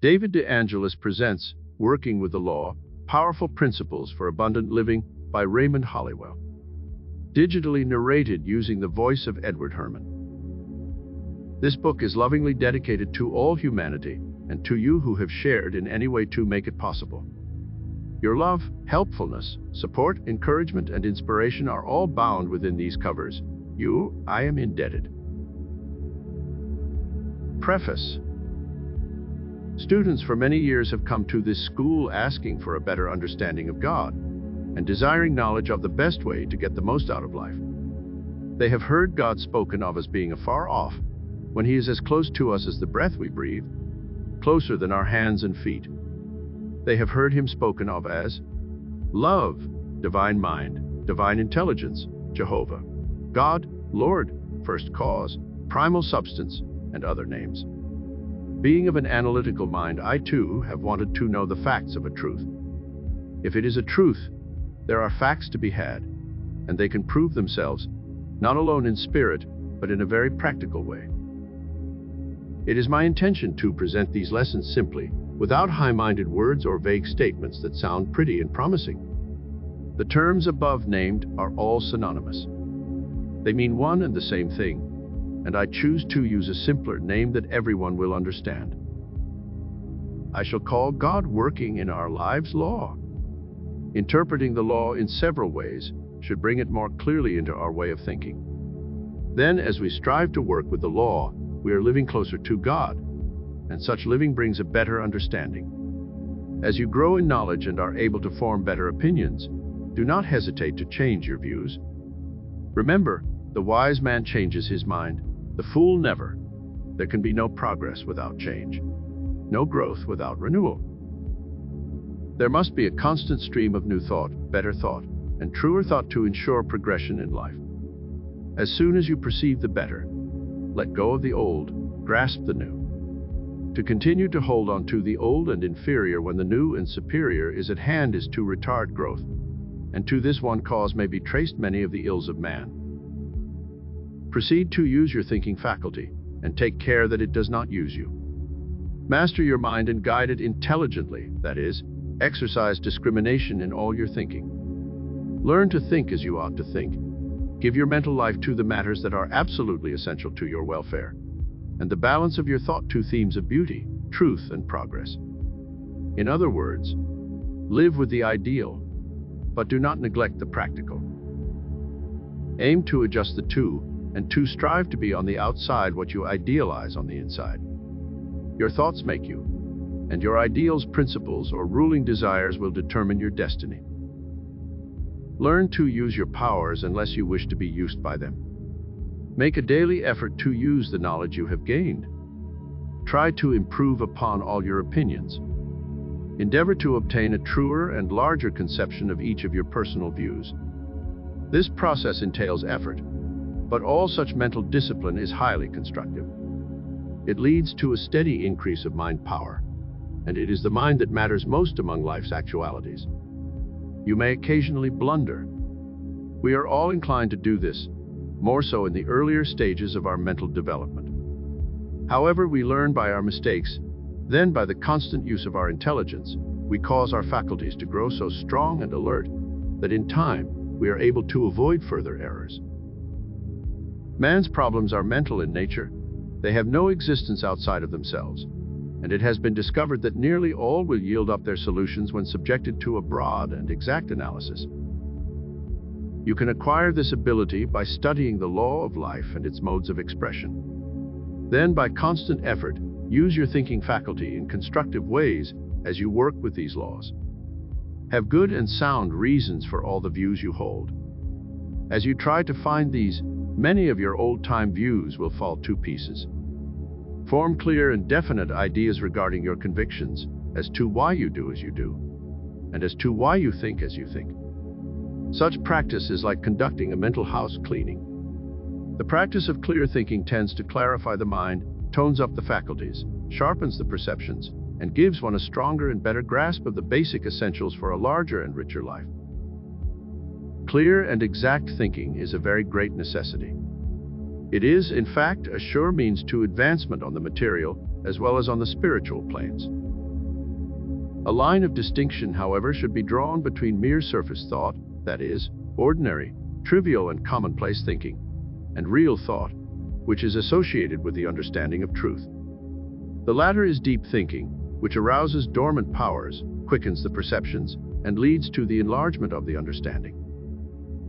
David De Angelis presents Working with the Law, Powerful Principles for Abundant Living by Raymond Holliwell. Digitally narrated using the voice of Edward Herman. This book is lovingly dedicated to all humanity and to you who have shared in any way to make it possible. Your love, helpfulness, support, encouragement, and inspiration are all bound within these covers. I am indebted. Preface. Students for many years have come to this school asking for a better understanding of God and desiring knowledge of the best way to get the most out of life. They have heard God spoken of as being afar off, when He is as close to us as the breath we breathe, closer than our hands and feet. They have heard Him spoken of as love, divine mind, divine intelligence, Jehovah, God, Lord, first cause, primal substance, and other names. Being of an analytical mind, I too have wanted to know the facts of a truth. If it is a truth, there are facts to be had, and they can prove themselves, not alone in spirit, but in a very practical way. It is my intention to present these lessons simply, without high-minded words or vague statements that sound pretty and promising. The terms above named are all synonymous. They mean one and the same thing, and I choose to use a simpler name that everyone will understand. I shall call God working in our lives law. Interpreting the law in several ways should bring it more clearly into our way of thinking. Then, as we strive to work with the law, we are living closer to God, and such living brings a better understanding. As you grow in knowledge and are able to form better opinions, do not hesitate to change your views. Remember, the wise man changes his mind, the fool never. There can be no progress without change, no growth without renewal. There must be a constant stream of new thought, better thought, and truer thought to ensure progression in life. As soon as you perceive the better, let go of the old, grasp the new. To continue to hold on to the old and inferior when the new and superior is at hand is to retard growth, and to this one cause may be traced many of the ills of man. Proceed to use your thinking faculty, and take care that it does not use you. Master your mind and guide it intelligently, that is, exercise discrimination in all your thinking. Learn to think as you ought to think. Give your mental life to the matters that are absolutely essential to your welfare, and the balance of your thought to themes of beauty, truth, and progress. In other words, live with the ideal, but do not neglect the practical. Aim to adjust the two, and to strive to be on the outside what you idealize on the inside. Your thoughts make you, and your ideals, principles, or ruling desires will determine your destiny. Learn to use your powers unless you wish to be used by them. Make a daily effort to use the knowledge you have gained. Try to improve upon all your opinions. Endeavor to obtain a truer and larger conception of each of your personal views. This process entails effort, but all such mental discipline is highly constructive. It leads to a steady increase of mind power, and it is the mind that matters most among life's actualities. You may occasionally blunder. We are all inclined to do this, more so in the earlier stages of our mental development. However, we learn by our mistakes, then by the constant use of our intelligence, we cause our faculties to grow so strong and alert that in time we are able to avoid further errors. Man's problems are mental in nature. They have no existence outside of themselves, and it has been discovered that nearly all will yield up their solutions when subjected to a broad and exact analysis. You can acquire this ability by studying the law of life and its modes of expression. Then, by constant effort, use your thinking faculty in constructive ways as you work with these laws. Have good and sound reasons for all the views you hold. As you try to find these, many of your old-time views will fall to pieces. Form clear and definite ideas regarding your convictions as to why you do as you do, and as to why you think as you think. Such practice is like conducting a mental house cleaning. The practice of clear thinking tends to clarify the mind, tones up the faculties, sharpens the perceptions, and gives one a stronger and better grasp of the basic essentials for a larger and richer life. Clear and exact thinking is a very great necessity. It is, in fact, a sure means to advancement on the material as well as on the spiritual planes. A line of distinction, however, should be drawn between mere surface thought, that is, ordinary, trivial and commonplace thinking, and real thought, which is associated with the understanding of truth. The latter is deep thinking, which arouses dormant powers, quickens the perceptions, and leads to the enlargement of the understanding.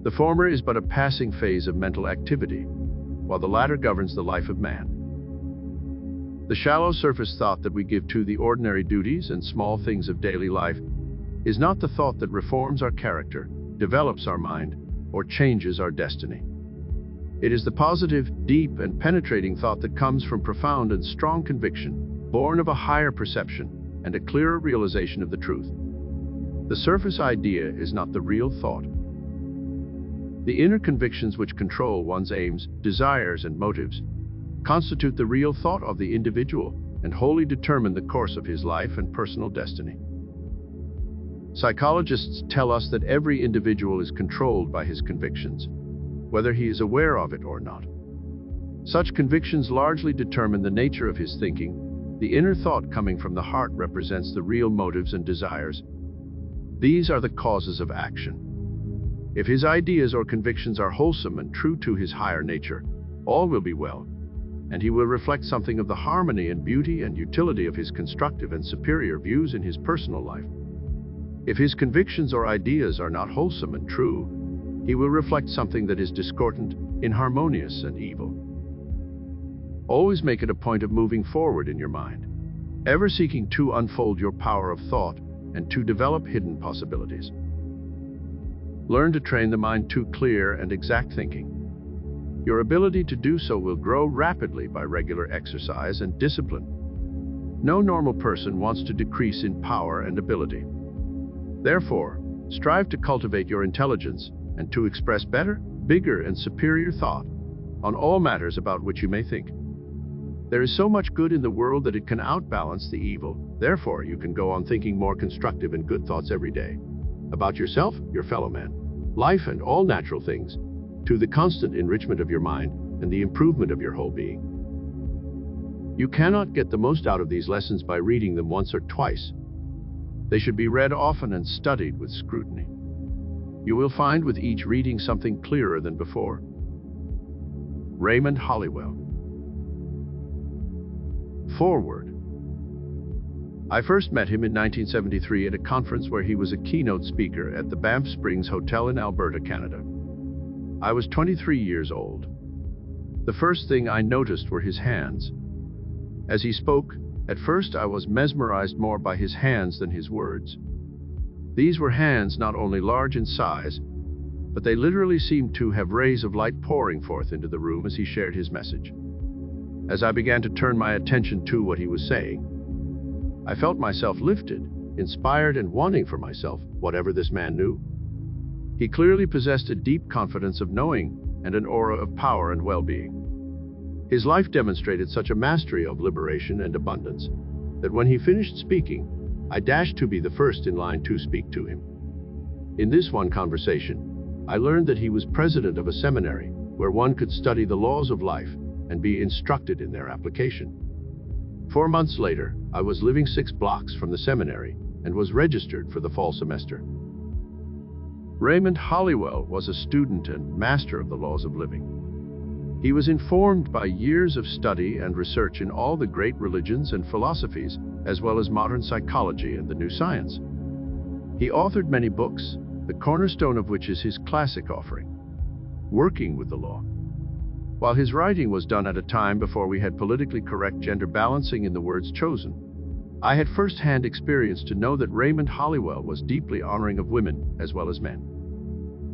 The former is but a passing phase of mental activity, while the latter governs the life of man. The shallow surface thought that we give to the ordinary duties and small things of daily life is not the thought that reforms our character, develops our mind, or changes our destiny. It is the positive, deep, and penetrating thought that comes from profound and strong conviction, born of a higher perception and a clearer realization of the truth. The surface idea is not the real thought. The inner convictions which control one's aims, desires, and motives constitute the real thought of the individual and wholly determine the course of his life and personal destiny. Psychologists tell us that every individual is controlled by his convictions, whether he is aware of it or not. Such convictions largely determine the nature of his thinking. The inner thought coming from the heart represents the real motives and desires. These are the causes of action. If his ideas or convictions are wholesome and true to his higher nature, all will be well, and he will reflect something of the harmony and beauty and utility of his constructive and superior views in his personal life. If his convictions or ideas are not wholesome and true, he will reflect something that is discordant, inharmonious, and evil. Always make it a point of moving forward in your mind, ever seeking to unfold your power of thought and to develop hidden possibilities. Learn to train the mind to clear and exact thinking. Your ability to do so will grow rapidly by regular exercise and discipline. No normal person wants to decrease in power and ability. Therefore, strive to cultivate your intelligence and to express better, bigger, and superior thought on all matters about which you may think. There is so much good in the world that it can outbalance the evil. Therefore, you can go on thinking more constructive and good thoughts every day about yourself, your fellow man, life, and all natural things, to the constant enrichment of your mind and the improvement of your whole being. You cannot get the most out of these lessons by reading them once or twice. They should be read often and studied with scrutiny. You will find with each reading something clearer than before. Raymond Holliwell. Foreword. I first met him in 1973 at a conference where he was a keynote speaker at the Banff Springs Hotel in Alberta, Canada. I was 23 years old. The first thing I noticed were his hands. As he spoke, at first I was mesmerized more by his hands than his words. These were hands not only large in size, but they literally seemed to have rays of light pouring forth into the room as he shared his message. As I began to turn my attention to what he was saying, I felt myself lifted, inspired, and wanting for myself whatever this man knew. He clearly possessed a deep confidence of knowing and an aura of power and well-being. His life demonstrated such a mastery of liberation and abundance that when he finished speaking, I dashed to be the first in line to speak to him. In this one conversation, I learned that he was president of a seminary where one could study the laws of life and be instructed in their application. 4 months later, I was living 6 blocks from the seminary and was registered for the fall semester. Raymond Holliwell was a student and master of the laws of living. He was informed by years of study and research in all the great religions and philosophies, as well as modern psychology and the new science. He authored many books, the cornerstone of which is his classic offering, Working with the Law. While his writing was done at a time before we had politically correct gender balancing in the words chosen, I had first-hand experience to know that Raymond Holliwell was deeply honoring of women as well as men.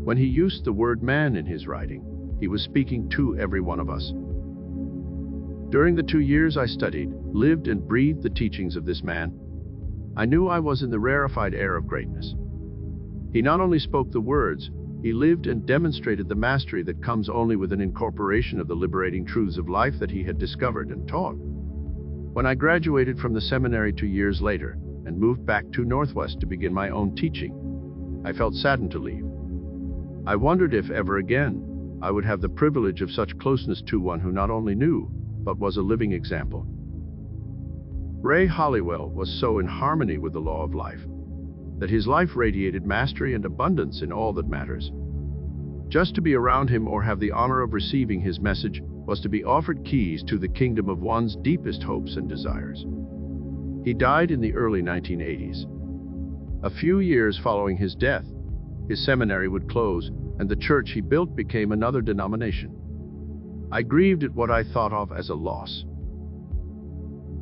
When he used the word man in his writing, he was speaking to every one of us. During the 2 years I studied, lived, and breathed the teachings of this man, I knew I was in the rarefied air of greatness. He not only spoke the words, he lived and demonstrated the mastery that comes only with an incorporation of the liberating truths of life that he had discovered and taught. When I graduated from the seminary 2 years later and moved back to Northwest to begin my own teaching, I felt saddened to leave. I wondered if ever again I would have the privilege of such closeness to one who not only knew, but was a living example. Ray Holliwell was so in harmony with the law of life that his life radiated mastery and abundance in all that matters. Just to be around him or have the honor of receiving his message was to be offered keys to the kingdom of one's deepest hopes and desires. He died in the early 1980s. A few years following his death, his seminary would close, and the church he built became another denomination. I grieved at what I thought of as a loss.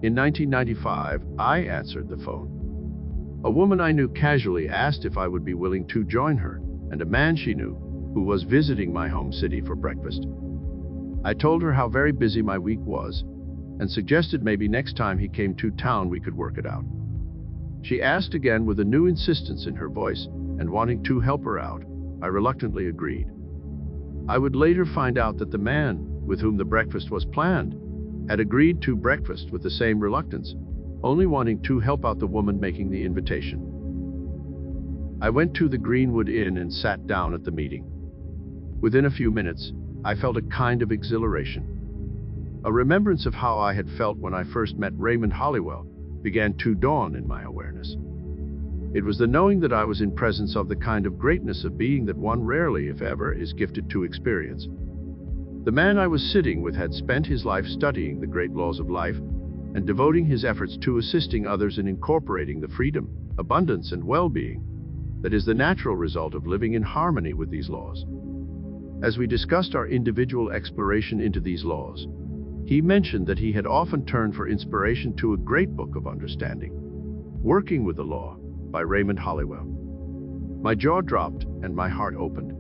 In 1995, I answered the phone. A woman I knew casually asked if I would be willing to join her, and a man she knew, who was visiting my home city for breakfast. I told her how very busy my week was, and suggested maybe next time he came to town we could work it out. She asked again with a new insistence in her voice, and wanting to help her out, I reluctantly agreed. I would later find out that the man with whom the breakfast was planned had agreed to breakfast with the same reluctance, only wanting to help out the woman making the invitation. I went to the Greenwood Inn and sat down at the meeting. Within a few minutes, I felt a kind of exhilaration. A remembrance of how I had felt when I first met Raymond Holliwell began to dawn in my awareness. It was the knowing that I was in presence of the kind of greatness of being that one rarely, if ever, is gifted to experience. The man I was sitting with had spent his life studying the great laws of life and devoting his efforts to assisting others in incorporating the freedom, abundance, and well-being that is the natural result of living in harmony with these laws. As we discussed our individual exploration into these laws, he mentioned that he had often turned for inspiration to a great book of understanding, Working with the Law, by Raymond Holliwell. My jaw dropped and my heart opened.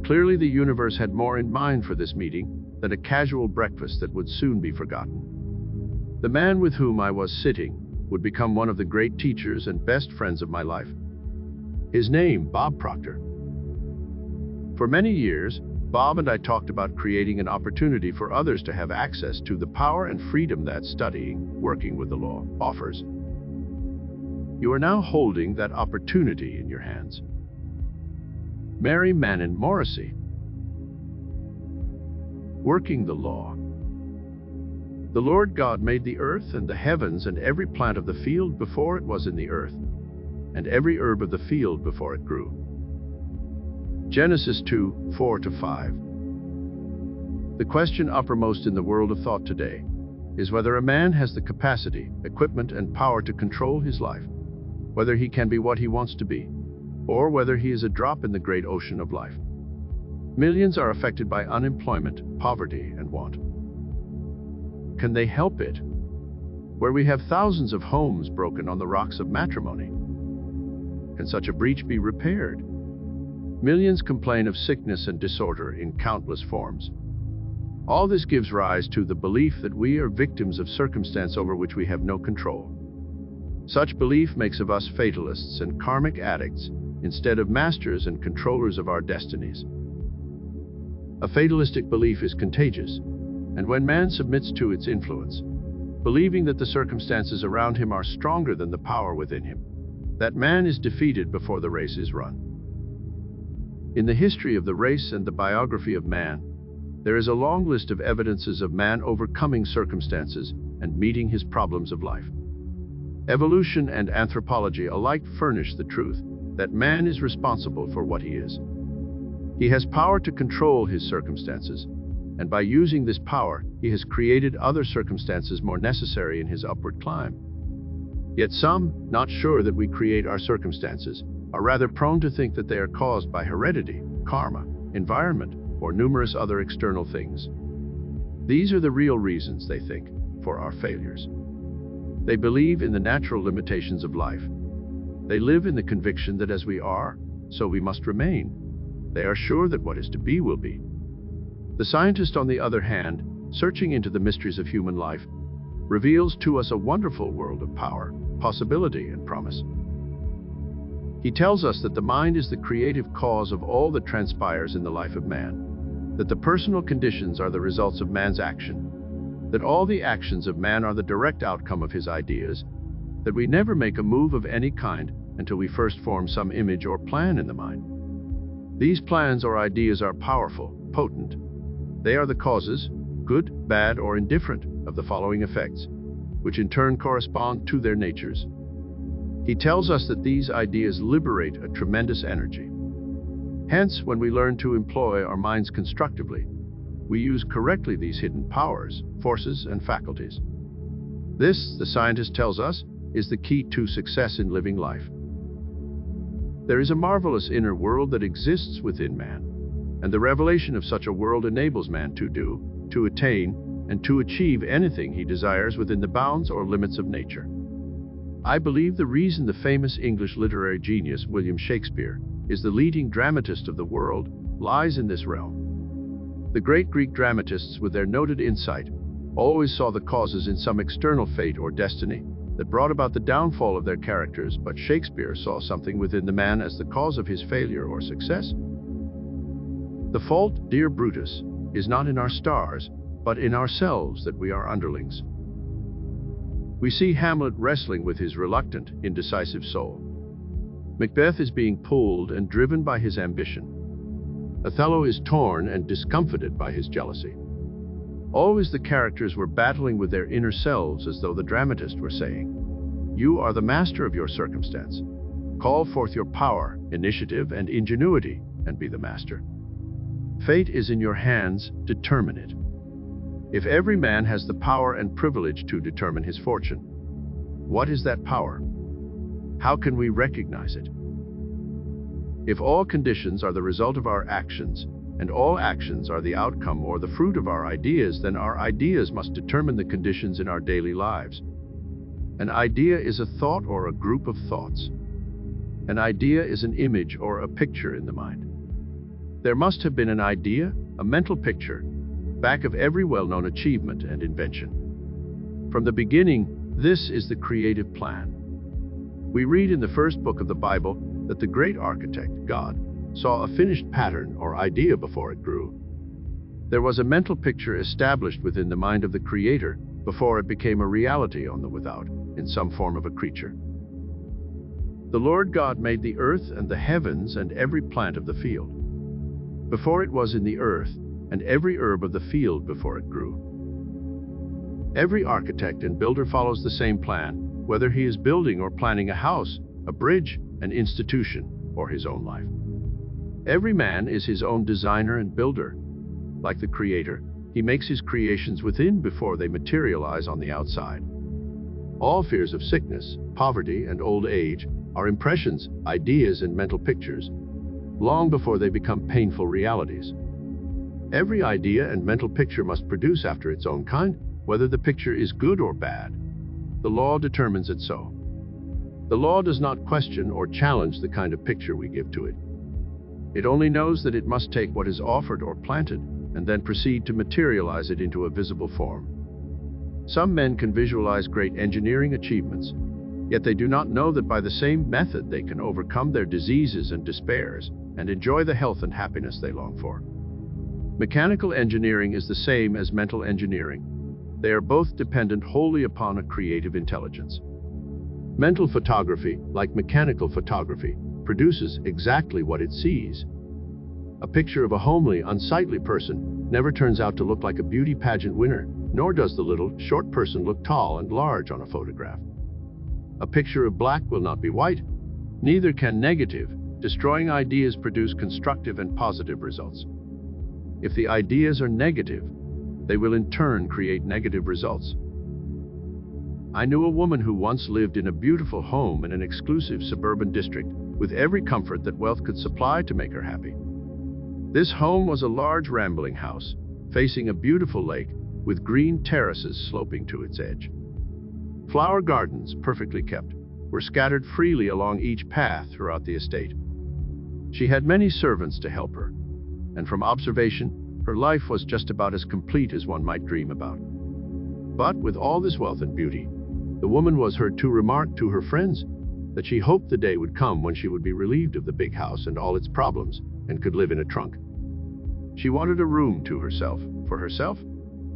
Clearly the universe had more in mind for this meeting than a casual breakfast that would soon be forgotten. The man with whom I was sitting would become one of the great teachers and best friends of my life. His name, Bob Proctor. For many years, Bob and I talked about creating an opportunity for others to have access to the power and freedom that studying, working with the law, offers. You are now holding that opportunity in your hands. Mary Manning Morrissey. Working the law. The Lord God made the earth and the heavens and every plant of the field before it was in the earth, and every herb of the field before it grew. Genesis 2:4-5. The question uppermost in the world of thought today is whether a man has the capacity, equipment, and power to control his life, whether he can be what he wants to be, or whether he is a drop in the great ocean of life. Millions are affected by unemployment, poverty, and want. Can they help it? Where we have thousands of homes broken on the rocks of matrimony, can such a breach be repaired? Millions complain of sickness and disorder in countless forms. All this gives rise to the belief that we are victims of circumstance over which we have no control. Such belief makes of us fatalists and karmic addicts instead of masters and controllers of our destinies. A fatalistic belief is contagious, and when man submits to its influence, believing that the circumstances around him are stronger than the power within him, that man is defeated before the race is run. In the history of the race and the biography of man, there is a long list of evidences of man overcoming circumstances and meeting his problems of life. Evolution and anthropology alike furnish the truth that man is responsible for what he is. He has power to control his circumstances, and by using this power, he has created other circumstances more necessary in his upward climb. Yet some, not sure that we create our circumstances, are rather prone to think that they are caused by heredity, karma, environment, or numerous other external things. These are the real reasons, they think, for our failures. They believe in the natural limitations of life. They live in the conviction that as we are, so we must remain. They are sure that what is to be will be. The scientist, on the other hand, searching into the mysteries of human life, reveals to us a wonderful world of power, possibility, and promise. He tells us that the mind is the creative cause of all that transpires in the life of man, that the personal conditions are the results of man's action, that all the actions of man are the direct outcome of his ideas, that we never make a move of any kind until we first form some image or plan in the mind. These plans or ideas are powerful, potent. They are the causes, good, bad, or indifferent, of the following effects. which in turn correspond to their natures. He tells us that these ideas liberate a tremendous energy. Hence, when we learn to employ our minds constructively, we use correctly these hidden powers, forces, and faculties. This, the scientist tells us, is the key to success in living life. There is a marvelous inner world that exists within man, and the revelation of such a world enables man to do, to attain, and to achieve anything he desires within the bounds or limits of nature. I believe the reason the famous English literary genius William Shakespeare is the leading dramatist of the world lies in this realm. The great Greek dramatists, with their noted insight, always saw the causes in some external fate or destiny that brought about the downfall of their characters, but Shakespeare saw something within the man as the cause of his failure or success. The fault, dear Brutus, is not in our stars, but in ourselves that we are underlings. We see Hamlet wrestling with his reluctant, indecisive soul. Macbeth is being pulled and driven by his ambition. Othello is torn and discomfited by his jealousy. Always the characters were battling with their inner selves, as though the dramatist were saying, "You are the master of your circumstance. Call forth your power, initiative, and ingenuity, and be the master. Fate is in your hands, determine it." If every man has the power and privilege to determine his fortune, what is that power? How can we recognize it? If all conditions are the result of our actions, and all actions are the outcome or the fruit of our ideas, then our ideas must determine the conditions in our daily lives. An idea is a thought or a group of thoughts. An idea is an image or a picture in the mind. There must have been an idea, a mental picture, back of every well-known achievement and invention. From the beginning, this is the creative plan. We read in the first book of the Bible that the great architect, God, saw a finished pattern or idea before it grew. There was a mental picture established within the mind of the Creator before it became a reality on the without, in some form of a creature. The Lord God made the earth and the heavens and every plant of the field. Before it was in the earth, and every herb of the field before it grew. Every architect and builder follows the same plan, whether he is building or planning a house, a bridge, an institution, or his own life. Every man is his own designer and builder. Like the Creator, he makes his creations within before they materialize on the outside. All fears of sickness, poverty, and old age are impressions, ideas, and mental pictures, long before they become painful realities. Every idea and mental picture must produce after its own kind, whether the picture is good or bad. The law determines it so. The law does not question or challenge the kind of picture we give to it. It only knows that it must take what is offered or planted and then proceed to materialize it into a visible form. Some men can visualize great engineering achievements, yet they do not know that by the same method they can overcome their diseases and despairs and enjoy the health and happiness they long for. Mechanical engineering is the same as mental engineering. They are both dependent wholly upon a creative intelligence. Mental photography, like mechanical photography, produces exactly what it sees. A picture of a homely, unsightly person never turns out to look like a beauty pageant winner, nor does the little, short person look tall and large on a photograph. A picture of black will not be white. Neither can negative, destroying ideas produce constructive and positive results. If the ideas are negative, they will in turn create negative results. I knew a woman who once lived in a beautiful home in an exclusive suburban district, with every comfort that wealth could supply to make her happy. This home was a large rambling house, facing a beautiful lake, with green terraces sloping to its edge. Flower gardens, perfectly kept, were scattered freely along each path throughout the estate. She had many servants to help her, and from observation, her life was just about as complete as one might dream about. But with all this wealth and beauty, the woman was heard to remark to her friends that she hoped the day would come when she would be relieved of the big house and all its problems and could live in a trunk. She wanted a room to herself, for herself,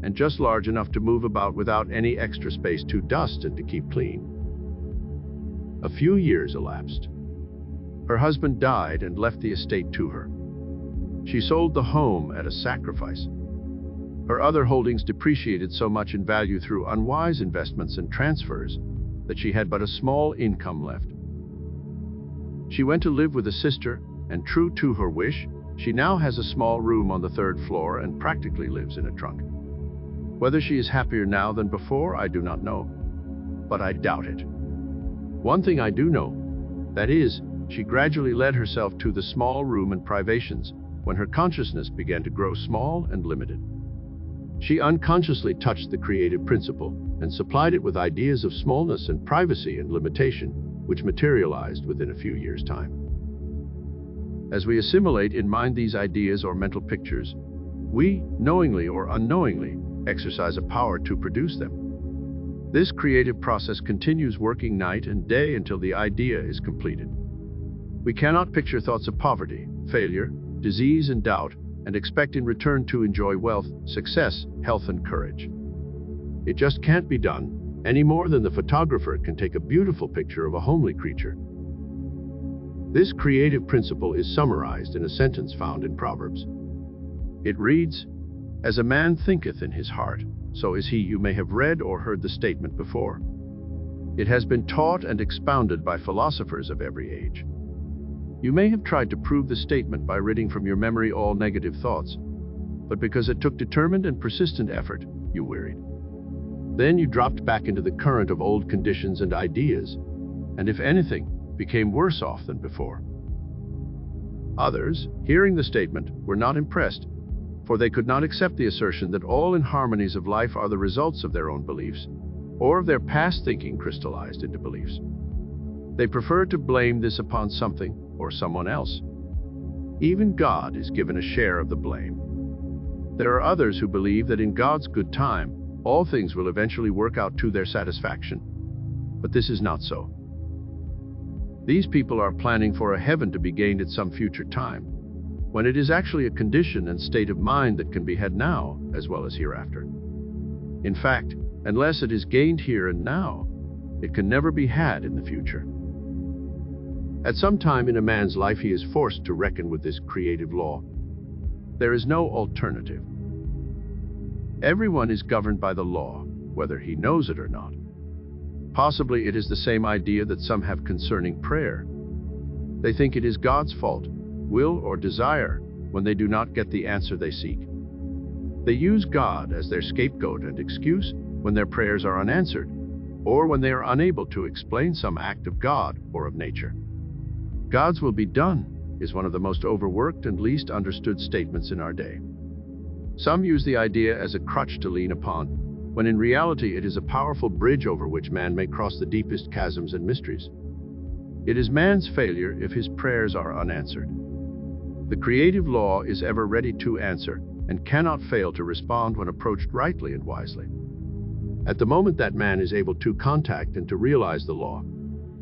and just large enough to move about without any extra space to dust and to keep clean. A few years elapsed. Her husband died and left the estate to her. She sold the home at a sacrifice. Her other holdings depreciated so much in value through unwise investments and transfers that she had but a small income left. She went to live with a sister, and true to her wish, she now has a small room on the third floor and practically lives in a trunk. Whether she is happier now than before, I do not know, but I doubt it. One thing I do know, that is, she gradually led herself to the small room and privations when her consciousness began to grow small and limited. She unconsciously touched the creative principle and supplied it with ideas of smallness and privacy and limitation, which materialized within a few years' time. As we assimilate in mind these ideas or mental pictures, we, knowingly or unknowingly, exercise a power to produce them. This creative process continues working night and day until the idea is completed. We cannot picture thoughts of poverty, failure, disease, and doubt, and expect in return to enjoy wealth, success, health, and courage. It just can't be done, any more than the photographer can take a beautiful picture of a homely creature. This creative principle is summarized in a sentence found in Proverbs. It reads, "As a man thinketh in his heart, so is he." You may have read or heard the statement before. It has been taught and expounded by philosophers of every age. You may have tried to prove the statement by ridding from your memory all negative thoughts, but because it took determined and persistent effort, you wearied. Then you dropped back into the current of old conditions and ideas, and if anything, became worse off than before. Others, hearing the statement, were not impressed, for they could not accept the assertion that all inharmonies of life are the results of their own beliefs, or of their past thinking crystallized into beliefs. They preferred to blame this upon something or someone else. Even God is given a share of the blame. There are others who believe that in God's good time, all things will eventually work out to their satisfaction. But this is not so. These people are planning for a heaven to be gained at some future time, when it is actually a condition and state of mind that can be had now as well as hereafter. In fact, unless it is gained here and now, it can never be had in the future. At some time in a man's life, he is forced to reckon with this creative law. There is no alternative. Everyone is governed by the law, whether he knows it or not. Possibly it is the same idea that some have concerning prayer. They think it is God's fault, will, or desire when they do not get the answer they seek. They use God as their scapegoat and excuse when their prayers are unanswered, or when they are unable to explain some act of God or of nature. God's will be done is one of the most overworked and least understood statements in our day. Some use the idea as a crutch to lean upon, when in reality it is a powerful bridge over which man may cross the deepest chasms and mysteries. It is man's failure if his prayers are unanswered. The creative law is ever ready to answer and cannot fail to respond when approached rightly and wisely. At the moment that man is able to contact and to realize the law,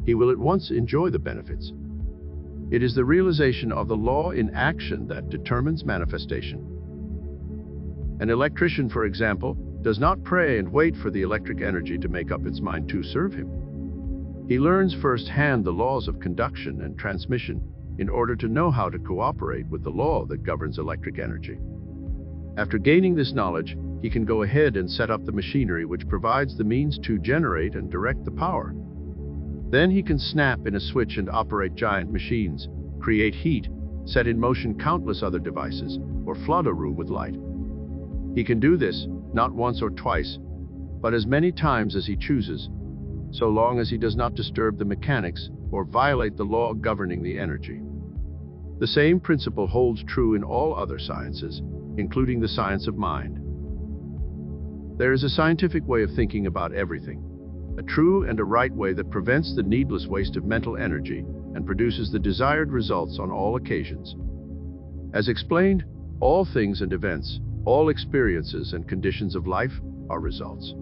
he will at once enjoy the benefits. It is the realization of the law in action that determines manifestation. An electrician, for example, does not pray and wait for the electric energy to make up its mind to serve him. He learns firsthand the laws of conduction and transmission in order to know how to cooperate with the law that governs electric energy. After gaining this knowledge, he can go ahead and set up the machinery which provides the means to generate and direct the power. Then he can snap in a switch and operate giant machines, create heat, set in motion countless other devices, or flood a room with light. He can do this, not once or twice, but as many times as he chooses, so long as he does not disturb the mechanics or violate the law governing the energy. The same principle holds true in all other sciences, including the science of mind. There is a scientific way of thinking about everything, a true and a right way that prevents the needless waste of mental energy and produces the desired results on all occasions. As explained, all things and events, all experiences and conditions of life are results.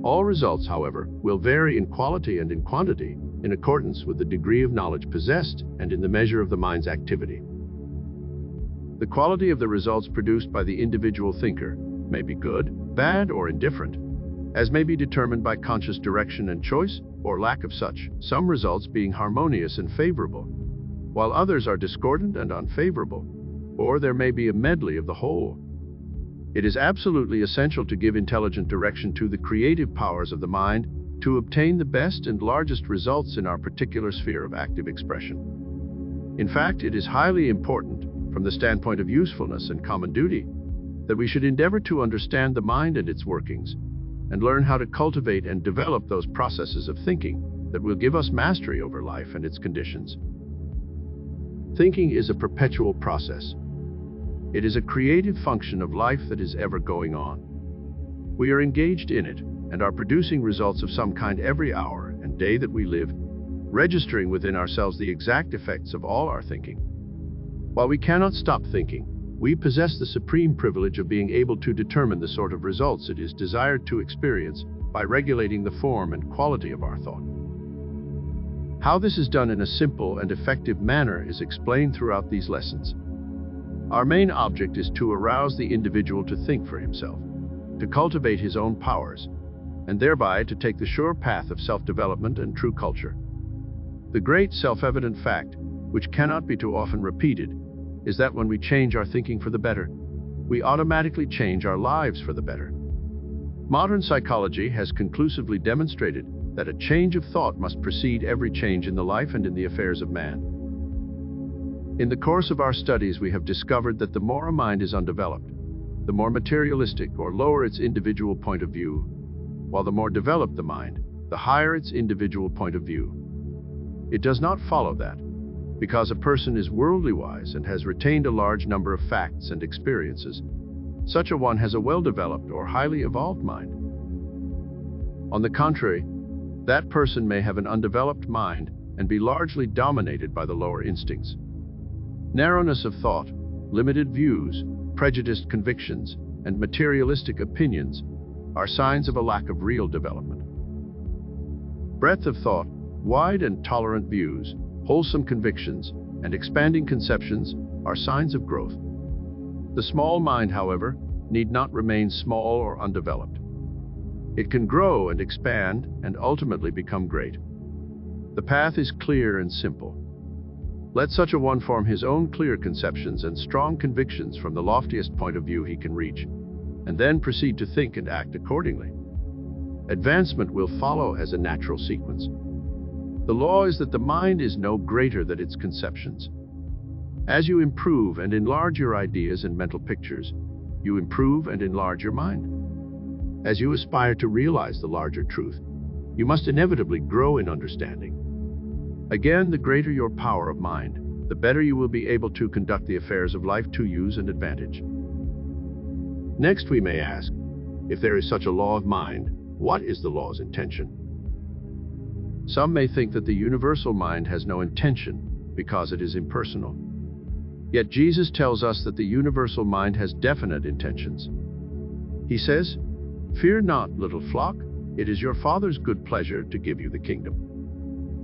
All results, however, will vary in quality and in quantity in accordance with the degree of knowledge possessed and in the measure of the mind's activity. The quality of the results produced by the individual thinker may be good, bad, or indifferent, as may be determined by conscious direction and choice, or lack of such, some results being harmonious and favorable, while others are discordant and unfavorable, or there may be a medley of the whole. It is absolutely essential to give intelligent direction to the creative powers of the mind to obtain the best and largest results in our particular sphere of active expression. In fact, it is highly important, from the standpoint of usefulness and common duty, that we should endeavor to understand the mind and its workings, and learn how to cultivate and develop those processes of thinking that will give us mastery over life and its conditions. Thinking is a perpetual process. It is a creative function of life that is ever going on. We are engaged in it and are producing results of some kind every hour and day that we live, registering within ourselves the exact effects of all our thinking. While we cannot stop thinking, we possess the supreme privilege of being able to determine the sort of results it is desired to experience by regulating the form and quality of our thought. How this is done in a simple and effective manner is explained throughout these lessons. Our main object is to arouse the individual to think for himself, to cultivate his own powers, and thereby to take the sure path of self-development and true culture. The great self-evident fact, which cannot be too often repeated, is that when we change our thinking for the better, we automatically change our lives for the better. Modern psychology has conclusively demonstrated that a change of thought must precede every change in the life and in the affairs of man. In the course of our studies, we have discovered that the more a mind is undeveloped, the more materialistic or lower its individual point of view, while the more developed the mind, the higher its individual point of view. It does not follow that, because a person is worldly wise and has retained a large number of facts and experiences, such a one has a well-developed or highly evolved mind. On the contrary, that person may have an undeveloped mind and be largely dominated by the lower instincts. Narrowness of thought, limited views, prejudiced convictions, and materialistic opinions are signs of a lack of real development. Breadth of thought, wide and tolerant views, wholesome convictions, and expanding conceptions are signs of growth. The small mind, however, need not remain small or undeveloped. It can grow and expand and ultimately become great. The path is clear and simple. Let such a one form his own clear conceptions and strong convictions from the loftiest point of view he can reach, and then proceed to think and act accordingly. Advancement will follow as a natural sequence. The law is that the mind is no greater than its conceptions. As you improve and enlarge your ideas and mental pictures, you improve and enlarge your mind. As you aspire to realize the larger truth, you must inevitably grow in understanding. Again, the greater your power of mind, the better you will be able to conduct the affairs of life to use and advantage. Next, we may ask, if there is such a law of mind, what is the law's intention? Some may think that the universal mind has no intention because it is impersonal. Yet Jesus tells us that the universal mind has definite intentions. He says, "Fear not, little flock, it is your Father's good pleasure to give you the kingdom."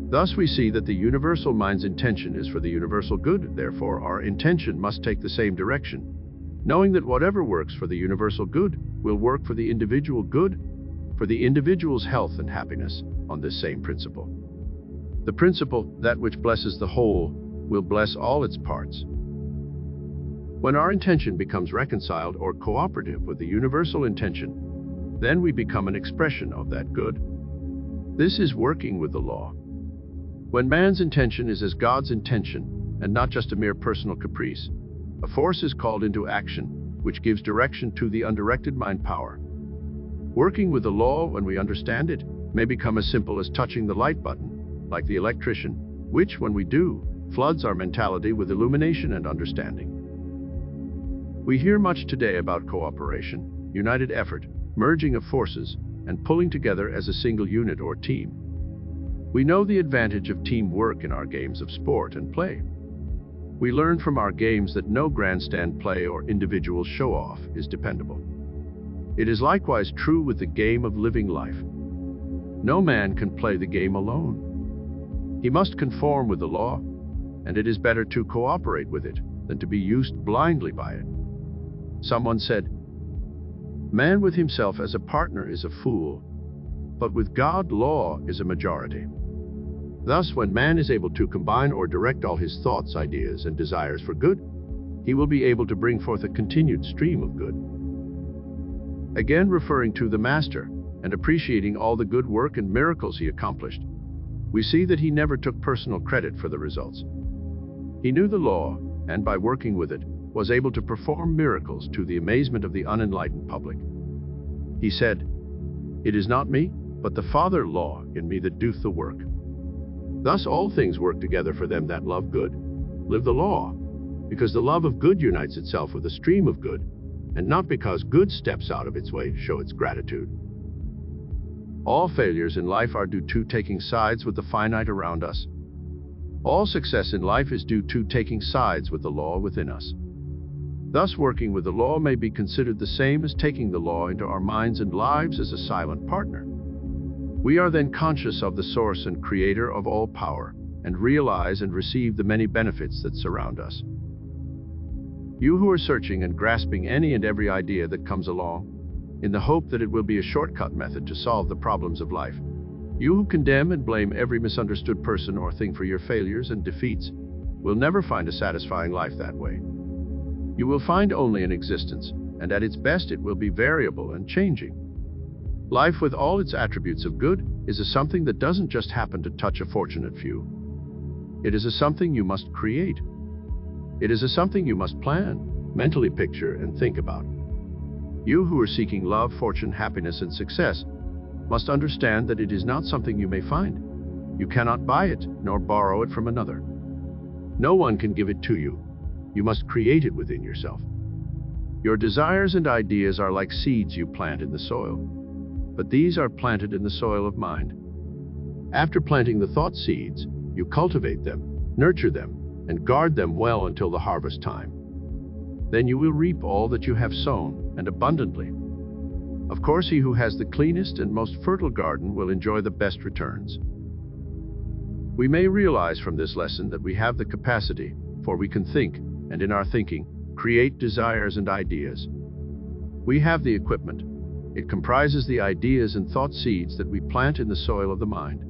Thus we see that the universal mind's intention is for the universal good. Therefore, our intention must take the same direction, knowing that whatever works for the universal good will work for the individual good, for the individual's health and happiness, on this same principle. The principle, that which blesses the whole, will bless all its parts. When our intention becomes reconciled or cooperative with the universal intention, then we become an expression of that good. This is working with the law. When man's intention is as God's intention, and not just a mere personal caprice, a force is called into action, which gives direction to the undirected mind power. Working with the law, when we understand it, may become as simple as touching the light button, like the electrician, which, when we do, floods our mentality with illumination and understanding. We hear much today about cooperation, united effort, merging of forces, and pulling together as a single unit or team. We know the advantage of teamwork in our games of sport and play. We learn from our games that no grandstand play or individual show-off is dependable. It is likewise true with the game of living life. No man can play the game alone. He must conform with the law, and it is better to cooperate with it than to be used blindly by it. Someone said, "Man with himself as a partner is a fool, but with God law is a majority." Thus, when man is able to combine or direct all his thoughts, ideas, and desires for good, he will be able to bring forth a continued stream of good. again referring to the Master and appreciating all the good work and miracles he accomplished, we see that he never took personal credit for the results. He knew the law, and by working with it, was able to perform miracles to the amazement of the unenlightened public. He said, "It is not me, but the Father law in me that doeth the work. Thus all things work together for them that love good, live the law, because the love of good unites itself with a stream of good, and not because good steps out of its way to show its gratitude." All failures in life are due to taking sides with the finite around us. All success in life is due to taking sides with the law within us. Thus, working with the law may be considered the same as taking the law into our minds and lives as a silent partner. We are then conscious of the source and creator of all power, and realize and receive the many benefits that surround us. You who are searching and grasping any and every idea that comes along, in the hope that it will be a shortcut method to solve the problems of life, you who condemn and blame every misunderstood person or thing for your failures and defeats, will never find a satisfying life that way. You will find only an existence, and at its best it will be variable and changing. Life, with all its attributes of good, is a something that doesn't just happen to touch a fortunate few. It is a something you must create. It is a something you must plan, mentally picture, and think about. You who are seeking love, fortune, happiness, and success must understand that it is not something you may find. You cannot buy it, nor borrow it from another. No one can give it to you. You must create it within yourself. Your desires and ideas are like seeds you plant in the soil, but these are planted in the soil of mind. After planting the thought seeds, you cultivate them, nurture them, and guard them well until the harvest time. Then you will reap all that you have sown, and abundantly. Of course, he who has the cleanest and most fertile garden will enjoy the best returns. We may realize from this lesson that we have the capacity, for we can think, and in our thinking, create desires and ideas. We have the equipment. It comprises the ideas and thought seeds that we plant in the soil of the mind.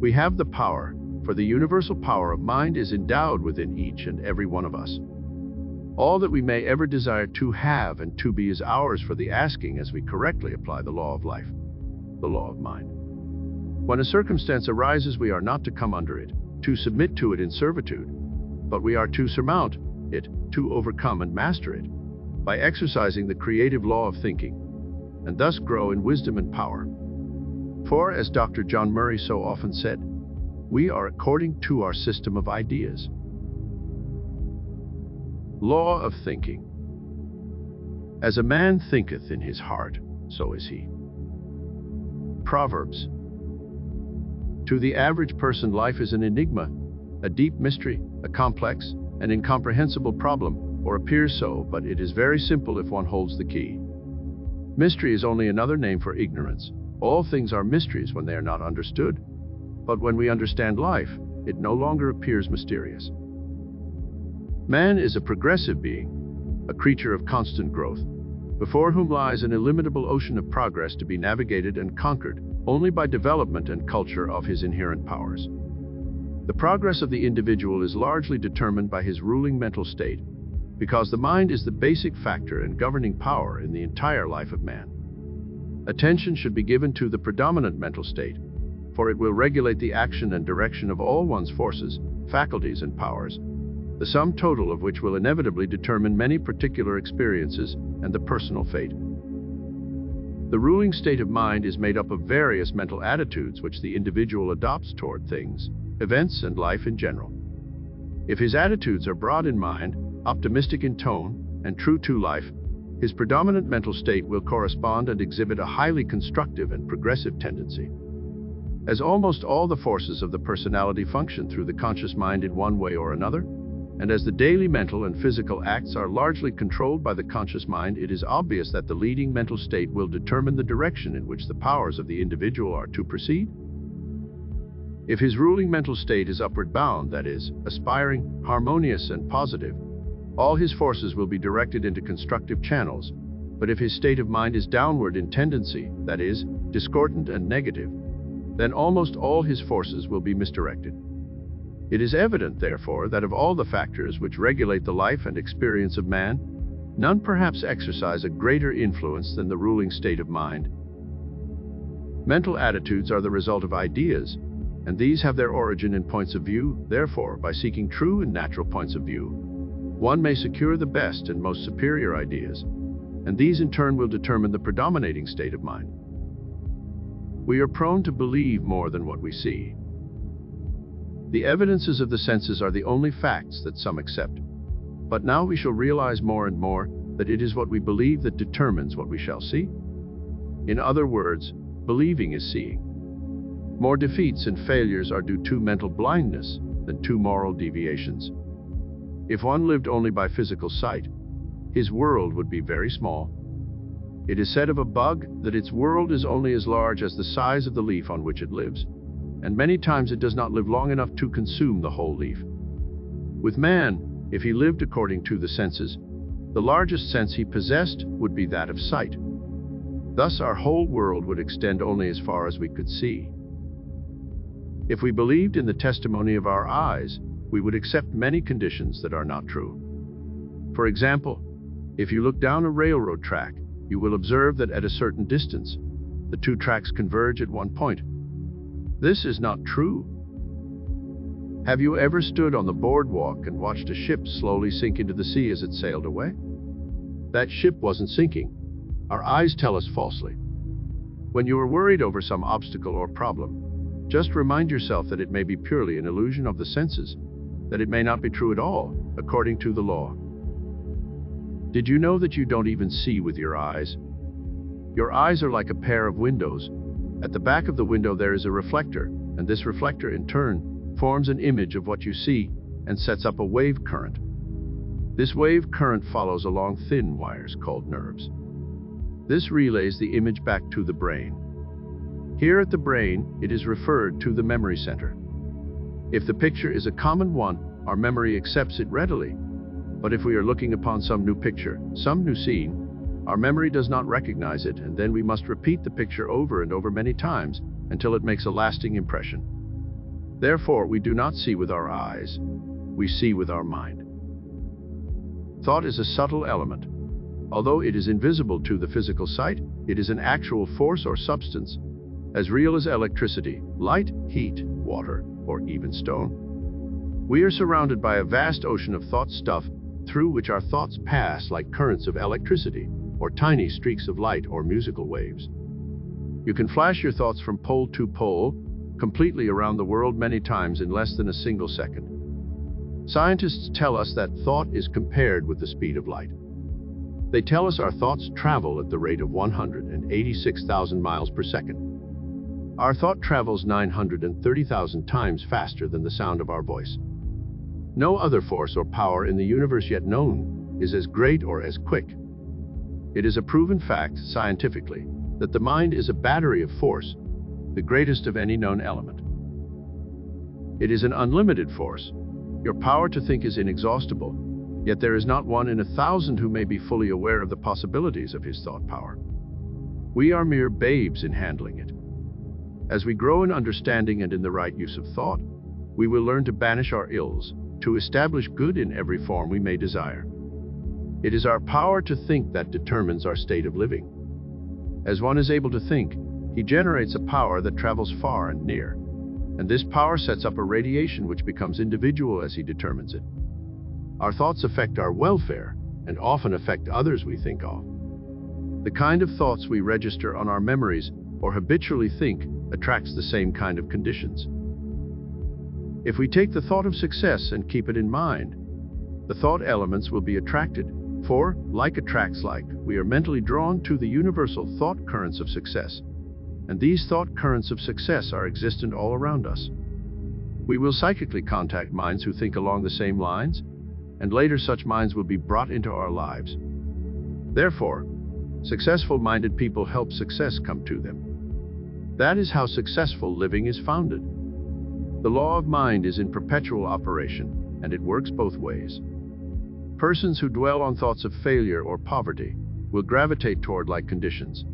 We have the power, for the universal power of mind is endowed within each and every one of us. All that we may ever desire to have and to be is ours for the asking as we correctly apply the law of life, the law of mind. When a circumstance arises, we are not to come under it, to submit to it in servitude, but we are to surmount it, to overcome and master it, by exercising the creative law of thinking, and thus grow in wisdom and power. For, as Dr. John Murray so often said, we are according to our system of ideas. Law of thinking. As a man thinketh in his heart, so is he. Proverbs. To the average person, life is an enigma, a deep mystery, a complex, an incomprehensible problem, or appears so, but it is very simple if one holds the key. Mystery is only another name for ignorance. All things are mysteries when they are not understood, but when we understand life, it no longer appears mysterious. Man is a progressive being, a creature of constant growth, before whom lies an illimitable ocean of progress to be navigated and conquered only by development and culture of his inherent powers. The progress of the individual is largely determined by his ruling mental state, because the mind is the basic factor and governing power in the entire life of man. Attention should be given to the predominant mental state, for it will regulate the action and direction of all one's forces, faculties, and powers, the sum total of which will inevitably determine many particular experiences and the personal fate. The ruling state of mind is made up of various mental attitudes which the individual adopts toward things, events, and life in general. If his attitudes are broad in mind, optimistic in tone, and true to life, his predominant mental state will correspond and exhibit a highly constructive and progressive tendency. As almost all the forces of the personality function through the conscious mind in one way or another, and as the daily mental and physical acts are largely controlled by the conscious mind, it is obvious that the leading mental state will determine the direction in which the powers of the individual are to proceed. If his ruling mental state is upward bound, that is, aspiring, harmonious, and positive, all his forces will be directed into constructive channels. But if his state of mind is downward in tendency, that is, discordant and negative, then almost all his forces will be misdirected. It is evident, therefore, that of all the factors which regulate the life and experience of man, None perhaps exercise a greater influence than the ruling state of mind. Mental attitudes are the result of ideas, and these have their origin in points of view. Therefore, by seeking true and natural points of view, one may secure the best and most superior ideas, and these in turn will determine the predominating state of mind. We are prone to believe more than what we see. The evidences of the senses are the only facts that some accept. But now we shall realize more and more that it is what we believe that determines what we shall see. In other words, believing is seeing. More defeats and failures are due to mental blindness than to moral deviations. If one lived only by physical sight, his world would be very small. It is said of a bug that its world is only as large as the size of the leaf on which it lives, and many times it does not live long enough to consume the whole leaf. With man, if he lived according to the senses, the largest sense he possessed would be that of sight. Thus our whole world would extend only as far as we could see. If we believed in the testimony of our eyes, we would accept many conditions that are not true. For example, if you look down a railroad track, you will observe that at a certain distance, the two tracks converge at one point. This is not true. Have you ever stood on the boardwalk and watched a ship slowly sink into the sea as it sailed away? That ship wasn't sinking. Our eyes tell us falsely. When you are worried over some obstacle or problem, just remind yourself that it may be purely an illusion of the senses, that it may not be true at all, according to the law. Did you know that you don't even see with your eyes? Your eyes are like a pair of windows. At the back of the window there is a reflector, and this reflector in turn forms an image of what you see and sets up a wave current. This wave current follows along thin wires called nerves. This relays the image back to the brain. Here at the brain, it is referred to the memory center. If the picture is a common one, our memory accepts it readily. But if we are looking upon some new picture, some new scene, our memory does not recognize it, and then we must repeat the picture over and over many times until it makes a lasting impression. Therefore, we do not see with our eyes, we see with our mind. Thought is a subtle element. Although it is invisible to the physical sight, it is an actual force or substance, as real as electricity, light, heat, water, or even stone. We are surrounded by a vast ocean of thought stuff through which our thoughts pass like currents of electricity, or tiny streaks of light or musical waves. You can flash your thoughts from pole to pole, completely around the world many times in less than a single second. Scientists tell us that thought is compared with the speed of light. They tell us our thoughts travel at the rate of 186,000 miles per second. Our thought travels 930,000 times faster than the sound of our voice. No other force or power in the universe yet known is as great or as quick. It is a proven fact, scientifically, that the mind is a battery of force, the greatest of any known element. It is an unlimited force. Your power to think is inexhaustible, yet there is not one in 1,000 who may be fully aware of the possibilities of his thought power. We are mere babes in handling it. As we grow in understanding and in the right use of thought, we will learn to banish our ills, to establish good in every form we may desire. It is our power to think that determines our state of living. As one is able to think, he generates a power that travels far and near, and this power sets up a radiation which becomes individual as he determines it. Our thoughts affect our welfare and often affect others we think of. The kind of thoughts we register on our memories or habitually think attracts the same kind of conditions. If we take the thought of success and keep it in mind, the thought elements will be attracted, for, like attracts like, we are mentally drawn to the universal thought currents of success, and these thought currents of success are existent all around us. We will psychically contact minds who think along the same lines, and later such minds will be brought into our lives. Therefore, successful-minded people help success come to them. That is how successful living is founded. The law of mind is in perpetual operation, and it works both ways. Persons who dwell on thoughts of failure or poverty will gravitate toward like conditions.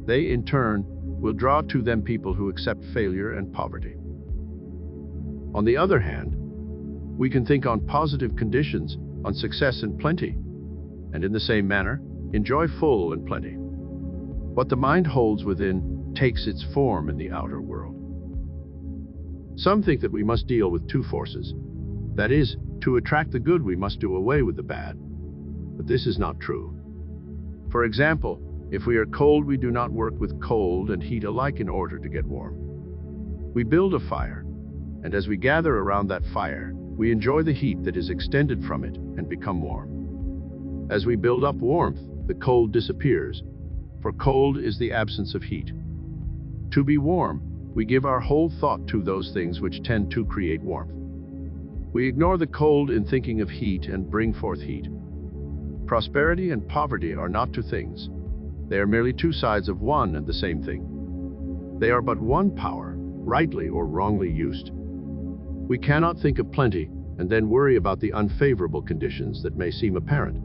They, in turn, will draw to them people who accept failure and poverty. On the other hand, we can think on positive conditions, on success and plenty, and in the same manner, enjoy full and plenty. What the mind holds within takes its form in the outer world. Some think that we must deal with two forces. That is, to attract the good, we must do away with the bad. But this is not true. For example, if we are cold, we do not work with cold and heat alike in order to get warm. We build a fire, and as we gather around that fire, we enjoy the heat that is extended from it and become warm. As we build up warmth, the cold disappears, for cold is the absence of heat. To be warm, we give our whole thought to those things which tend to create warmth. We ignore the cold in thinking of heat and bring forth heat. Prosperity and poverty are not two things. They are merely two sides of one and the same thing. They are but one power, rightly or wrongly used. We cannot think of plenty and then worry about the unfavorable conditions that may seem apparent.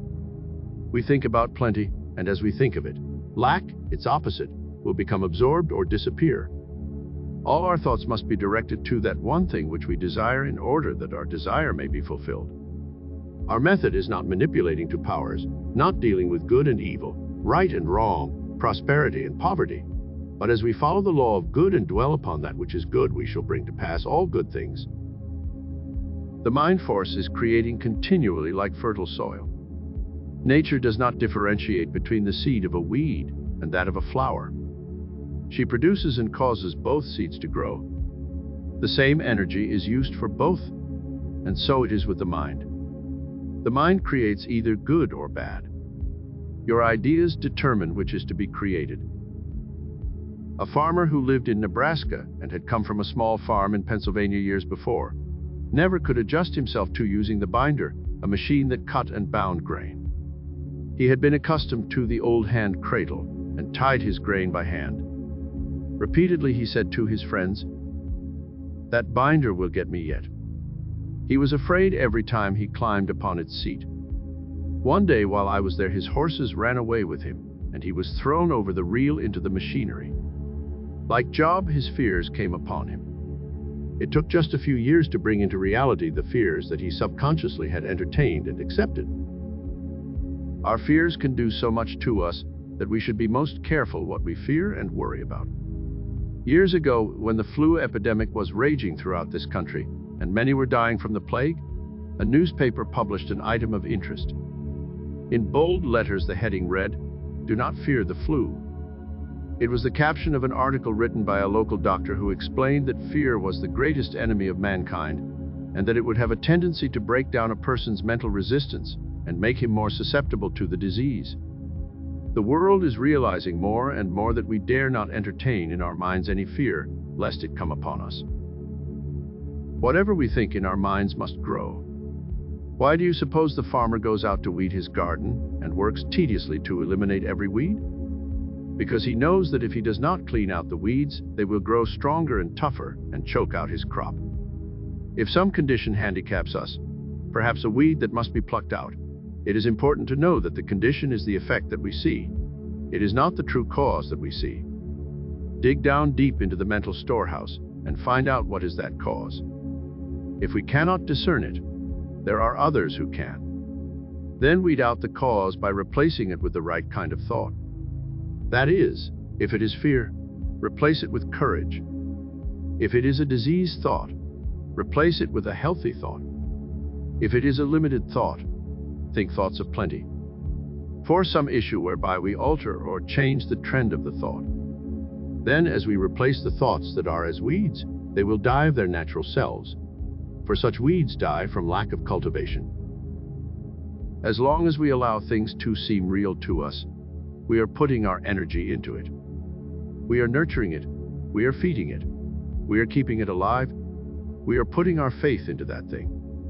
We think about plenty, and as we think of it, lack, its opposite, will become absorbed or disappear. All our thoughts must be directed to that one thing which we desire in order that our desire may be fulfilled. Our method is not manipulating two powers, not dealing with good and evil, right and wrong, prosperity and poverty. But as we follow the law of good and dwell upon that which is good, we shall bring to pass all good things. The mind force is creating continually like fertile soil. Nature does not differentiate between the seed of a weed and that of a flower. She produces and causes both seeds to grow. The same energy is used for both, and so it is with the mind. The mind creates either good or bad. Your ideas determine which is to be created. A farmer who lived in Nebraska and had come from a small farm in Pennsylvania years before never could adjust himself to using the binder, a machine that cut and bound grain. He had been accustomed to the old hand cradle and tied his grain by hand. Repeatedly he said to his friends, "That binder will get me yet." He was afraid every time he climbed upon its seat. One day while I was there, his horses ran away with him, and he was thrown over the reel into the machinery. Like Job, his fears came upon him. It took just a few years to bring into reality the fears that he subconsciously had entertained and accepted. Our fears can do so much to us that we should be most careful what we fear and worry about. Years ago, when the flu epidemic was raging throughout this country, and many were dying from the plague, a newspaper published an item of interest. In bold letters, the heading read, "Do not fear the flu." It was the caption of an article written by a local doctor who explained that fear was the greatest enemy of mankind, and that it would have a tendency to break down a person's mental resistance and make him more susceptible to the disease. The world is realizing more and more that we dare not entertain in our minds any fear, lest it come upon us. Whatever we think in our minds must grow. Why do you suppose the farmer goes out to weed his garden and works tediously to eliminate every weed? Because he knows that if he does not clean out the weeds, they will grow stronger and tougher and choke out his crop. If some condition handicaps us, perhaps a weed that must be plucked out, it is important to know that the condition is the effect that we see. It is not the true cause that we see. Dig down deep into the mental storehouse and find out what is that cause. If we cannot discern it, there are others who can. Then weed out the cause by replacing it with the right kind of thought. That is, if it is fear, replace it with courage. If it is a diseased thought, replace it with a healthy thought. If it is a limited thought, think thoughts of plenty. For some issue whereby we alter or change the trend of the thought. Then, as we replace the thoughts that are as weeds, they will die of their natural selves. For such weeds die from lack of cultivation. As long as we allow things to seem real to us, we are putting our energy into it. We are nurturing it. We are feeding it. We are keeping it alive. We are putting our faith into that thing,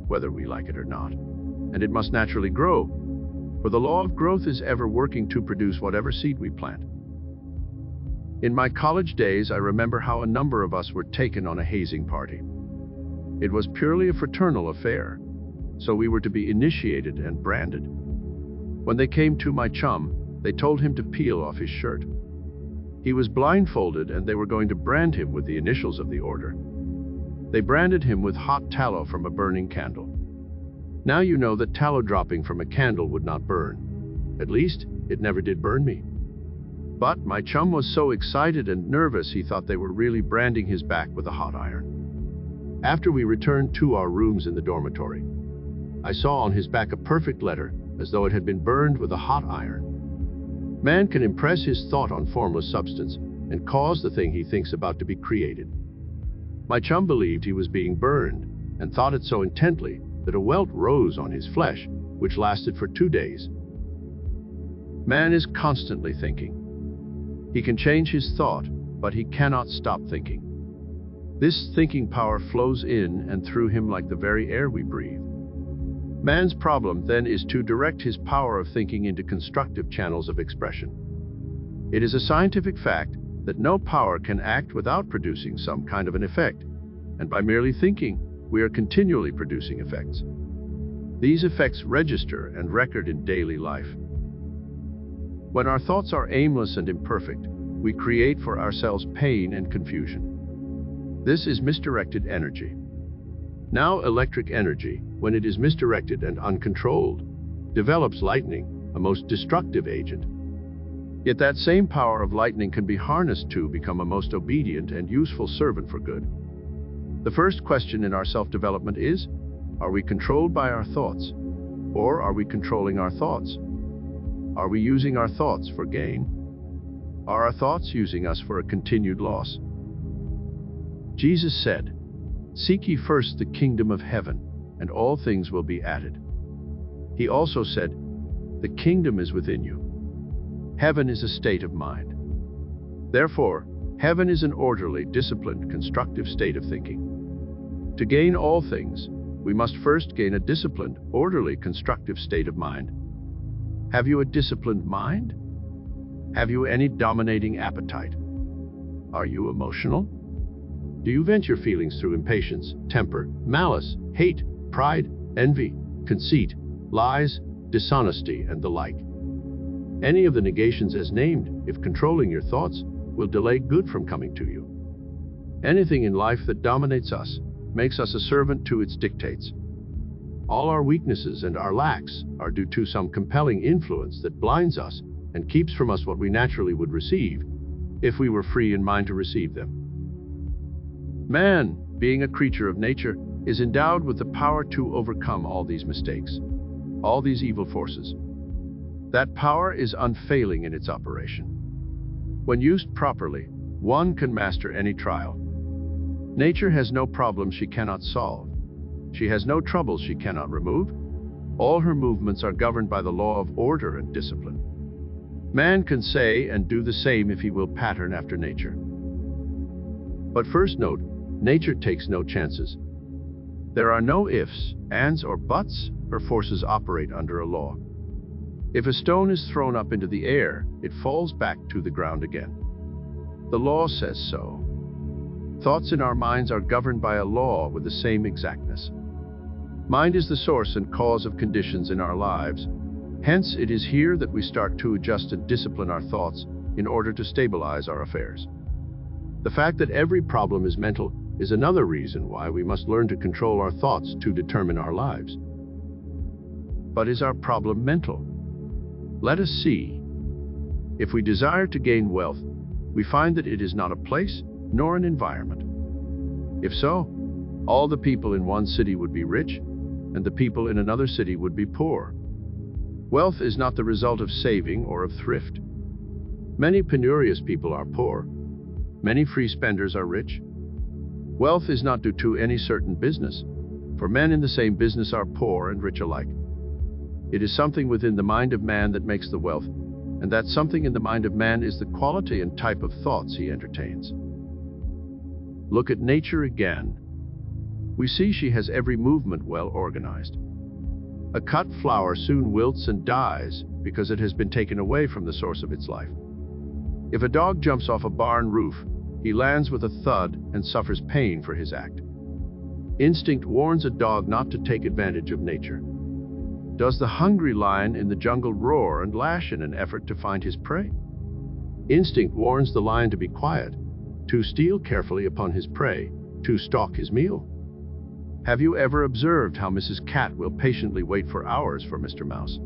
whether we like it or not. And it must naturally grow, for the law of growth is ever working to produce whatever seed we plant. In my college days, I remember how a number of us were taken on a hazing party. It was purely a fraternal affair, so we were to be initiated and branded. When they came to my chum, they told him to peel off his shirt. He was blindfolded and they were going to brand him with the initials of the order. They branded him with hot tallow from a burning candle. Now you know that tallow dropping from a candle would not burn. At least, it never did burn me. But my chum was so excited and nervous he thought they were really branding his back with a hot iron. After we returned to our rooms in the dormitory, I saw on his back a perfect letter, as though it had been burned with a hot iron. Man can impress his thought on formless substance and cause the thing he thinks about to be created. My chum believed he was being burned and thought it so intently that a welt rose on his flesh, which lasted for 2 days. Man is constantly thinking. He can change his thought, but he cannot stop thinking. This thinking power flows in and through him like the very air we breathe. Man's problem then is to direct his power of thinking into constructive channels of expression. It is a scientific fact that no power can act without producing some kind of an effect, and by merely thinking, we are continually producing effects. These effects register and record in daily life. When our thoughts are aimless and imperfect, we create for ourselves pain and confusion. This is misdirected energy. Now, electric energy, when it is misdirected and uncontrolled, develops lightning, a most destructive agent. Yet that same power of lightning can be harnessed to become a most obedient and useful servant for good. The first question in our self-development is, are we controlled by our thoughts, or are we controlling our thoughts? Are we using our thoughts for gain? Are our thoughts using us for a continued loss? Jesus said, "Seek ye first the kingdom of heaven, and all things will be added." He also said, "The kingdom is within you." Heaven is a state of mind. Therefore, heaven is an orderly, disciplined, constructive state of thinking. To gain all things, we must first gain a disciplined, orderly, constructive state of mind. Have you a disciplined mind? Have you any dominating appetite? Are you emotional? Do you vent your feelings through impatience, temper, malice, hate, pride, envy, conceit, lies, dishonesty, and the like? Any of the negations as named, if controlling your thoughts, will delay good from coming to you. Anything in life that dominates us makes us a servant to its dictates. All our weaknesses and our lacks are due to some compelling influence that blinds us and keeps from us what we naturally would receive if we were free in mind to receive them. Man, being a creature of nature, is endowed with the power to overcome all these mistakes, all these evil forces. That power is unfailing in its operation. When used properly, one can master any trial. Nature has no problems she cannot solve. She has no troubles she cannot remove. All her movements are governed by the law of order and discipline. Man can say and do the same if he will pattern after nature. But first note, nature takes no chances. There are no ifs, ands, or buts. Her forces operate under a law. If a stone is thrown up into the air, it falls back to the ground again. The law says so. Thoughts in our minds are governed by a law with the same exactness. Mind is the source and cause of conditions in our lives. Hence, it is here that we start to adjust and discipline our thoughts in order to stabilize our affairs. The fact that every problem is mental is another reason why we must learn to control our thoughts to determine our lives. But is our problem mental? Let us see. If we desire to gain wealth, we find that it is not a place nor an environment. If so, all the people in one city would be rich, and the people in another city would be poor. Wealth is not the result of saving or of thrift. Many penurious people are poor. Many free spenders are rich. Wealth is not due to any certain business, for men in the same business are poor and rich alike. It is something within the mind of man that makes the wealth, and that something in the mind of man is the quality and type of thoughts he entertains. Look at nature again. We see she has every movement well organized. A cut flower soon wilts and dies because it has been taken away from the source of its life. If a dog jumps off a barn roof, he lands with a thud and suffers pain for his act. Instinct warns a dog not to take advantage of nature. Does the hungry lion in the jungle roar and lash in an effort to find his prey? Instinct warns the lion to be quiet, to steal carefully upon his prey, to stalk his meal. Have you ever observed how Mrs. Cat will patiently wait for hours for Mr. Mouse?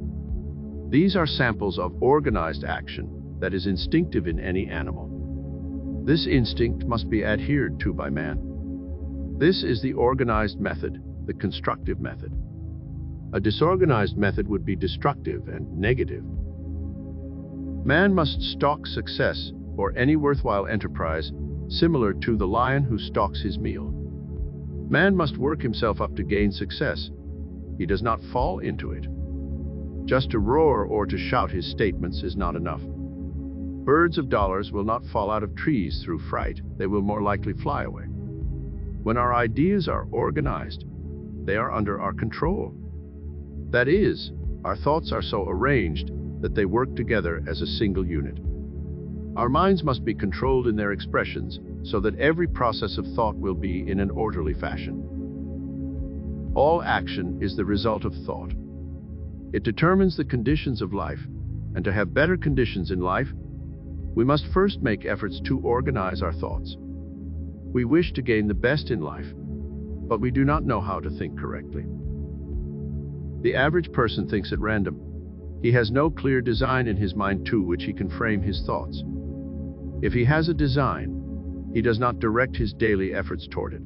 These are samples of organized action that is instinctive in any animal. This instinct must be adhered to by man. This is the organized method, the constructive method. A disorganized method would be destructive and negative. Man must stalk success or any worthwhile enterprise, similar to the lion who stalks his meal. Man must work himself up to gain success. He does not fall into it. Just to roar or to shout his statements is not enough. Birds of dollars will not fall out of trees through fright. They will more likely fly away. When our ideas are organized, they are under our control. That is, our thoughts are so arranged that they work together as a single unit. Our minds must be controlled in their expressions so that every process of thought will be in an orderly fashion. All action is the result of thought. It determines the conditions of life, and to have better conditions in life, we must first make efforts to organize our thoughts. We wish to gain the best in life, but we do not know how to think correctly. The average person thinks at random. He has no clear design in his mind to which he can frame his thoughts. If he has a design, he does not direct his daily efforts toward it.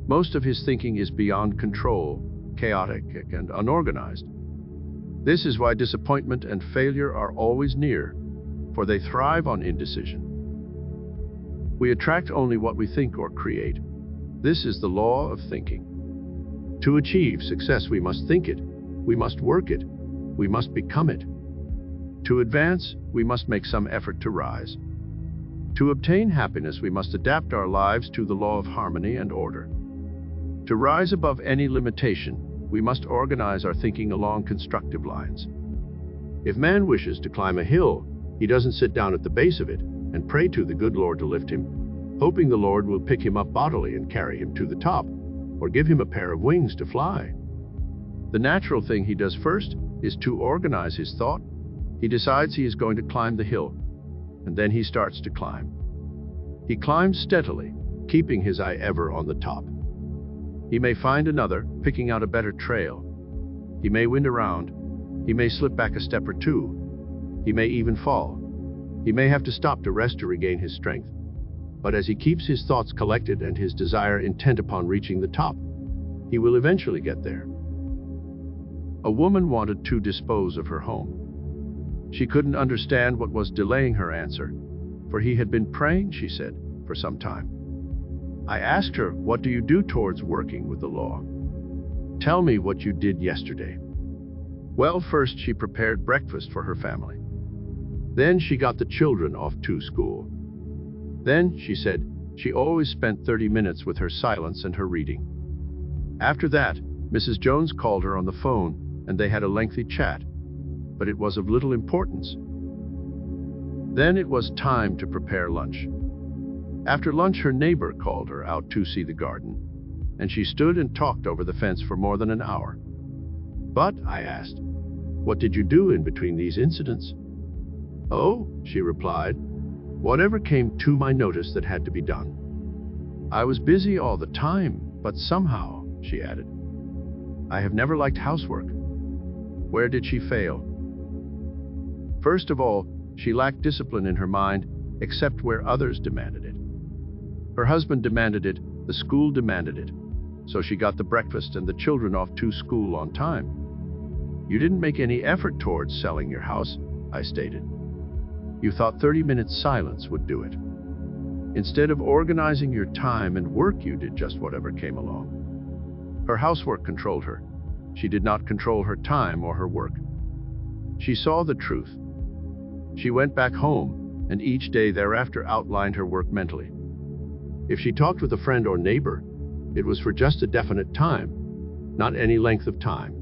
Most of his thinking is beyond control, chaotic, and unorganized. This is why disappointment and failure are always near, for they thrive on indecision. We attract only what we think or create. This is the law of thinking. To achieve success, we must think it, we must work it, we must become it. To advance, we must make some effort to rise. To obtain happiness, we must adapt our lives to the law of harmony and order. To rise above any limitation, we must organize our thinking along constructive lines. If man wishes to climb a hill, he doesn't sit down at the base of it and pray to the good Lord to lift him, hoping the Lord will pick him up bodily and carry him to the top, or give him a pair of wings to fly. The natural thing he does first is to organize his thought. He decides he is going to climb the hill, and then he starts to climb. He climbs steadily, keeping his eye ever on the top. He may find another, picking out a better trail. He may wind around. He may slip back a step or two. He may even fall. He may have to stop to rest to regain his strength. But as he keeps his thoughts collected and his desire intent upon reaching the top, he will eventually get there. A woman wanted to dispose of her home. She couldn't understand what was delaying her answer, for he had been praying, she said, for some time. I asked her, "What do you do towards working with the law? Tell me what you did yesterday." Well, first she prepared breakfast for her family. Then she got the children off to school. Then, she said, she always spent 30 minutes with her silence and her reading. After that, Mrs. Jones called her on the phone, and they had a lengthy chat, but it was of little importance. Then it was time to prepare lunch. After lunch, her neighbor called her out to see the garden, and she stood and talked over the fence for more than an hour. But, I asked, what did you do in between these incidents? Oh, she replied, whatever came to my notice that had to be done. I was busy all the time, but somehow, she added, I have never liked housework. Where did she fail? First of all, she lacked discipline in her mind, except where others demanded it. Her husband demanded it, the school demanded it, so she got the breakfast and the children off to school on time. You didn't make any effort towards selling your house, I stated. You thought 30 minutes silence would do it. Instead of organizing your time and work, you did just whatever came along. Her housework controlled her. She did not control her time or her work. She saw the truth. She went back home, and each day thereafter outlined her work mentally. If she talked with a friend or neighbor, it was for just a definite time, not any length of time.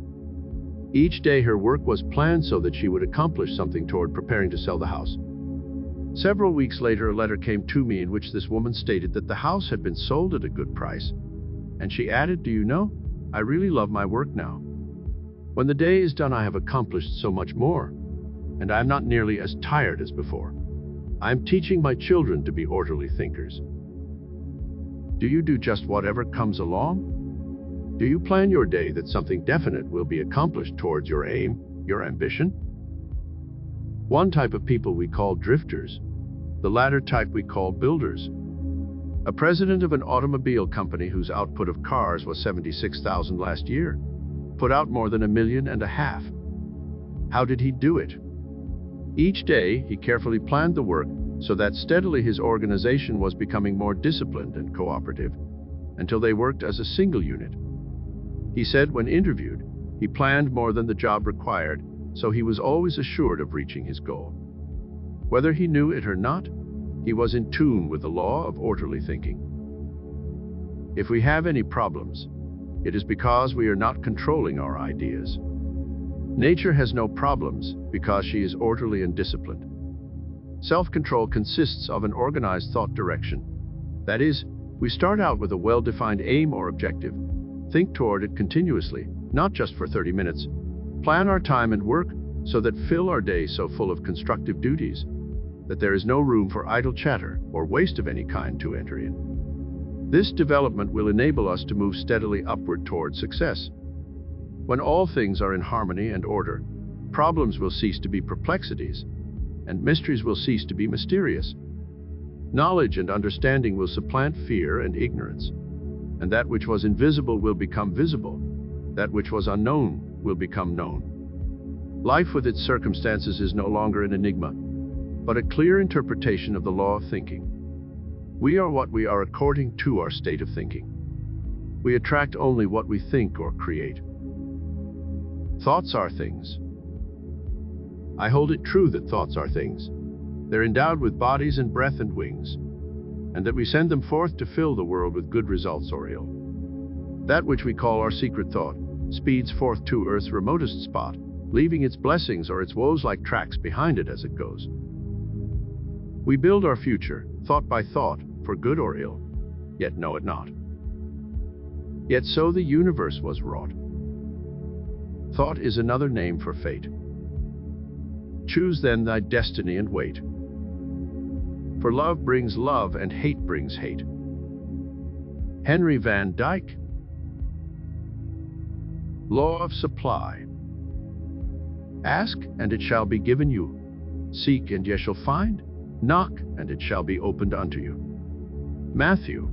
Each day her work was planned so that she would accomplish something toward preparing to sell the house. Several weeks later, a letter came to me in which this woman stated that the house had been sold at a good price. And she added, do you know, I really love my work now. When the day is done, I have accomplished so much more, and I am not nearly as tired as before. I am teaching my children to be orderly thinkers. Do you do just whatever comes along? Do you plan your day that something definite will be accomplished towards your aim, your ambition? One type of people we call drifters, the latter type we call builders. A president of an automobile company whose output of cars was 76,000 last year put out more than 1.5 million. How did he do it? Each day, he carefully planned the work so that steadily his organization was becoming more disciplined and cooperative until they worked as a single unit. He said when interviewed, he planned more than the job required, so he was always assured of reaching his goal. Whether he knew it or not, he was in tune with the law of orderly thinking. If we have any problems, it is because we are not controlling our ideas. Nature has no problems because she is orderly and disciplined. Self-control consists of an organized thought direction. That is, we start out with a well-defined aim or objective, think toward it continuously, not just for 30 minutes, plan our time and work so that fill our day so full of constructive duties that there is no room for idle chatter or waste of any kind to enter in. This development will enable us to move steadily upward toward success. When all things are in harmony and order, problems will cease to be perplexities, and mysteries will cease to be mysterious. Knowledge and understanding will supplant fear and ignorance, and that which was invisible will become visible. That which was unknown will become known. Life with its circumstances is no longer an enigma, but a clear interpretation of the law of thinking. We are what we are according to our state of thinking. We attract only what we think or create. Thoughts are things. I hold it true that thoughts are things. They're endowed with bodies and breath and wings, and that we send them forth to fill the world with good results or ill. That which we call our secret thought speeds forth to Earth's remotest spot, leaving its blessings or its woes like tracks behind it as it goes. We build our future, thought by thought, for good or ill, yet know it not. Yet so the universe was wrought. Thought is another name for fate. Choose then thy destiny and wait. For love brings love and hate brings hate. Henry Van Dyke. Law of supply. Ask, and it shall be given you. Seek, and ye shall find. Knock, and it shall be opened unto you. Matthew.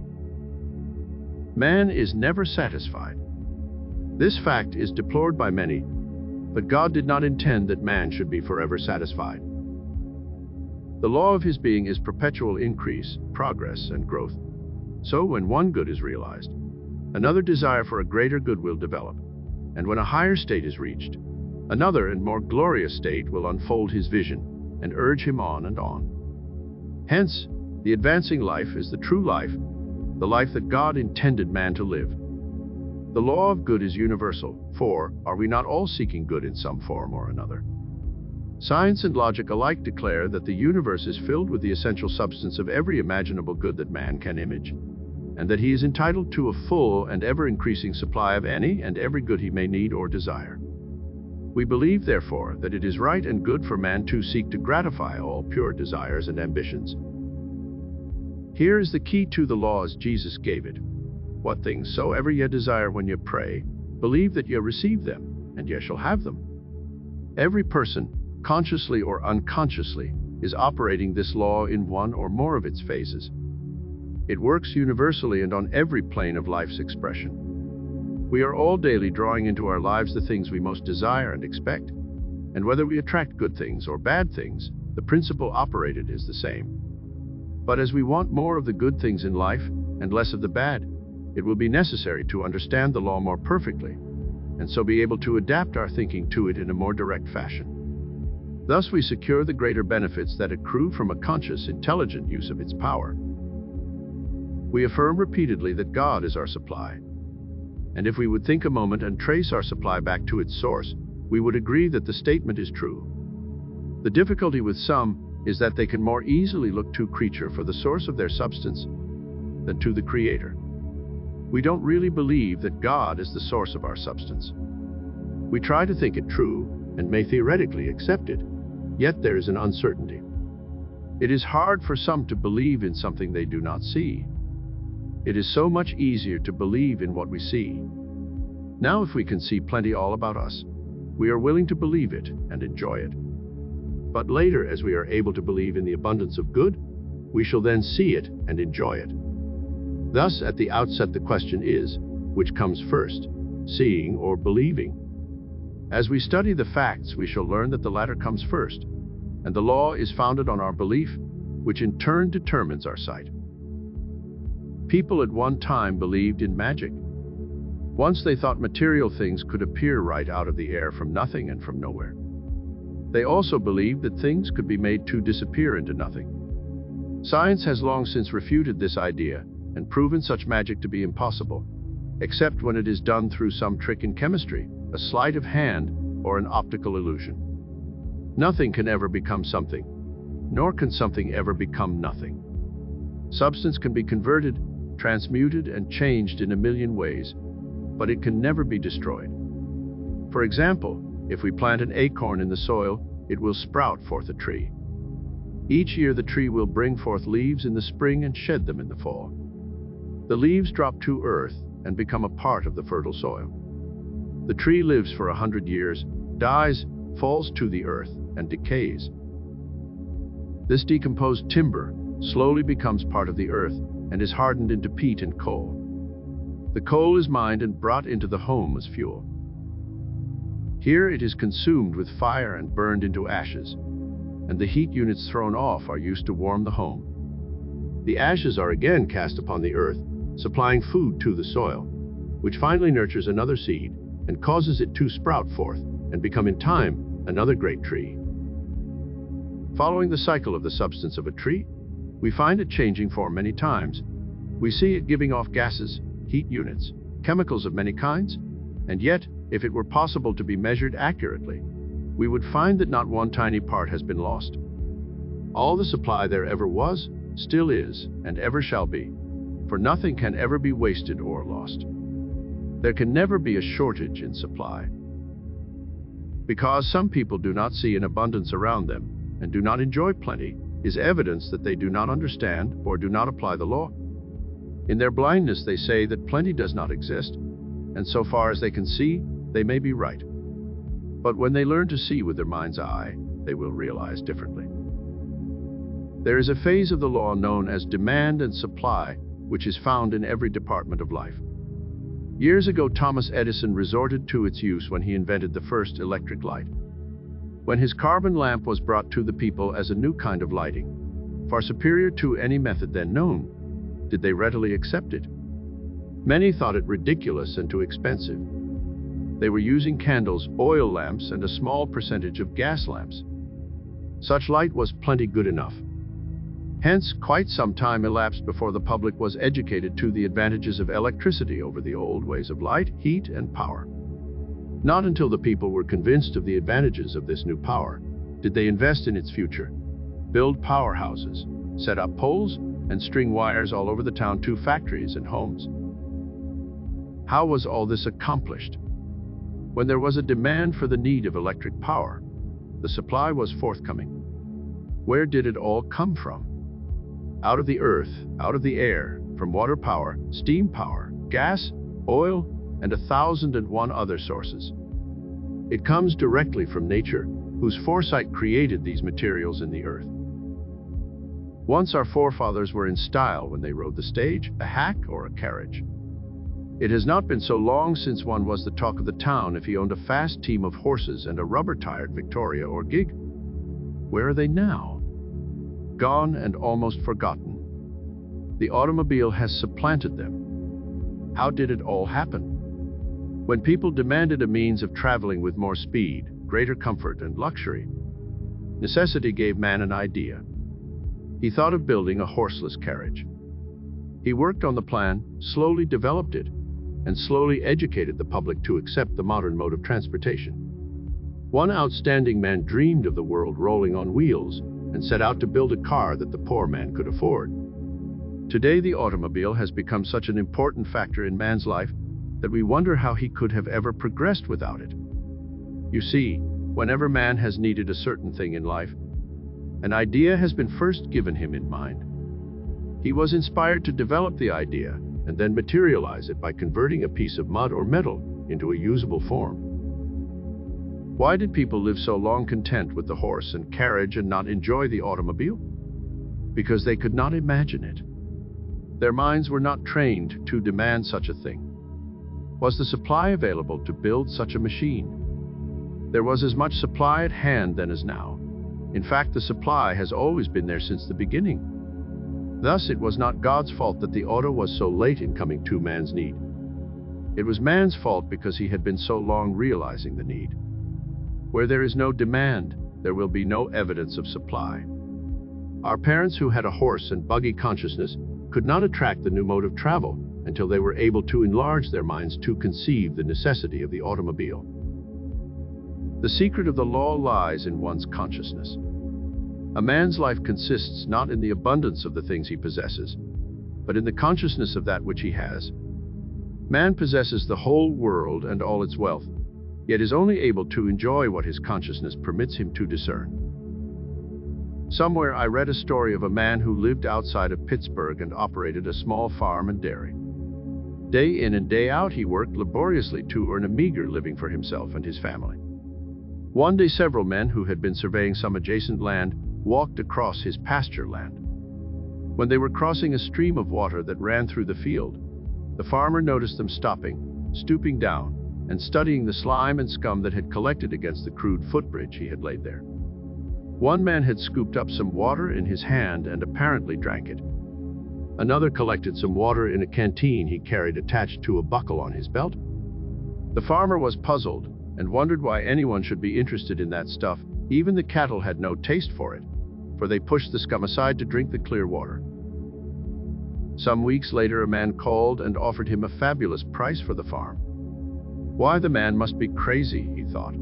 Man is never satisfied. This fact is deplored by many, but God did not intend that man should be forever satisfied. The law of his being is perpetual increase, progress, and growth. So when one good is realized, another desire for a greater good will develop, and when a higher state is reached, another and more glorious state will unfold his vision and urge him on and on. Hence, the advancing life is the true life, the life that God intended man to live. The law of good is universal, for are we not all seeking good in some form or another? Science and logic alike declare that the universe is filled with the essential substance of every imaginable good that man can image, and that he is entitled to a full and ever-increasing supply of any and every good he may need or desire. We believe, therefore, that it is right and good for man to seek to gratify all pure desires and ambitions. Here is the key to the law as Jesus gave it. What things soever ye desire when ye pray, believe that ye receive them, and ye shall have them. Every person, consciously or unconsciously, is operating this law in one or more of its phases. It works universally and on every plane of life's expression. We are all daily drawing into our lives the things we most desire and expect, and whether we attract good things or bad things, the principle operated is the same. But as we want more of the good things in life and less of the bad, it will be necessary to understand the law more perfectly, and so be able to adapt our thinking to it in a more direct fashion. Thus we secure the greater benefits that accrue from a conscious, intelligent use of its power. We affirm repeatedly that God is our supply, and if we would think a moment and trace our supply back to its source, we would agree that the statement is true. The difficulty with some is that they can more easily look to creature for the source of their substance than to the Creator. We don't really believe that God is the source of our substance. We try to think it true and may theoretically accept it, yet there is an uncertainty. It is hard for some to believe in something they do not see. It is so much easier to believe in what we see. Now, if we can see plenty all about us, we are willing to believe it and enjoy it. But later, as we are able to believe in the abundance of good, we shall then see it and enjoy it. Thus, at the outset, the question is, which comes first, seeing or believing? As we study the facts, we shall learn that the latter comes first, and the law is founded on our belief, which in turn determines our sight. People at one time believed in magic. Once they thought material things could appear right out of the air from nothing and from nowhere. They also believed that things could be made to disappear into nothing. Science has long since refuted this idea and proven such magic to be impossible, except when it is done through some trick in chemistry, a sleight of hand, or an optical illusion. Nothing can ever become something, nor can something ever become nothing. Substance can be converted, transmuted, and changed in a million ways, but it can never be destroyed. For example, if we plant an acorn in the soil, it will sprout forth a tree. Each year the tree will bring forth leaves in the spring and shed them in the fall. The leaves drop to earth and become a part of the fertile soil. The tree lives for 100 years, dies, falls to the earth, and decays. This decomposed timber slowly becomes part of the earth and is hardened into peat and coal. The coal is mined and brought into the home as fuel. Here it is consumed with fire and burned into ashes, and the heat units thrown off are used to warm the home. The ashes are again cast upon the earth, supplying food to the soil, which finally nurtures another seed and causes it to sprout forth and become in time another great tree. Following the cycle of the substance of a tree, we find it changing form many times. We see it giving off gases, heat units, chemicals of many kinds, and yet, if it were possible to be measured accurately, we would find that not one tiny part has been lost. All the supply there ever was, still is, and ever shall be, for nothing can ever be wasted or lost. There can never be a shortage in supply. Because some people do not see an abundance around them and do not enjoy plenty, is evidence that they do not understand or do not apply the law. In their blindness, they say that plenty does not exist, and so far as they can see, they may be right. But when they learn to see with their mind's eye, they will realize differently. There is a phase of the law known as demand and supply, which is found in every department of life. Years ago, Thomas Edison resorted to its use when he invented the first electric light. When his carbon lamp was brought to the people as a new kind of lighting, far superior to any method then known, did they readily accept it? Many thought it ridiculous and too expensive. They were using candles, oil lamps, and a small percentage of gas lamps. Such light was plenty good enough. Hence, quite some time elapsed before the public was educated to the advantages of electricity over the old ways of light, heat, and power. Not until the people were convinced of the advantages of this new power did they invest in its future, build powerhouses, set up poles, and string wires all over the town to factories and homes. How was all this accomplished? When there was a demand for the need of electric power, the supply was forthcoming. Where did it all come from? Out of the earth, out of the air, from water power, steam power, gas, oil, and 1,001 other sources. It comes directly from nature, whose foresight created these materials in the earth. Once our forefathers were in style when they rode the stage, a hack, or a carriage. It has not been so long since one was the talk of the town if he owned a fast team of horses and a rubber-tired Victoria or gig. Where are they now? Gone and almost forgotten. The automobile has supplanted them. How did it all happen? When people demanded a means of traveling with more speed, greater comfort, and luxury, necessity gave man an idea. He thought of building a horseless carriage. He worked on the plan, slowly developed it, and slowly educated the public to accept the modern mode of transportation. One outstanding man dreamed of the world rolling on wheels and set out to build a car that the poor man could afford. Today, the automobile has become such an important factor in man's life that we wonder how he could have ever progressed without it. You see, whenever man has needed a certain thing in life, an idea has been first given him in mind. He was inspired to develop the idea and then materialize it by converting a piece of mud or metal into a usable form. Why did people live so long content with the horse and carriage and not enjoy the automobile? Because they could not imagine it. Their minds were not trained to demand such a thing. Was the supply available to build such a machine? There was as much supply at hand then as now. In fact, the supply has always been there since the beginning. Thus, it was not God's fault that the auto was so late in coming to man's need. It was man's fault because he had been so long realizing the need. Where there is no demand, there will be no evidence of supply. Our parents who had a horse and buggy consciousness could not attract the new mode of travel until they were able to enlarge their minds to conceive the necessity of the automobile. The secret of the law lies in one's consciousness. A man's life consists not in the abundance of the things he possesses, but in the consciousness of that which he has. Man possesses the whole world and all its wealth, yet is only able to enjoy what his consciousness permits him to discern. Somewhere I read a story of a man who lived outside of Pittsburgh and operated a small farm and dairy. Day in and day out, he worked laboriously to earn a meager living for himself and his family. One day, several men who had been surveying some adjacent land walked across his pasture land. When they were crossing a stream of water that ran through the field, the farmer noticed them stopping, stooping down, and studying the slime and scum that had collected against the crude footbridge he had laid there. One man had scooped up some water in his hand and apparently drank it. Another collected some water in a canteen he carried attached to a buckle on his belt. The farmer was puzzled and wondered why anyone should be interested in that stuff. Even the cattle had no taste for it, for they pushed the scum aside to drink the clear water. Some weeks later, a man called and offered him a fabulous price for the farm. Why, the man must be crazy, he thought.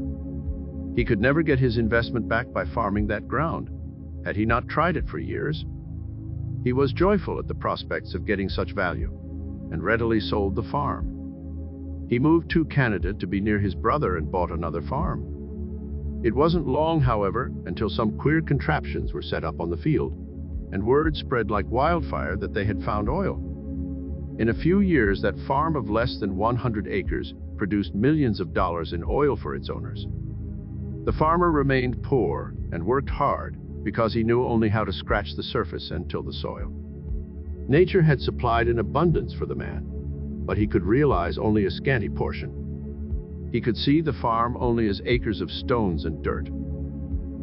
He could never get his investment back by farming that ground. Had he not tried it for years? He was joyful at the prospects of getting such value, and readily sold the farm. He moved to Canada to be near his brother and bought another farm. It wasn't long, however, until some queer contraptions were set up on the field, and word spread like wildfire that they had found oil. In a few years, that farm of less than 100 acres produced millions of dollars in oil for its owners. The farmer remained poor and worked hard because he knew only how to scratch the surface and till the soil. Nature had supplied in abundance for the man, but he could realize only a scanty portion. He could see the farm only as acres of stones and dirt.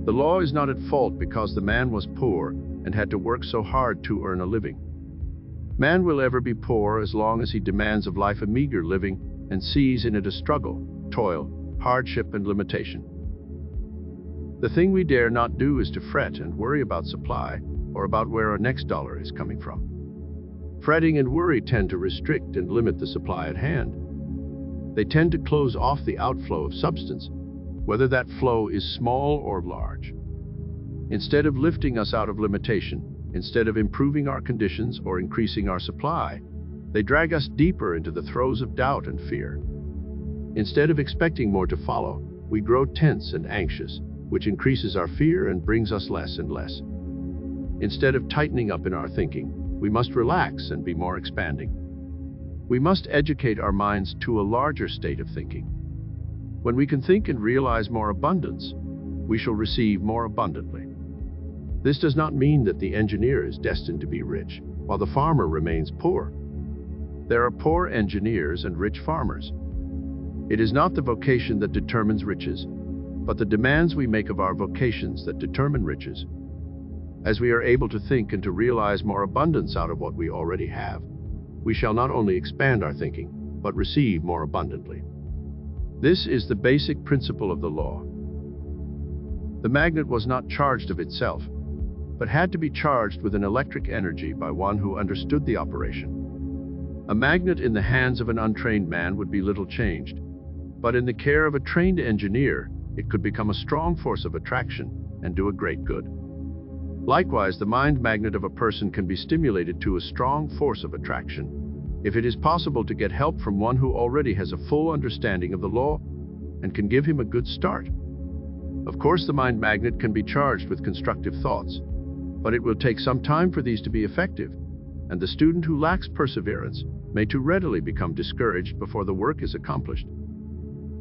The law is not at fault because the man was poor and had to work so hard to earn a living. Man will ever be poor as long as he demands of life a meager living and sees in it a struggle, toil, hardship, and limitation. The thing we dare not do is to fret and worry about supply or about where our next dollar is coming from. Fretting and worry tend to restrict and limit the supply at hand. They tend to close off the outflow of substance, whether that flow is small or large. Instead of lifting us out of limitation, instead of improving our conditions or increasing our supply, they drag us deeper into the throes of doubt and fear. Instead of expecting more to follow, we grow tense and anxious, which increases our fear and brings us less and less. Instead of tightening up in our thinking, we must relax and be more expanding. We must educate our minds to a larger state of thinking. When we can think and realize more abundance, we shall receive more abundantly. This does not mean that the engineer is destined to be rich, while the farmer remains poor. There are poor engineers and rich farmers. It is not the vocation that determines riches, but the demands we make of our vocations that determine riches. As we are able to think and to realize more abundance out of what we already have, we shall not only expand our thinking, but receive more abundantly. This is the basic principle of the law. The magnet was not charged of itself, but had to be charged with an electric energy by one who understood the operation. A magnet in the hands of an untrained man would be little changed, but in the care of a trained engineer, it could become a strong force of attraction and do a great good. Likewise, the mind magnet of a person can be stimulated to a strong force of attraction if it is possible to get help from one who already has a full understanding of the law and can give him a good start. Of course, the mind magnet can be charged with constructive thoughts, but it will take some time for these to be effective, and the student who lacks perseverance may too readily become discouraged before the work is accomplished.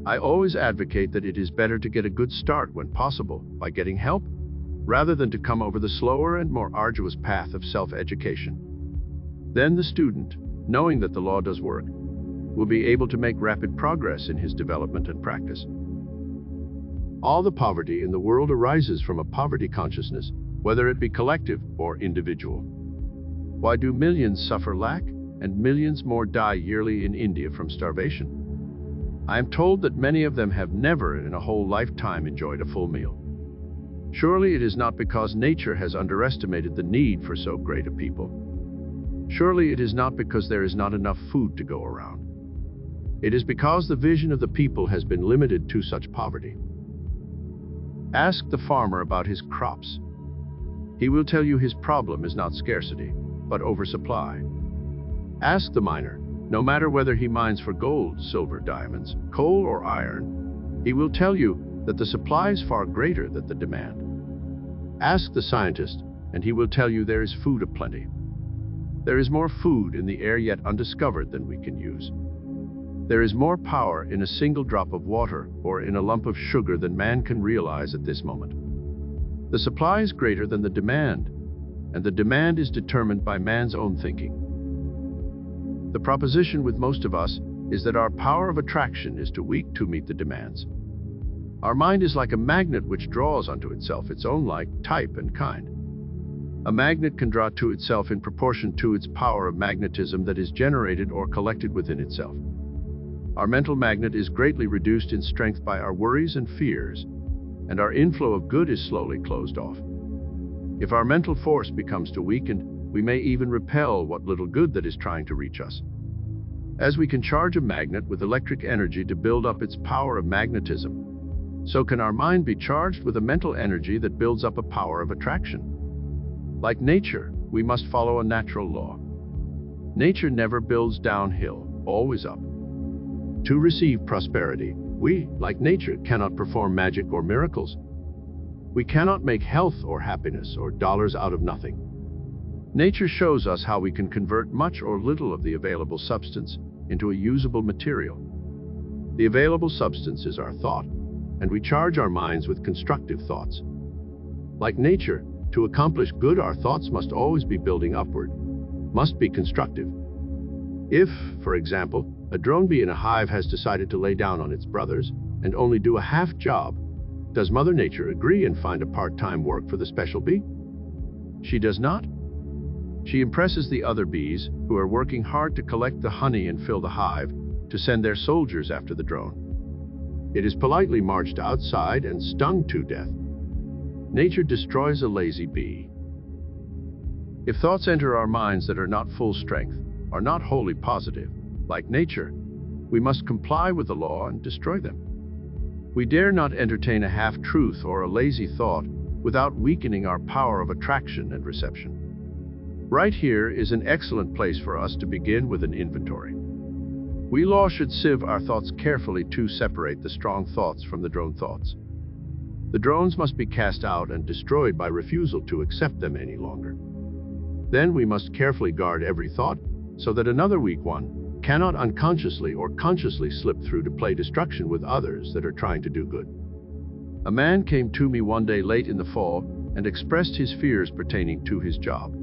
I always advocate that it is better to get a good start when possible by getting help, rather than to come over the slower and more arduous path of self-education. Then the student, knowing that the law does work, will be able to make rapid progress in his development and practice. All the poverty in the world arises from a poverty consciousness, whether it be collective or individual. Why do millions suffer lack and millions more die yearly in India from starvation? I am told that many of them have never in a whole lifetime enjoyed a full meal. Surely it is not because nature has underestimated the need for so great a people. Surely it is not because there is not enough food to go around. It is because the vision of the people has been limited to such poverty. Ask the farmer about his crops. He will tell you his problem is not scarcity, but oversupply. Ask the miner, no matter whether he mines for gold, silver, diamonds, coal, or iron, he will tell you that the supply is far greater than the demand. Ask the scientist, and he will tell you there is food aplenty. There is more food in the air yet undiscovered than we can use. There is more power in a single drop of water or in a lump of sugar than man can realize at this moment. The supply is greater than the demand, and the demand is determined by man's own thinking. The proposition with most of us is that our power of attraction is too weak to meet the demands. Our mind is like a magnet which draws unto itself its own like, type, and kind. A magnet can draw to itself in proportion to its power of magnetism that is generated or collected within itself. Our mental magnet is greatly reduced in strength by our worries and fears, and our inflow of good is slowly closed off. If our mental force becomes too weakened, we may even repel what little good that is trying to reach us. As we can charge a magnet with electric energy to build up its power of magnetism, so can our mind be charged with a mental energy that builds up a power of attraction. Like nature, we must follow a natural law. Nature never builds downhill, always up. To receive prosperity, we, like nature, cannot perform magic or miracles. We cannot make health or happiness or dollars out of nothing. Nature shows us how we can convert much or little of the available substance into a usable material. The available substance is our thought, and we charge our minds with constructive thoughts. Like nature, to accomplish good, our thoughts must always be building upward, must be constructive. If, for example, a drone bee in a hive has decided to lay down on its brothers and only do a half job, does Mother Nature agree and find a part-time work for the special bee? She does not. She impresses the other bees, who are working hard to collect the honey and fill the hive, to send their soldiers after the drone. It is politely marched outside and stung to death. Nature destroys a lazy bee. If thoughts enter our minds that are not full strength, are not wholly positive, like nature, we must comply with the law and destroy them. We dare not entertain a half-truth or a lazy thought without weakening our power of attraction and reception. Right here is an excellent place for us to begin with an inventory. We law should sieve our thoughts carefully to separate the strong thoughts from the drone thoughts. The drones must be cast out and destroyed by refusal to accept them any longer. Then we must carefully guard every thought so that another weak one cannot unconsciously or consciously slip through to play destruction with others that are trying to do good. A man came to me one day late in the fall and expressed his fears pertaining to his job.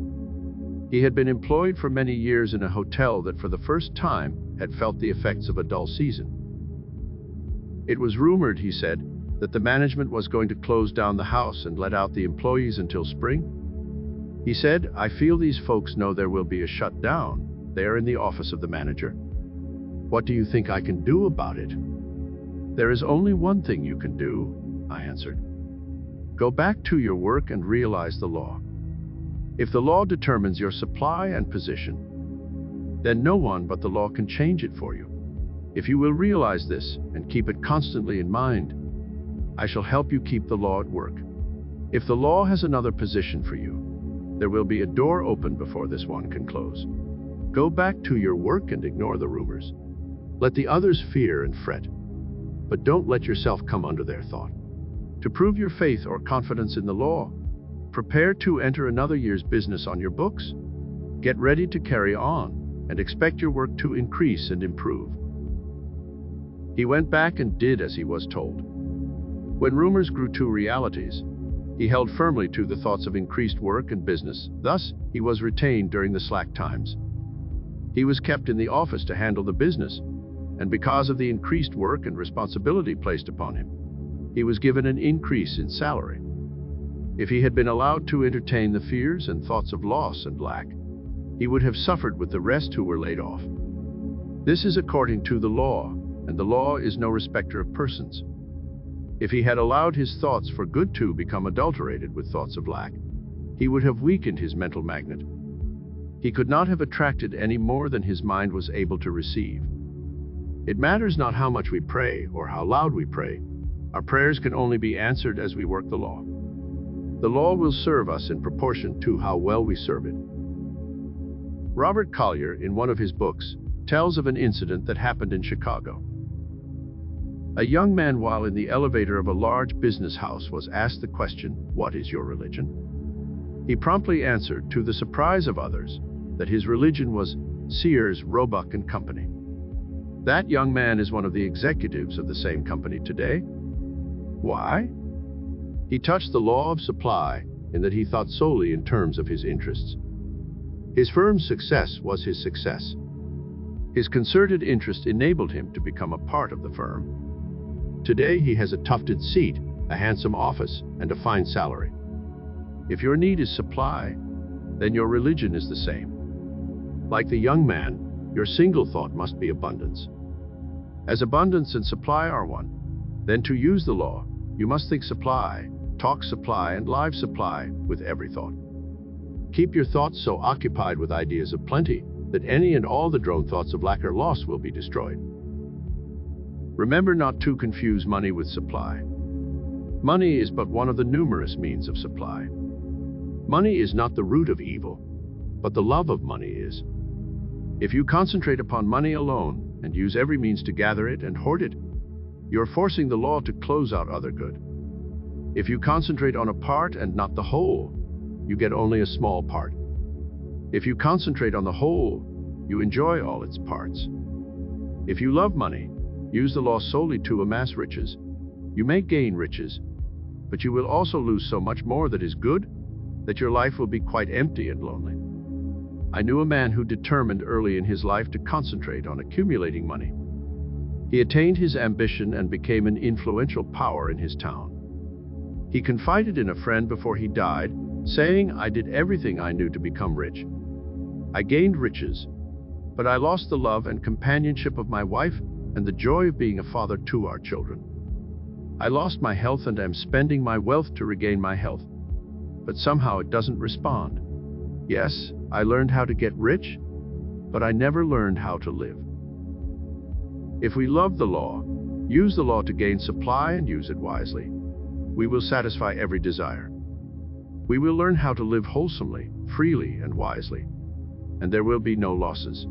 He had been employed for many years in a hotel that for the first time had felt the effects of a dull season. It was rumored, he said, that the management was going to close down the house and let out the employees until spring. He said, "I feel these folks know there will be a shutdown there in the office of the manager. What do you think I can do about it?" "There is only one thing you can do," I answered. "Go back to your work and realize the law. If the law determines your supply and position, then no one but the law can change it for you. If you will realize this and keep it constantly in mind, I shall help you keep the law at work. If the law has another position for you, there will be a door open before this one can close. Go back to your work and ignore the rumors. Let the others fear and fret, but don't let yourself come under their thought. To prove your faith or confidence in the law, prepare to enter another year's business on your books. Get ready to carry on and expect your work to increase and improve." He went back and did as he was told. When rumors grew to realities, he held firmly to the thoughts of increased work and business. Thus, he was retained during the slack times. He was kept in the office to handle the business, and because of the increased work and responsibility placed upon him, he was given an increase in salary. If he had been allowed to entertain the fears and thoughts of loss and lack, he would have suffered with the rest who were laid off. This is according to the law, and the law is no respecter of persons. If he had allowed his thoughts for good to become adulterated with thoughts of lack, he would have weakened his mental magnet. He could not have attracted any more than his mind was able to receive. It matters not how much we pray or how loud we pray. Our prayers can only be answered as we work the law. The law will serve us in proportion to how well we serve it. Robert Collier, in one of his books, tells of an incident that happened in Chicago. A young man, while in the elevator of a large business house, was asked the question, "What is your religion?" He promptly answered, to the surprise of others, that his religion was Sears, Roebuck and Company. That young man is one of the executives of the same company today. Why? He touched the law of supply in that he thought solely in terms of his interests. His firm's success was his success. His concerted interest enabled him to become a part of the firm. Today he has a tufted seat, a handsome office, and a fine salary. If your need is supply, then your religion is the same. Like the young man, your single thought must be abundance. As abundance and supply are one, then to use the law, you must think supply, talk supply, and live supply with every thought. Keep your thoughts so occupied with ideas of plenty that any and all the drone thoughts of lack or loss will be destroyed. Remember not to confuse money with supply. Money is but one of the numerous means of supply. Money is not the root of evil, but the love of money is. If you concentrate upon money alone and use every means to gather it and hoard it, you're forcing the law to close out other good. If you concentrate on a part and not the whole, you get only a small part. If you concentrate on the whole, you enjoy all its parts. If you love money, use the law solely to amass riches, you may gain riches, but you will also lose so much more that is good, that your life will be quite empty and lonely. I knew a man who determined early in his life to concentrate on accumulating money. He attained his ambition and became an influential power in his town. He confided in a friend before he died, saying, "I did everything I knew to become rich. I gained riches, but I lost the love and companionship of my wife and the joy of being a father to our children. I lost my health and am spending my wealth to regain my health, but somehow it doesn't respond. Yes, I learned how to get rich, but I never learned how to live." If we love the law, use the law to gain supply and use it wisely, we will satisfy every desire. We will learn how to live wholesomely, freely, and wisely, and there will be no losses.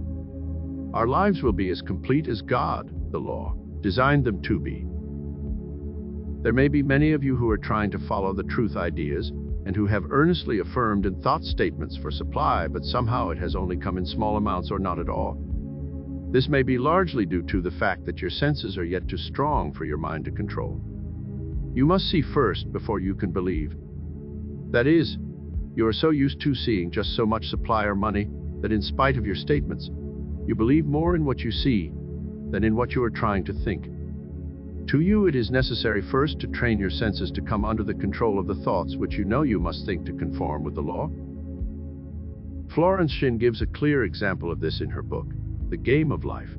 Our lives will be as complete as God, the law, designed them to be. There may be many of you who are trying to follow the truth ideas and who have earnestly affirmed in thought statements for supply, but somehow it has only come in small amounts or not at all. This may be largely due to the fact that your senses are yet too strong for your mind to control. You must see first before you can believe. That is, you are so used to seeing just so much supply or money that in spite of your statements, you believe more in what you see than in what you are trying to think. To you, it is necessary first to train your senses to come under the control of the thoughts which you know you must think to conform with the law. Florence Shinn gives a clear example of this in her book, The Game of Life.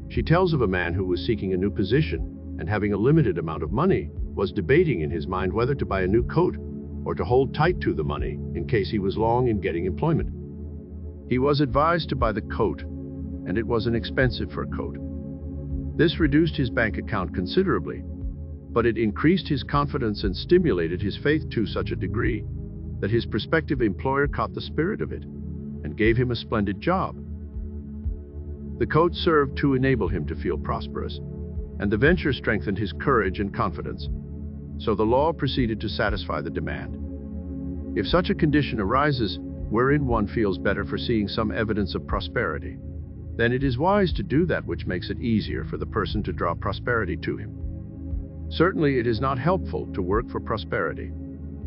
She tells of a man who was seeking a new position and, having a limited amount of money, was debating in his mind whether to buy a new coat or to hold tight to the money in case he was long in getting employment. He was advised to buy the coat, and it was an expensive fur coat. This reduced his bank account considerably, but it increased his confidence and stimulated his faith to such a degree that his prospective employer caught the spirit of it and gave him a splendid job. The coat served to enable him to feel prosperous, and the venture strengthened his courage and confidence, so the law proceeded to satisfy the demand. If such a condition arises, wherein one feels better for seeing some evidence of prosperity, then it is wise to do that which makes it easier for the person to draw prosperity to him. Certainly it is not helpful to work for prosperity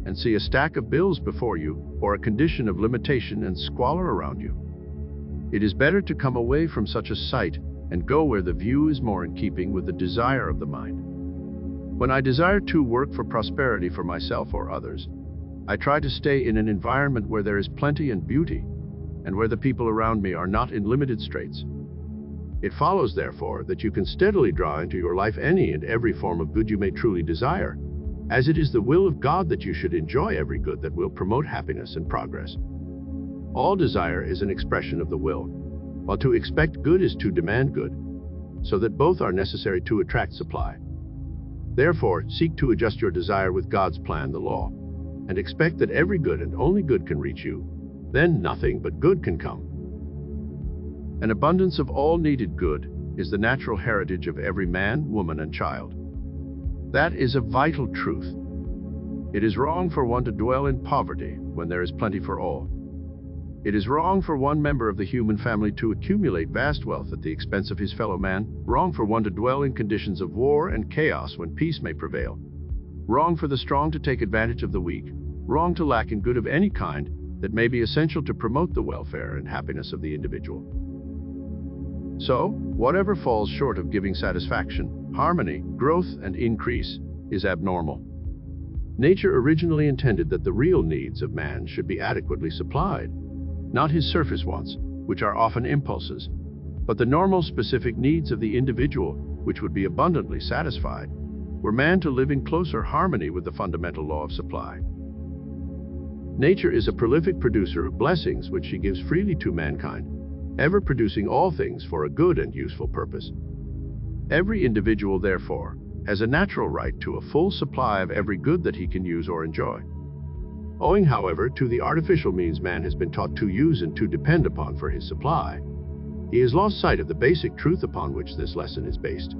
and see a stack of bills before you or a condition of limitation and squalor around you. It is better to come away from such a sight and go where the view is more in keeping with the desire of the mind. When I desire to work for prosperity for myself or others, I try to stay in an environment where there is plenty and beauty, and where the people around me are not in limited straits. It follows, therefore, that you can steadily draw into your life any and every form of good you may truly desire, as it is the will of God that you should enjoy every good that will promote happiness and progress. All desire is an expression of the will, while to expect good is to demand good, so that both are necessary to attract supply. Therefore, seek to adjust your desire with God's plan, the law, and expect that every good and only good can reach you. Then nothing but good can come. An abundance of all needed good is the natural heritage of every man, woman, and child. That is a vital truth. It is wrong for one to dwell in poverty when there is plenty for all. It is wrong for one member of the human family to accumulate vast wealth at the expense of his fellow man, wrong for one to dwell in conditions of war and chaos when peace may prevail, wrong for the strong to take advantage of the weak, wrong to lack in good of any kind that may be essential to promote the welfare and happiness of the individual. So, whatever falls short of giving satisfaction, harmony, growth, and increase is abnormal. Nature originally intended that the real needs of man should be adequately supplied, not his surface wants, which are often impulses, but the normal specific needs of the individual, which would be abundantly satisfied, were man to live in closer harmony with the fundamental law of supply. Nature is a prolific producer of blessings which she gives freely to mankind, ever producing all things for a good and useful purpose. Every individual, therefore, has a natural right to a full supply of every good that he can use or enjoy. Owing, however, to the artificial means man has been taught to use and to depend upon for his supply, he has lost sight of the basic truth upon which this lesson is based.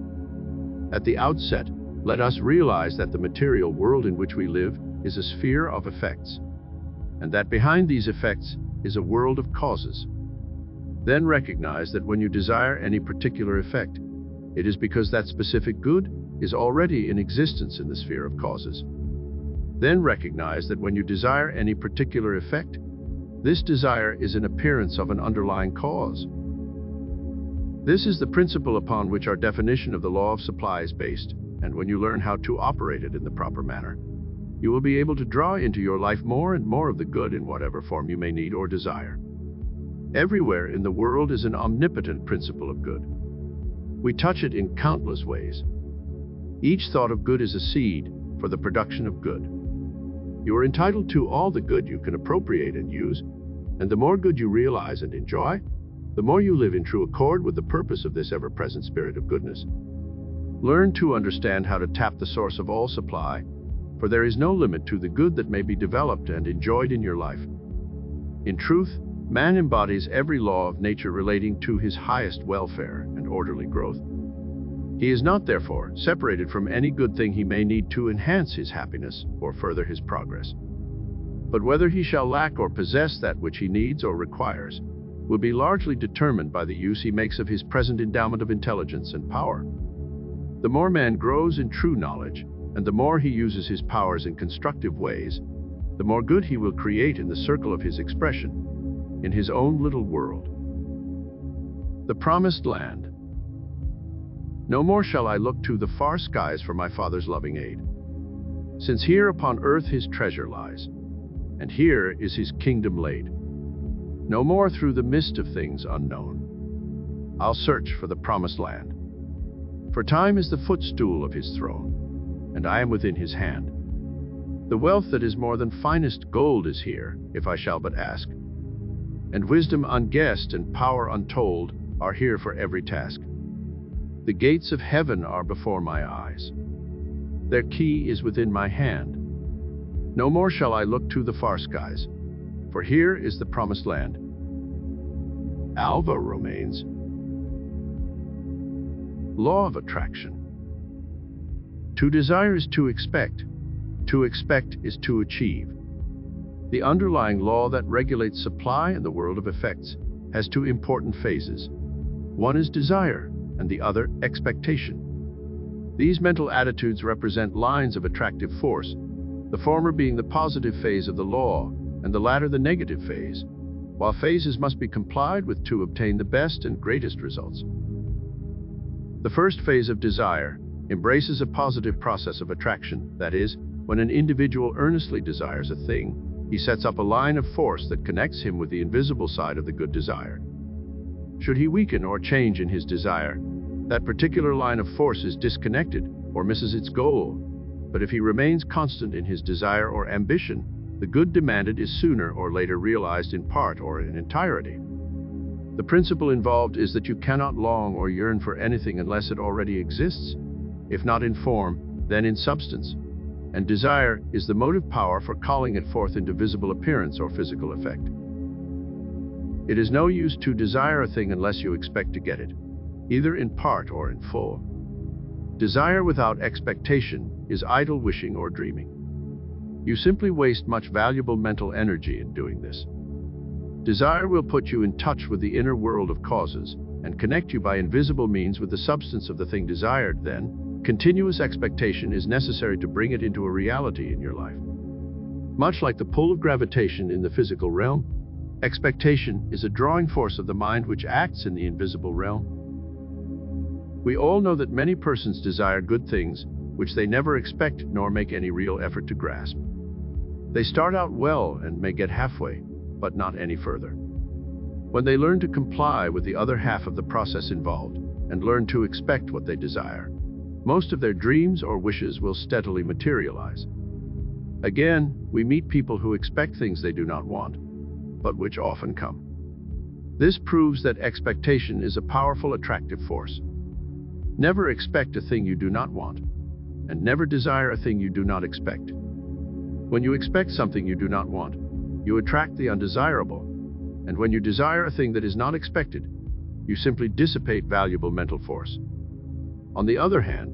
At the outset, let us realize that the material world in which we live is a sphere of effects, and that behind these effects is a world of causes. Then recognize that when you desire any particular effect, it is because that specific good is already in existence in the sphere of causes. Then recognize that when you desire any particular effect, this desire is an appearance of an underlying cause. This is the principle upon which our definition of the law of supply is based, and when you learn how to operate it in the proper manner, you will be able to draw into your life more and more of the good in whatever form you may need or desire. Everywhere in the world is an omnipotent principle of good. We touch it in countless ways. Each thought of good is a seed for the production of good. You are entitled to all the good you can appropriate and use, and the more good you realize and enjoy, the more you live in true accord with the purpose of this ever-present spirit of goodness. Learn to understand how to tap the source of all supply, for there is no limit to the good that may be developed and enjoyed in your life. In truth, man embodies every law of nature relating to his highest welfare and orderly growth. He is not, therefore, separated from any good thing he may need to enhance his happiness or further his progress. But whether he shall lack or possess that which he needs or requires will be largely determined by the use he makes of his present endowment of intelligence and power. The more man grows in true knowledge, and the more he uses his powers in constructive ways, the more good he will create in the circle of his expression, in his own little world. The Promised Land. No more shall I look to the far skies for my Father's loving aid, since here upon earth his treasure lies, and here is his kingdom laid. No more through the mist of things unknown I'll search for the Promised Land, for time is the footstool of his throne, and I am within his hand. The wealth that is more than finest gold is here, if I shall but ask, and wisdom unguessed and power untold are here for every task. The gates of heaven are before my eyes. Their key is within my hand. No more shall I look to the far skies, for here is the Promised Land. Alva Romanes. Law of Attraction. To desire is to expect is to achieve. The underlying law that regulates supply in the world of effects has two important phases. One is desire, and the other expectation. These mental attitudes represent lines of attractive force, the former being the positive phase of the law, and the latter the negative phase, while phases must be complied with to obtain the best and greatest results. The first phase of desire embraces a positive process of attraction. That is, when an individual earnestly desires a thing, he sets up a line of force that connects him with the invisible side of the good desire. Should he weaken or change in his desire, that particular line of force is disconnected or misses its goal. But if he remains constant in his desire or ambition, the good demanded is sooner or later realized in part or in entirety. The principle involved is that you cannot long or yearn for anything unless it already exists, if not in form, then in substance. And desire is the motive power for calling it forth into visible appearance or physical effect. It is no use to desire a thing unless you expect to get it, either in part or in full. Desire without expectation is idle wishing or dreaming. You simply waste much valuable mental energy in doing this. Desire will put you in touch with the inner world of causes and connect you by invisible means with the substance of the thing desired. Then, continuous expectation is necessary to bring it into a reality in your life. Much like the pull of gravitation in the physical realm, expectation is a drawing force of the mind which acts in the invisible realm. We all know that many persons desire good things which they never expect nor make any real effort to grasp. They start out well and may get halfway, but not any further. When they learn to comply with the other half of the process involved and learn to expect what they desire, most of their dreams or wishes will steadily materialize. Again, we meet people who expect things they do not want, but which often come. This proves that expectation is a powerful attractive force. Never expect a thing you do not want, and never desire a thing you do not expect. When you expect something you do not want, you attract the undesirable, and when you desire a thing that is not expected, you simply dissipate valuable mental force. On the other hand,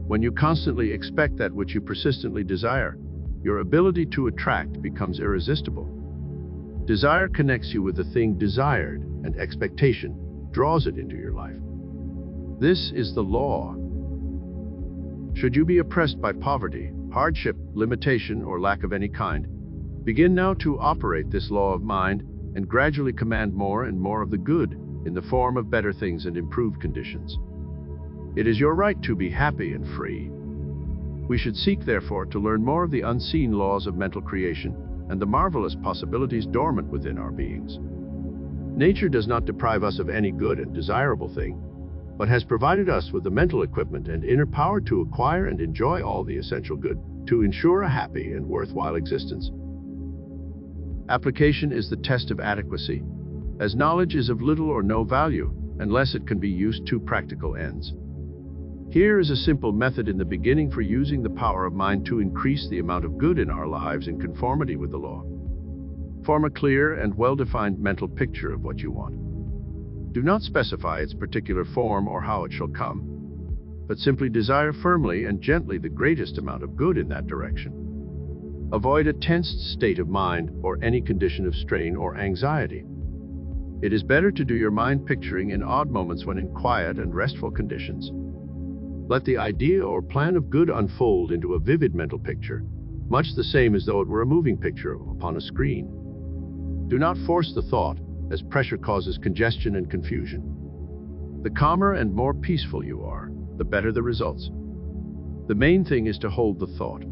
when you constantly expect that which you persistently desire, your ability to attract becomes irresistible. Desire connects you with the thing desired, and expectation draws it into your life. This is the law. Should you be oppressed by poverty, hardship, limitation, or lack of any kind, begin now to operate this law of mind and gradually command more and more of the good in the form of better things and improved conditions. It is your right to be happy and free. We should seek, therefore, to learn more of the unseen laws of mental creation and the marvelous possibilities dormant within our beings. Nature does not deprive us of any good and desirable thing, but has provided us with the mental equipment and inner power to acquire and enjoy all the essential good to ensure a happy and worthwhile existence. Application is the test of adequacy, as knowledge is of little or no value unless it can be used to practical ends. Here is a simple method in the beginning for using the power of mind to increase the amount of good in our lives in conformity with the law. Form a clear and well-defined mental picture of what you want. Do not specify its particular form or how it shall come, but simply desire firmly and gently the greatest amount of good in that direction. Avoid a tensed state of mind or any condition of strain or anxiety. It is better to do your mind picturing in odd moments when in quiet and restful conditions. Let the idea or plan of good unfold into a vivid mental picture, much the same as though it were a moving picture upon a screen. Do not force the thought, as pressure causes congestion and confusion. The calmer and more peaceful you are, the better the results. The main thing is to hold the thought.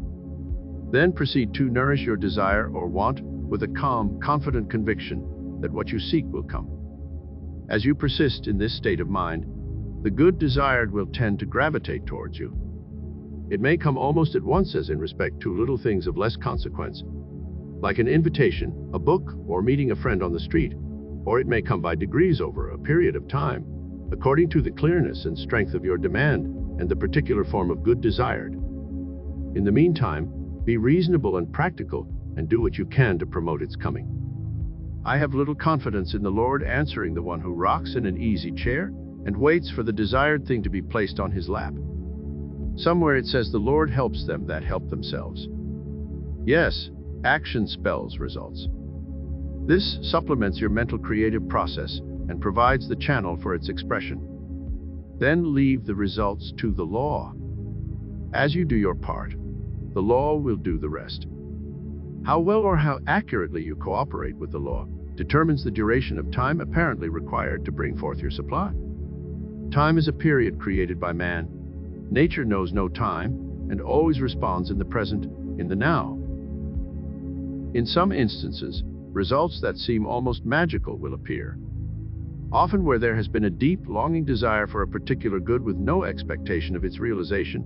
Then proceed to nourish your desire or want with a calm, confident conviction that what you seek will come. As you persist in this state of mind, the good desired will tend to gravitate towards you. It may come almost at once, as in respect to little things of less consequence, like an invitation, a book, or meeting a friend on the street, or it may come by degrees over a period of time, according to the clearness and strength of your demand and the particular form of good desired. In the meantime, be reasonable and practical, and do what you can to promote its coming. I have little confidence in the Lord answering the one who rocks in an easy chair and waits for the desired thing to be placed on his lap. Somewhere it says the Lord helps them that help themselves. Yes, action spells results. This supplements your mental creative process and provides the channel for its expression. Then leave the results to the law. As you do your part, the law will do the rest. How well or how accurately you cooperate with the law determines the duration of time apparently required to bring forth your supply. Time is a period created by man. Nature knows no time and always responds in the present, in the now. In some instances, results that seem almost magical will appear. Often where there has been a deep, longing desire for a particular good with no expectation of its realization,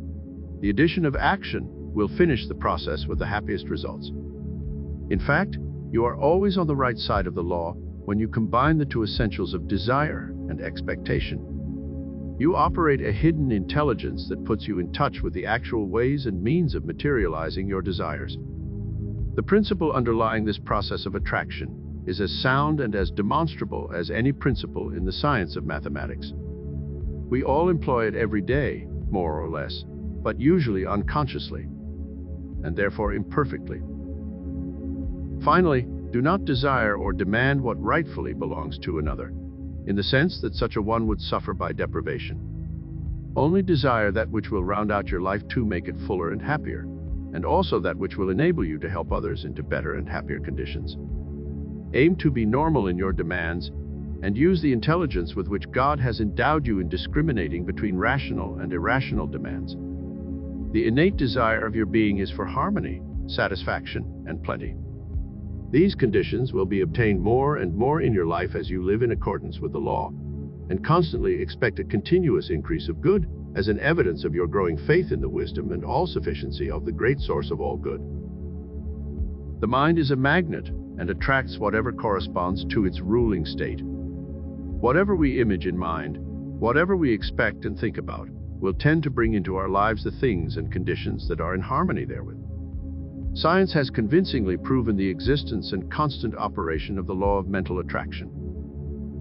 the addition of action will finish the process with the happiest results. In fact, you are always on the right side of the law when you combine the two essentials of desire and expectation. You operate a hidden intelligence that puts you in touch with the actual ways and means of materializing your desires. The principle underlying this process of attraction is as sound and as demonstrable as any principle in the science of mathematics. We all employ it every day, more or less, but usually unconsciously, and therefore imperfectly. Finally, do not desire or demand what rightfully belongs to another, in the sense that such a one would suffer by deprivation. Only desire that which will round out your life to make it fuller and happier, and also that which will enable you to help others into better and happier conditions. Aim to be normal in your demands, and use the intelligence with which God has endowed you in discriminating between rational and irrational demands. The innate desire of your being is for harmony, satisfaction, and plenty. These conditions will be obtained more and more in your life as you live in accordance with the law, and constantly expect a continuous increase of good as an evidence of your growing faith in the wisdom and all-sufficiency of the great source of all good. The mind is a magnet and attracts whatever corresponds to its ruling state. Whatever we image in mind, whatever we expect and think about, will tend to bring into our lives the things and conditions that are in harmony therewith. Science has convincingly proven the existence and constant operation of the law of mental attraction.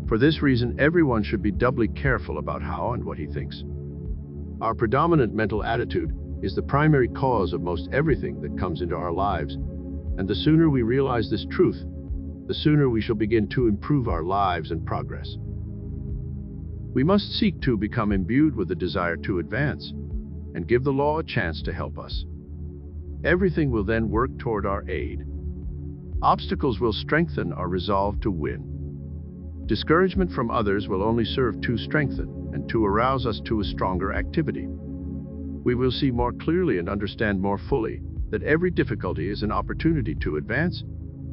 For this reason, everyone should be doubly careful about how and what he thinks. Our predominant mental attitude is the primary cause of most everything that comes into our lives, and the sooner we realize this truth, the sooner we shall begin to improve our lives and progress. We must seek to become imbued with the desire to advance, and give the law a chance to help us. Everything will then work toward our aid. Obstacles will strengthen our resolve to win. Discouragement from others will only serve to strengthen and to arouse us to a stronger activity. We will see more clearly and understand more fully that every difficulty is an opportunity to advance,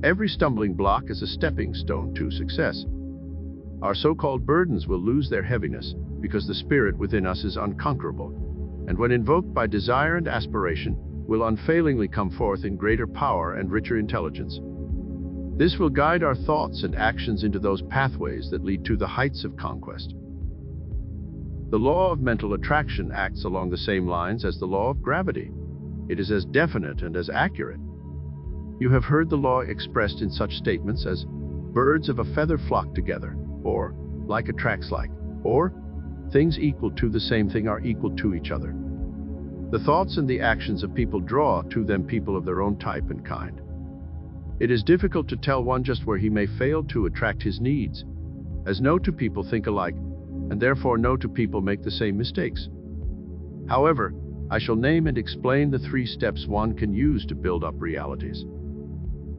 every stumbling block is a stepping stone to success. Our so-called burdens will lose their heaviness because the spirit within us is unconquerable, and when invoked by desire and aspiration, will unfailingly come forth in greater power and richer intelligence. This will guide our thoughts and actions into those pathways that lead to the heights of conquest. The law of mental attraction acts along the same lines as the law of gravity. It is as definite and as accurate. You have heard the law expressed in such statements as, birds of a feather flock together, or like attracts like, or things equal to the same thing are equal to each other. The thoughts and the actions of people draw to them people of their own type and kind. It is difficult to tell one just where he may fail to attract his needs, as no two people think alike, and therefore no two people make the same mistakes. However, I shall name and explain the 3 steps one can use to build up realities.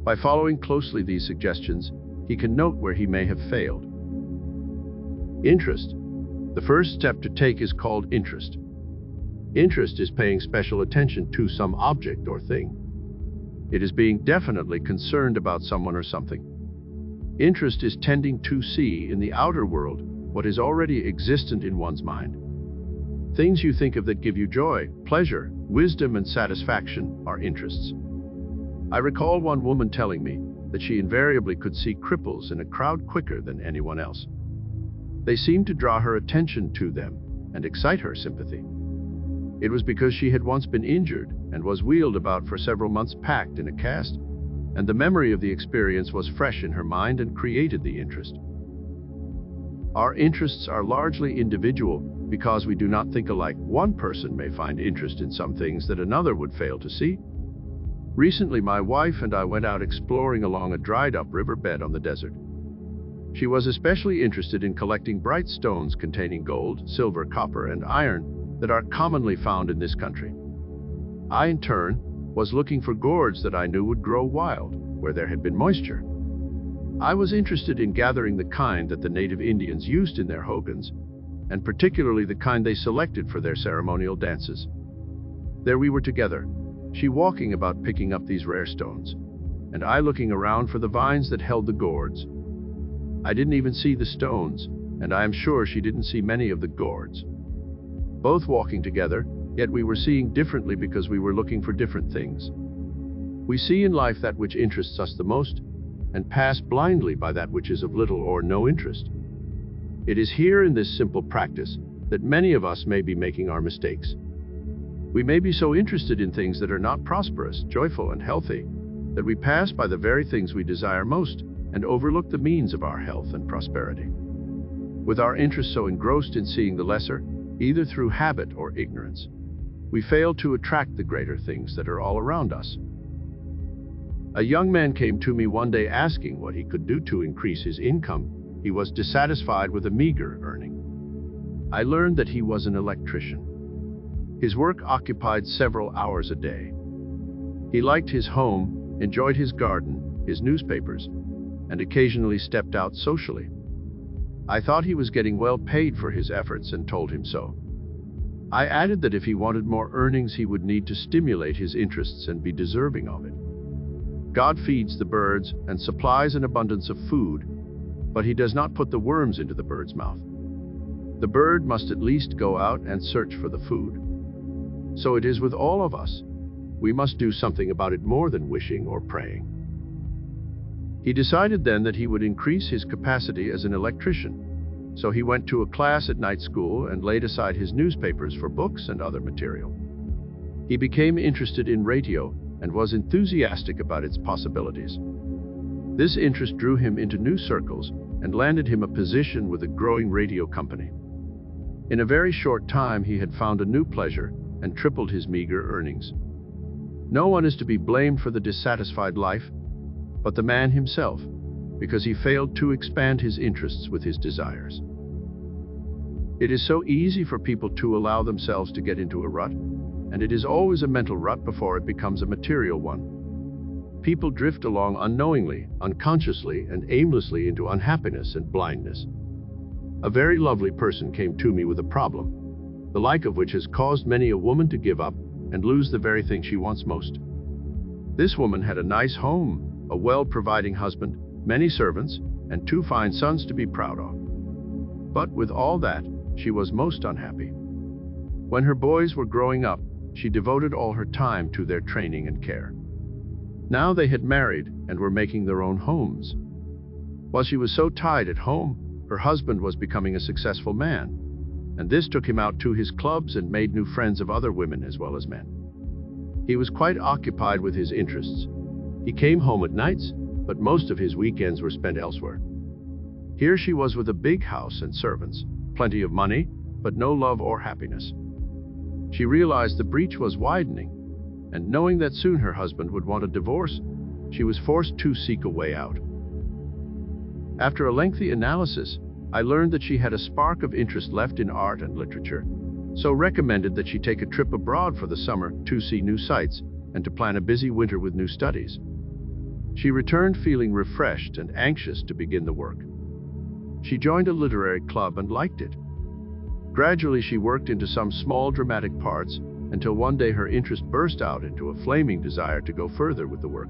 By following closely these suggestions, he can note where he may have failed. Interest. The first step to take is called interest. Interest is paying special attention to some object or thing. It is being definitely concerned about someone or something. Interest is tending to see in the outer world what is already existent in one's mind. Things you think of that give you joy, pleasure, wisdom, and satisfaction are interests. I recall one woman telling me that she invariably could see cripples in a crowd quicker than anyone else. They seemed to draw her attention to them and excite her sympathy. It was because she had once been injured and was wheeled about for several months packed in a cast, and the memory of the experience was fresh in her mind and created the interest. Our interests are largely individual because we do not think alike. One person may find interest in some things that another would fail to see. Recently, my wife and I went out exploring along a dried-up riverbed on the desert. She was especially interested in collecting bright stones containing gold, silver, copper, and iron that are commonly found in this country. I, in turn, was looking for gourds that I knew would grow wild, where there had been moisture. I was interested in gathering the kind that the native Indians used in their hogans, and particularly the kind they selected for their ceremonial dances. There we were together, she walking about picking up these rare stones, and I looking around for the vines that held the gourds. I didn't even see the stones, and I am sure she didn't see many of the gourds. Both walking together, yet we were seeing differently because we were looking for different things. We see in life that which interests us the most, and pass blindly by that which is of little or no interest. It is here in this simple practice that many of us may be making our mistakes. We may be so interested in things that are not prosperous, joyful, and healthy, that we pass by the very things we desire most and overlook the means of our health and prosperity. With our interest so engrossed in seeing the lesser, either through habit or ignorance, we fail to attract the greater things that are all around us. A young man came to me one day asking what he could do to increase his income. He was dissatisfied with a meager earning. I learned that he was an electrician. His work occupied several hours a day. He liked his home, enjoyed his garden, his newspapers, and occasionally stepped out socially. I thought he was getting well paid for his efforts and told him so. I added that if he wanted more earnings, he would need to stimulate his interests and be deserving of it. God feeds the birds and supplies an abundance of food, but he does not put the worms into the bird's mouth. The bird must at least go out and search for the food. So it is with all of us. We must do something about it more than wishing or praying. He decided then that he would increase his capacity as an electrician. So he went to a class at night school and laid aside his newspapers for books and other material. He became interested in radio and was enthusiastic about its possibilities. This interest drew him into new circles and landed him a position with a growing radio company. In a very short time, he had found a new pleasure and tripled his meager earnings. No one is to be blamed for the dissatisfied life, but the man himself, because he failed to expand his interests with his desires. It is so easy for people to allow themselves to get into a rut, and it is always a mental rut before it becomes a material one. People drift along unknowingly, unconsciously, and aimlessly into unhappiness and blindness. A very lovely person came to me with a problem, the like of which has caused many a woman to give up and lose the very thing she wants most. This woman had a nice home, a well-providing husband, many servants, and 2 fine sons to be proud of. But with all that, she was most unhappy. When her boys were growing up, she devoted all her time to their training and care. Now they had married and were making their own homes. While she was so tied at home, her husband was becoming a successful man, and this took him out to his clubs and made new friends of other women as well as men. He was quite occupied with his interests. He came home at nights, but most of his weekends were spent elsewhere. Here she was with a big house and servants, plenty of money, but no love or happiness. She realized the breach was widening, and knowing that soon her husband would want a divorce, she was forced to seek a way out. After a lengthy analysis, I learned that she had a spark of interest left in art and literature, so recommended that she take a trip abroad for the summer to see new sights and to plan a busy winter with new studies. She returned feeling refreshed and anxious to begin the work. She joined a literary club and liked it. Gradually, she worked into some small dramatic parts until one day her interest burst out into a flaming desire to go further with the work.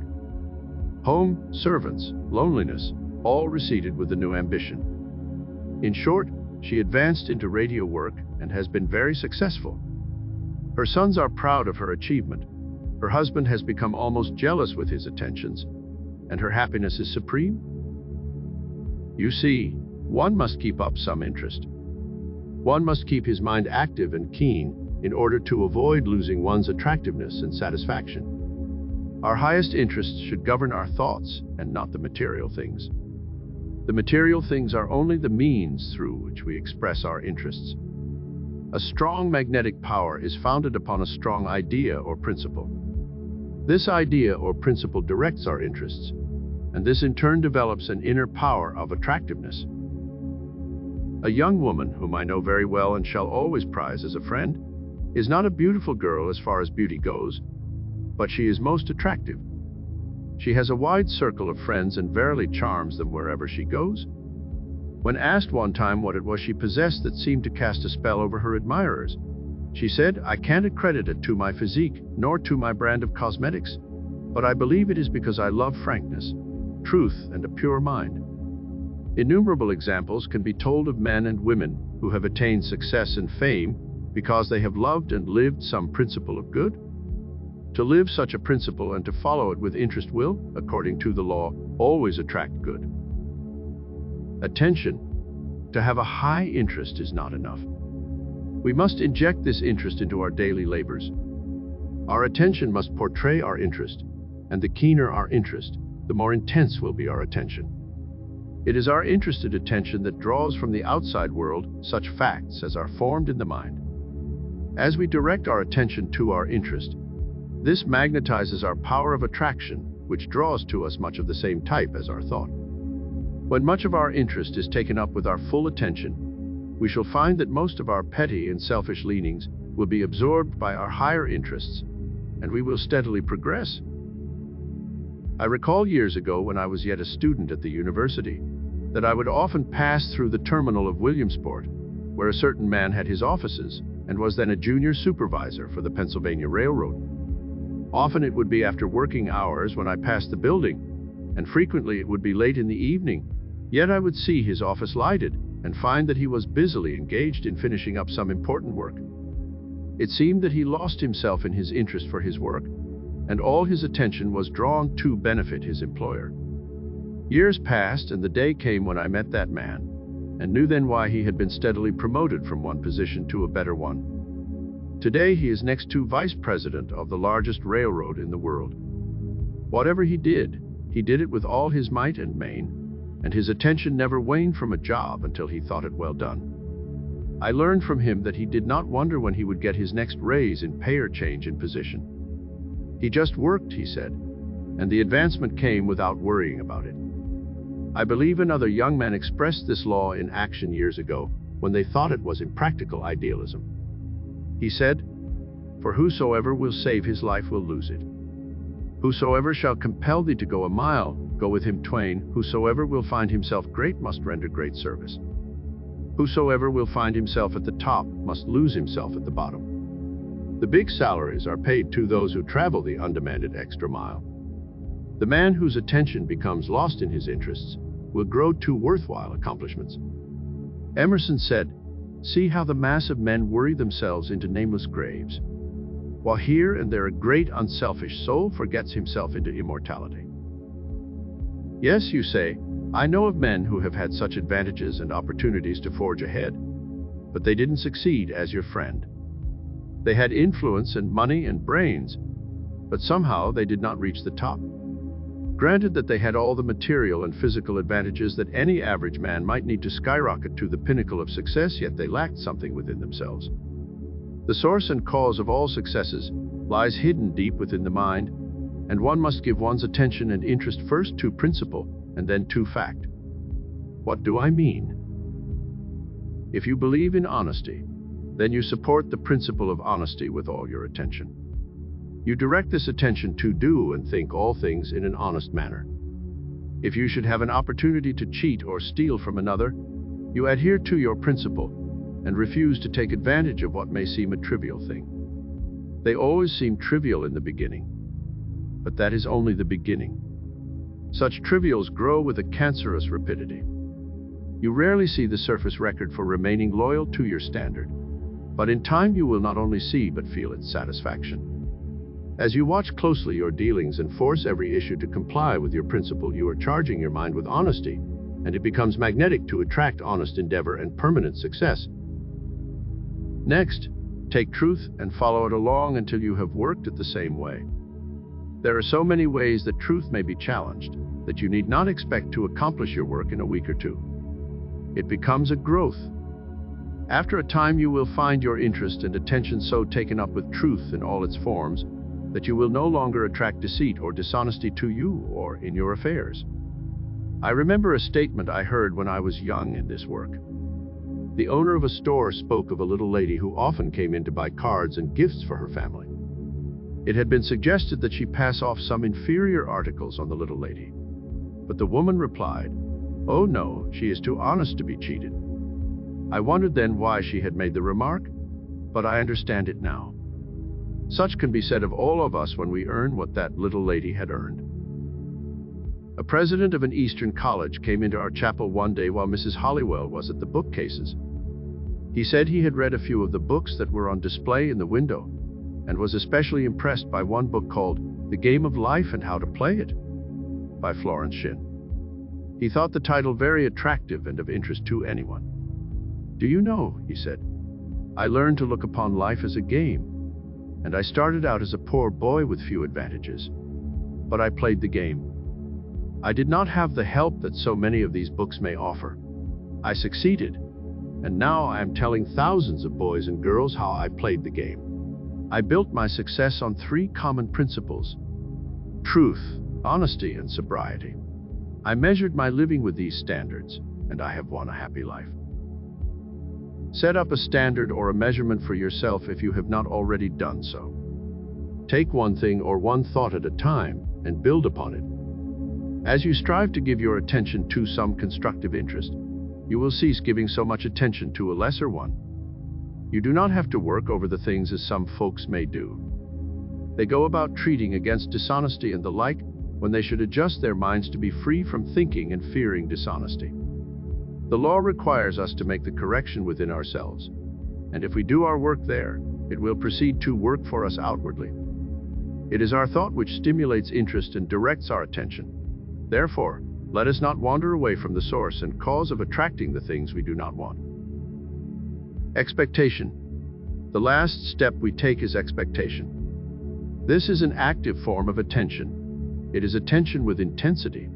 Home, servants, loneliness, all receded with the new ambition. In short, she advanced into radio work and has been very successful. Her sons are proud of her achievement. Her husband has become almost jealous with his attentions, and her happiness is supreme. You see, one must keep up some interest. One must keep his mind active and keen in order to avoid losing one's attractiveness and satisfaction. Our highest interests should govern our thoughts and not the material things. The material things are only the means through which we express our interests. A strong magnetic power is founded upon a strong idea or principle. This idea or principle directs our interests, and this in turn develops an inner power of attractiveness. A young woman whom I know very well and shall always prize as a friend is not a beautiful girl as far as beauty goes, but she is most attractive. She has a wide circle of friends and verily charms them wherever she goes. When asked one time what it was she possessed that seemed to cast a spell over her admirers, she said, "I can't accredit it to my physique, nor to my brand of cosmetics, but I believe it is because I love frankness, truth, and a pure mind." Innumerable examples can be told of men and women who have attained success and fame because they have loved and lived some principle of good. To live such a principle and to follow it with interest will, according to the law, always attract good. Attention. To have a high interest is not enough. We must inject this interest into our daily labors. Our attention must portray our interest, and the keener our interest, the more intense will be our attention. It is our interested attention that draws from the outside world such facts as are formed in the mind. As we direct our attention to our interest, this magnetizes our power of attraction, which draws to us much of the same type as our thought. When much of our interest is taken up with our full attention, we shall find that most of our petty and selfish leanings will be absorbed by our higher interests, and we will steadily progress. I recall years ago when I was yet a student at the university, that I would often pass through the terminal of Williamsport, where a certain man had his offices and was then a junior supervisor for the Pennsylvania Railroad. Often it would be after working hours when I passed the building, and frequently it would be late in the evening, yet I would see his office lighted and find that he was busily engaged in finishing up some important work. It seemed that he lost himself in his interest for his work, and all his attention was drawn to benefit his employer. Years passed, and the day came when I met that man, and knew then why he had been steadily promoted from one position to a better one. Today he is next to vice president of the largest railroad in the world. Whatever he did it with all his might and main, and his attention never waned from a job until he thought it well done. I learned from him that he did not wonder when he would get his next raise in pay or change in position. He just worked, he said, and the advancement came without worrying about it. I believe another young man expressed this law in action years ago when they thought it was impractical idealism. He said, "For whosoever will save his life will lose it. Whosoever shall compel thee to go a mile, go with him twain. Whosoever will find himself great must render great service. Whosoever will find himself at the top must lose himself at the bottom." The big salaries are paid to those who travel the undemanded extra mile. The man whose attention becomes lost in his interests will grow to worthwhile accomplishments. Emerson said, "See how the mass of men worry themselves into nameless graves, while here and there a great unselfish soul forgets himself into immortality." Yes, you say, I know of men who have had such advantages and opportunities to forge ahead, but they didn't succeed as your friend. They had influence and money and brains, but somehow they did not reach the top. Granted that they had all the material and physical advantages that any average man might need to skyrocket to the pinnacle of success, yet they lacked something within themselves. The source and cause of all successes lies hidden deep within the mind, and one must give one's attention and interest first to principle and then to fact. What do I mean? If you believe in honesty, then you support the principle of honesty with all your attention. You direct this attention to do and think all things in an honest manner. If you should have an opportunity to cheat or steal from another, you adhere to your principle and refuse to take advantage of what may seem a trivial thing. They always seem trivial in the beginning, but that is only the beginning. Such trivials grow with a cancerous rapidity. You rarely see the surface record for remaining loyal to your standard, but in time you will not only see but feel its satisfaction. As you watch closely your dealings and force every issue to comply with your principle, you are charging your mind with honesty, and it becomes magnetic to attract honest endeavor and permanent success. Next, take truth and follow it along until you have worked it the same way. There are so many ways that truth may be challenged that you need not expect to accomplish your work in a week or two. It becomes a growth. After a time you will find your interest and attention so taken up with truth in all its forms that you will no longer attract deceit or dishonesty to you or in your affairs. I remember a statement I heard when I was young in this work. The owner of a store spoke of a little lady who often came in to buy cards and gifts for her family. It had been suggested that she pass off some inferior articles on the little lady. But the woman replied, "Oh no, she is too honest to be cheated." I wondered then why she had made the remark, but I understand it now. Such can be said of all of us when we earn what that little lady had earned. A president of an Eastern college came into our chapel one day while Mrs. Holliwell was at the bookcases. He said he had read a few of the books that were on display in the window and was especially impressed by one book called The Game of Life and How to Play It by Florence Shinn. He thought the title very attractive and of interest to anyone. "Do you know," he said, "I learned to look upon life as a game, and I started out as a poor boy with few advantages, but I played the game. I did not have the help that so many of these books may offer. I succeeded, and now I am telling thousands of boys and girls how I played the game. I built my success on 3 common principles: truth, honesty, and sobriety. I measured my living with these standards, and I have won a happy life." Set up a standard or a measurement for yourself if you have not already done so. Take one thing or one thought at a time and build upon it. As you strive to give your attention to some constructive interest, you will cease giving so much attention to a lesser one. You do not have to work over the things as some folks may do. They go about treating against dishonesty and the like when they should adjust their minds to be free from thinking and fearing dishonesty. The law requires us to make the correction within ourselves, and if we do our work there, it will proceed to work for us outwardly. It is our thought which stimulates interest and directs our attention. Therefore, let us not wander away from the source and cause of attracting the things we do not want. Expectation. The last step we take is expectation. This is an active form of attention. It is attention with intensity.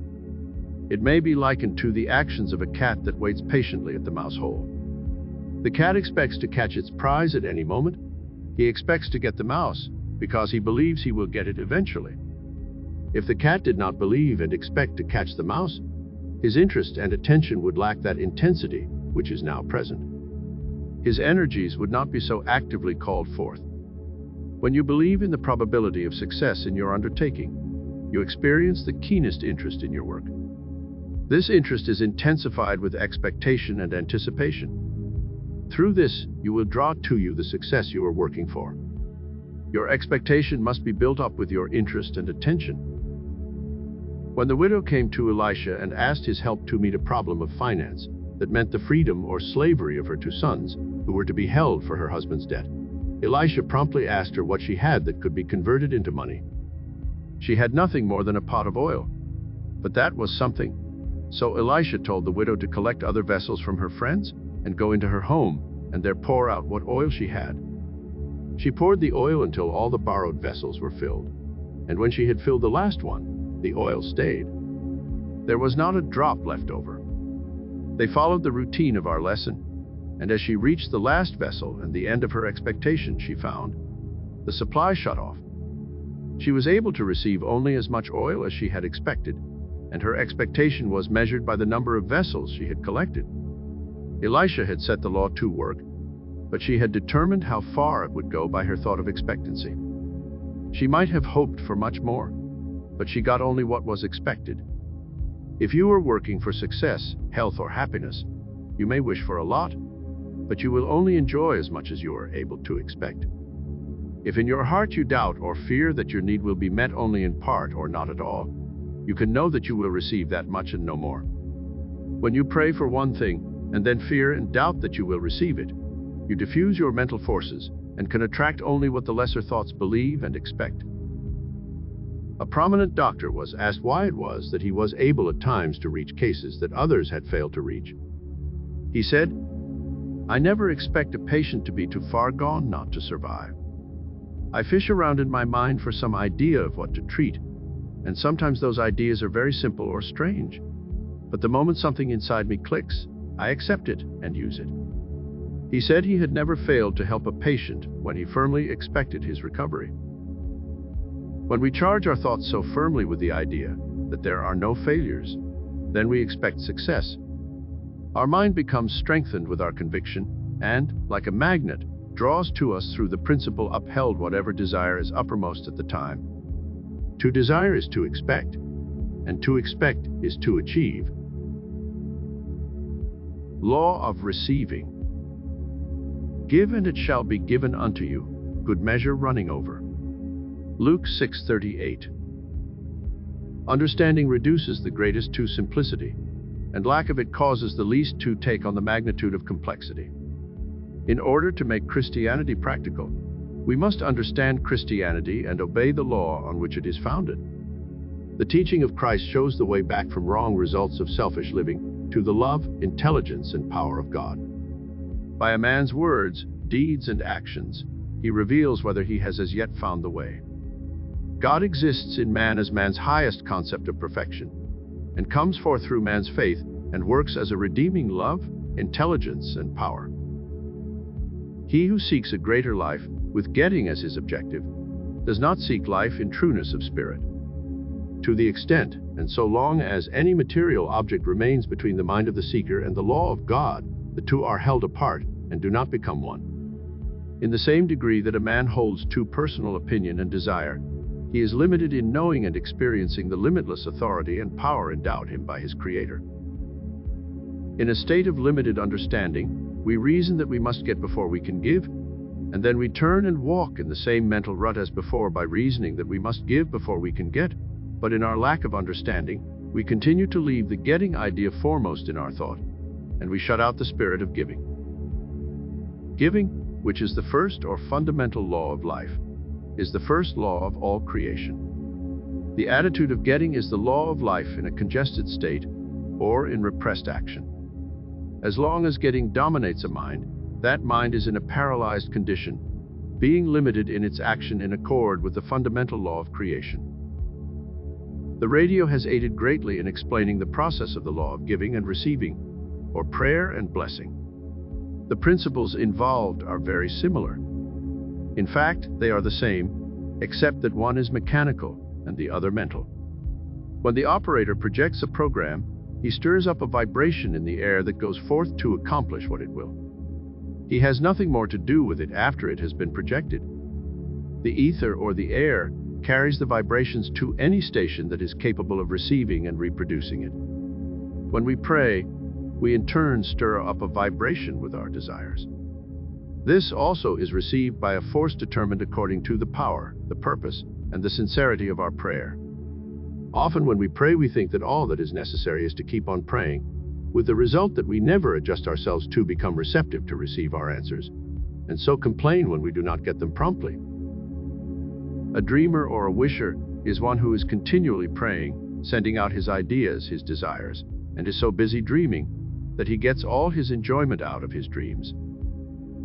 It may be likened to the actions of a cat that waits patiently at the mouse hole. The cat expects to catch its prize at any moment. He expects to get the mouse because he believes he will get it eventually. If the cat did not believe and expect to catch the mouse, his interest and attention would lack that intensity which is now present. His energies would not be so actively called forth. When you believe in the probability of success in your undertaking, you experience the keenest interest in your work. This interest is intensified with expectation and anticipation. Through this, you will draw to you the success you are working for. Your expectation must be built up with your interest and attention. When the widow came to Elisha and asked his help to meet a problem of finance that meant the freedom or slavery of her 2 sons, who were to be held for her husband's debt, Elisha promptly asked her what she had that could be converted into money. She had nothing more than a pot of oil, but that was something. So Elisha told the widow to collect other vessels from her friends and go into her home and there pour out what oil she had. She poured the oil until all the borrowed vessels were filled, and when she had filled the last one, the oil stayed. There was not a drop left over. They followed the routine of our lesson, and as she reached the last vessel and the end of her expectation, she found the supply shut off. She was able to receive only as much oil as she had expected, and her expectation was measured by the number of vessels she had collected. Elisha had set the law to work, but she had determined how far it would go by her thought of expectancy. She might have hoped for much more, but she got only what was expected. If you are working for success, health, or happiness, you may wish for a lot, but you will only enjoy as much as you are able to expect. If in your heart you doubt or fear that your need will be met only in part or not at all, you can know that you will receive that much and no more. When you pray for one thing and then fear and doubt that you will receive it, you diffuse your mental forces and can attract only what the lesser thoughts believe and expect. A prominent doctor was asked why it was that he was able at times to reach cases that others had failed to reach. He said, "I never expect a patient to be too far gone not to survive. I fish around in my mind for some idea of what to treat, and sometimes those ideas are very simple or strange. But the moment something inside me clicks, I accept it and use it." He said he had never failed to help a patient when he firmly expected his recovery. When we charge our thoughts so firmly with the idea that there are no failures, then we expect success. Our mind becomes strengthened with our conviction and, like a magnet, draws to us through the principle upheld whatever desire is uppermost at the time. To desire is to expect, and to expect is to achieve. Law of receiving. Give and it shall be given unto you, good measure running over. Luke 6:38. Understanding reduces the greatest to simplicity, and lack of it causes the least to take on the magnitude of complexity. In order to make Christianity practical, we must understand Christianity and obey the law on which it is founded. The teaching of Christ shows the way back from wrong results of selfish living to the love, intelligence, and power of God. By a man's words, deeds, and actions, he reveals whether he has as yet found the way. God exists in man as man's highest concept of perfection, and comes forth through man's faith and works as a redeeming love, intelligence, and power. He who seeks a greater life, with getting as his objective, does not seek life in trueness of spirit. To the extent, and so long as any material object remains between the mind of the seeker and the law of God, the two are held apart and do not become one. In the same degree that a man holds to personal opinion and desire, he is limited in knowing and experiencing the limitless authority and power endowed him by his Creator. In a state of limited understanding, we reason that we must get before we can give, and then we turn and walk in the same mental rut as before by reasoning that we must give before we can get, but in our lack of understanding, we continue to leave the getting idea foremost in our thought, and we shut out the spirit of giving. Giving, which is the first or fundamental law of life, is the first law of all creation. The attitude of getting is the law of life in a congested state or in repressed action. As long as getting dominates a mind, that mind is in a paralyzed condition, being limited in its action in accord with the fundamental law of creation. The radio has aided greatly in explaining the process of the law of giving and receiving, or prayer and blessing. The principles involved are very similar. In fact, they are the same, except that one is mechanical and the other mental. When the operator projects a program, he stirs up a vibration in the air that goes forth to accomplish what it will. He has nothing more to do with it after it has been projected. The ether or the air carries the vibrations to any station that is capable of receiving and reproducing it. When we pray, we in turn stir up a vibration with our desires. This also is received by a force determined according to the power, the purpose, and the sincerity of our prayer. Often when we pray, we think that all that is necessary is to keep on praying, with the result that we never adjust ourselves to become receptive to receive our answers, and so complain when we do not get them promptly. A dreamer or a wisher is one who is continually praying, sending out his ideas, his desires, and is so busy dreaming that he gets all his enjoyment out of his dreams.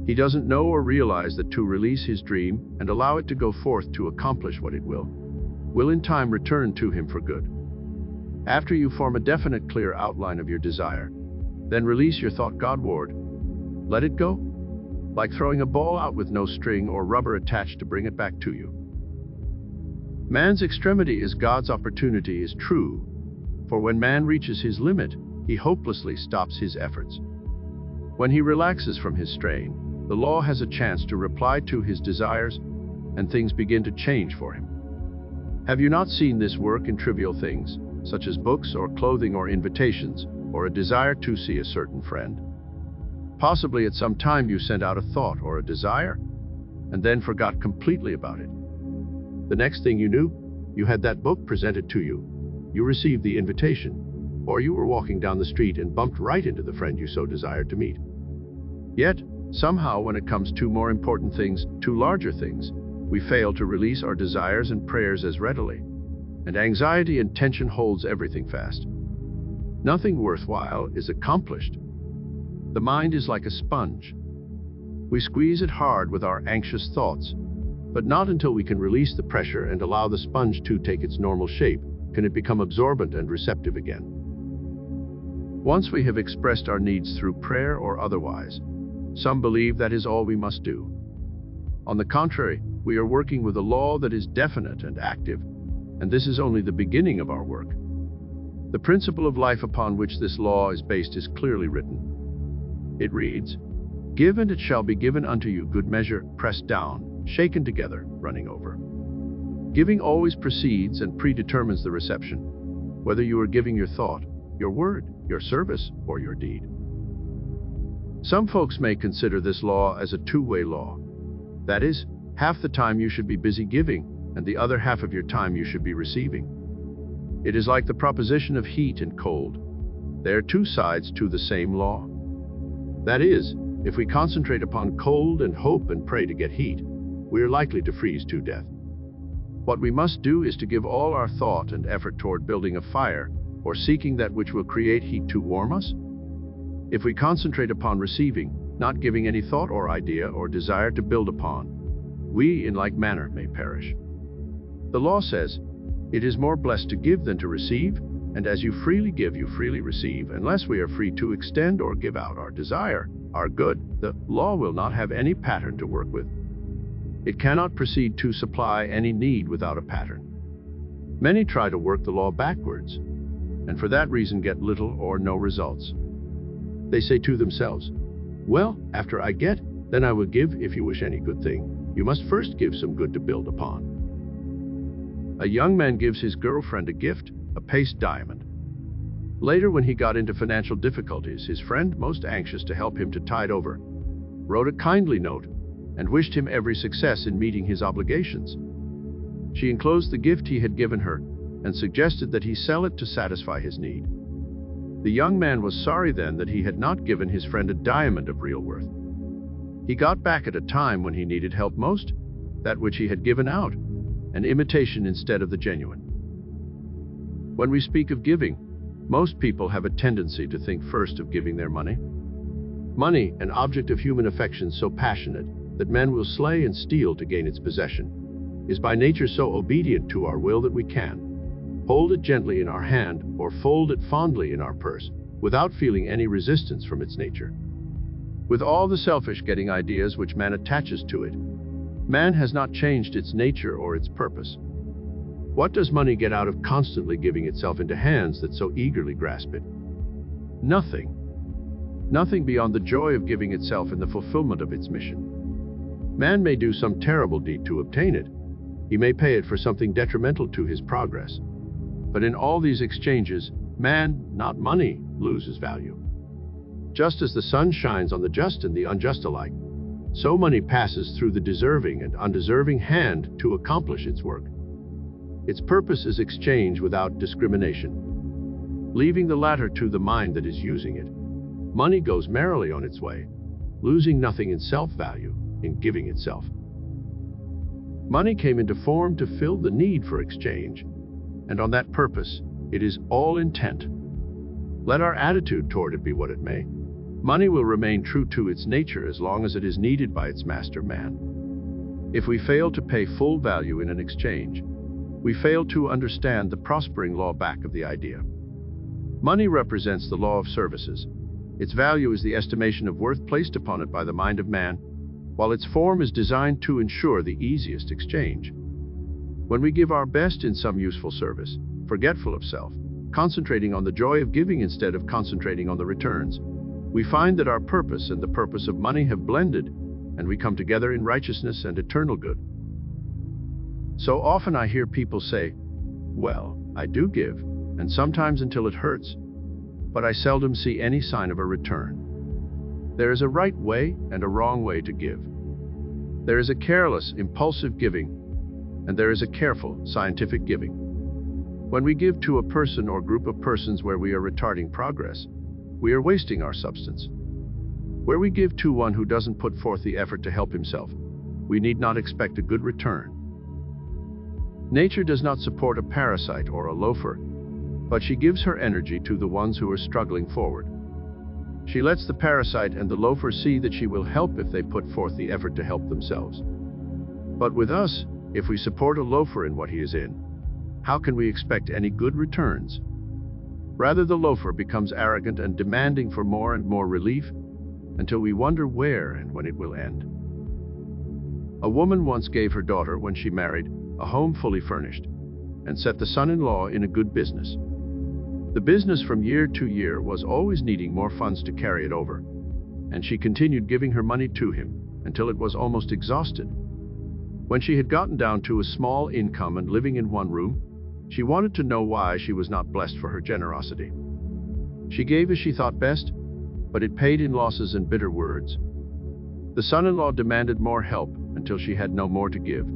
He doesn't know or realize that to release his dream and allow it to go forth to accomplish what it will in time return to him for good. After you form a definite, clear outline of your desire, then release your thought Godward. Let it go, like throwing a ball out with no string or rubber attached to bring it back to you. Man's extremity is God's opportunity is true, for when man reaches his limit, he hopelessly stops his efforts. When he relaxes from his strain, the law has a chance to reply to his desires, and things begin to change for him. Have you not seen this work in trivial things, such as books or clothing or invitations, or a desire to see a certain friend? Possibly at some time you sent out a thought or a desire, and then forgot completely about it. The next thing you knew, you had that book presented to you, you received the invitation, or you were walking down the street and bumped right into the friend you so desired to meet. Yet, somehow when it comes to more important things, to larger things, we fail to release our desires and prayers as readily, and anxiety and tension holds everything fast. Nothing worthwhile is accomplished. The mind is like a sponge. We squeeze it hard with our anxious thoughts, but not until we can release the pressure and allow the sponge to take its normal shape can it become absorbent and receptive again. Once we have expressed our needs through prayer or otherwise, some believe that is all we must do. On the contrary, We are working with a law that is definite and active, and this is only the beginning of our work. The principle of life upon which this law is based is clearly written. It reads, "Give and it shall be given unto you, good measure, pressed down, shaken together, running over." Giving always precedes and predetermines the reception, whether you are giving your thought, your word, your service, or your deed. Some folks may consider this law as a two-way law. That is, half the time you should be busy giving, and the other half of your time you should be receiving. It is like the proposition of heat and cold. They are two sides to the same law. That is, if we concentrate upon cold and hope and pray to get heat, we are likely to freeze to death. What we must do is to give all our thought and effort toward building a fire, or seeking that which will create heat to warm us. If we concentrate upon receiving, not giving any thought or idea or desire to build upon, we in like manner may perish. The law says, "It is more blessed to give than to receive, and as you freely give, you freely receive." Unless we are free to extend or give out our desire, our good, the law will not have any pattern to work with. It cannot proceed to supply any need without a pattern. Many try to work the law backwards, and for that reason get little or no results. They say to themselves, "Well, after I get, then I will give. If you wish any good thing, you must first give some good to build upon." A young man gives his girlfriend a gift, a paste diamond. Later, when he got into financial difficulties, his friend, most anxious to help him to tide over, wrote a kindly note and wished him every success in meeting his obligations. She enclosed the gift he had given her and suggested that he sell it to satisfy his need. The young man was sorry then that he had not given his friend a diamond of real worth. He got back at a time when he needed help most, that which he had given out, an imitation instead of the genuine. When we speak of giving, most people have a tendency to think first of giving their money. Money, an object of human affection so passionate that men will slay and steal to gain its possession, is by nature so obedient to our will that we can hold it gently in our hand or fold it fondly in our purse without feeling any resistance from its nature. With all the selfish getting ideas which man attaches to it, man has not changed its nature or its purpose. What does money get out of constantly giving itself into hands that so eagerly grasp it? Nothing. Nothing beyond the joy of giving itself in the fulfillment of its mission. Man may do some terrible deed to obtain it. He may pay it for something detrimental to his progress. But in all these exchanges, man, not money, loses value. Just as the sun shines on the just and the unjust alike, so money passes through the deserving and undeserving hand to accomplish its work. Its purpose is exchange without discrimination, leaving the latter to the mind that is using it. Money goes merrily on its way, losing nothing in self-value, in giving itself. Money came into form to fill the need for exchange, and on that purpose, it is all intent. Let our attitude toward it be what it may. Money will remain true to its nature as long as it is needed by its master man. If we fail to pay full value in an exchange, we fail to understand the prospering law back of the idea. Money represents the law of services. Its value is the estimation of worth placed upon it by the mind of man, while its form is designed to ensure the easiest exchange. When we give our best in some useful service, forgetful of self, concentrating on the joy of giving instead of concentrating on the returns, we find that our purpose and the purpose of money have blended, and we come together in righteousness and eternal good. So often I hear people say, "Well, I do give, and sometimes until it hurts, but I seldom see any sign of a return." There is a right way and a wrong way to give. There is a careless, impulsive giving, and there is a careful, scientific giving. When we give to a person or group of persons where we are retarding progress, we are wasting our substance. Where we give to one who doesn't put forth the effort to help himself, we need not expect a good return. Nature does not support a parasite or a loafer, but she gives her energy to the ones who are struggling forward. She lets the parasite and the loafer see that she will help if they put forth the effort to help themselves. But with us, if we support a loafer in what he is in, how can we expect any good returns? Rather, the loafer becomes arrogant and demanding for more and more relief, until we wonder where and when it will end. A woman once gave her daughter, when she married, a home fully furnished, and set the son-in-law in a good business. The business from year to year was always needing more funds to carry it over, and she continued giving her money to him until it was almost exhausted. When she had gotten down to a small income and living in one room, she wanted to know why she was not blessed for her generosity. She gave as she thought best, but it paid in losses and bitter words. The son-in-law demanded more help until she had no more to give.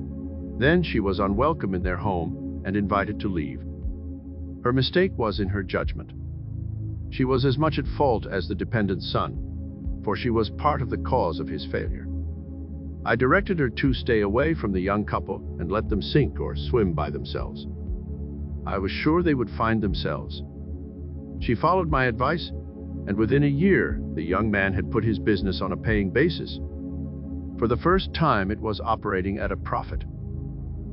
Then she was unwelcome in their home and invited to leave. Her mistake was in her judgment. She was as much at fault as the dependent son, for she was part of the cause of his failure. I directed her to stay away from the young couple and let them sink or swim by themselves. I was sure they would find themselves. She followed my advice, and within a year, the young man had put his business on a paying basis. For the first time, it was operating at a profit.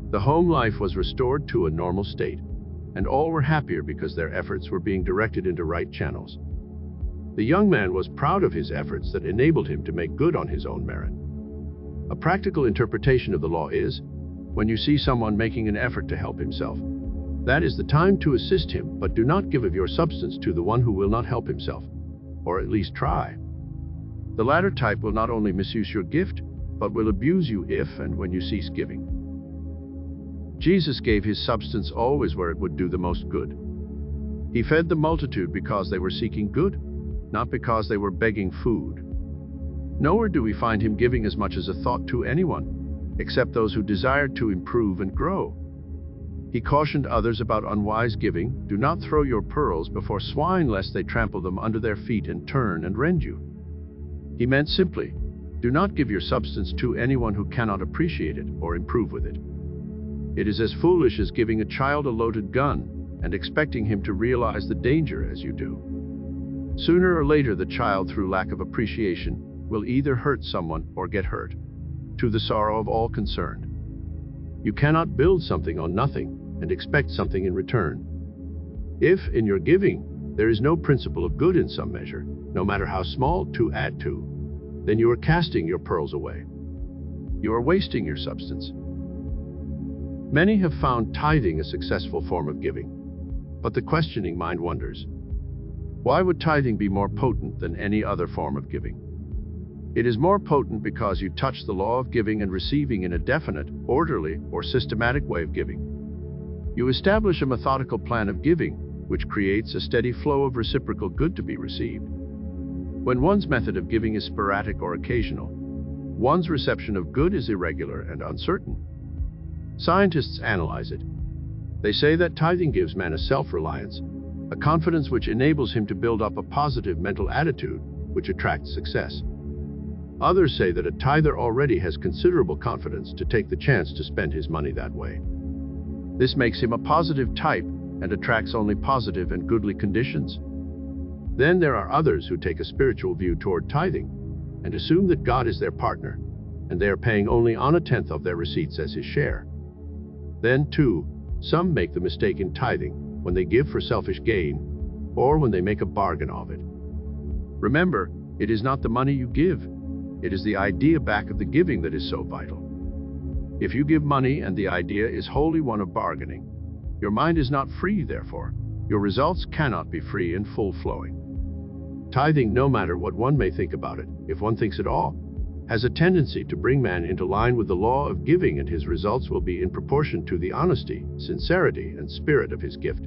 The home life was restored to a normal state, and all were happier because their efforts were being directed into right channels. The young man was proud of his efforts that enabled him to make good on his own merit. A practical interpretation of the law is, when you see someone making an effort to help himself, that is the time to assist him, but do not give of your substance to the one who will not help himself, or at least try. The latter type will not only misuse your gift, but will abuse you if and when you cease giving. Jesus gave his substance always where it would do the most good. He fed the multitude because they were seeking good, not because they were begging food. Nowhere do we find him giving as much as a thought to anyone, except those who desired to improve and grow. He cautioned others about unwise giving. Do not throw your pearls before swine, lest they trample them under their feet and turn and rend you. He meant simply, do not give your substance to anyone who cannot appreciate it or improve with it. It is as foolish as giving a child a loaded gun and expecting him to realize the danger as you do. Sooner or later, the child, through lack of appreciation, will either hurt someone or get hurt, to the sorrow of all concerned. You cannot build something on nothing and expect something in return. If, in your giving, there is no principle of good in some measure, no matter how small, to add to, then you are casting your pearls away. You are wasting your substance. Many have found tithing a successful form of giving, but the questioning mind wonders, why would tithing be more potent than any other form of giving? It is more potent because you touch the law of giving and receiving in a definite, orderly, or systematic way of giving. You establish a methodical plan of giving, which creates a steady flow of reciprocal good to be received. When one's method of giving is sporadic or occasional, one's reception of good is irregular and uncertain. Scientists analyze it. They say that tithing gives man a self-reliance, a confidence which enables him to build up a positive mental attitude, which attracts success. Others say that a tither already has considerable confidence to take the chance to spend his money that way. This makes him a positive type and attracts only positive and goodly conditions. Then there are others who take a spiritual view toward tithing and assume that God is their partner, and they are paying only on a tenth of their receipts as his share. Then, too, some make the mistake in tithing when they give for selfish gain or when they make a bargain of it. Remember, it is not the money you give. It is the idea back of the giving that is so vital. If you give money and the idea is wholly one of bargaining, your mind is not free, therefore, your results cannot be free and full-flowing. Tithing, no matter what one may think about it, if one thinks at all, has a tendency to bring man into line with the law of giving, and his results will be in proportion to the honesty, sincerity, and spirit of his gift.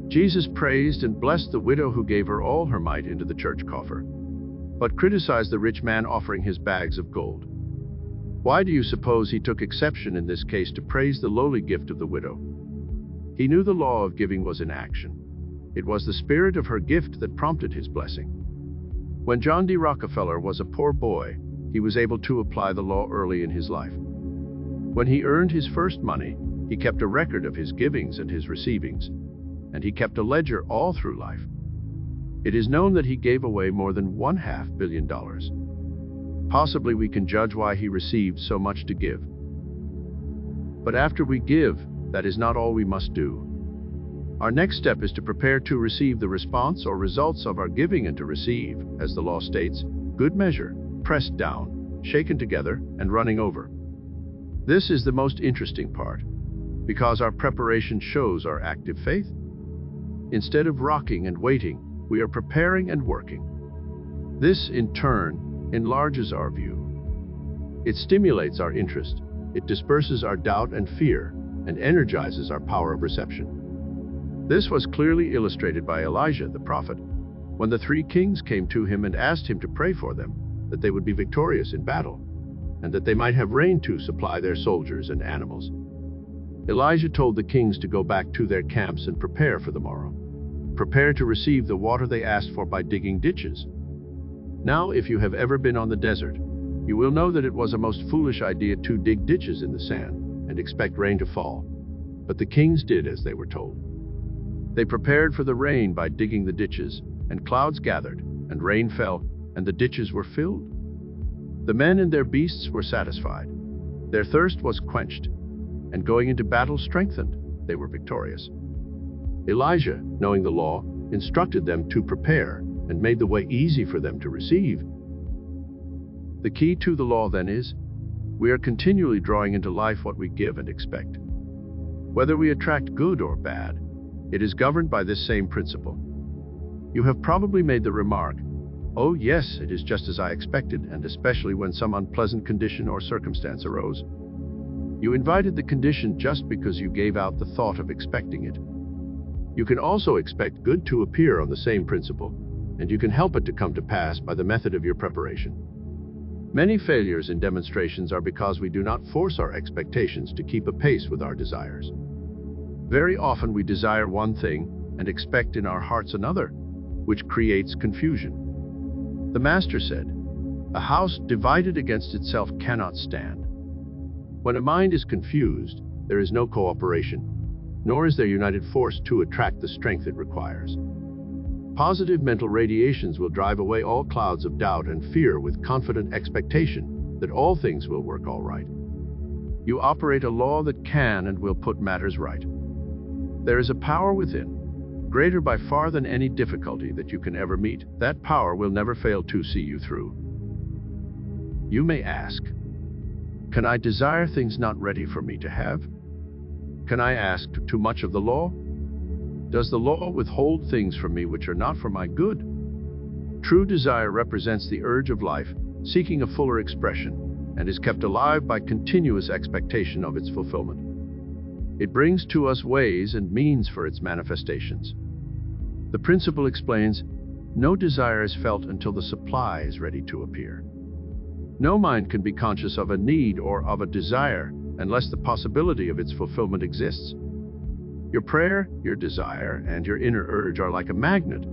Jesus praised and blessed the widow who gave her all her mite into the church coffer, but criticized the rich man offering his bags of gold. Why do you suppose he took exception in this case to praise the lowly gift of the widow? He knew the law of giving was in action. It was the spirit of her gift that prompted his blessing. When John D. Rockefeller was a poor boy, he was able to apply the law early in his life. When he earned his first money, he kept a record of his givings and his receivings, and he kept a ledger all through life. It is known that he gave away more than $500 million. Possibly we can judge why he received so much to give. But after we give, that is not all we must do. Our next step is to prepare to receive the response or results of our giving and to receive, as the law states, good measure, pressed down, shaken together, and running over. This is the most interesting part, because our preparation shows our active faith. Instead of rocking and waiting, we are preparing and working. This, in turn, enlarges our view. It stimulates our interest, it disperses our doubt and fear, and energizes our power of reception. This was clearly illustrated by Elijah the prophet, when the 3 kings came to him and asked him to pray for them, that they would be victorious in battle, and that they might have rain to supply their soldiers and animals. Elijah told the kings to go back to their camps and prepare for the morrow. Prepare to receive the water they asked for by digging ditches. Now, if you have ever been on the desert, you will know that it was a most foolish idea to dig ditches in the sand and expect rain to fall. But the kings did as they were told. They prepared for the rain by digging the ditches, and clouds gathered, and rain fell, and the ditches were filled. The men and their beasts were satisfied. Their thirst was quenched, and going into battle strengthened, they were victorious. Elijah, knowing the law, instructed them to prepare and made the way easy for them to receive. The key to the law, then, is we are continually drawing into life what we give and expect. Whether we attract good or bad, it is governed by this same principle. You have probably made the remark, "Oh yes, it is just as I expected," and especially when some unpleasant condition or circumstance arose. You invited the condition just because you gave out the thought of expecting it. You can also expect good to appear on the same principle, and you can help it to come to pass by the method of your preparation. Many failures in demonstrations are because we do not force our expectations to keep apace with our desires. Very often we desire one thing and expect in our hearts another, which creates confusion. The Master said, "A house divided against itself cannot stand." When a mind is confused, there is no cooperation, nor is there united force to attract the strength it requires. Positive mental radiations will drive away all clouds of doubt and fear with confident expectation that all things will work all right. You operate a law that can and will put matters right. There is a power within, greater by far than any difficulty that you can ever meet. That power will never fail to see you through. You may ask, can I desire things not ready for me to have? Can I ask too much of the law? Does the law withhold things from me which are not for my good? True desire represents the urge of life, seeking a fuller expression, and is kept alive by continuous expectation of its fulfillment. It brings to us ways and means for its manifestations. The principle explains, no desire is felt until the supply is ready to appear. No mind can be conscious of a need or of a desire unless the possibility of its fulfillment exists. Your prayer, your desire, and your inner urge are like a magnet,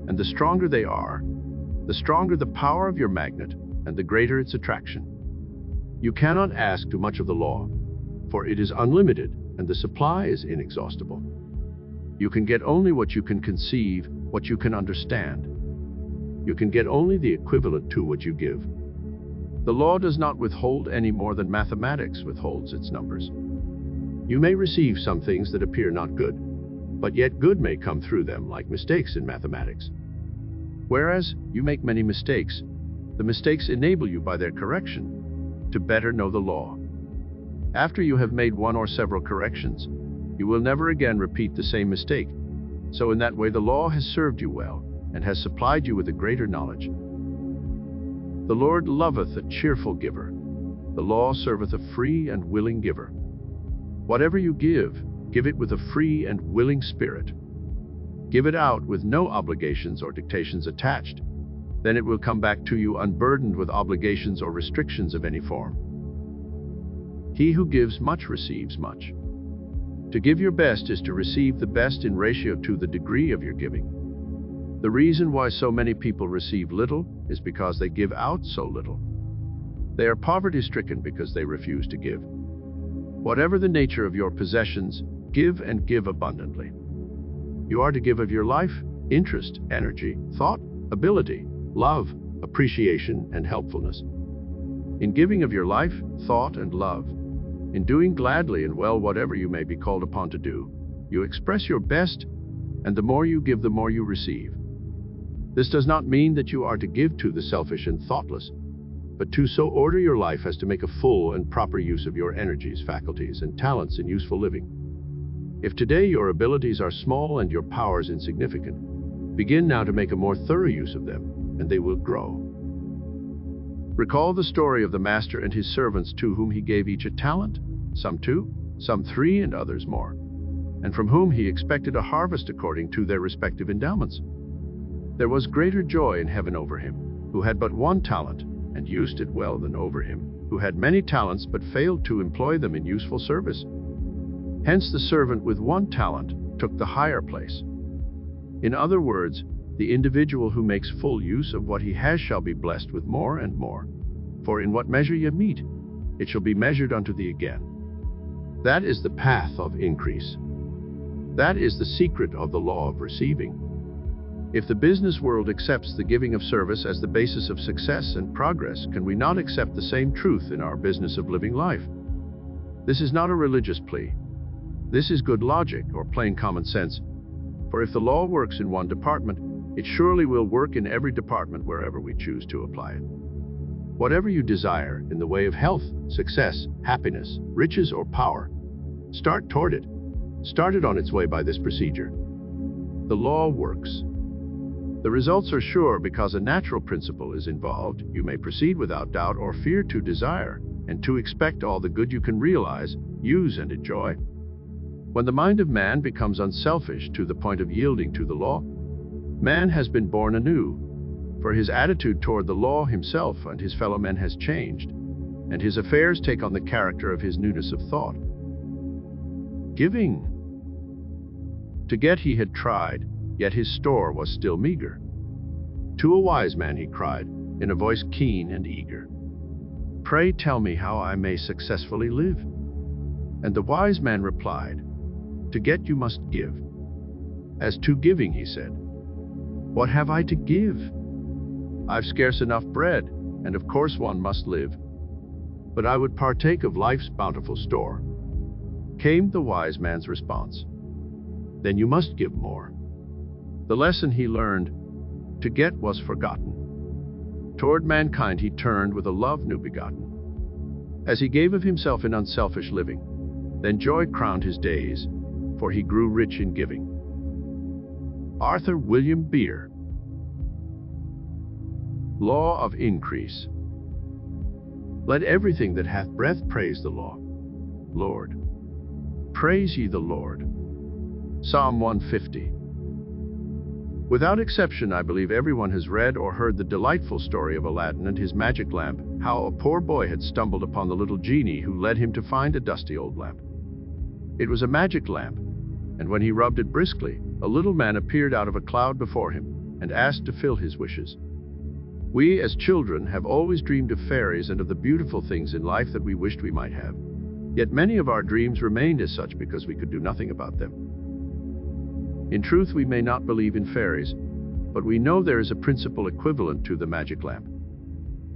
and the stronger they are, the stronger the power of your magnet and the greater its attraction. You cannot ask too much of the law, for it is unlimited and the supply is inexhaustible. You can get only what you can conceive, what you can understand. You can get only the equivalent to what you give. The law does not withhold any more than mathematics withholds its numbers. You may receive some things that appear not good, but yet good may come through them, like mistakes in mathematics. Whereas you make many mistakes, the mistakes enable you by their correction to better know the law. After you have made one or several corrections, you will never again repeat the same mistake. So in that way the law has served you well and has supplied you with a greater knowledge. The Lord loveth a cheerful giver. The law serveth a free and willing giver. Whatever you give, give it with a free and willing spirit. Give it out with no obligations or dictations attached. Then it will come back to you unburdened with obligations or restrictions of any form. He who gives much receives much. To give your best is to receive the best in ratio to the degree of your giving. The reason why so many people receive little is because they give out so little. They are poverty-stricken because they refuse to give. Whatever the nature of your possessions, give and give abundantly. You are to give of your life, interest, energy, thought, ability, love, appreciation, and helpfulness. In giving of your life, thought, and love, in doing gladly and well whatever you may be called upon to do, you express your best, and the more you give, the more you receive. This does not mean that you are to give to the selfish and thoughtless. but to so order your life as to make a full and proper use of your energies, faculties, and talents in useful living. If today your abilities are small and your powers insignificant, begin now to make a more thorough use of them, and they will grow. Recall the story of the master and his servants, to whom he gave each a talent, some 2, some 3, and others more, and from whom he expected a harvest according to their respective endowments. There was greater joy in heaven over him who had but 1 talent, and used it well, than over him who had many talents but failed to employ them in useful service. Hence the servant with 1 talent took the higher place. In other words, the individual who makes full use of what he has shall be blessed with more and more. For in what measure ye mete, it shall be measured unto thee again. That is the path of increase. That is the secret of the law of receiving. If the business world accepts the giving of service as the basis of success and progress, can we not accept the same truth in our business of living life? This is not a religious plea. This is good logic or plain common sense. For if the law works in one department, it surely will work in every department wherever we choose to apply it. Whatever you desire in the way of health, success, happiness, riches, or power, start toward it. Start it on its way by this procedure. The law works. The results are sure because a natural principle is involved. You may proceed without doubt or fear to desire and to expect all the good you can realize, use, and enjoy. When the mind of man becomes unselfish to the point of yielding to the law, man has been born anew, for his attitude toward the law, himself, and his fellow men has changed, and his affairs take on the character of his newness of thought. Giving. To get he had tried, yet his store was still meager. To a wise man he cried, in a voice keen and eager, "Pray tell me how I may successfully live." And the wise man replied, "To get you must give." As to giving, he said, "What have I to give? I've scarce enough bread, and of course one must live. But I would partake of life's bountiful store." Came the wise man's response, "Then you must give more." The lesson he learned to get was forgotten. Toward mankind he turned with a love new begotten. As he gave of himself in unselfish living, then joy crowned his days, for he grew rich in giving. Arthur William Beer. Law of increase. Let everything that hath breath praise the Lord. Praise ye the Lord. Psalm 150. Without exception, I believe everyone has read or heard the delightful story of Aladdin and his magic lamp, how a poor boy had stumbled upon the little genie who led him to find a dusty old lamp. It was a magic lamp, and when he rubbed it briskly, a little man appeared out of a cloud before him and asked to fill his wishes. We, as children, have always dreamed of fairies and of the beautiful things in life that we wished we might have. Yet many of our dreams remained as such because we could do nothing about them. In truth, we may not believe in fairies, but we know there is a principle equivalent to the magic lamp.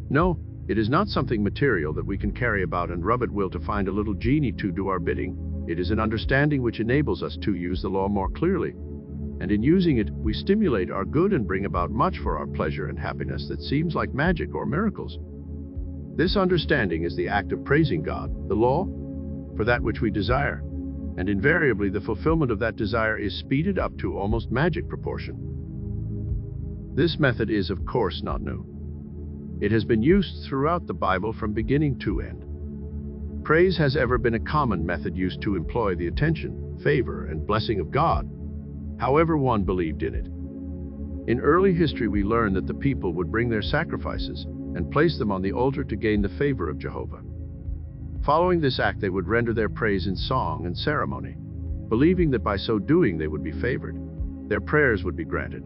No, it is not something material that we can carry about and rub at will to find a little genie to do our bidding. It is an understanding which enables us to use the law more clearly, and in using it, we stimulate our good and bring about much for our pleasure and happiness that seems like magic or miracles. This understanding is the act of praising God, the law, for that which we desire, and invariably the fulfillment of that desire is speeded up to almost magic proportion. This method is, of course, not new. It has been used throughout the Bible from beginning to end. Praise has ever been a common method used to employ the attention, favor, and blessing of God, however one believed in it. In early history, we learn that the people would bring their sacrifices and place them on the altar to gain the favor of Jehovah. Following this act, they would render their praise in song and ceremony, believing that by so doing they would be favored. Their prayers would be granted.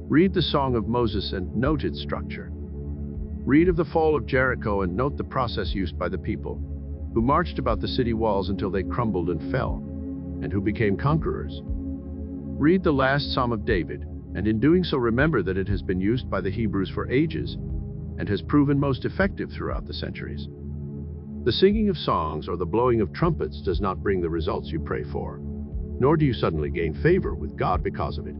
Read the Song of Moses and note its structure. Read of the fall of Jericho and note the process used by the people, who marched about the city walls until they crumbled and fell, and who became conquerors. Read the last Psalm of David, and in doing so remember that it has been used by the Hebrews for ages and has proven most effective throughout the centuries. The singing of songs or the blowing of trumpets does not bring the results you pray for, nor do you suddenly gain favor with God because of it.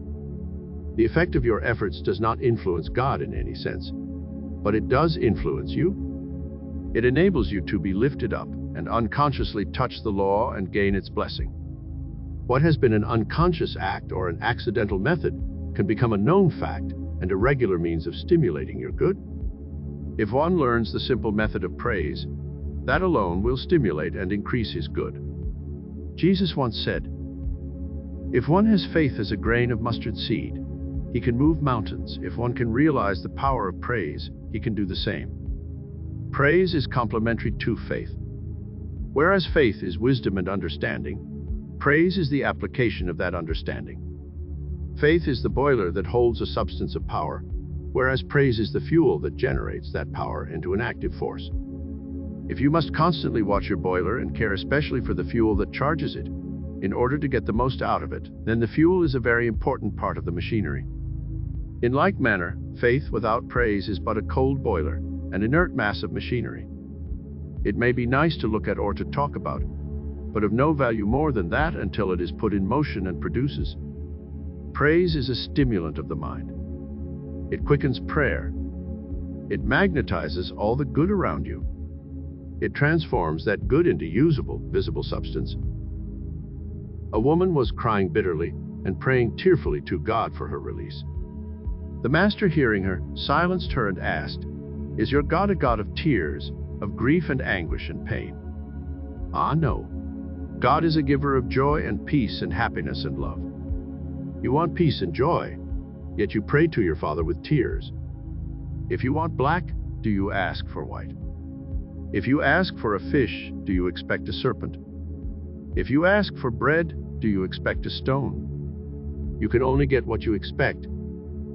The effect of your efforts does not influence God in any sense. but it does influence you. It enables you to be lifted up and unconsciously touch the law and gain its blessing. What has been an unconscious act or an accidental method can become a known fact and a regular means of stimulating your good. If one learns the simple method of praise, that alone will stimulate and increase his good. Jesus once said, "If one has faith as a grain of mustard seed, he can move mountains. If one can realize the power of praise, he can do the same." Praise is complementary to faith. Whereas faith is wisdom and understanding, praise is the application of that understanding. Faith is the boiler that holds a substance of power, whereas praise is the fuel that generates that power into an active force. If you must constantly watch your boiler and care especially for the fuel that charges it, in order to get the most out of it, then the fuel is a very important part of the machinery. In like manner, faith without praise is but a cold boiler, an inert mass of machinery. It may be nice to look at or to talk about, but of no value more than that until it is put in motion and produces. Praise is a stimulant of the mind. It quickens prayer. It magnetizes all the good around you. It transforms that good into usable, visible substance. A woman was crying bitterly and praying tearfully to God for her release. The master, hearing her, silenced her and asked, "Is your God a God of tears, of grief and anguish and pain?" Ah, no. God is a giver of joy and peace and happiness and love. You want peace and joy, yet you pray to your Father with tears. If you want black, do you ask for white? If you ask for a fish, do you expect a serpent? If you ask for bread, do you expect a stone? You can only get what you expect,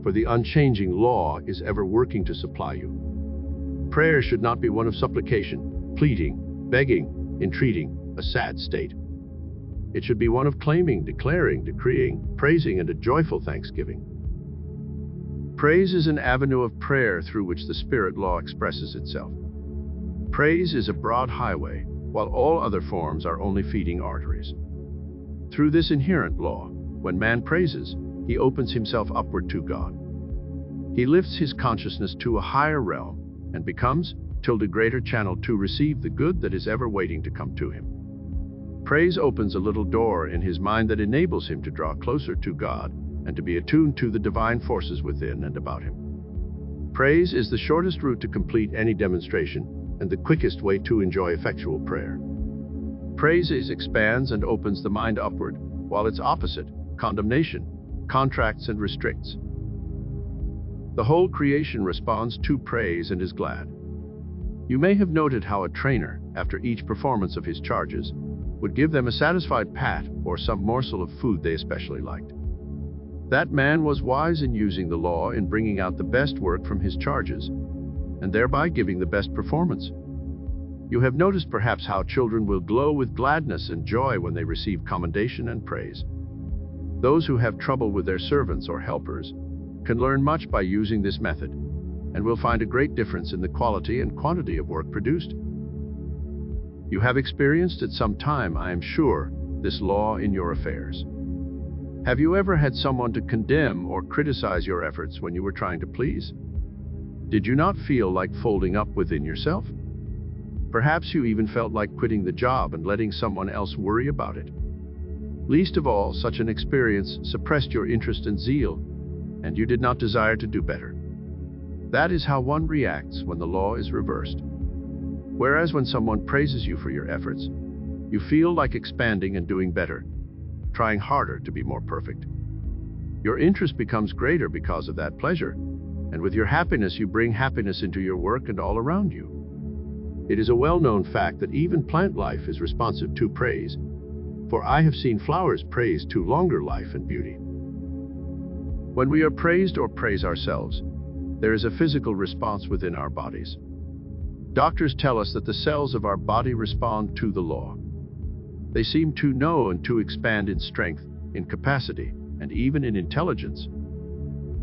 for the unchanging law is ever working to supply you. Prayer should not be one of supplication, pleading, begging, entreating, a sad state. It should be one of claiming, declaring, decreeing, praising, and a joyful thanksgiving. Praise is an avenue of prayer through which the spirit law expresses itself. Praise is a broad highway, while all other forms are only feeding arteries. Through this inherent law, when man praises, he opens himself upward to God. He lifts his consciousness to a higher realm and becomes, till the greater channel to receive the good that is ever waiting to come to him. Praise opens a little door in his mind that enables him to draw closer to God and to be attuned to the divine forces within and about him. Praise is the shortest route to complete any demonstration and the quickest way to enjoy effectual prayer. Praise expands and opens the mind upward, while its opposite, condemnation, contracts and restricts. The whole creation responds to praise and is glad. You may have noted how a trainer, after each performance of his charges, would give them a satisfied pat or some morsel of food they especially liked. That man was wise in using the law in bringing out the best work from his charges, and thereby giving the best performance. You have noticed perhaps how children will glow with gladness and joy when they receive commendation and praise. Those who have trouble with their servants or helpers can learn much by using this method, and will find a great difference in the quality and quantity of work produced. You have experienced at some time, I am sure, this law in your affairs. Have you ever had someone to condemn or criticize your efforts when you were trying to please? Did you not feel like folding up within yourself? Perhaps you even felt like quitting the job and letting someone else worry about it. Least of all, such an experience suppressed your interest and zeal, and you did not desire to do better. That is how one reacts when the law is reversed. Whereas when someone praises you for your efforts, you feel like expanding and doing better, trying harder to be more perfect. Your interest becomes greater because of that pleasure, and with your happiness you bring happiness into your work and all around you. It is a well-known fact that even plant life is responsive to praise, for I have seen flowers praise to longer life and beauty. When we are praised or praise ourselves, there is a physical response within our bodies. Doctors tell us that the cells of our body respond to the law. They seem to know and to expand in strength, in capacity, and even in intelligence.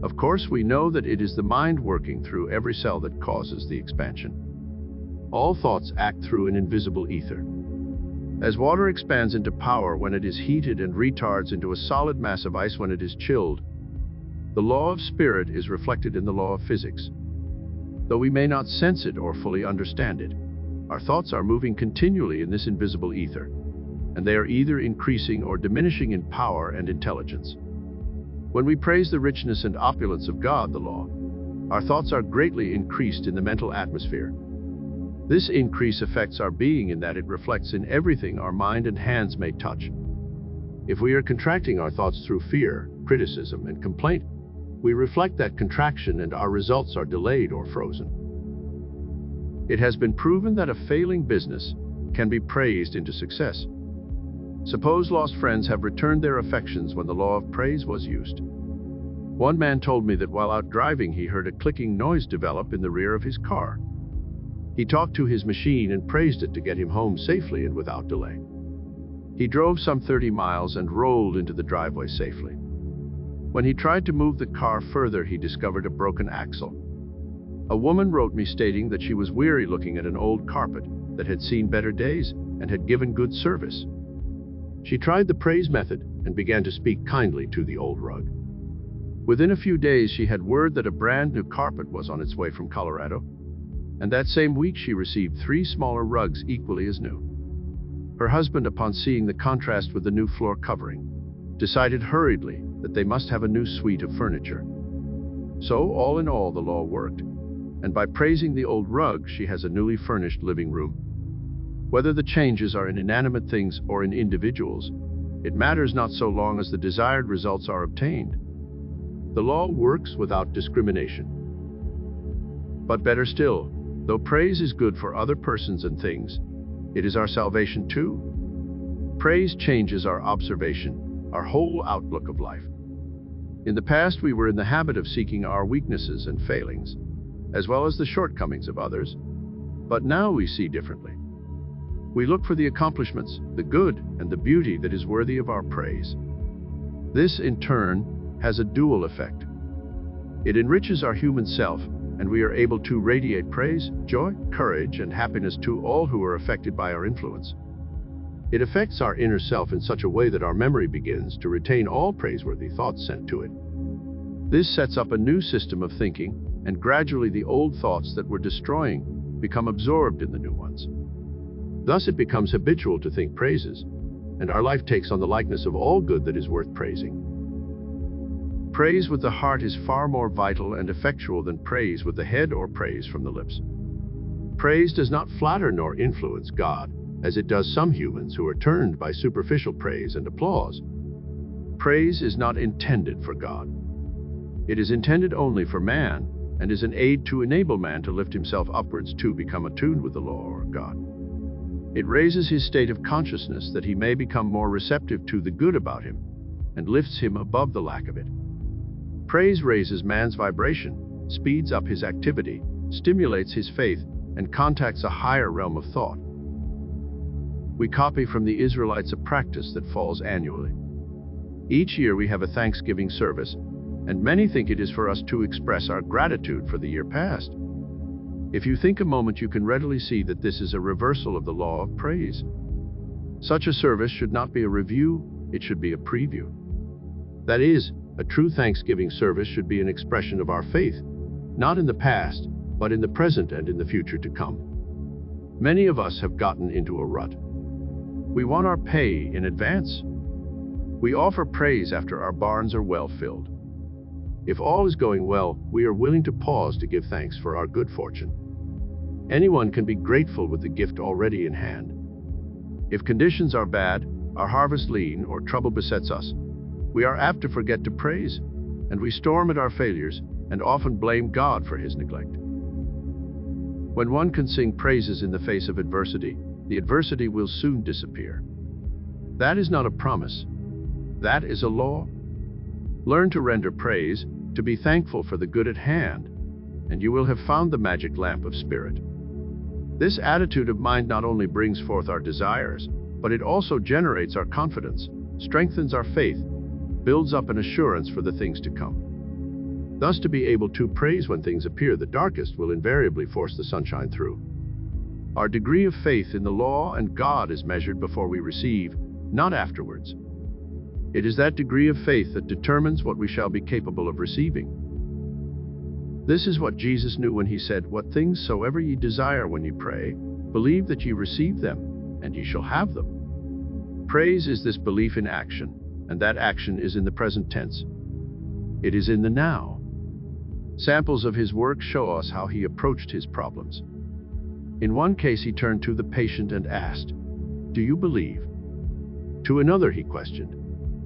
Of course, we know that it is the mind working through every cell that causes the expansion. All thoughts act through an invisible ether. As water expands into power when it is heated and retards into a solid mass of ice when it is chilled, the law of spirit is reflected in the law of physics. Though we may not sense it or fully understand it, our thoughts are moving continually in this invisible ether, and they are either increasing or diminishing in power and intelligence. When we praise the richness and opulence of God, the law, our thoughts are greatly increased in the mental atmosphere. This increase affects our being in that it reflects in everything our mind and hands may touch. If we are contracting our thoughts through fear, criticism, and complaint, we reflect that contraction and our results are delayed or frozen. It has been proven that a failing business can be praised into success. Suppose lost friends have returned their affections when the law of praise was used. One man told me that while out driving he heard a clicking noise develop in the rear of his car. He talked to his machine and praised it to get him home safely and without delay. He drove some 30 miles and rolled into the driveway safely. When he tried to move the car further, he discovered a broken axle. A woman wrote me stating that she was weary looking at an old carpet that had seen better days and had given good service. She tried the praise method and began to speak kindly to the old rug. Within a few days, she had word that a brand new carpet was on its way from Colorado, and that same week she received 3 smaller rugs equally as new. Her husband, upon seeing the contrast with the new floor covering, decided hurriedly that they must have a new suite of furniture. So, all in all, the law worked, and by praising the old rug, she has a newly furnished living room. Whether the changes are in inanimate things or in individuals, it matters not so long as the desired results are obtained. The law works without discrimination. But better still, though praise is good for other persons and things, it is our salvation too. Praise changes our observation, our whole outlook of life. In the past, we were in the habit of seeking our weaknesses and failings, as well as the shortcomings of others, but now we see differently. We look for the accomplishments, the good, and the beauty that is worthy of our praise. This, in turn, has a dual effect. It enriches our human self, and we are able to radiate praise, joy, courage, and happiness to all who are affected by our influence. It affects our inner self in such a way that our memory begins to retain all praiseworthy thoughts sent to it. This sets up a new system of thinking, and gradually the old thoughts that were destroying become absorbed in the new ones. Thus it becomes habitual to think praises, and our life takes on the likeness of all good that is worth praising. Praise with the heart is far more vital and effectual than praise with the head or praise from the lips. Praise does not flatter nor influence God, as it does some humans who are turned by superficial praise and applause. Praise is not intended for God. It is intended only for man, and is an aid to enable man to lift himself upwards to become attuned with the law or God. It raises his state of consciousness that he may become more receptive to the good about him, and lifts him above the lack of it. Praise raises man's vibration, speeds up his activity, stimulates his faith, and contacts a higher realm of thought. We copy from the Israelites a practice that falls annually. Each year we have a Thanksgiving service, and many think it is for us to express our gratitude for the year past. If you think a moment, you can readily see that this is a reversal of the law of praise. Such a service should not be a review, it should be a preview. That is, a true Thanksgiving service should be an expression of our faith, not in the past, but in the present and in the future to come. Many of us have gotten into a rut. We want our pay in advance. We offer praise after our barns are well filled. If all is going well, we are willing to pause to give thanks for our good fortune. Anyone can be grateful with the gift already in hand. If conditions are bad, our harvest lean, or trouble besets us, we are apt to forget to praise, and we storm at our failures and often blame God for his neglect. When one can sing praises in the face of adversity, the adversity will soon disappear. That is not a promise. That is a law. Learn to render praise, to be thankful for the good at hand, and you will have found the magic lamp of spirit. This attitude of mind not only brings forth our desires, but it also generates our confidence, strengthens our faith, builds up an assurance for the things to come. Thus, to be able to praise when things appear the darkest will invariably force the sunshine through. Our degree of faith in the law and God is measured before we receive, not afterwards. It is that degree of faith that determines what we shall be capable of receiving. This is what Jesus knew when he said, "What things soever ye desire when ye pray, believe that ye receive them, and ye shall have them." Praise is this belief in action, and that action is in the present tense. It is in the now. Samples of his work show us how he approached his problems. In one case, he turned to the patient and asked, "Do you believe?" To another, he questioned,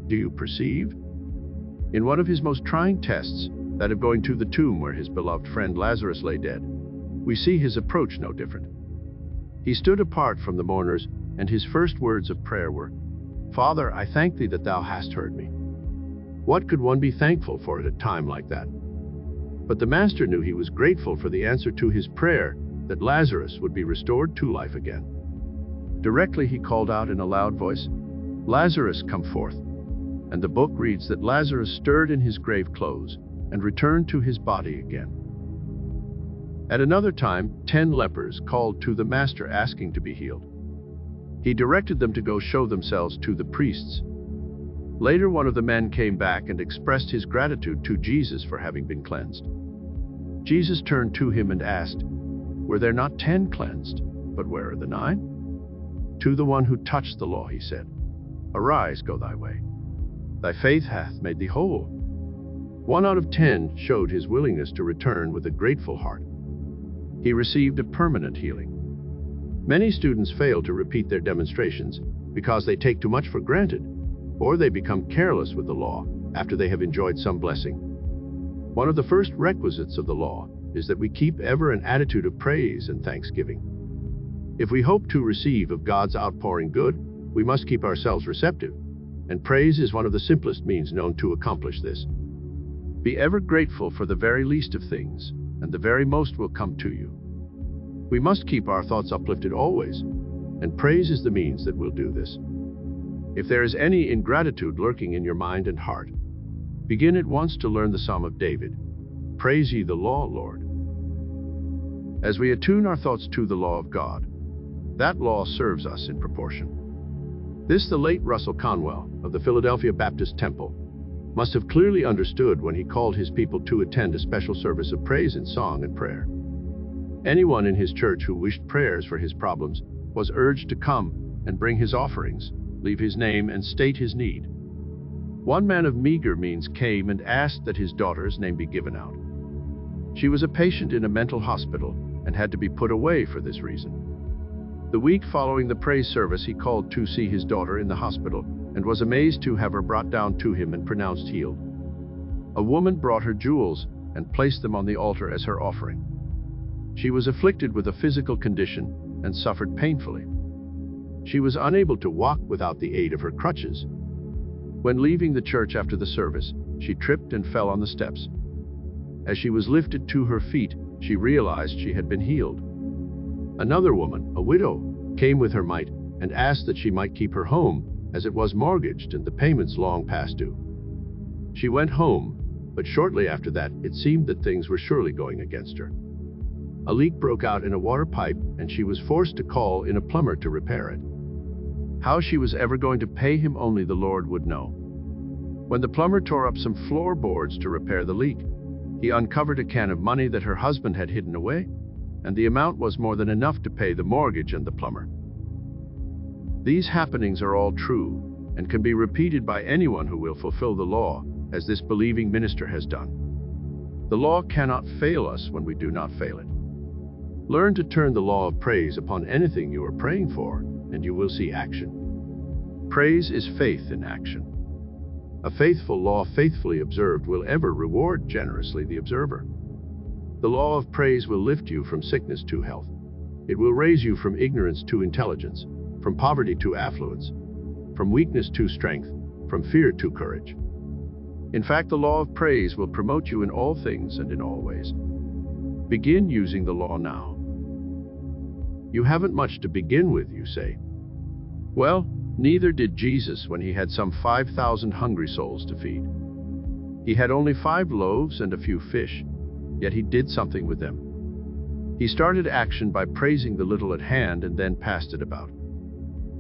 "Do you perceive?" In one of his most trying tests, that of going to the tomb where his beloved friend Lazarus lay dead, we see his approach no different. He stood apart from the mourners, and his first words of prayer were, "Father, I thank thee that thou hast heard me." What could one be thankful for at a time like that? But the master knew he was grateful for the answer to his prayer, that Lazarus would be restored to life again. Directly he called out in a loud voice, "Lazarus, come forth." And the book reads that Lazarus stirred in his grave clothes and returned to his body again. At another time, 10 lepers called to the master asking to be healed. He directed them to go show themselves to the priests. Later, one of the men came back and expressed his gratitude to Jesus for having been cleansed. Jesus turned to him and asked, "Were there not 10 cleansed, but where are the 9? To the one who touched the law, he said, "Arise, go thy way. Thy faith hath made thee whole." 1 out of 10 showed his willingness to return with a grateful heart. He received a permanent healing. Many students fail to repeat their demonstrations because they take too much for granted, or they become careless with the law after they have enjoyed some blessing. One of the first requisites of the law is that we keep ever an attitude of praise and thanksgiving. If we hope to receive of God's outpouring good, we must keep ourselves receptive, and praise is one of the simplest means known to accomplish this. Be ever grateful for the very least of things, and the very most will come to you. We must keep our thoughts uplifted always, and praise is the means that will do this. If there is any ingratitude lurking in your mind and heart, begin at once to learn the Psalm of David, "Praise ye the law, Lord." As we attune our thoughts to the law of God, that law serves us in proportion. This the late Russell Conwell of the Philadelphia Baptist Temple must have clearly understood when he called his people to attend a special service of praise in song and prayer. Anyone in his church who wished prayers for his problems was urged to come and bring his offerings, leave his name, and state his need. One man of meager means came and asked that his daughter's name be given out. She was a patient in a mental hospital and had to be put away for this reason. The week following the praise service, he called to see his daughter in the hospital and was amazed to have her brought down to him and pronounced healed. A woman brought her jewels and placed them on the altar as her offering. She was afflicted with a physical condition and suffered painfully. She was unable to walk without the aid of her crutches. When leaving the church after the service, she tripped and fell on the steps. As she was lifted to her feet, she realized she had been healed. Another woman, a widow, came with her mite and asked that she might keep her home, as it was mortgaged and the payments long past due. She went home, but shortly after that, it seemed that things were surely going against her. A leak broke out in a water pipe, and she was forced to call in a plumber to repair it. How she was ever going to pay him, only the Lord would know. When the plumber tore up some floorboards to repair the leak, he uncovered a can of money that her husband had hidden away, and the amount was more than enough to pay the mortgage and the plumber. These happenings are all true and can be repeated by anyone who will fulfill the law, as this believing minister has done. The law cannot fail us when we do not fail it. Learn to turn the law of praise upon anything you are praying for, and you will see action. Praise is faith in action. A faithful law faithfully observed will ever reward generously the observer. The law of praise will lift you from sickness to health. It will raise you from ignorance to intelligence, from poverty to affluence, from weakness to strength, from fear to courage. In fact, the law of praise will promote you in all things and in all ways. Begin using the law now. You haven't much to begin with, you say. Well, neither did Jesus when he had some 5,000 hungry souls to feed. He had only 5 loaves and a few fish, yet he did something with them. He started action by praising the little at hand and then passed it about.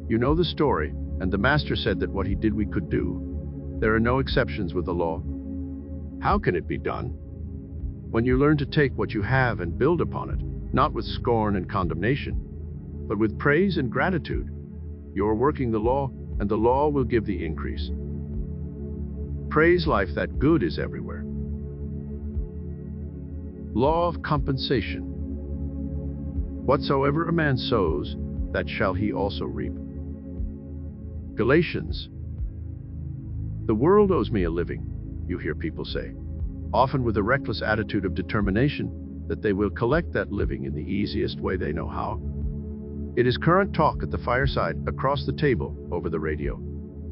You know the story, and the master said that what he did we could do. There are no exceptions with the law. How can it be done? when you learn to take what you have and build upon it, not with scorn and condemnation, but with praise and gratitude, you are working the law, and the law will give the increase. Praise life that good is everywhere. Law of compensation. Whatsoever a man sows, that shall he also reap. Galatians. The world owes me a living, you hear people say, often with a reckless attitude of determination that they will collect that living in the easiest way they know how. It is current talk at the fireside, across the table, over the radio,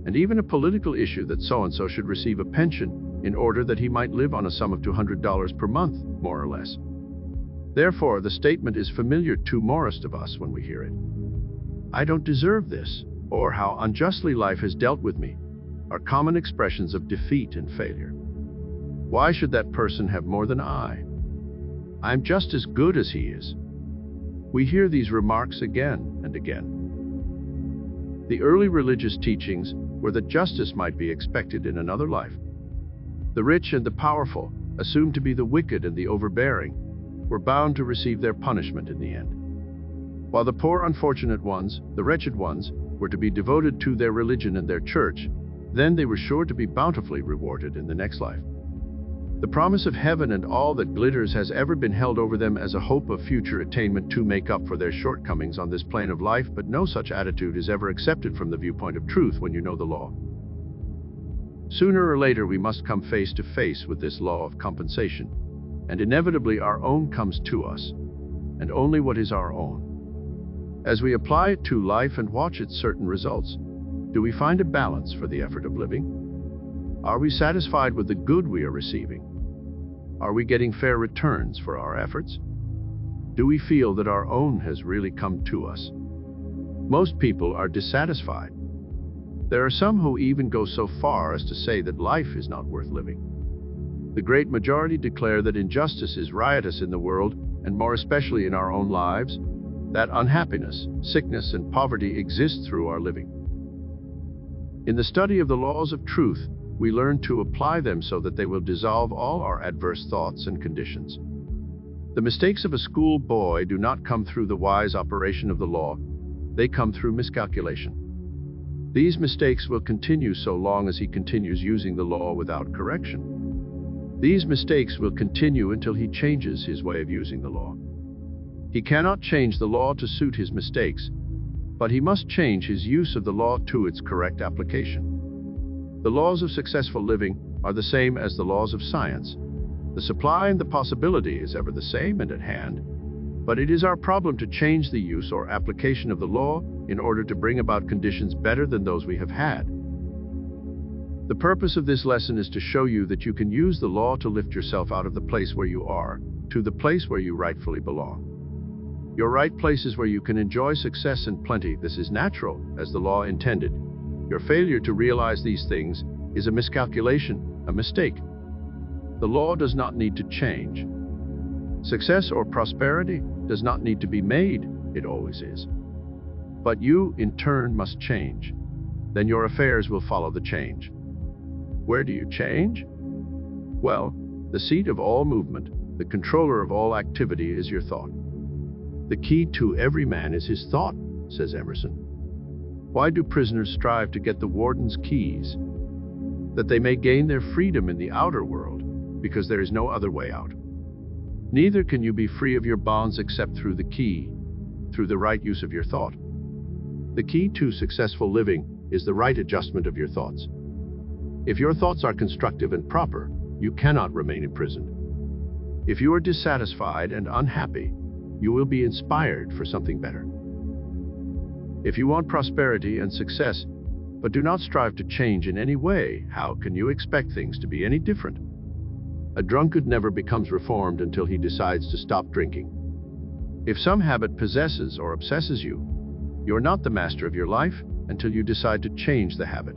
and even a political issue that so-and-so should receive a pension in order that he might live on a sum of $200 per month, more or less. Therefore, the statement is familiar to most of us when we hear it. I don't deserve this, or how unjustly life has dealt with me, are common expressions of defeat and failure. Why should that person have more than I? I'm just as good as he is. We hear these remarks again and again. The early religious teachings were that justice might be expected in another life. The rich and the powerful, assumed to be the wicked and the overbearing, were bound to receive their punishment in the end, while the poor unfortunate ones, the wretched ones, were to be devoted to their religion and their church. Then they were sure to be bountifully rewarded in the next life. The promise of heaven and all that glitters has ever been held over them as a hope of future attainment to make up for their shortcomings on this plane of life, but no such attitude is ever accepted from the viewpoint of truth when you know the law. Sooner or later we must come face to face with this law of compensation, and inevitably our own comes to us, and only what is our own. As we apply it to life and watch its certain results, do we find a balance for the effort of living? Are we satisfied with the good we are receiving? Are we getting fair returns for our efforts? Do we feel that our own has really come to us? Most people are dissatisfied. There are some who even go so far as to say that life is not worth living. The great majority declare that injustice is riotous in the world, and more especially in our own lives, that unhappiness, sickness, and poverty exist through our living. In the study of the laws of truth, we learn to apply them so that they will dissolve all our adverse thoughts and conditions. The mistakes of a school boy do not come through the wise operation of the law, they come through miscalculation. These mistakes will continue so long as he continues using the law without correction. These mistakes will continue until he changes his way of using the law. He cannot change the law to suit his mistakes, but he must change his use of the law to its correct application. The laws of successful living are the same as the laws of science. The supply and the possibility is ever the same and at hand, but it is our problem to change the use or application of the law in order to bring about conditions better than those we have had. The purpose of this lesson is to show you that you can use the law to lift yourself out of the place where you are, to the place where you rightfully belong. Your right place is where you can enjoy success and plenty. This is natural, as the law intended. Your failure to realize these things is a miscalculation, a mistake. The law does not need to change. Success or prosperity does not need to be made, it always is. But you, in turn, must change. Then your affairs will follow the change. Where do you change? Well, the seat of all movement, the controller of all activity is your thought. The key to every man is his thought, says Emerson. Why do prisoners strive to get the warden's keys? That they may gain their freedom in the outer world, because there is no other way out. Neither can you be free of your bonds except through the key, through the right use of your thought. The key to successful living is the right adjustment of your thoughts. If your thoughts are constructive and proper, you cannot remain imprisoned. If you are dissatisfied and unhappy, you will be inspired for something better. If you want prosperity and success, but do not strive to change in any way, how can you expect things to be any different? A drunkard never becomes reformed until he decides to stop drinking. If some habit possesses or obsesses you, you're not the master of your life until you decide to change the habit.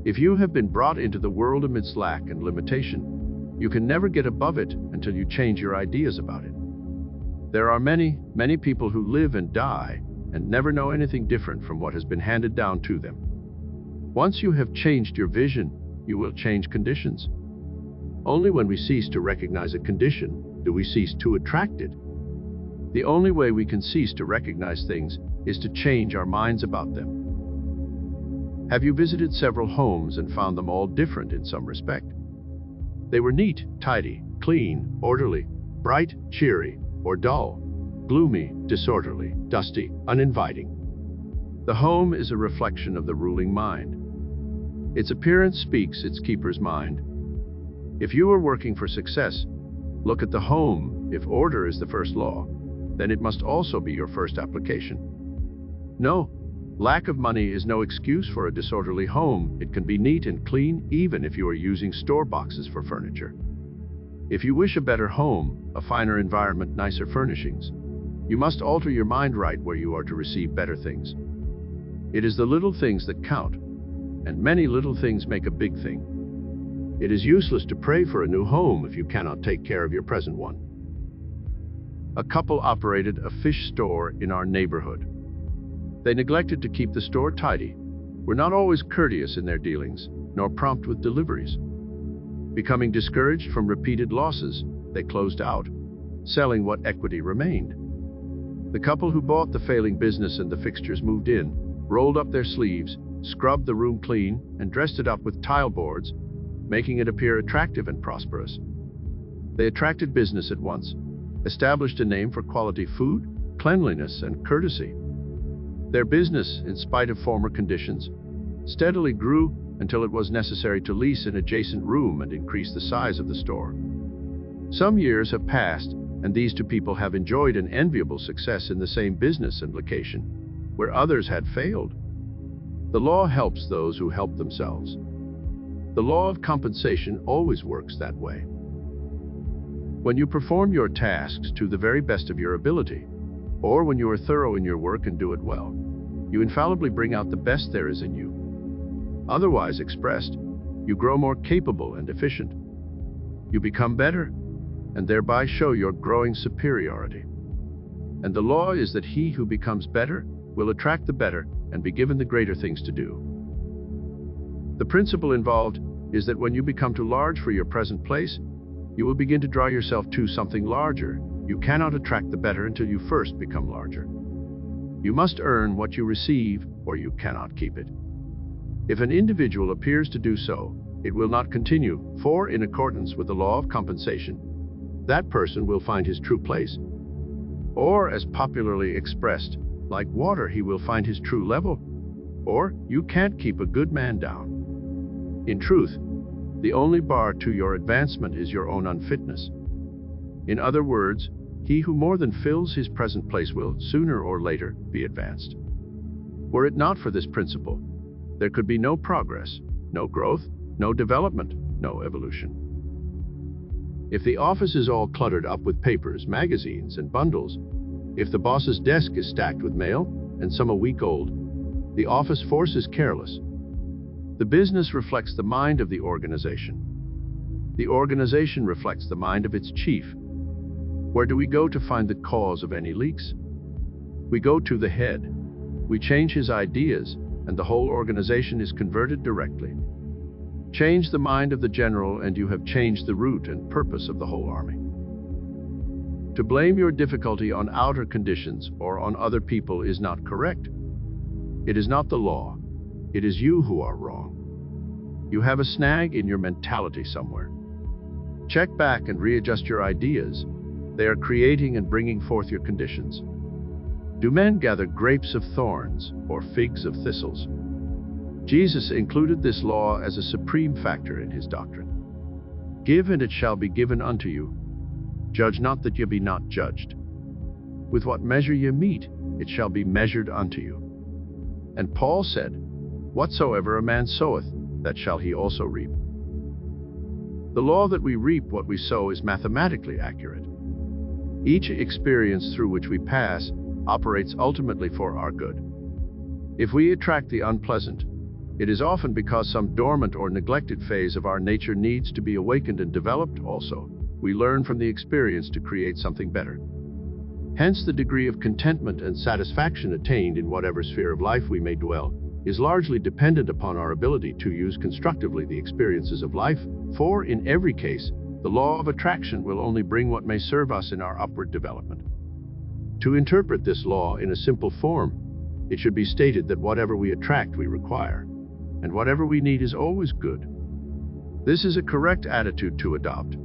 If you have been brought into the world amidst lack and limitation, you can never get above it until you change your ideas about it. There are many, many people who live and die and never know anything different from what has been handed down to them. Once you have changed your vision, you will change conditions. Only when we cease to recognize a condition do we cease to attract it. The only way we can cease to recognize things is to change our minds about them. Have you visited several homes and found them all different in some respect? They were neat, tidy, clean, orderly, bright, cheery, or dull, gloomy, disorderly, dusty, uninviting. The home is a reflection of the ruling mind. Its appearance speaks its keeper's mind. If you are working for success, look at the home. If order is the first law, then it must also be your first application. No, lack of money is no excuse for a disorderly home. It can be neat and clean even if you are using store boxes for furniture. If you wish a better home, a finer environment, nicer furnishings, you must alter your mind right where you are to receive better things. It is the little things that count, and many little things make a big thing. It is useless to pray for a new home if you cannot take care of your present one. A couple operated a fish store in our neighborhood. They neglected to keep the store tidy, were not always courteous in their dealings, nor prompt with deliveries. Becoming discouraged from repeated losses, they closed out, selling what equity remained. The couple who bought the failing business and the fixtures moved in, rolled up their sleeves, scrubbed the room clean, and dressed it up with tile boards, making it appear attractive and prosperous. They attracted business at once, established a name for quality food, cleanliness, and courtesy. Their business, in spite of former conditions, steadily grew until it was necessary to lease an adjacent room and increase the size of the store. Some years have passed, and these two people have enjoyed an enviable success in the same business and location, where others had failed. The law helps those who help themselves. The law of compensation always works that way. When you perform your tasks to the very best of your ability, or when you are thorough in your work and do it well, you infallibly bring out the best there is in you. Otherwise expressed, you grow more capable and efficient. You become better, and thereby show your growing superiority. And the law is that he who becomes better will attract the better and be given the greater things to do. The principle involved is that when you become too large for your present place, you will begin to draw yourself to something larger. You cannot attract the better until you first become larger. You must earn what you receive, or you cannot keep it. If an individual appears to do so, it will not continue, for in accordance with the law of compensation, that person will find his true place. Or, as popularly expressed, like water, he will find his true level. Or, you can't keep a good man down. In truth, the only bar to your advancement is your own unfitness. In other words, he who more than fills his present place will, sooner or later, be advanced. Were it not for this principle, there could be no progress, no growth, no development, no evolution. If the office is all cluttered up with papers, magazines, and bundles, if the boss's desk is stacked with mail, and some a week old, the office force is careless. The business reflects the mind of the organization. The organization reflects the mind of its chief. Where do we go to find the cause of any leaks? We go to the head. We change his ideas, and the whole organization is converted directly. Change the mind of the general, and you have changed the route and purpose of the whole army. To blame your difficulty on outer conditions or on other people is not correct. It is not the law. It is you who are wrong. You have a snag in your mentality somewhere. Check back and readjust your ideas. They are creating and bringing forth your conditions. Do men gather grapes of thorns or figs of thistles? Jesus included this law as a supreme factor in his doctrine. Give, and it shall be given unto you. Judge not, that ye be not judged. With what measure ye meet, it shall be measured unto you. And Paul said, whatsoever a man soweth, that shall he also reap. The law that we reap what we sow is mathematically accurate. Each experience through which we pass operates ultimately for our good. If we attract the unpleasant, it is often because some dormant or neglected phase of our nature needs to be awakened and developed also. We learn from the experience to create something better. Hence the degree of contentment and satisfaction attained in whatever sphere of life we may dwell is largely dependent upon our ability to use constructively the experiences of life, for in every case, the law of attraction will only bring what may serve us in our upward development. To interpret this law in a simple form, it should be stated that whatever we attract, we require, and whatever we need is always good. This is a correct attitude to adopt,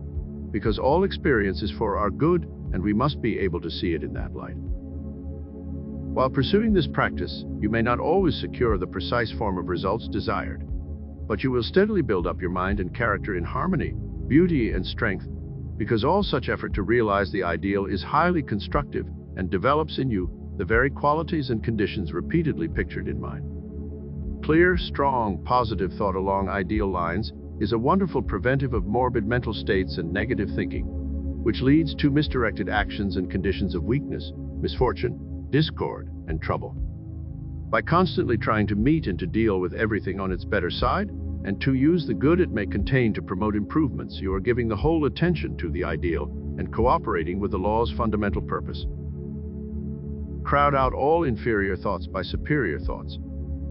because all experience is for our good, and we must be able to see it in that light. While pursuing this practice, you may not always secure the precise form of results desired, but you will steadily build up your mind and character in harmony, beauty, and strength, because all such effort to realize the ideal is highly constructive and develops in you the very qualities and conditions repeatedly pictured in mind. Clear, strong, positive thought along ideal lines is a wonderful preventive of morbid mental states and negative thinking, which leads to misdirected actions and conditions of weakness, misfortune, discord, and trouble. By constantly trying to meet and to deal with everything on its better side, and to use the good it may contain to promote improvements, you are giving the whole attention to the ideal and cooperating with the law's fundamental purpose. Crowd out all inferior thoughts by superior thoughts,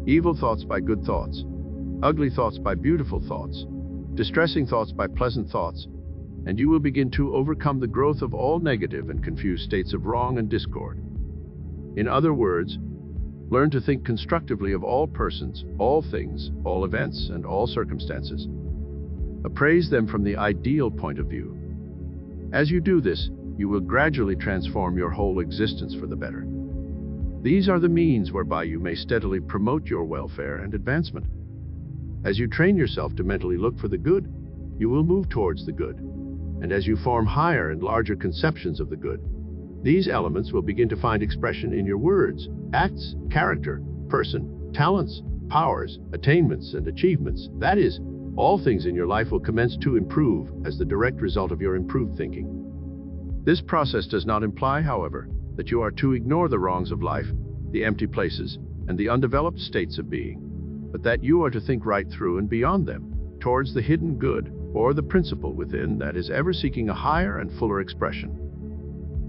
evil thoughts by good thoughts, ugly thoughts by beautiful thoughts, distressing thoughts by pleasant thoughts, and you will begin to overcome the growth of all negative and confused states of wrong and discord. In other words, learn to think constructively of all persons, all things, all events, and all circumstances. Appraise them from the ideal point of view. As you do this, you will gradually transform your whole existence for the better. These are the means whereby you may steadily promote your welfare and advancement. As you train yourself to mentally look for the good, you will move towards the good. And as you form higher and larger conceptions of the good, these elements will begin to find expression in your words, acts, character, person, talents, powers, attainments, and achievements. That is, all things in your life will commence to improve as the direct result of your improved thinking. This process does not imply, however, that you are to ignore the wrongs of life, the empty places, and the undeveloped states of being, but that you are to think right through and beyond them, towards the hidden good, or the principle within that is ever seeking a higher and fuller expression.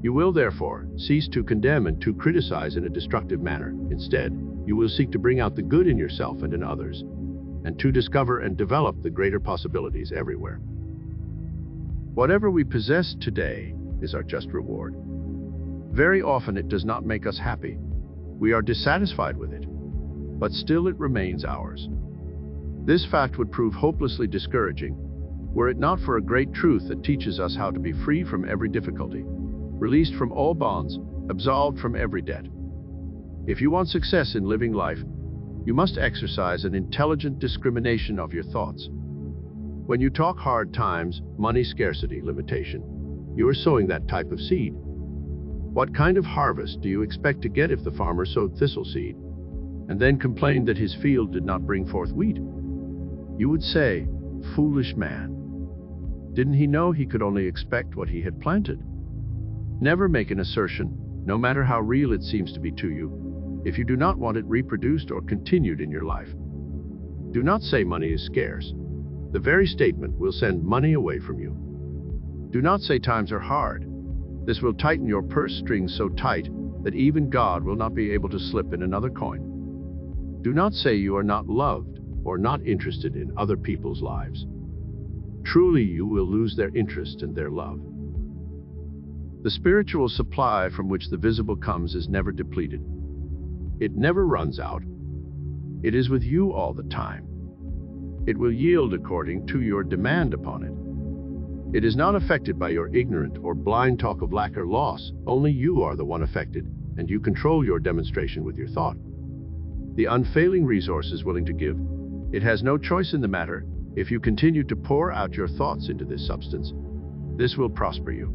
You will therefore cease to condemn and to criticize in a destructive manner. Instead, you will seek to bring out the good in yourself and in others, and to discover and develop the greater possibilities everywhere. Whatever we possess today is our just reward. Very often it does not make us happy. We are dissatisfied with it, but still it remains ours. This fact would prove hopelessly discouraging were it not for a great truth that teaches us how to be free from every difficulty, released from all bonds, absolved from every debt. If you want success in living life, you must exercise an intelligent discrimination of your thoughts. When you talk hard times, money scarcity, limitation, you are sowing that type of seed. What kind of harvest do you expect to get if the farmer sowed thistle seed, and then complained that his field did not bring forth wheat? You would say, "Foolish man. Didn't he know he could only expect what he had planted?" Never make an assertion, no matter how real it seems to be to you, if you do not want it reproduced or continued in your life. Do not say money is scarce. The very statement will send money away from you. Do not say times are hard. This will tighten your purse strings so tight that even God will not be able to slip in another coin. Do not say you are not loved or not interested in other people's lives. Truly, you will lose their interest and their love. The spiritual supply from which the visible comes is never depleted. It never runs out. It is with you all the time. It will yield according to your demand upon it. It is not affected by your ignorant or blind talk of lack or loss. Only you are the one affected, and you control your demonstration with your thought. The unfailing resource is willing to give. It has no choice in the matter. If you continue to pour out your thoughts into this substance, this will prosper you.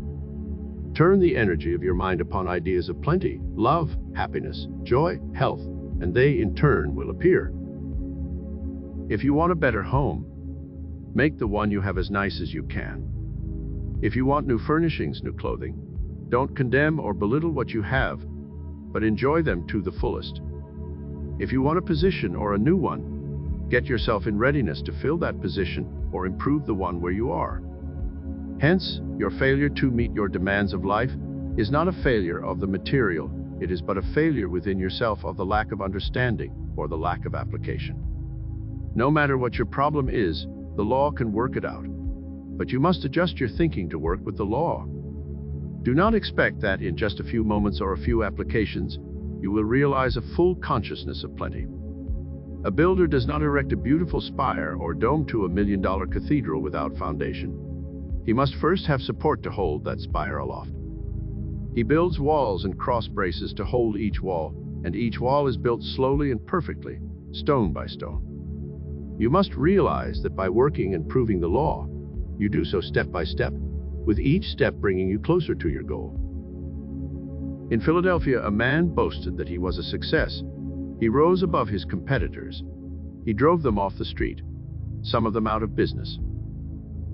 Turn the energy of your mind upon ideas of plenty, love, happiness, joy, health, and they in turn will appear. If you want a better home, make the one you have as nice as you can. If you want new furnishings, new clothing, don't condemn or belittle what you have, but enjoy them to the fullest. If you want a position or a new one, get yourself in readiness to fill that position or improve the one where you are. Hence, your failure to meet your demands of life is not a failure of the material, it is but a failure within yourself of the lack of understanding, or the lack of application. No matter what your problem is, the law can work it out. But you must adjust your thinking to work with the law. Do not expect that in just a few moments or a few applications, you will realize a full consciousness of plenty. A builder does not erect a beautiful spire or dome to $1 million cathedral without foundation. He must first have support to hold that spire aloft. He builds walls and cross braces to hold each wall, and each wall is built slowly and perfectly, stone by stone. You must realize that by working and proving the law, you do so step by step, with each step bringing you closer to your goal. In Philadelphia, a man boasted that he was a success. He rose above his competitors. He drove them off the street, some of them out of business.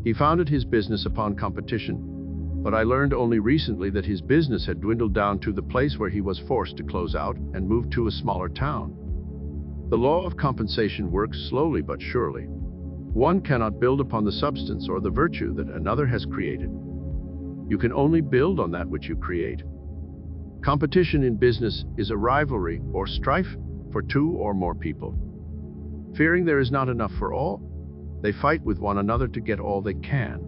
He founded his business upon competition, but I learned only recently that his business had dwindled down to the place where he was forced to close out and move to a smaller town. The law of compensation works slowly but surely. One cannot build upon the substance or the virtue that another has created. You can only build on that which you create. Competition in business is a rivalry or strife for two or more people. Fearing there is not enough for all, they fight with one another to get all they can.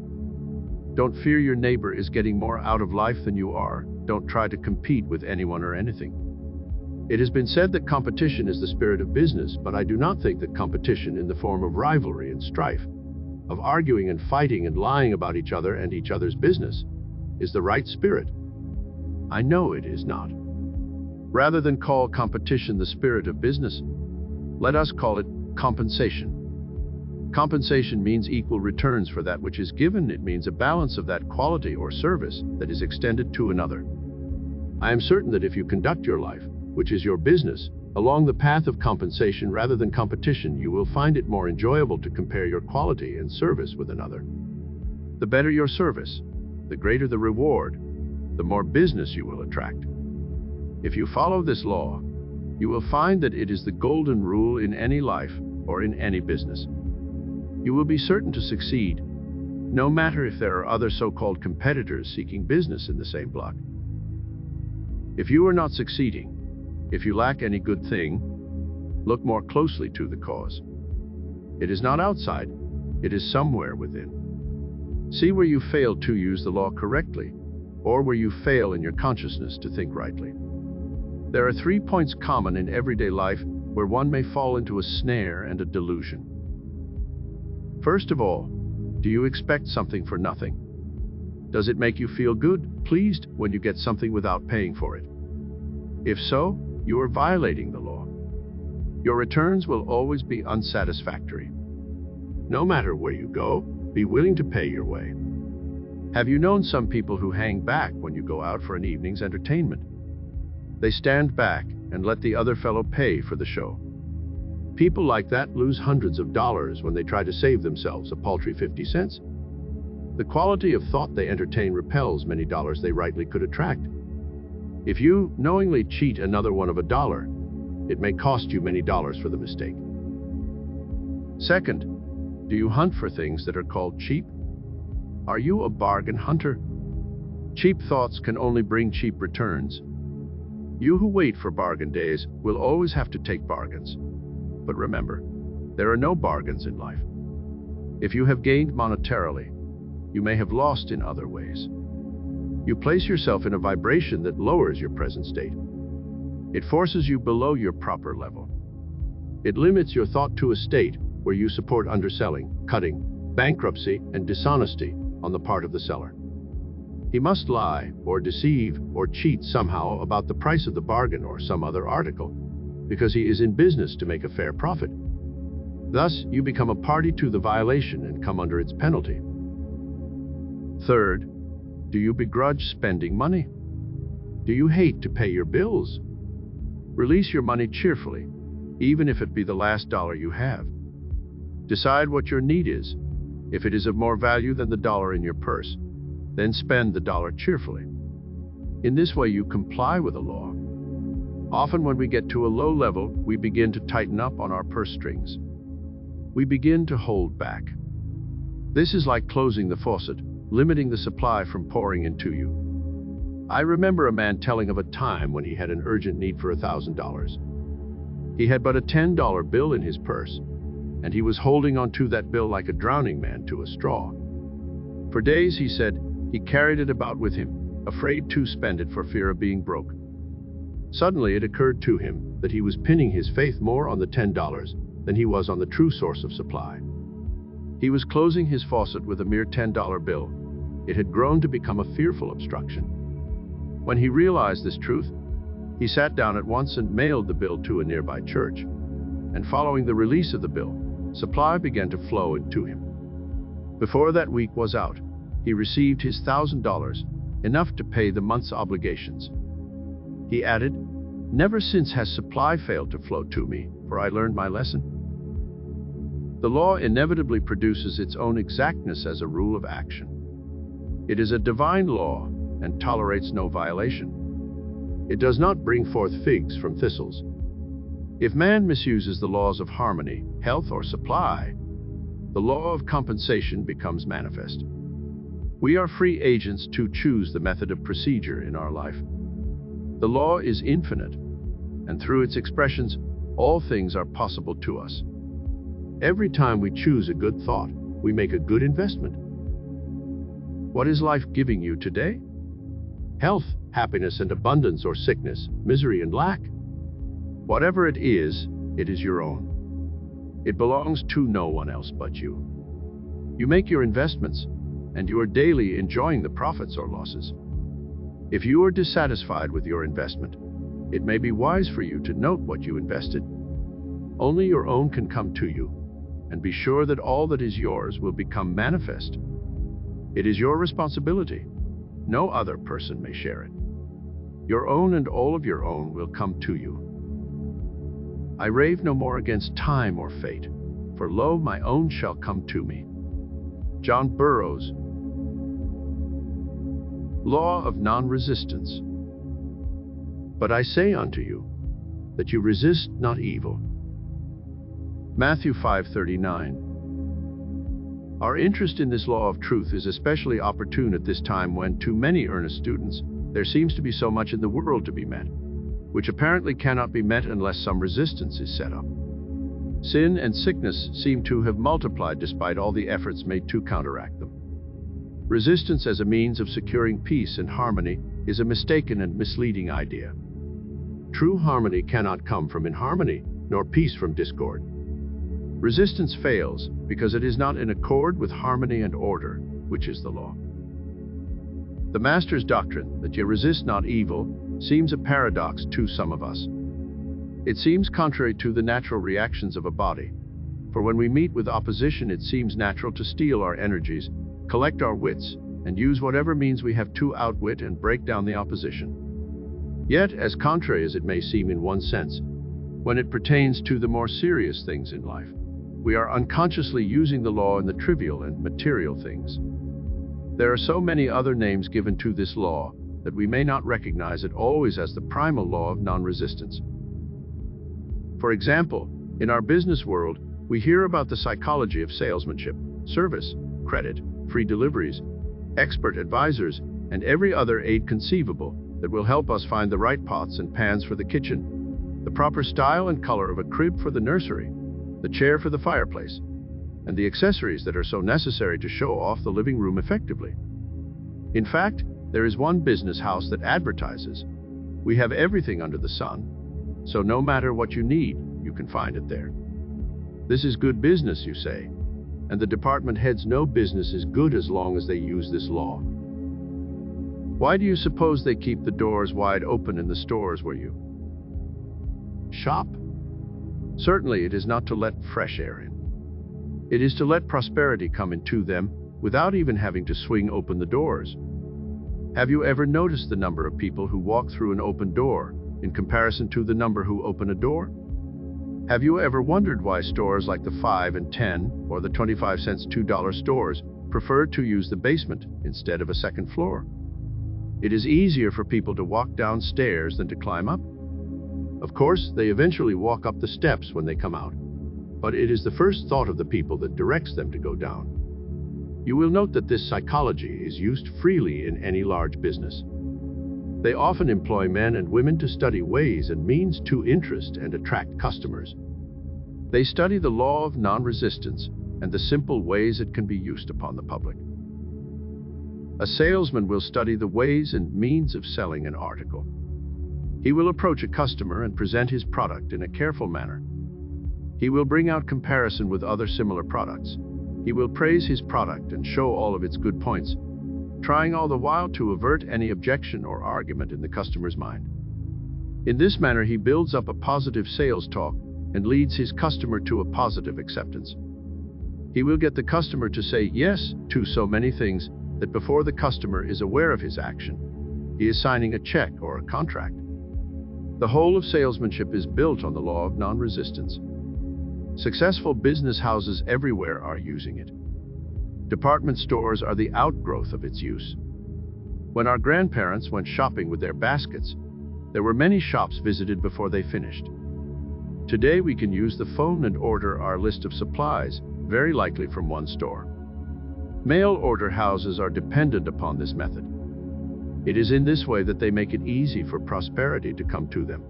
Don't fear your neighbor is getting more out of life than you are. Don't try to compete with anyone or anything. It has been said that competition is the spirit of business, but I do not think that competition in the form of rivalry and strife, of arguing and fighting and lying about each other and each other's business, is the right spirit. I know it is not. Rather than call competition the spirit of business, let us call it compensation. Compensation means equal returns for that which is given. It means a balance of that quality or service that is extended to another. I am certain that if you conduct your life, which is your business, along the path of compensation rather than competition, you will find it more enjoyable to compare your quality and service with another. The better your service, the greater the reward, the more business you will attract. If you follow this law, you will find that it is the golden rule in any life or in any business. You will be certain to succeed, no matter if there are other so-called competitors seeking business in the same block. If you are not succeeding, if you lack any good thing, look more closely to the cause. It is not outside, it is somewhere within. See where you fail to use the law correctly, or where you fail in your consciousness to think rightly. There are 3 points common in everyday life where one may fall into a snare and a delusion. First of all, do you expect something for nothing? Does it make you feel good, pleased, when you get something without paying for it? If so, you are violating the law. Your returns will always be unsatisfactory. No matter where you go, be willing to pay your way. Have you known some people who hang back when you go out for an evening's entertainment? They stand back and let the other fellow pay for the show. People like that lose hundreds of dollars when they try to save themselves a paltry 50 cents. The quality of thought they entertain repels many dollars they rightly could attract. If you knowingly cheat another one of $1, it may cost you many dollars for the mistake. Second, do you hunt for things that are called cheap? Are you a bargain hunter? Cheap thoughts can only bring cheap returns. You who wait for bargain days will always have to take bargains. But remember, there are no bargains in life. If you have gained monetarily, you may have lost in other ways. You place yourself in a vibration that lowers your present state. It forces you below your proper level. It limits your thought to a state where you support underselling, cutting, bankruptcy, and dishonesty on the part of the seller. He must lie or deceive or cheat somehow about the price of the bargain or some other article, because he is in business to make a fair profit. Thus, you become a party to the violation and come under its penalty. Third, do you begrudge spending money? Do you hate to pay your bills? Release your money cheerfully, even if it be the last dollar you have. Decide what your need is. If it is of more value than the dollar in your purse, then spend the dollar cheerfully. In this way, you comply with the law. Often when we get to a low level, we begin to tighten up on our purse strings. We begin to hold back. This is like closing the faucet, limiting the supply from pouring into you. I remember a man telling of a time when he had an urgent need for $1,000. He had but a $10 bill in his purse, and he was holding onto that bill like a drowning man to a straw. For days, he said, he carried it about with him, afraid to spend it for fear of being broke. Suddenly it occurred to him that he was pinning his faith more on the $10 than he was on the true source of supply. He was closing his faucet with a mere $10 bill. It had grown to become a fearful obstruction. When he realized this truth, he sat down at once and mailed the bill to a nearby church. And following the release of the bill, supply began to flow into him. Before that week was out, he received his $1,000, enough to pay the month's obligations. He added, "Never since has supply failed to flow to me, for I learned my lesson." The law inevitably produces its own exactness as a rule of action. It is a divine law and tolerates no violation. It does not bring forth figs from thistles. If man misuses the laws of harmony, health, or supply, the law of compensation becomes manifest. We are free agents to choose the method of procedure in our life. The law is infinite, and through its expressions, all things are possible to us. Every time we choose a good thought, we make a good investment. What is life giving you today? Health, happiness and abundance, or sickness, misery and lack? Whatever it is your own. It belongs to no one else but you. You make your investments, and you are daily enjoying the profits or losses. If you are dissatisfied with your investment, it may be wise for you to note what you invested. Only your own can come to you, and be sure that all that is yours will become manifest. It is your responsibility. No other person may share it. Your own and all of your own will come to you. I rave no more against time or fate, for lo, my own shall come to me. John Burroughs. Law of non-resistance. But I say unto you, that you resist not evil. Matthew 5:39. Our interest in this law of truth is especially opportune at this time when, to many earnest students, there seems to be so much in the world to be met, which apparently cannot be met unless some resistance is set up. Sin and sickness seem to have multiplied despite all the efforts made to counteract them. Resistance as a means of securing peace and harmony is a mistaken and misleading idea. True harmony cannot come from inharmony, nor peace from discord. Resistance fails because it is not in accord with harmony and order, which is the law. The Master's doctrine that ye resist not evil seems a paradox to some of us. It seems contrary to the natural reactions of a body, for when we meet with opposition, it seems natural to steal our energies, collect our wits, and use whatever means we have to outwit and break down the opposition. Yet, as contrary as it may seem in one sense, when it pertains to the more serious things in life, we are unconsciously using the law in the trivial and material things. There are so many other names given to this law that we may not recognize it always as the primal law of non-resistance. For example, in our business world, we hear about the psychology of salesmanship, service, credit, free deliveries, expert advisors, and every other aid conceivable that will help us find the right pots and pans for the kitchen, the proper style and color of a crib for the nursery, the chair for the fireplace, and the accessories that are so necessary to show off the living room effectively. In fact, there is one business house that advertises, "We have everything under the sun, so no matter what you need, you can find it there." This is good business, you say, and the department heads know business is good as long as they use this law. Why do you suppose they keep the doors wide open in the stores where you shop? Certainly it is not to let fresh air in. It is to let prosperity come into them without even having to swing open the doors. Have you ever noticed the number of people who walk through an open door in comparison to the number who open a door? Have you ever wondered why stores like the 5 and 10 or the 25 cents $2 stores prefer to use the basement instead of a second floor? It is easier for people to walk downstairs than to climb up. Of course, they eventually walk up the steps when they come out, but it is the first thought of the people that directs them to go down. You will note that this psychology is used freely in any large business. They often employ men and women to study ways and means to interest and attract customers. They study the law of non-resistance and the simple ways it can be used upon the public. A salesman will study the ways and means of selling an article. He will approach a customer and present his product in a careful manner. He will bring out comparison with other similar products. He will praise his product and show all of its good points, trying all the while to avert any objection or argument in the customer's mind. In this manner, he builds up a positive sales talk and leads his customer to a positive acceptance. He will get the customer to say yes to so many things that before the customer is aware of his action, he is signing a check or a contract. The whole of salesmanship is built on the law of non-resistance. Successful business houses everywhere are using it. Department stores are the outgrowth of its use. When our grandparents went shopping with their baskets, there were many shops visited before they finished. Today we can use the phone and order our list of supplies, very likely from one store. Mail order houses are dependent upon this method. It is in this way that they make it easy for prosperity to come to them.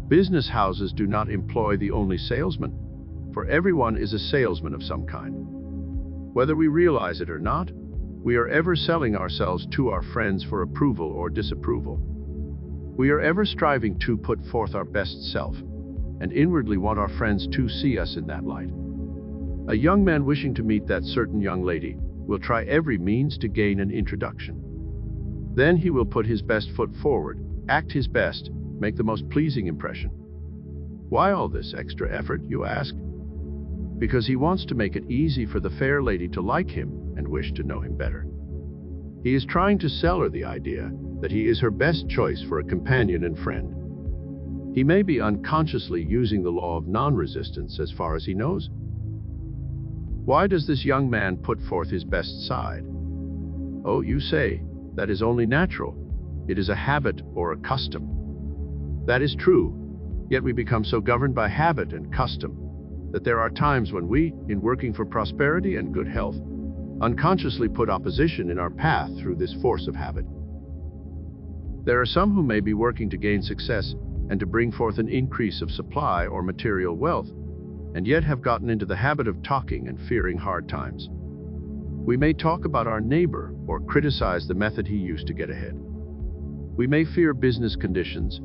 Business houses do not employ the only salesman, for everyone is a salesman of some kind. Whether we realize it or not, we are ever selling ourselves to our friends for approval or disapproval. We are ever striving to put forth our best self, and inwardly want our friends to see us in that light. A young man wishing to meet that certain young lady will try every means to gain an introduction. Then he will put his best foot forward, act his best, make the most pleasing impression. Why all this extra effort, you ask? Because he wants to make it easy for the fair lady to like him and wish to know him better. He is trying to sell her the idea that he is her best choice for a companion and friend. He may be unconsciously using the law of non-resistance as far as he knows. Why does this young man put forth his best side? Oh, you say, that is only natural. It is a habit or a custom. That is true, yet we become so governed by habit and custom that there are times when we, in working for prosperity and good health, unconsciously put opposition in our path through this force of habit. There are some who may be working to gain success and to bring forth an increase of supply or material wealth, and yet have gotten into the habit of talking and fearing hard times. We may talk about our neighbor or criticize the method he used to get ahead. We may fear business conditions,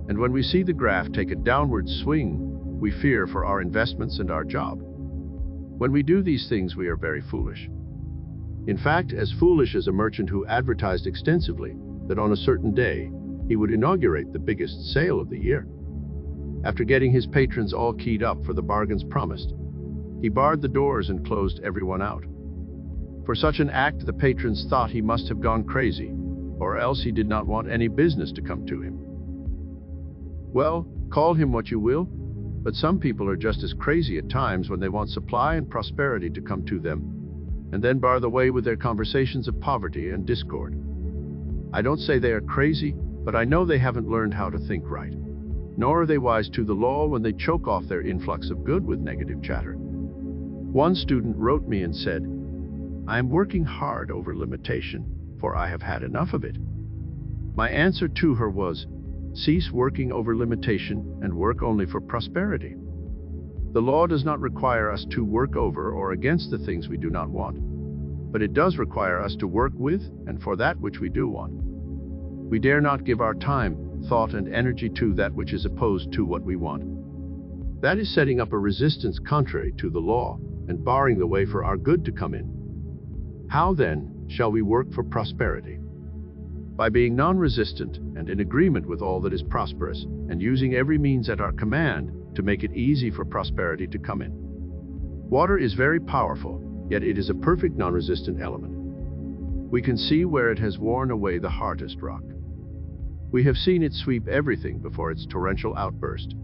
and when we see the graph take a downward swing, we fear for our investments and our job. When we do these things, we are very foolish. In fact, as foolish as a merchant who advertised extensively that on a certain day he would inaugurate the biggest sale of the year. After getting his patrons all keyed up for the bargains promised, he barred the doors and closed everyone out. For such an act, the patrons thought he must have gone crazy, or else he did not want any business to come to him. Well, call him what you will, but some people are just as crazy at times when they want supply and prosperity to come to them, and then bar the way with their conversations of poverty and discord. I don't say they are crazy, but I know they haven't learned how to think right. Nor are they wise to the law when they choke off their influx of good with negative chatter. One student wrote me and said, "I am working hard over limitation, for I have had enough of it." My answer to her was, cease working over limitation and work only for prosperity. The law does not require us to work over or against the things we do not want, but it does require us to work with and for that which we do want. We dare not give our time, thought, and energy to that which is opposed to what we want. That is setting up a resistance contrary to the law and barring the way for our good to come in. How then shall we work for prosperity? By being non-resistant and in agreement with all that is prosperous and using every means at our command to make it easy for prosperity to come in. Water is very powerful, yet it is a perfect non-resistant element. We can see where it has worn away the hardest rock. We have seen it sweep everything before its torrential outburst.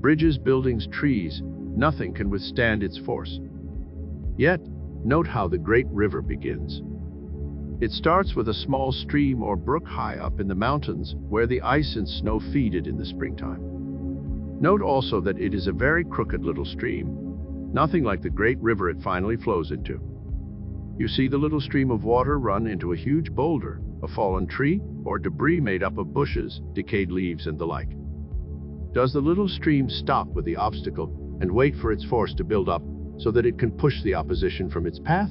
Bridges, buildings, trees, nothing can withstand its force. Yet, note how the great river begins. It starts with a small stream or brook high up in the mountains where the ice and snow feed it in the springtime. Note also that it is a very crooked little stream, nothing like the great river it finally flows into. You see the little stream of water run into a huge boulder, a fallen tree, or debris made up of bushes, decayed leaves, and the like. Does the little stream stop with the obstacle and wait for its force to build up so that it can push the opposition from its path?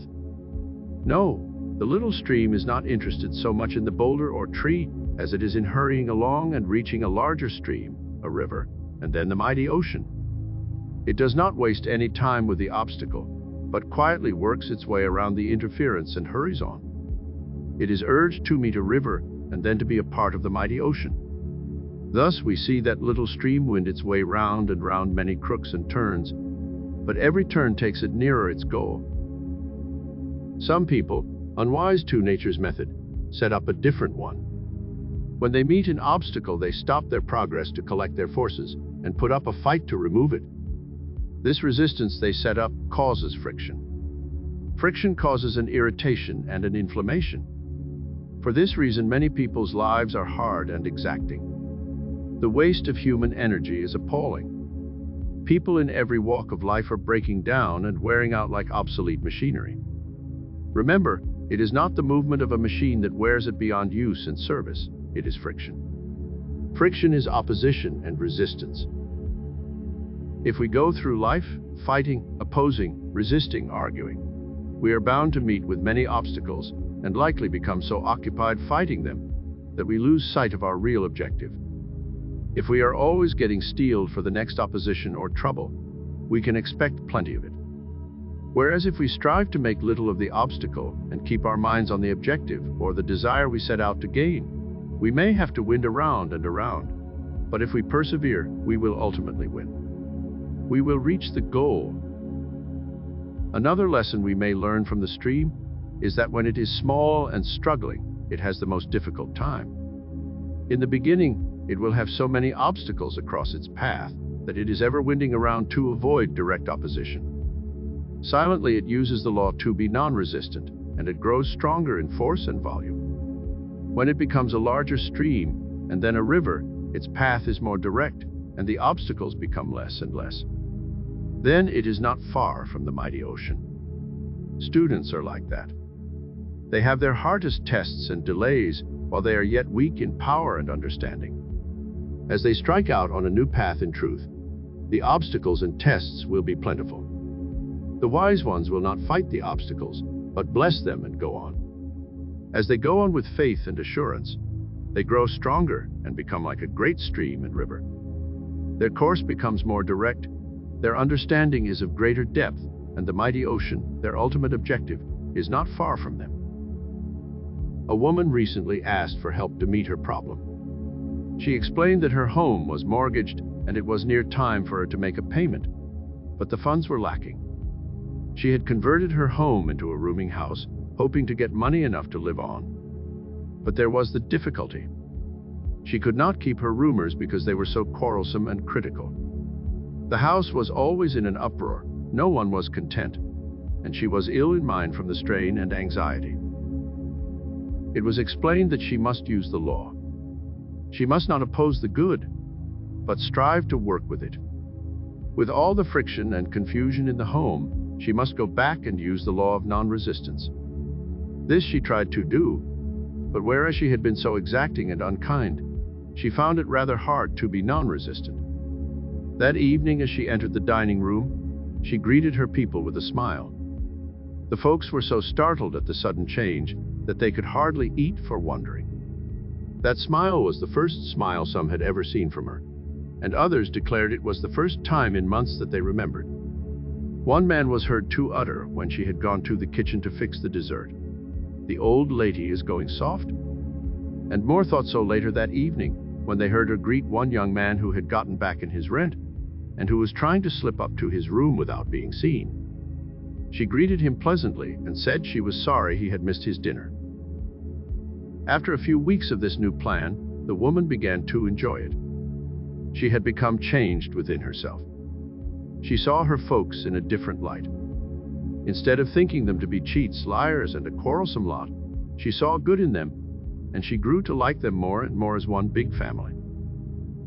No, the little stream is not interested so much in the boulder or tree as it is in hurrying along and reaching a larger stream, a river, and then the mighty ocean. It does not waste any time with the obstacle, but quietly works its way around the interference and hurries on. It is urged to meet a river and then to be a part of the mighty ocean. Thus we see that little stream wend its way round and round many crooks and turns, but every turn takes it nearer its goal. Some people, unwise to nature's method, set up a different one. When they meet an obstacle, they stop their progress to collect their forces and put up a fight to remove it. This resistance they set up causes friction. Friction causes an irritation and an inflammation. For this reason, many people's lives are hard and exacting. The waste of human energy is appalling. People in every walk of life are breaking down and wearing out like obsolete machinery. Remember, it is not the movement of a machine that wears it beyond use and service. It is friction. Friction is opposition and resistance. If we go through life fighting, opposing, resisting, arguing, we are bound to meet with many obstacles and likely become so occupied fighting them that we lose sight of our real objective. If we are always getting steeled for the next opposition or trouble, we can expect plenty of it. Whereas if we strive to make little of the obstacle and keep our minds on the objective or the desire we set out to gain, we may have to win around and around, but if we persevere, we will ultimately win. We will reach the goal. Another lesson we may learn from the stream is that when it is small and struggling, it has the most difficult time. In the beginning, it will have so many obstacles across its path that it is ever winding around to avoid direct opposition. Silently, it uses the law to be non-resistant, and it grows stronger in force and volume. When it becomes a larger stream and then a river, its path is more direct, and the obstacles become less and less. Then it is not far from the mighty ocean. Students are like that. They have their hardest tests and delays while they are yet weak in power and understanding. As they strike out on a new path in truth, the obstacles and tests will be plentiful. The wise ones will not fight the obstacles, but bless them and go on. As they go on with faith and assurance, they grow stronger and become like a great stream and river. Their course becomes more direct, their understanding is of greater depth, and the mighty ocean, their ultimate objective, is not far from them. A woman recently asked for help to meet her problem. She explained that her home was mortgaged and it was near time for her to make a payment, but the funds were lacking. She had converted her home into a rooming house, hoping to get money enough to live on. But there was the difficulty. She could not keep her roomers because they were so quarrelsome and critical. The house was always in an uproar, no one was content, and she was ill in mind from the strain and anxiety. It was explained that she must use the law. She must not oppose the good, but strive to work with it. With all the friction and confusion in the home, she must go back and use the law of non-resistance. This she tried to do, but whereas she had been so exacting and unkind, she found it rather hard to be non-resistant. That evening, as she entered the dining room, she greeted her people with a smile. The folks were so startled at the sudden change that they could hardly eat for wondering. That smile was the first smile some had ever seen from her, and others declared it was the first time in months that they remembered. One man was heard to utter when she had gone to the kitchen to fix the dessert, "The old lady is going soft." And more thought so later that evening, when they heard her greet one young man who had gotten back in his rent, and who was trying to slip up to his room without being seen. She greeted him pleasantly and said she was sorry he had missed his dinner. After a few weeks of this new plan, the woman began to enjoy it. She had become changed within herself. She saw her folks in a different light. Instead of thinking them to be cheats, liars, and a quarrelsome lot, she saw good in them, and she grew to like them more and more as one big family.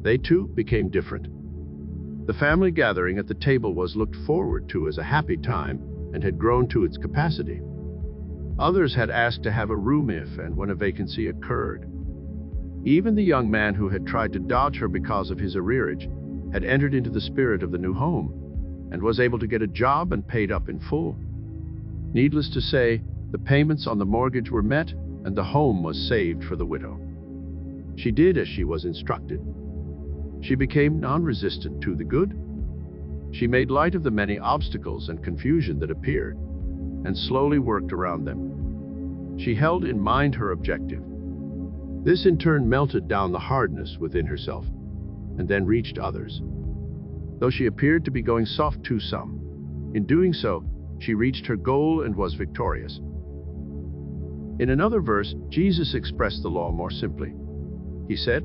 They too became different. The family gathering at the table was looked forward to as a happy time and had grown to its capacity. Others had asked to have a room if and when a vacancy occurred. Even the young man who had tried to dodge her because of his arrearage had entered into the spirit of the new home and was able to get a job and paid up in full. Needless to say, the payments on the mortgage were met and the home was saved for the widow. She did as she was instructed. She became non-resistant to the good. She made light of the many obstacles and confusion that appeared and slowly worked around them. She held in mind her objective. This in turn melted down the hardness within herself and then reached others. Though she appeared to be going soft to some, in doing so, she reached her goal and was victorious. In another verse, Jesus expressed the law more simply. He said,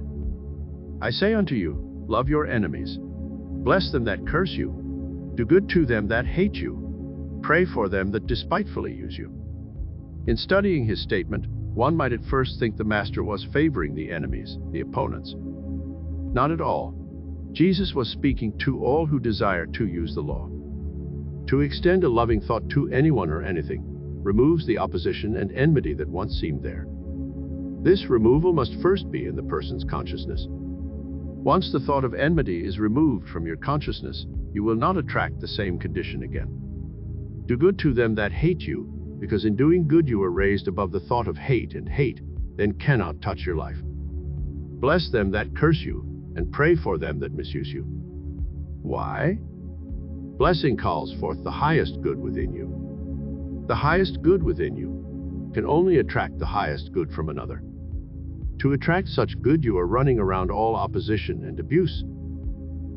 "I say unto you, love your enemies, bless them that curse you, do good to them that hate you, pray for them that despitefully use you." In studying his statement, one might at first think the Master was favoring the enemies, the opponents. Not at all. Jesus was speaking to all who desire to use the law. To extend a loving thought to anyone or anything removes the opposition and enmity that once seemed there. This removal must first be in the person's consciousness. Once the thought of enmity is removed from your consciousness, you will not attract the same condition again. Do good to them that hate you, because in doing good you are raised above the thought of hate, and hate then cannot touch your life. Bless them that curse you, and pray for them that misuse you. Why? Blessing calls forth the highest good within you. The highest good within you can only attract the highest good from another. To attract such good, you are running around all opposition and abuse.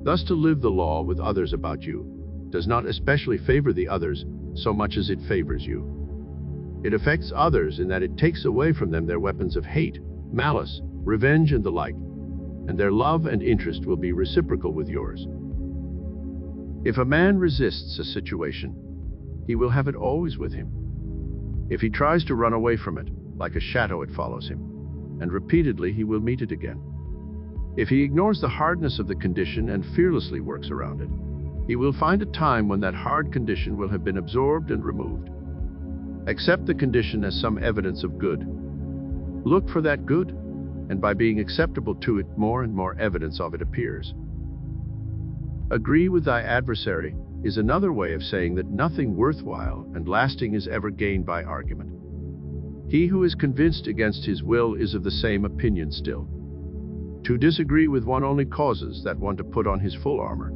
Thus, to live the law with others about you does not especially favor the others so much as it favors you. It affects others in that it takes away from them their weapons of hate, malice, revenge, and the like, and their love and interest will be reciprocal with yours. If a man resists a situation, he will have it always with him. If he tries to run away from it, like a shadow it follows him, and repeatedly he will meet it again. If he ignores the hardness of the condition and fearlessly works around it, he will find a time when that hard condition will have been absorbed and removed. Accept the condition as some evidence of good. Look for that good, and by being acceptable to it, more and more evidence of it appears. Agree with thy adversary is another way of saying that nothing worthwhile and lasting is ever gained by argument. He who is convinced against his will is of the same opinion still. To disagree with one only causes that one to put on his full armor,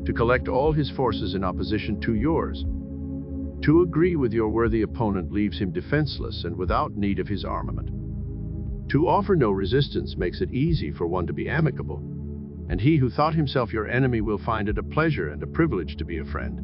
to collect all his forces in opposition to yours. To agree with your worthy opponent leaves him defenseless and without need of his armament. To offer no resistance makes it easy for one to be amicable, and he who thought himself your enemy will find it a pleasure and a privilege to be a friend.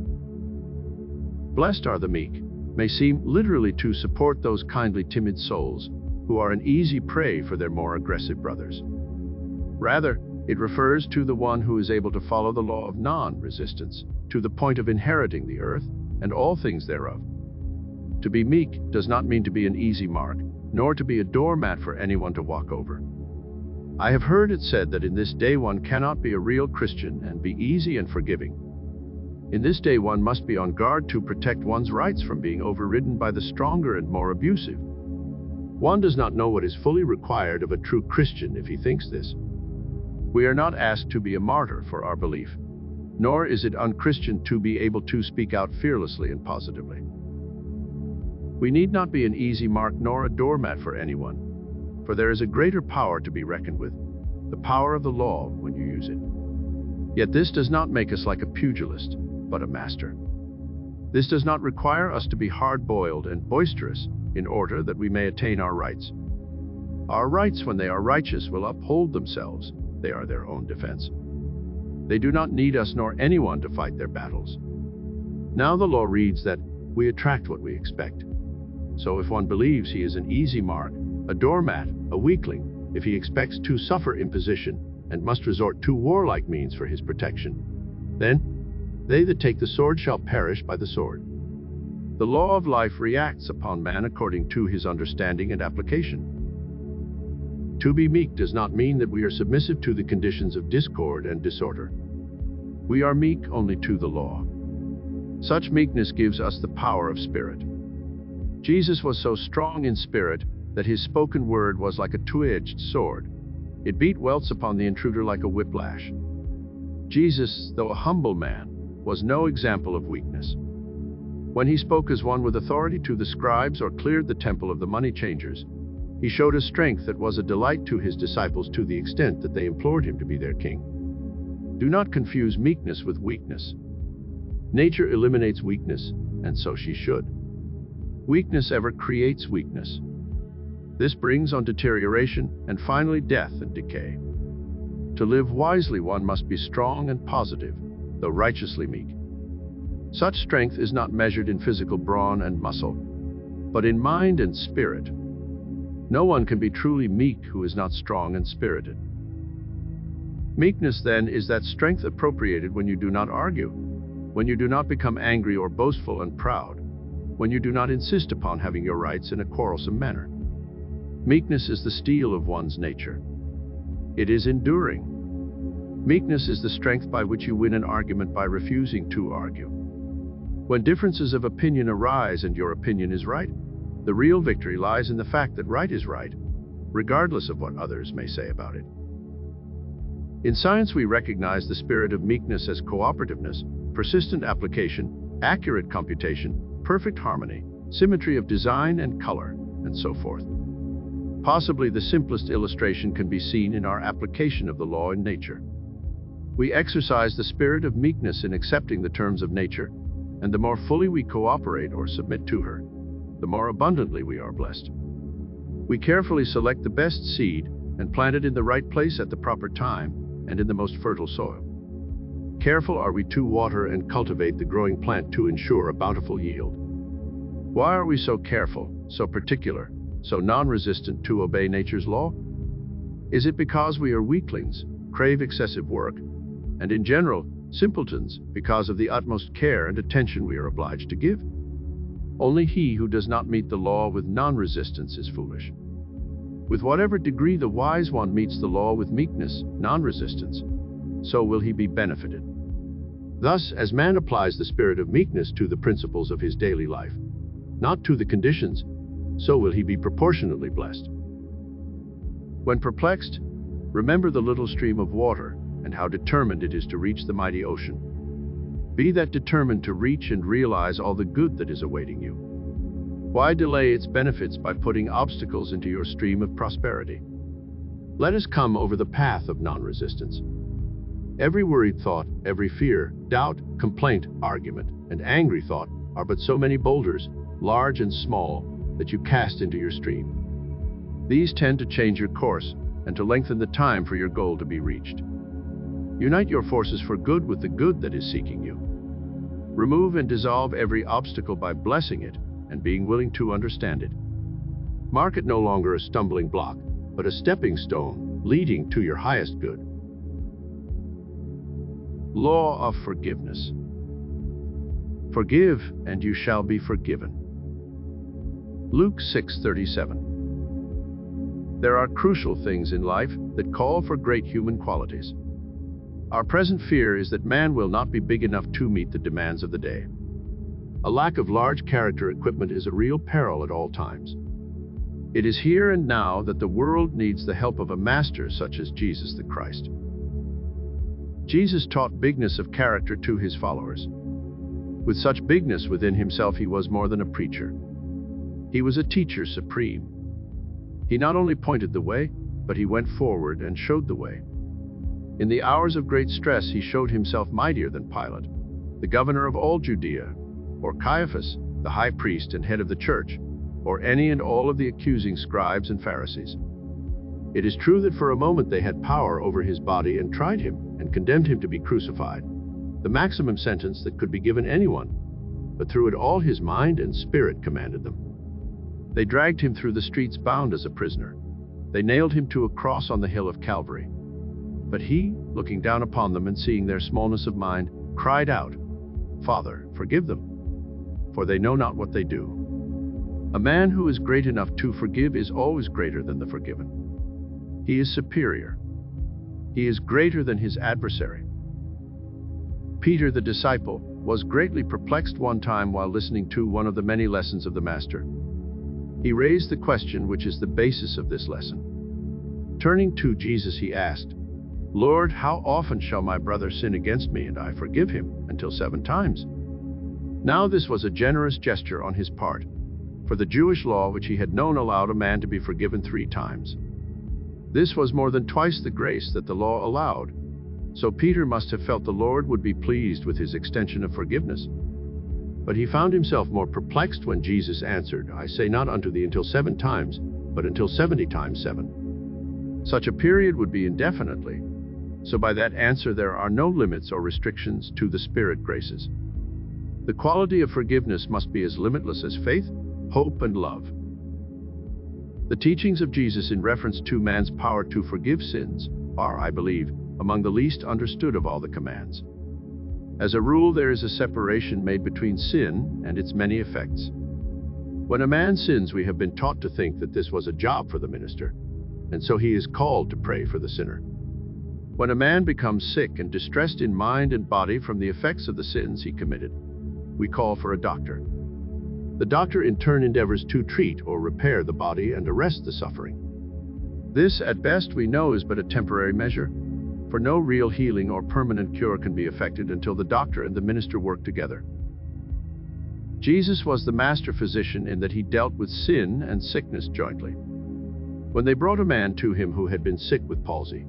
Blessed are the meek may seem literally to support those kindly timid souls who are an easy prey for their more aggressive brothers. Rather, it refers to the one who is able to follow the law of non-resistance to the point of inheriting the earth and all things thereof. To be meek does not mean to be an easy mark, nor to be a doormat for anyone to walk over. I have heard it said that in this day one cannot be a real Christian and be easy and forgiving. In this day one must be on guard to protect one's rights from being overridden by the stronger and more abusive. One does not know what is fully required of a true Christian if he thinks this. We are not asked to be a martyr for our belief, nor is it unchristian to be able to speak out fearlessly and positively. We need not be an easy mark nor a doormat for anyone, for there is a greater power to be reckoned with, the power of the law when you use it. Yet this does not make us like a pugilist, but a master. This does not require us to be hard-boiled and boisterous in order that we may attain our rights. Our rights, when they are righteous, will uphold themselves. They are their own defense. They do not need us nor anyone to fight their battles. Now the law reads that we attract what we expect. So if one believes he is an easy mark, a doormat, a weakling, if he expects to suffer imposition and must resort to warlike means for his protection, then they that take the sword shall perish by the sword. The law of life reacts upon man according to his understanding and application. To be meek does not mean that we are submissive to the conditions of discord and disorder. We are meek only to the law. Such meekness gives us the power of spirit. Jesus was so strong in spirit that his spoken word was like a two-edged sword. It beat welts upon the intruder like a whiplash. Jesus, though a humble man, was no example of weakness. When he spoke as one with authority to the scribes or cleared the temple of the money changers, he showed a strength that was a delight to his disciples to the extent that they implored him to be their king. Do not confuse meekness with weakness. Nature eliminates weakness, and so she should. Weakness ever creates weakness. This brings on deterioration and finally death and decay. To live wisely, one must be strong and positive, though righteously meek. Such strength is not measured in physical brawn and muscle, but in mind and spirit. No one can be truly meek who is not strong and spirited. Meekness, then, is that strength appropriated when you do not argue, when you do not become angry or boastful and proud, when you do not insist upon having your rights in a quarrelsome manner. Meekness is the steel of one's nature. It is enduring. Meekness is the strength by which you win an argument by refusing to argue. When differences of opinion arise and your opinion is right, the real victory lies in the fact that right is right, regardless of what others may say about it. In science, we recognize the spirit of meekness as cooperativeness, persistent application, accurate computation, perfect harmony, symmetry of design and color, and so forth. Possibly the simplest illustration can be seen in our application of the law in nature. We exercise the spirit of meekness in accepting the terms of nature, and the more fully we cooperate or submit to her, the more abundantly we are blessed. We carefully select the best seed and plant it in the right place at the proper time and in the most fertile soil. Careful are we to water and cultivate the growing plant to ensure a bountiful yield. Why are we so careful, so particular, so non-resistant to obey nature's law? Is it because we are weaklings, crave excessive work, and in general, simpletons because of the utmost care and attention we are obliged to give? Only he who does not meet the law with non-resistance is foolish. With whatever degree the wise one meets the law with meekness, non-resistance, so will he be benefited. Thus, as man applies the spirit of meekness to the principles of his daily life, not to the conditions, so will he be proportionately blessed. When perplexed, remember the little stream of water and how determined it is to reach the mighty ocean. Be that determined to reach and realize all the good that is awaiting you. Why delay its benefits by putting obstacles into your stream of prosperity? Let us come over the path of non-resistance. Every worried thought, every fear, doubt, complaint, argument, and angry thought are but so many boulders, large and small, that you cast into your stream. These tend to change your course and to lengthen the time for your goal to be reached. Unite your forces for good with the good that is seeking you. Remove and dissolve every obstacle by blessing it and being willing to understand it. Mark it no longer a stumbling block, but a stepping stone leading to your highest good. Law of forgiveness. Forgive, and you shall be forgiven. Luke 6:37. There are crucial things in life that call for great human qualities. Our present fear is that man will not be big enough to meet the demands of the day. A lack of large character equipment is a real peril at all times. It is here and now that the world needs the help of a master such as Jesus the Christ. Jesus taught bigness of character to his followers. With such bigness within himself, he was more than a preacher. He was a teacher supreme. He not only pointed the way, but he went forward and showed the way. In the hours of great stress, he showed himself mightier than Pilate, the governor of all Judea, or Caiaphas, the high priest and head of the church, or any and all of the accusing scribes and Pharisees. It is true that for a moment they had power over his body and tried him and condemned him to be crucified, the maximum sentence that could be given anyone, but through it all his mind and spirit commanded them. They dragged him through the streets bound as a prisoner. They nailed him to a cross on the hill of Calvary. But he, looking down upon them and seeing their smallness of mind, cried out, "Father, forgive them, for they know not what they do." A man who is great enough to forgive is always greater than the forgiven. He is superior. He is greater than his adversary. Peter the disciple was greatly perplexed one time while listening to one of the many lessons of the Master. He raised the question which is the basis of this lesson. Turning to Jesus, he asked, "Lord, how often shall my brother sin against me and I forgive him? Until 7 times?" Now this was a generous gesture on his part, for the Jewish law which he had known allowed a man to be forgiven 3 times. This was more than twice the grace that the law allowed, so Peter must have felt the Lord would be pleased with his extension of forgiveness. But he found himself more perplexed when Jesus answered, "I say not unto thee until 7 times, but until 70 times 7. Such a period would be indefinitely, so by that answer there are no limits or restrictions to the Spirit graces. The quality of forgiveness must be as limitless as faith, hope, and love. The teachings of Jesus in reference to man's power to forgive sins are, I believe, among the least understood of all the commands. As a rule, there is a separation made between sin and its many effects. When a man sins, we have been taught to think that this was a job for the minister, and so he is called to pray for the sinner. When a man becomes sick and distressed in mind and body from the effects of the sins he committed, we call for a doctor. The doctor in turn endeavors to treat or repair the body and arrest the suffering. This, at best, we know is but a temporary measure, for no real healing or permanent cure can be effected until the doctor and the minister work together. Jesus was the master physician in that he dealt with sin and sickness jointly. When they brought a man to him who had been sick with palsy,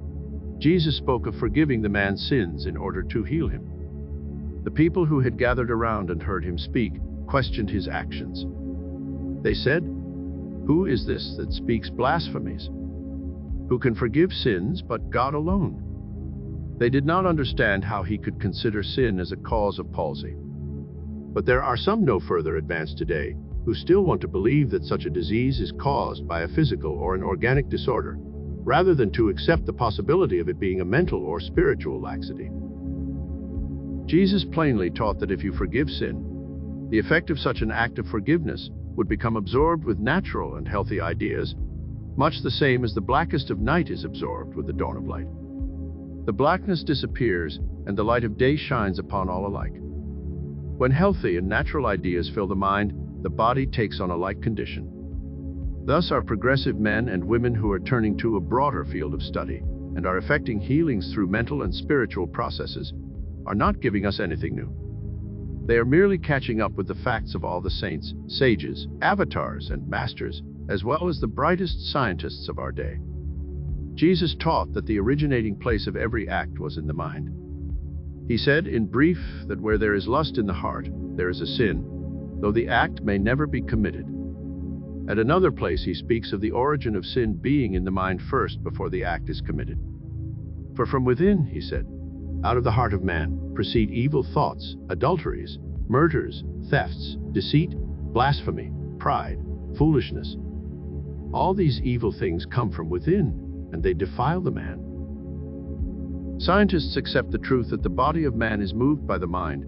Jesus spoke of forgiving the man's sins in order to heal him. The people who had gathered around and heard him speak questioned his actions. They said, "Who is this that speaks blasphemies? Who can forgive sins but God alone?" They did not understand how he could consider sin as a cause of palsy. But there are some no further advanced today who still want to believe that such a disease is caused by a physical or an organic disorder, rather than to accept the possibility of it being a mental or spiritual laxity. Jesus plainly taught that if you forgive sin, the effect of such an act of forgiveness would become absorbed with natural and healthy ideas, much the same as the blackest of night is absorbed with the dawn of light. The blackness disappears, and the light of day shines upon all alike. When healthy and natural ideas fill the mind, the body takes on a like condition. Thus, our progressive men and women who are turning to a broader field of study and are effecting healings through mental and spiritual processes are not giving us anything new. They are merely catching up with the facts of all the saints, sages, avatars, and masters, as well as the brightest scientists of our day. Jesus taught that the originating place of every act was in the mind. He said, in brief, that where there is lust in the heart, there is a sin, though the act may never be committed. At another place, he speaks of the origin of sin being in the mind first before the act is committed. For from within, he said, out of the heart of man proceed evil thoughts, adulteries, murders, thefts, deceit, blasphemy, pride, foolishness. All these evil things come from within, and they defile the man. Scientists accept the truth that the body of man is moved by the mind,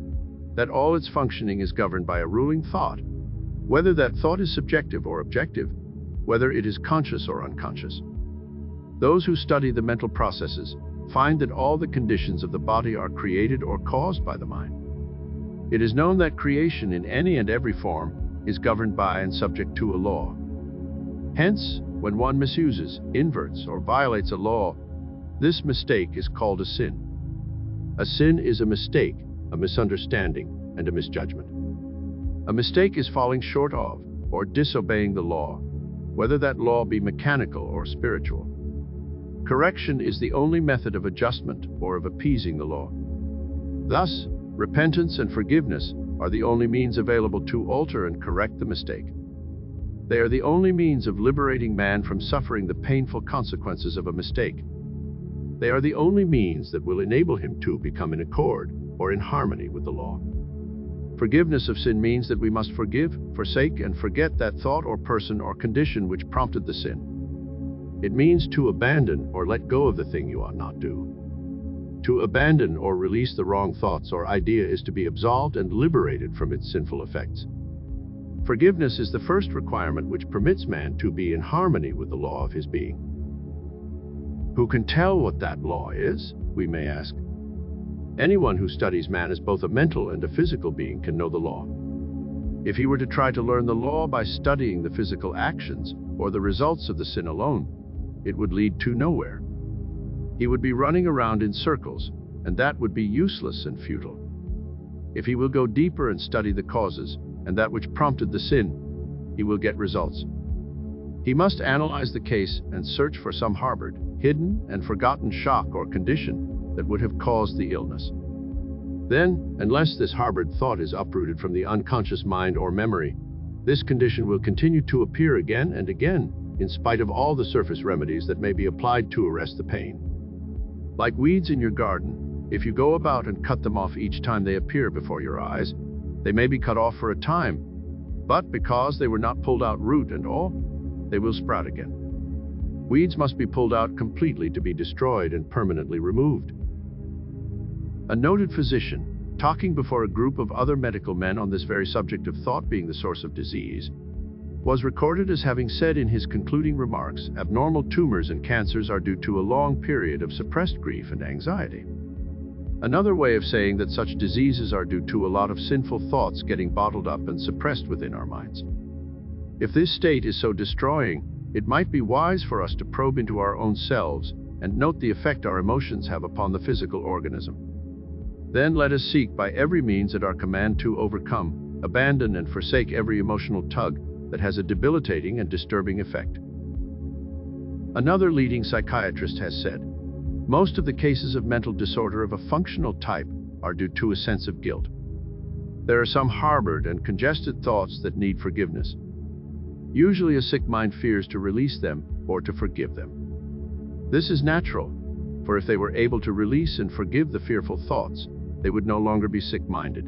that all its functioning is governed by a ruling thought, whether that thought is subjective or objective, whether it is conscious or unconscious. Those who study the mental processes find that all the conditions of the body are created or caused by the mind. It is known that creation in any and every form is governed by and subject to a law. Hence, when one misuses, inverts, or violates a law, this mistake is called a sin. A sin is a mistake, a misunderstanding, and a misjudgment. A mistake is falling short of or disobeying the law, whether that law be mechanical or spiritual. Correction is the only method of adjustment or of appeasing the law. Thus, repentance and forgiveness are the only means available to alter and correct the mistake. They are the only means of liberating man from suffering the painful consequences of a mistake. They are the only means that will enable him to become in accord or in harmony with the law. Forgiveness of sin means that we must forgive, forsake, and forget that thought or person or condition which prompted the sin. It means to abandon or let go of the thing you ought not do. To abandon or release the wrong thoughts or idea is to be absolved and liberated from its sinful effects. Forgiveness is the first requirement which permits man to be in harmony with the law of his being. Who can tell what that law is, we may ask. Anyone who studies man as both a mental and a physical being can know the law. If he were to try to learn the law by studying the physical actions or the results of the sin alone, it would lead to nowhere. He would be running around in circles, and that would be useless and futile. If he will go deeper and study the causes and that which prompted the sin, he will get results. He must analyze the case and search for some harbored, hidden, and forgotten shock or condition that would have caused the illness. Then, unless this harbored thought is uprooted from the unconscious mind or memory, this condition will continue to appear again and again, in spite of all the surface remedies that may be applied to arrest the pain. Like weeds in your garden, if you go about and cut them off each time they appear before your eyes, they may be cut off for a time, but because they were not pulled out root and all, they will sprout again. Weeds must be pulled out completely to be destroyed and permanently removed. A noted physician, talking before a group of other medical men on this very subject of thought being the source of disease, was recorded as having said in his concluding remarks, abnormal tumors and cancers are due to a long period of suppressed grief and anxiety. Another way of saying that such diseases are due to a lot of sinful thoughts getting bottled up and suppressed within our minds. If this state is so destroying, it might be wise for us to probe into our own selves and note the effect our emotions have upon the physical organism. Then let us seek by every means at our command to overcome, abandon, and forsake every emotional tug that has a debilitating and disturbing effect. Another leading psychiatrist has said, most of the cases of mental disorder of a functional type are due to a sense of guilt. There are some harbored and congested thoughts that need forgiveness. Usually a sick mind fears to release them or to forgive them. This is natural, for if they were able to release and forgive the fearful thoughts, they would no longer be sick-minded.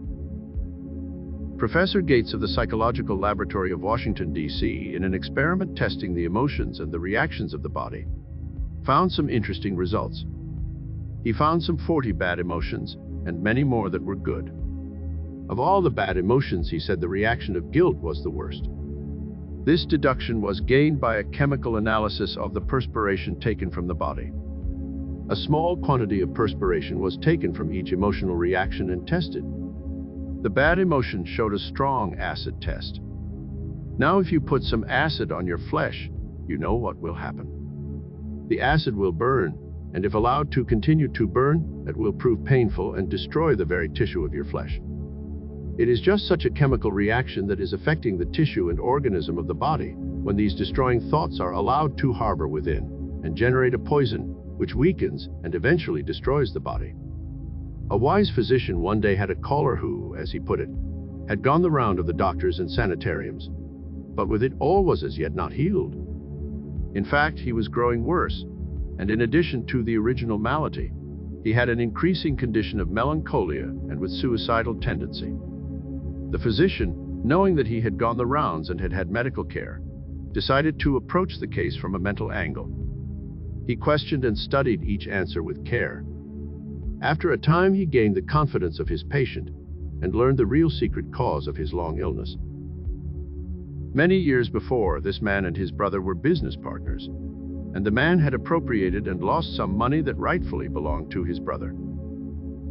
Professor Gates of the Psychological Laboratory of Washington, D.C., in an experiment testing the emotions and the reactions of the body, found some interesting results. He found some 40 bad emotions and many more that were good. Of all the bad emotions, he said the reaction of guilt was the worst. This deduction was gained by a chemical analysis of the perspiration taken from the body. A small quantity of perspiration was taken from each emotional reaction and tested. The bad emotion showed a strong acid test. Now if you put some acid on your flesh, you know what will happen. The acid will burn, and if allowed to continue to burn, it will prove painful and destroy the very tissue of your flesh. It is just such a chemical reaction that is affecting the tissue and organism of the body when these destroying thoughts are allowed to harbor within and generate a poison which weakens and eventually destroys the body. A wise physician one day had a caller who, as he put it, had gone the round of the doctors and sanitariums, but with it all was as yet not healed. In fact, he was growing worse, and in addition to the original malady, he had an increasing condition of melancholia and with suicidal tendency. The physician, knowing that he had gone the rounds and had had medical care, decided to approach the case from a mental angle. He questioned and studied each answer with care. After a time, he gained the confidence of his patient and learned the real secret cause of his long illness. Many years before, this man and his brother were business partners, and the man had appropriated and lost some money that rightfully belonged to his brother.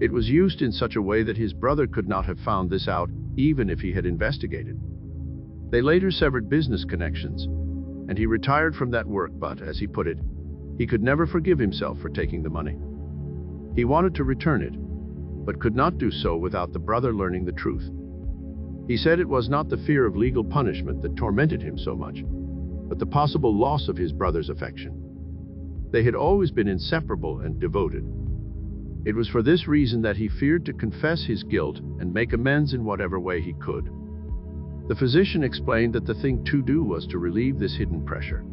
It was used in such a way that his brother could not have found this out even if he had investigated. They later severed business connections, and he retired from that work, but, as he put it, he could never forgive himself for taking the money. He wanted to return it, but could not do so without the brother learning the truth. He said it was not the fear of legal punishment that tormented him so much, but the possible loss of his brother's affection. They had always been inseparable and devoted. It was for this reason that he feared to confess his guilt and make amends in whatever way he could. The physician explained that the thing to do was to relieve this hidden pressure.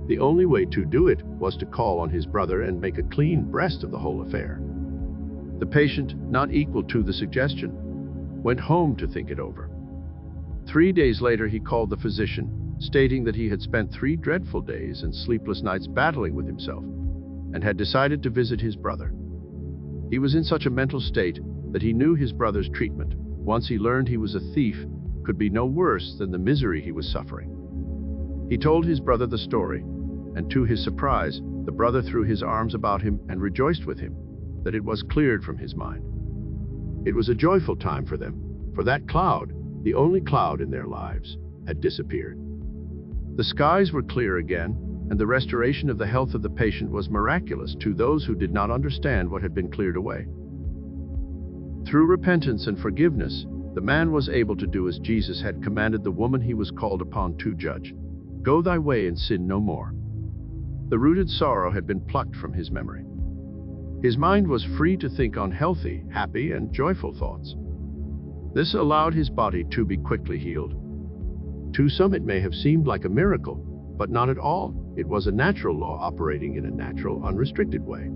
The only way to do it was to call on his brother and make a clean breast of the whole affair. The patient, not equal to the suggestion, went home to think it over. 3 days later, he called the physician, stating that he had spent 3 dreadful days and sleepless nights battling with himself, and had decided to visit his brother. He was in such a mental state that he knew his brother's treatment, once he learned he was a thief, could be no worse than the misery he was suffering. He told his brother the story, and to his surprise, the brother threw his arms about him and rejoiced with him that it was cleared from his mind. It was a joyful time for them, for that cloud, the only cloud in their lives, had disappeared. The skies were clear again, and the restoration of the health of the patient was miraculous to those who did not understand what had been cleared away. Through repentance and forgiveness, the man was able to do as Jesus had commanded the woman he was called upon to judge. Go thy way and sin no more. The rooted sorrow had been plucked from his memory. His mind was free to think on healthy, happy, and joyful thoughts. This allowed his body to be quickly healed. To some it may have seemed like a miracle, but not at all. It was a natural law operating in a natural, unrestricted way.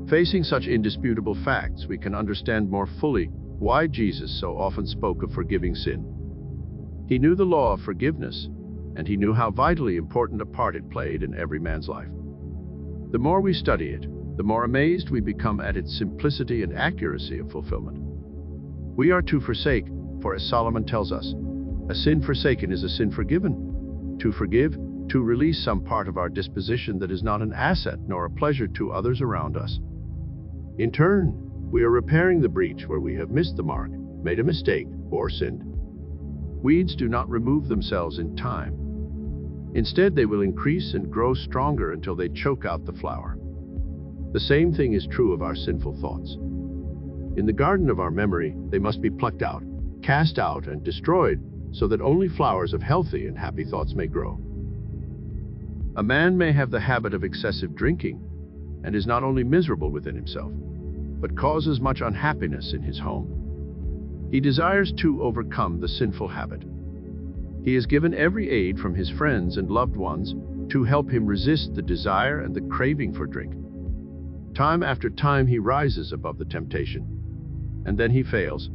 Facing such indisputable facts, we can understand more fully why Jesus so often spoke of forgiving sin. He knew the law of forgiveness, and he knew how vitally important a part it played in every man's life. The more we study it, the more amazed we become at its simplicity and accuracy of fulfillment. We are to forsake, for as Solomon tells us, a sin forsaken is a sin forgiven. To forgive, to release some part of our disposition that is not an asset nor a pleasure to others around us. In turn, we are repairing the breach where we have missed the mark, made a mistake, or sinned. Weeds do not remove themselves in time. Instead, they will increase and grow stronger until they choke out the flower. The same thing is true of our sinful thoughts. In the garden of our memory, they must be plucked out, cast out, and destroyed, so that only flowers of healthy and happy thoughts may grow. A man may have the habit of excessive drinking, and is not only miserable within himself, but causes much unhappiness in his home. He desires to overcome the sinful habit. He is given every aid from his friends and loved ones to help him resist the desire and the craving for drink. Time after time he rises above the temptation, and then he fails.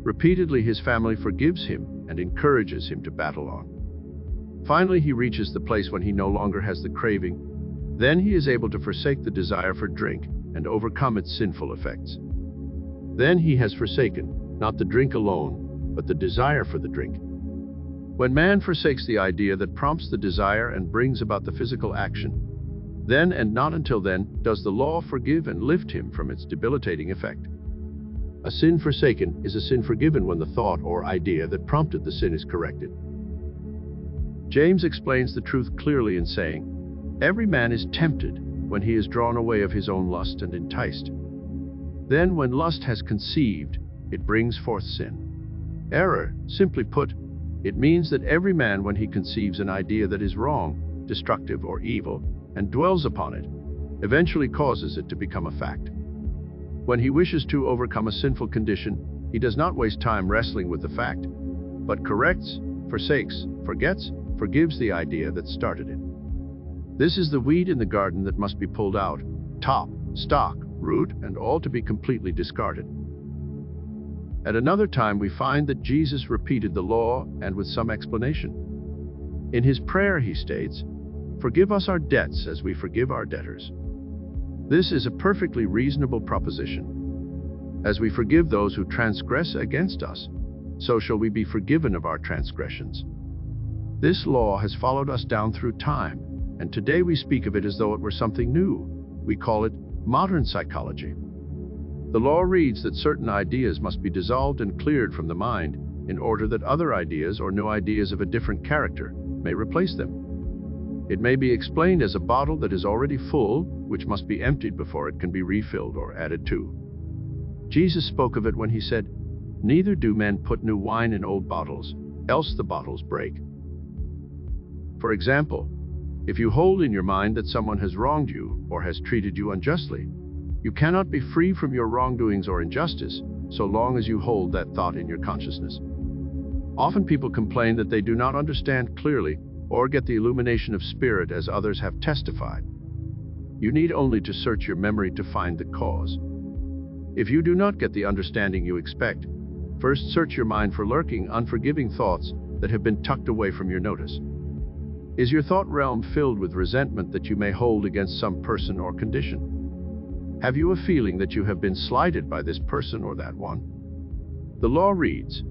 Repeatedly his family forgives him and encourages him to battle on. Finally he reaches the place when he no longer has the craving. Then he is able to forsake the desire for drink and overcome its sinful effects. Then he has forsaken, not the drink alone, but the desire for the drink. When man forsakes the idea that prompts the desire and brings about the physical action, then and not until then does the law forgive and lift him from its debilitating effect. A sin forsaken is a sin forgiven when the thought or idea that prompted the sin is corrected. James explains the truth clearly in saying, "Every man is tempted when he is drawn away of his own lust and enticed. Then when lust has conceived, it brings forth sin." Error, simply put, it means that every man, when he conceives an idea that is wrong, destructive, or evil, and dwells upon it, eventually causes it to become a fact. When he wishes to overcome a sinful condition, he does not waste time wrestling with the fact, but corrects, forsakes, forgets, forgives the idea that started it. This is the weed in the garden that must be pulled out, top, stalk, root, and all to be completely discarded. At another time we find that Jesus repeated the law, and with some explanation. In his prayer he states, "Forgive us our debts as we forgive our debtors." This is a perfectly reasonable proposition. As we forgive those who transgress against us, so shall we be forgiven of our transgressions. This law has followed us down through time, and today we speak of it as though it were something new. We call it modern psychology. The law reads that certain ideas must be dissolved and cleared from the mind in order that other ideas or new ideas of a different character may replace them. It may be explained as a bottle that is already full, which must be emptied before it can be refilled or added to. Jesus spoke of it when he said, "Neither do men put new wine in old bottles, else the bottles break." For example, if you hold in your mind that someone has wronged you or has treated you unjustly, you cannot be free from your wrongdoings or injustice so long as you hold that thought in your consciousness. Often people complain that they do not understand clearly or get the illumination of spirit as others have testified. You need only to search your memory to find the cause. If you do not get the understanding you expect, first search your mind for lurking, unforgiving thoughts that have been tucked away from your notice. Is your thought realm filled with resentment that you may hold against some person or condition? Have you a feeling that you have been slighted by this person or that one? The law reads,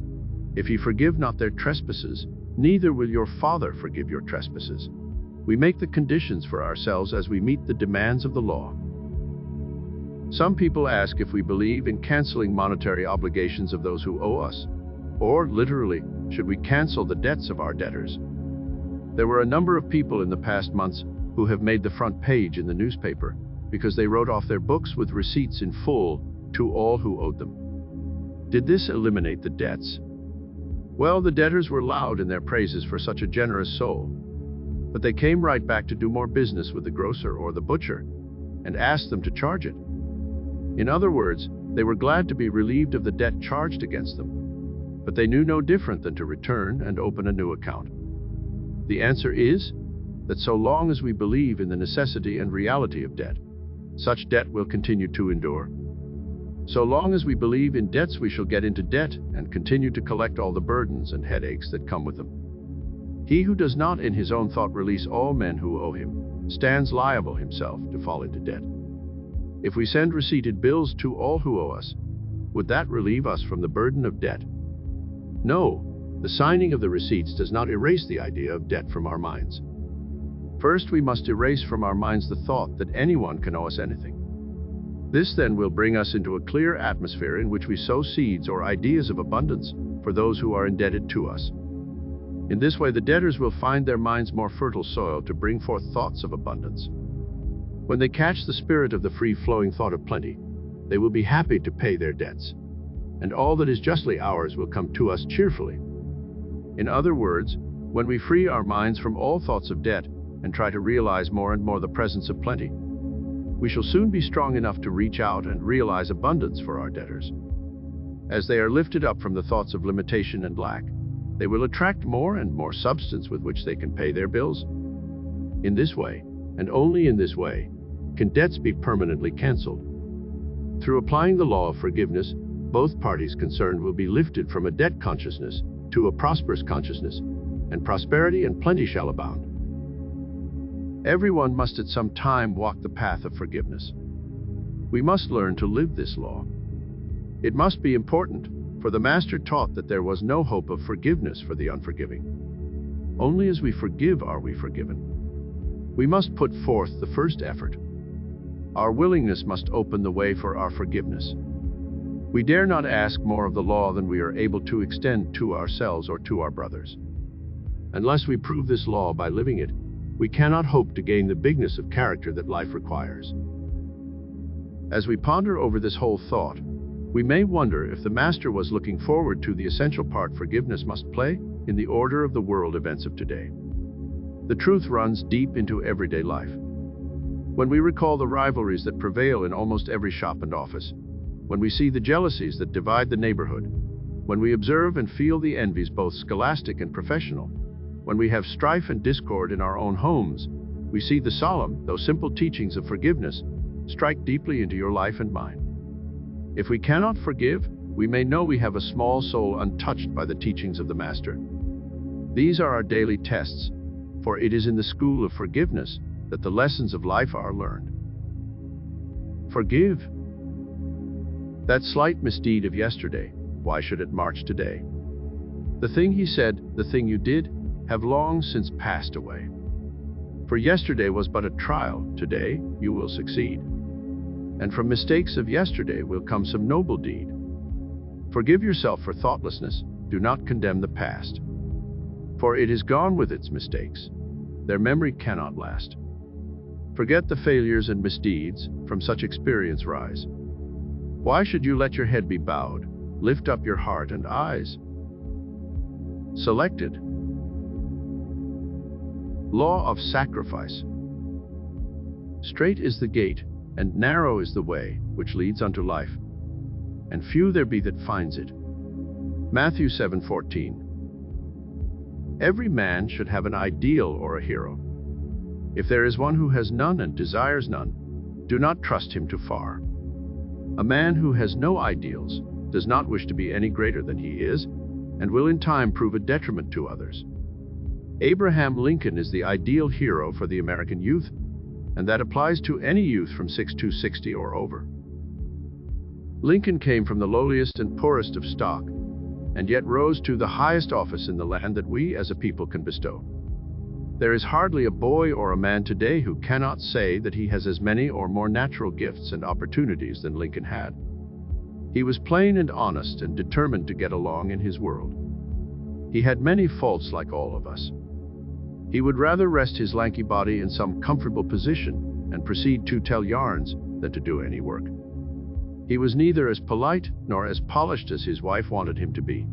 "If ye forgive not their trespasses, neither will your Father forgive your trespasses." We make the conditions for ourselves as we meet the demands of the law. Some people ask if we believe in canceling monetary obligations of those who owe us. Or, literally, should we cancel the debts of our debtors? There were a number of people in the past months who have made the front page in the newspaper because they wrote off their books with receipts in full to all who owed them. Did this eliminate the debts? Well, the debtors were loud in their praises for such a generous soul, but they came right back to do more business with the grocer or the butcher and asked them to charge it. In other words, they were glad to be relieved of the debt charged against them, but they knew no different than to return and open a new account. The answer is that so long as we believe in the necessity and reality of debt, such debt will continue to endure. So long as we believe in debts, we shall get into debt and continue to collect all the burdens and headaches that come with them. He who does not in his own thought release all men who owe him stands liable himself to fall into debt. If we send receipted bills to all who owe us, would that relieve us from the burden of debt? No, the signing of the receipts does not erase the idea of debt from our minds. First, we must erase from our minds the thought that anyone can owe us anything. This then will bring us into a clear atmosphere in which we sow seeds or ideas of abundance for those who are indebted to us. In this way, the debtors will find their minds more fertile soil to bring forth thoughts of abundance. When they catch the spirit of the free-flowing thought of plenty, they will be happy to pay their debts, and all that is justly ours will come to us cheerfully. In other words, when we free our minds from all thoughts of debt and try to realize more and more the presence of plenty, we shall soon be strong enough to reach out and realize abundance for our debtors. As they are lifted up from the thoughts of limitation and lack, they will attract more and more substance with which they can pay their bills. In this way, and only in this way, can debts be permanently canceled. Through applying the law of forgiveness, both parties concerned will be lifted from a debt consciousness to a prosperous consciousness, and prosperity and plenty shall abound. Everyone must at some time walk the path of forgiveness. We must learn to live this law. It must be important, for the Master taught that there was no hope of forgiveness for the unforgiving. Only as we forgive are we forgiven. We must put forth the first effort. Our willingness must open the way for our forgiveness. We dare not ask more of the law than we are able to extend to ourselves or to our brothers. Unless we prove this law by living it, we cannot hope to gain the bigness of character that life requires. As we ponder over this whole thought, we may wonder if the Master was looking forward to the essential part forgiveness must play in the order of the world events of today. The truth runs deep into everyday life. When we recall the rivalries that prevail in almost every shop and office, when we see the jealousies that divide the neighborhood, when we observe and feel the envies both scholastic and professional, when we have strife and discord in our own homes, we see the solemn, though simple teachings of forgiveness strike deeply into your life and mine. If we cannot forgive, we may know we have a small soul untouched by the teachings of the Master. These are our daily tests, for it is in the school of forgiveness that the lessons of life are learned. Forgive. That slight misdeed of yesterday, why should it march today? The thing he said, the thing you did, have long since passed away. For yesterday was but a trial, today you will succeed. And from mistakes of yesterday will come some noble deed. Forgive yourself for thoughtlessness, do not condemn the past. For it is gone with its mistakes, their memory cannot last. Forget the failures and misdeeds, from such experience rise. Why should you let your head be bowed? Lift up your heart and eyes. Selected. Law of sacrifice. Straight is the gate, and narrow is the way which leads unto life, and few there be that finds it. Matthew 7:14. Every man should have an ideal or a hero. If there is one who has none and desires none, do not trust him too far. A man who has no ideals does not wish to be any greater than he is, and will in time prove a detriment to others. Abraham Lincoln is the ideal hero for the American youth, and that applies to any youth from 6 to 60 or over. Lincoln came from the lowliest and poorest of stock, and yet rose to the highest office in the land that we as a people can bestow. There is hardly a boy or a man today who cannot say that he has as many or more natural gifts and opportunities than Lincoln had. He was plain and honest and determined to get along in his world. He had many faults like all of us. He would rather rest his lanky body in some comfortable position and proceed to tell yarns than to do any work. He was neither as polite nor as polished as his wife wanted him to be.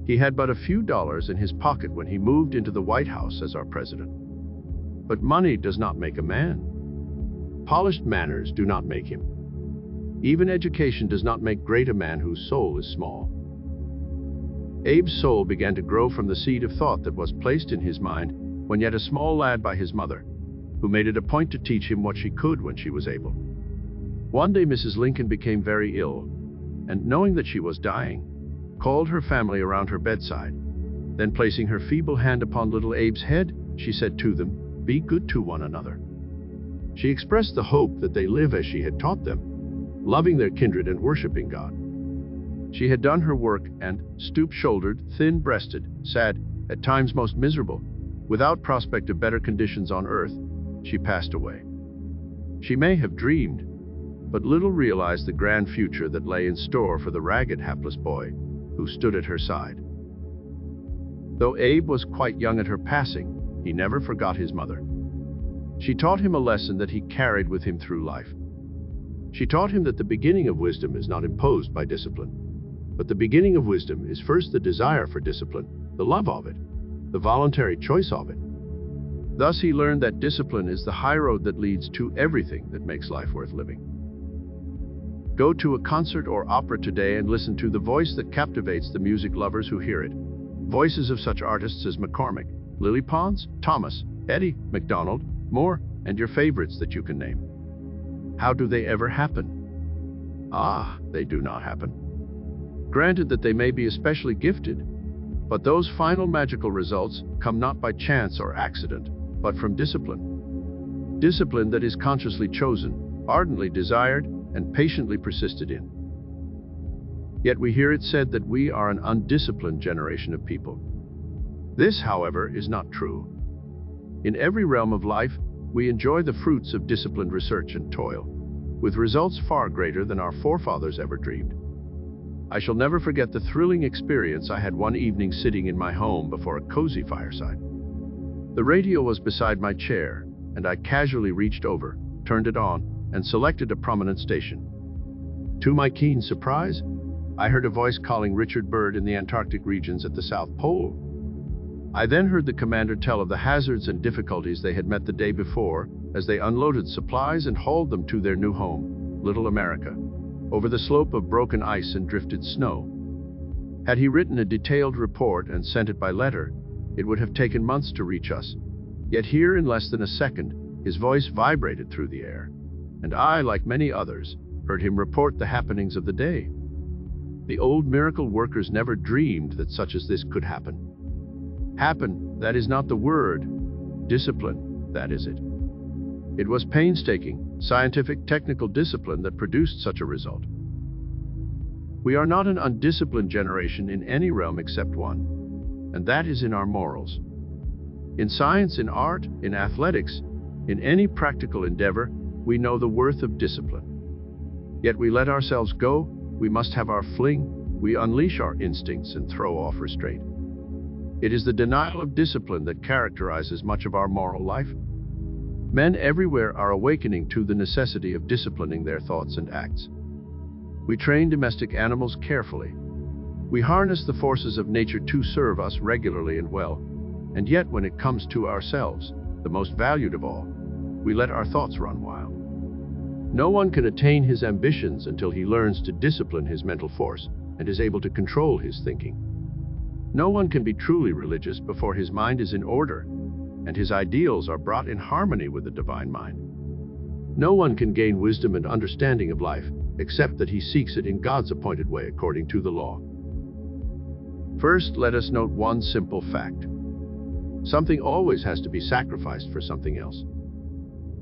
He had but a few dollars in his pocket when he moved into the White House as our president. But money does not make a man. Polished manners do not make him. Even education does not make great a man whose soul is small. Abe's soul began to grow from the seed of thought that was placed in his mind when yet a small lad by his mother, who made it a point to teach him what she could when she was able. One day Mrs. Lincoln became very ill, and knowing that she was dying, called her family around her bedside. Then placing her feeble hand upon little Abe's head, she said to them, "Be good to one another." She expressed the hope that they live as she had taught them, loving their kindred and worshiping God. She had done her work and, stoop-shouldered, thin-breasted, sad, at times most miserable, without prospect of better conditions on earth, she passed away. She may have dreamed, but little realized the grand future that lay in store for the ragged, hapless boy who stood at her side. Though Abe was quite young at her passing, he never forgot his mother. She taught him a lesson that he carried with him through life. She taught him that the beginning of wisdom is not imposed by discipline, but the beginning of wisdom is first the desire for discipline, the love of it, the voluntary choice of it. Thus he learned that discipline is the high road that leads to everything that makes life worth living. Go to a concert or opera today and listen to the voice that captivates the music lovers who hear it. Voices of such artists as McCormick, Lily Pons, Thomas, Eddie, MacDonald, Moore, and your favorites that you can name. How do they ever happen? They do not happen. Granted that they may be especially gifted, but those final magical results come not by chance or accident, but from discipline. Discipline that is consciously chosen, ardently desired, and patiently persisted in. Yet we hear it said that we are an undisciplined generation of people. This, however, is not true. In every realm of life, we enjoy the fruits of disciplined research and toil, with results far greater than our forefathers ever dreamed. I shall never forget the thrilling experience I had one evening sitting in my home before a cozy fireside. The radio was beside my chair, and I casually reached over, turned it on, and selected a prominent station. To my keen surprise, I heard a voice calling Richard Byrd in the Antarctic regions at the South Pole. I then heard the commander tell of the hazards and difficulties they had met the day before as they unloaded supplies and hauled them to their new home, Little America, over the slope of broken ice and drifted snow. Had he written a detailed report and sent it by letter, it would have taken months to reach us. Yet here, in less than a second, his voice vibrated through the air, and I, like many others, heard him report the happenings of the day. The old miracle workers never dreamed that such as this could happen. Happen, that is not the word. Discipline, that is it. It was painstaking, scientific, technical discipline that produced such a result. We are not an undisciplined generation in any realm except one, and that is in our morals. In science, in art, in athletics, in any practical endeavor, we know the worth of discipline. Yet we let ourselves go, we must have our fling, we unleash our instincts and throw off restraint. It is the denial of discipline that characterizes much of our moral life. Men everywhere are awakening to the necessity of disciplining their thoughts and acts. We train domestic animals carefully. We harness the forces of nature to serve us regularly and well, and yet when it comes to ourselves, the most valued of all, we let our thoughts run wild. No one can attain his ambitions until he learns to discipline his mental force and is able to control his thinking. No one can be truly religious before his mind is in order and his ideals are brought in harmony with the divine mind. No one can gain wisdom and understanding of life except that he seeks it in God's appointed way according to the law. First, let us note one simple fact. Something always has to be sacrificed for something else.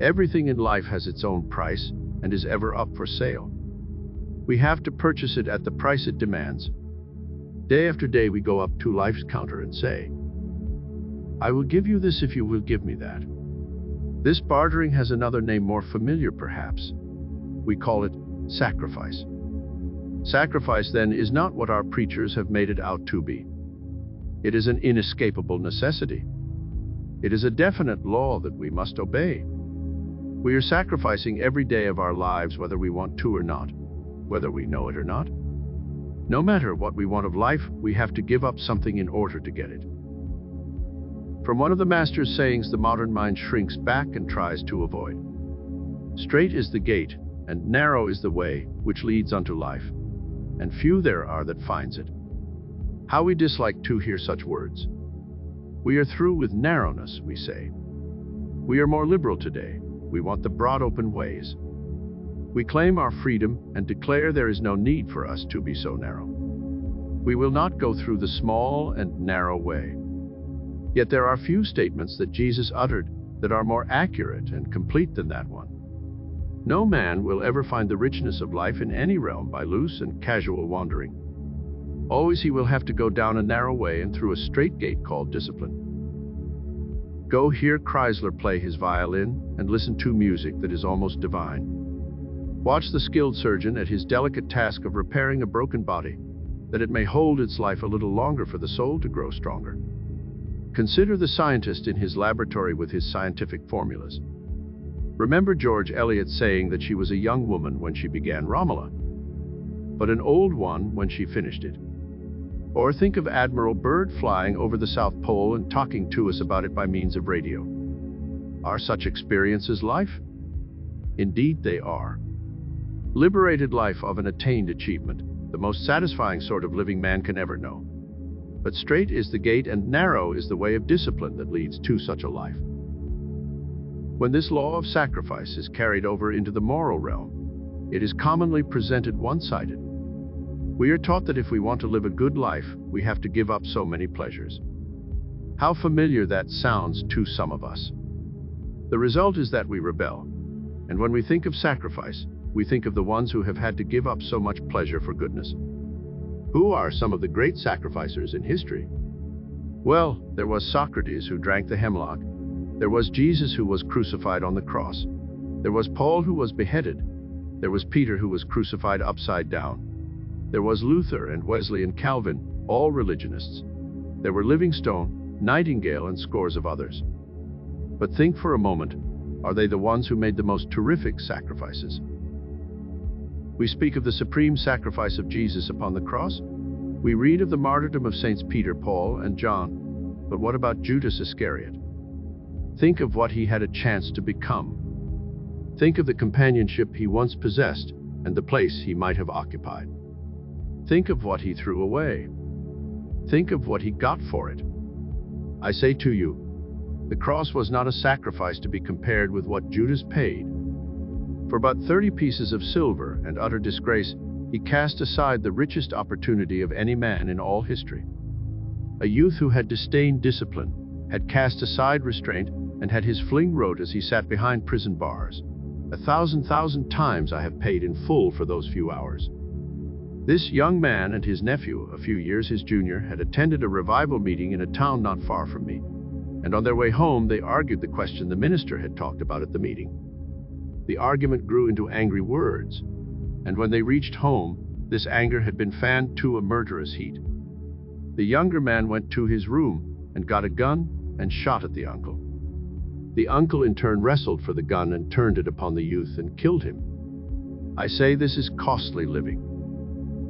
Everything in life has its own price and is ever up for sale. We have to purchase it at the price it demands. Day after day we go up to life's counter and say, "I will give you this if you will give me that." This bartering has another name more familiar perhaps. We call it sacrifice. Sacrifice, then, is not what our preachers have made it out to be. It is an inescapable necessity. It is a definite law that we must obey. We are sacrificing every day of our lives, whether we want to or not, whether we know it or not. No matter what we want of life, we have to give up something in order to get it. From one of the master's sayings, the modern mind shrinks back and tries to avoid. Straight is the gate, and narrow is the way which leads unto life, and few there are that finds it. How we dislike to hear such words. We are through with narrowness, we say. We are more liberal today. We want the broad open ways. We claim our freedom and declare there is no need for us to be so narrow. We will not go through the small and narrow way. Yet there are few statements that Jesus uttered that are more accurate and complete than that one. No man will ever find the richness of life in any realm by loose and casual wandering. Always he will have to go down a narrow way and through a strait gate called discipline. Go hear Chrysler play his violin and listen to music that is almost divine. Watch the skilled surgeon at his delicate task of repairing a broken body, that it may hold its life a little longer for the soul to grow stronger. Consider the scientist in his laboratory with his scientific formulas. Remember George Eliot saying that she was a young woman when she began Romola, but an old one when she finished it. Or think of Admiral Byrd flying over the South Pole and talking to us about it by means of radio. Are such experiences life? Indeed they are. Liberated life of an attained achievement, the most satisfying sort of living man can ever know. But strait is the gate and narrow is the way of discipline that leads to such a life. When this law of sacrifice is carried over into the moral realm, it is commonly presented one-sided. We are taught that if we want to live a good life, we have to give up so many pleasures. How familiar that sounds to some of us. The result is that we rebel. And when we think of sacrifice, we think of the ones who have had to give up so much pleasure for goodness. Who are some of the great sacrificers in history? Well, there was Socrates who drank the hemlock. There was Jesus who was crucified on the cross. There was Paul who was beheaded. There was Peter who was crucified upside down. There was Luther and Wesley and Calvin, all religionists. There were Livingstone, Nightingale, and scores of others. But think for a moment, are they the ones who made the most terrific sacrifices? We speak of the supreme sacrifice of Jesus upon the cross. We read of the martyrdom of Saints Peter, Paul, and John. But what about Judas Iscariot? Think of what he had a chance to become. Think of the companionship he once possessed and the place he might have occupied. Think of what he threw away. Think of what he got for it. I say to you, the cross was not a sacrifice to be compared with what Judas paid. For but 30 pieces of silver and utter disgrace, he cast aside the richest opportunity of any man in all history. A youth who had disdained discipline, had cast aside restraint, and had his fling wrote as he sat behind prison bars. 1,000 times I have paid in full for those few hours. This young man and his nephew, a few years his junior, had attended a revival meeting in a town not far from me, and on their way home they argued the question the minister had talked about at the meeting. The argument grew into angry words, and when they reached home, this anger had been fanned to a murderous heat. The younger man went to his room and got a gun and shot at the uncle. The uncle in turn wrestled for the gun and turned it upon the youth and killed him. I say this is costly living.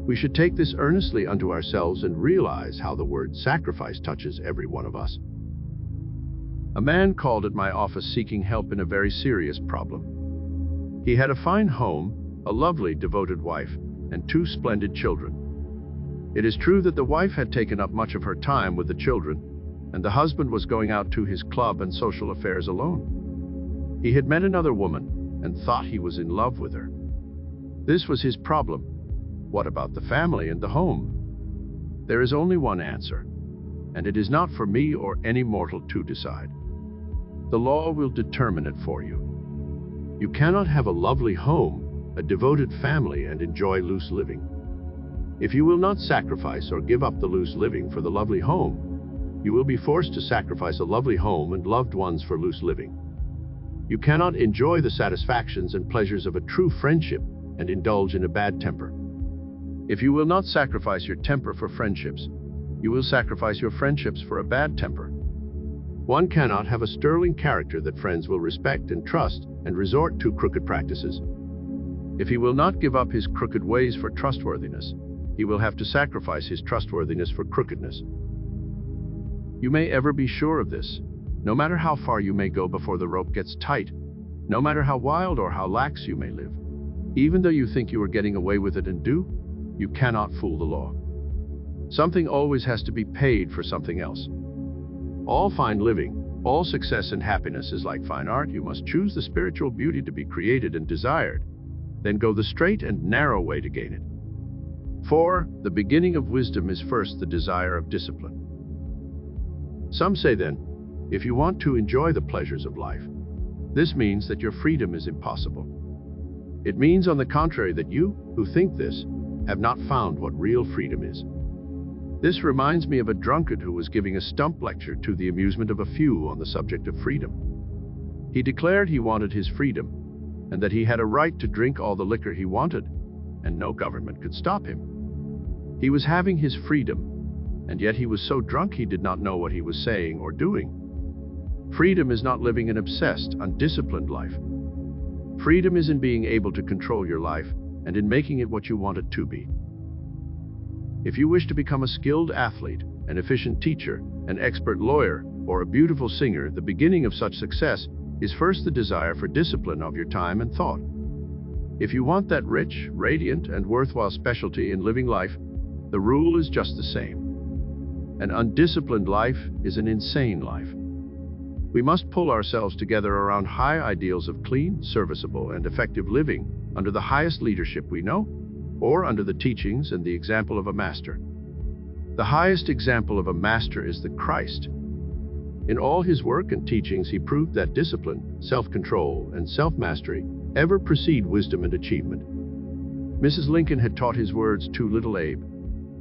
We should take this earnestly unto ourselves and realize how the word sacrifice touches every one of us. A man called at my office seeking help in a very serious problem. He had a fine home, a lovely, devoted wife, and 2 splendid children. It is true that the wife had taken up much of her time with the children, and the husband was going out to his club and social affairs alone. He had met another woman and thought he was in love with her. This was his problem. What about the family and the home? There is only one answer, and it is not for me or any mortal to decide. The law will determine it for you. You cannot have a lovely home, a devoted family, and enjoy loose living. If you will not sacrifice or give up the loose living for the lovely home, you will be forced to sacrifice a lovely home and loved ones for loose living. You cannot enjoy the satisfactions and pleasures of a true friendship and indulge in a bad temper. If you will not sacrifice your temper for friendships, you will sacrifice your friendships for a bad temper. One cannot have a sterling character that friends will respect and trust and resort to crooked practices. If he will not give up his crooked ways for trustworthiness, he will have to sacrifice his trustworthiness for crookedness. You may ever be sure of this. No matter how far you may go before the rope gets tight, no matter how wild or how lax you may live, even though you think you are getting away with it and do, you cannot fool the law. Something always has to be paid for something else. All fine living, all success and happiness is like fine art. You must choose the spiritual beauty to be created and desired, then go the straight and narrow way to gain it. For the beginning of wisdom is first the desire of discipline. Some say then, if you want to enjoy the pleasures of life, this means that your freedom is impossible. It means, on the contrary, that you, who think this, have not found what real freedom is. This reminds me of a drunkard who was giving a stump lecture to the amusement of a few on the subject of freedom. He declared he wanted his freedom, and that he had a right to drink all the liquor he wanted, and no government could stop him. He was having his freedom, and yet he was so drunk he did not know what he was saying or doing. Freedom is not living an obsessed, undisciplined life. Freedom is in being able to control your life and in making it what you want it to be. If you wish to become a skilled athlete, an efficient teacher, an expert lawyer, or a beautiful singer, the beginning of such success is first the desire for discipline of your time and thought. If you want that rich, radiant, and worthwhile specialty in living life, the rule is just the same. An undisciplined life is an insane life. We must pull ourselves together around high ideals of clean, serviceable, and effective living under the highest leadership we know, or under the teachings and the example of a master. The highest example of a master is the Christ. In all his work and teachings, he proved that discipline, self-control, and self-mastery ever precede wisdom and achievement. Mrs. Lincoln had taught his words to little Abe,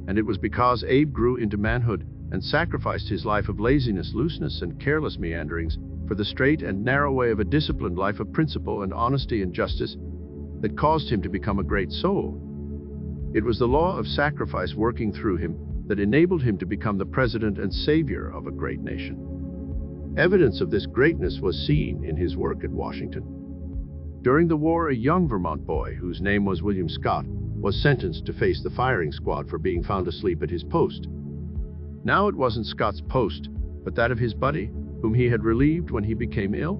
and it was because Abe grew into manhood and sacrificed his life of laziness, looseness, and careless meanderings for the straight and narrow way of a disciplined life of principle and honesty and justice that caused him to become a great soul. It was the law of sacrifice working through him that enabled him to become the president and savior of a great nation. Evidence of this greatness was seen in his work at Washington. During the war, a young Vermont boy, whose name was William Scott, was sentenced to face the firing squad for being found asleep at his post. Now it wasn't Scott's post, but that of his buddy, whom he had relieved when he became ill.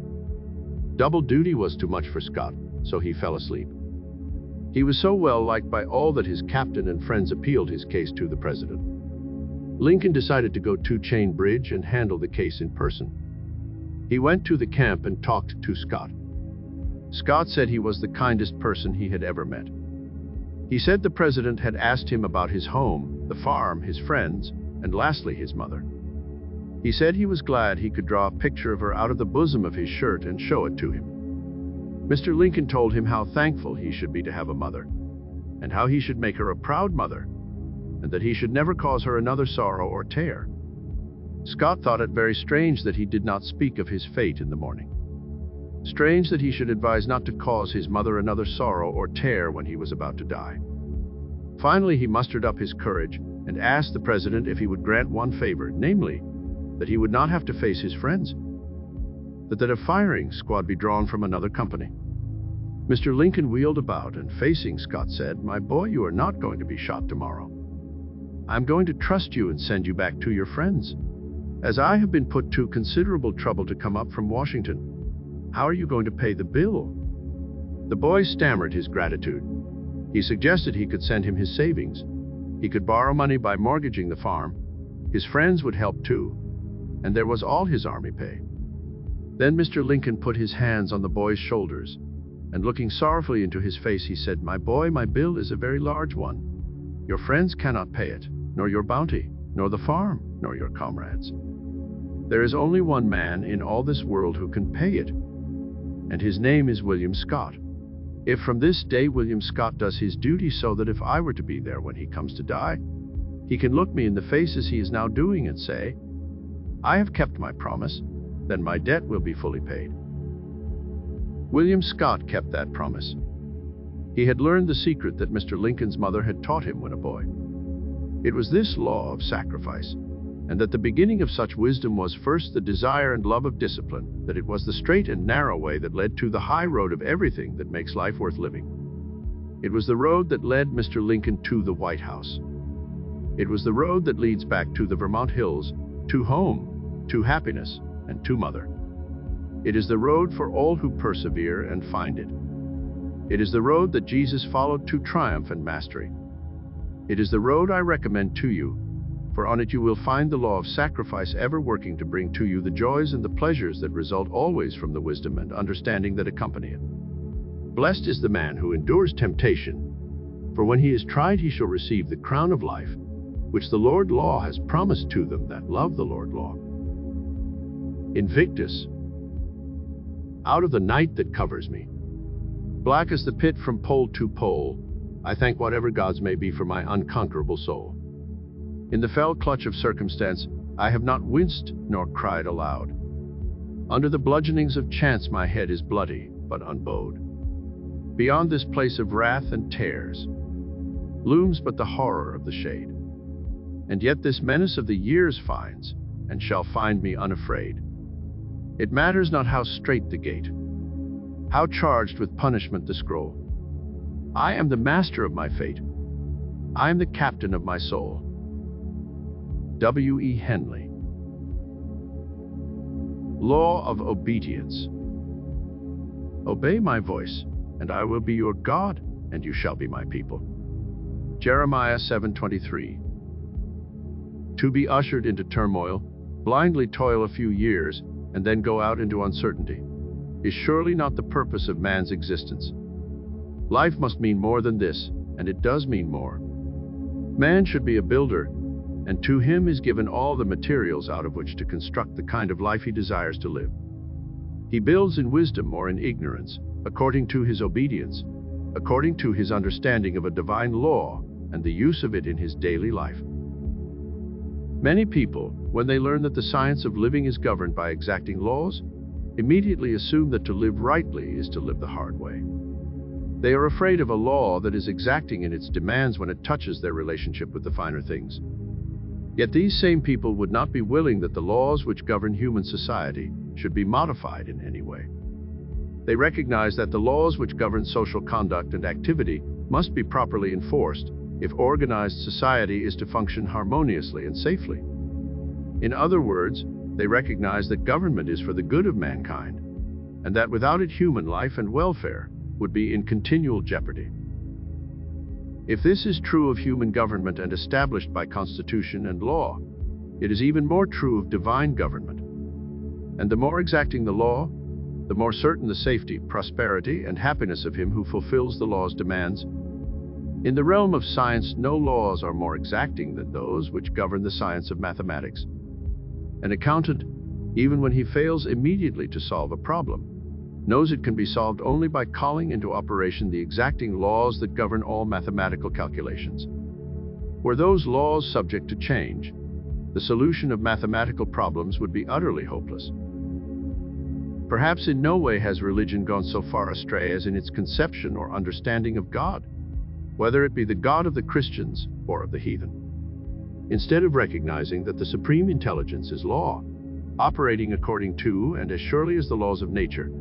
Double duty was too much for Scott, so he fell asleep. He was so well liked by all that his captain and friends appealed his case to the president. Lincoln decided to go to Chain Bridge and handle the case in person. He went to the camp and talked to Scott. Scott said he was the kindest person he had ever met. He said the president had asked him about his home, the farm, his friends, and lastly his mother. He said he was glad he could draw a picture of her out of the bosom of his shirt and show it to him. Mr. Lincoln told him how thankful he should be to have a mother, and how he should make her a proud mother, and that he should never cause her another sorrow or tear. Scott thought it very strange that he did not speak of his fate in the morning. Strange that he should advise not to cause his mother another sorrow or tear when he was about to die. Finally, he mustered up his courage and asked the president if he would grant one favor, namely, that he would not have to face his friends, that a firing squad be drawn from another company. Mr. Lincoln wheeled about and, facing Scott, said, "My boy, you are not going to be shot tomorrow. I'm going to trust you and send you back to your friends. As I have been put to considerable trouble to come up from Washington, how are you going to pay the bill?" The boy stammered his gratitude. He suggested he could send him his savings. He could borrow money by mortgaging the farm. His friends would help too, and there was all his army pay. Then Mr. Lincoln put his hands on the boy's shoulders, and looking sorrowfully into his face, he said, "My boy, my bill is a very large one. Your friends cannot pay it, nor your bounty, nor the farm, nor your comrades. There is only one man in all this world who can pay it, and his name is William Scott. If from this day William Scott does his duty so that if I were to be there when he comes to die, he can look me in the face as he is now doing and say, 'I have kept my promise,' then my debt will be fully paid." William Scott kept that promise. He had learned the secret that Mr. Lincoln's mother had taught him when a boy. It was this law of sacrifice, and that the beginning of such wisdom was first the desire and love of discipline, that it was the straight and narrow way that led to the high road of everything that makes life worth living. It was the road that led Mr. Lincoln to the White House. It was the road that leads back to the Vermont hills, to home, to happiness, and to mother. It is the road for all who persevere and find it. It is the road that Jesus followed to triumph and mastery. It is the road I recommend to you, for on it you will find the law of sacrifice ever working to bring to you the joys and the pleasures that result always from the wisdom and understanding that accompany it. Blessed is the man who endures temptation, for when he is tried he shall receive the crown of life, which the Lord Law has promised to them that love the Lord Law. Invictus. Out of the night that covers me, black as the pit from pole to pole, I thank whatever gods may be for my unconquerable soul. In the fell clutch of circumstance, I have not winced nor cried aloud. Under the bludgeonings of chance my head is bloody, but unbowed. Beyond this place of wrath and tears looms but the horror of the shade. And yet this menace of the years finds, and shall find me unafraid. It matters not how strait the gate, how charged with punishment the scroll. I am the master of my fate. I am the captain of my soul. W. E. Henley. Law of obedience. Obey my voice, and I will be your God, and you shall be my people. Jeremiah 7:23. To be ushered into turmoil, blindly toil a few years, and then go out into uncertainty, is surely not the purpose of man's existence. Life must mean more than this, and it does mean more. Man should be a builder, and to him is given all the materials out of which to construct the kind of life he desires to live. He builds in wisdom or in ignorance, according to his obedience, according to his understanding of a divine law and the use of it in his daily life. Many people, when they learn that the science of living is governed by exacting laws, immediately assume that to live rightly is to live the hard way. They are afraid of a law that is exacting in its demands when it touches their relationship with the finer things. Yet these same people would not be willing that the laws which govern human society should be modified in any way. They recognize that the laws which govern social conduct and activity must be properly enforced if organized society is to function harmoniously and safely. In other words, they recognize that government is for the good of mankind, and that without it human life and welfare would be in continual jeopardy. If this is true of human government and established by constitution and law, it is even more true of divine government. And the more exacting the law, the more certain the safety, prosperity, and happiness of him who fulfills the law's demands. In the realm of science, no laws are more exacting than those which govern the science of mathematics. An accountant, even when he fails immediately to solve a problem, knows it can be solved only by calling into operation the exacting laws that govern all mathematical calculations. Were those laws subject to change, the solution of mathematical problems would be utterly hopeless. Perhaps in no way has religion gone so far astray as in its conception or understanding of God, whether it be the God of the Christians or of the heathen. Instead of recognizing that the supreme intelligence is law, operating according to and as surely as the laws of nature,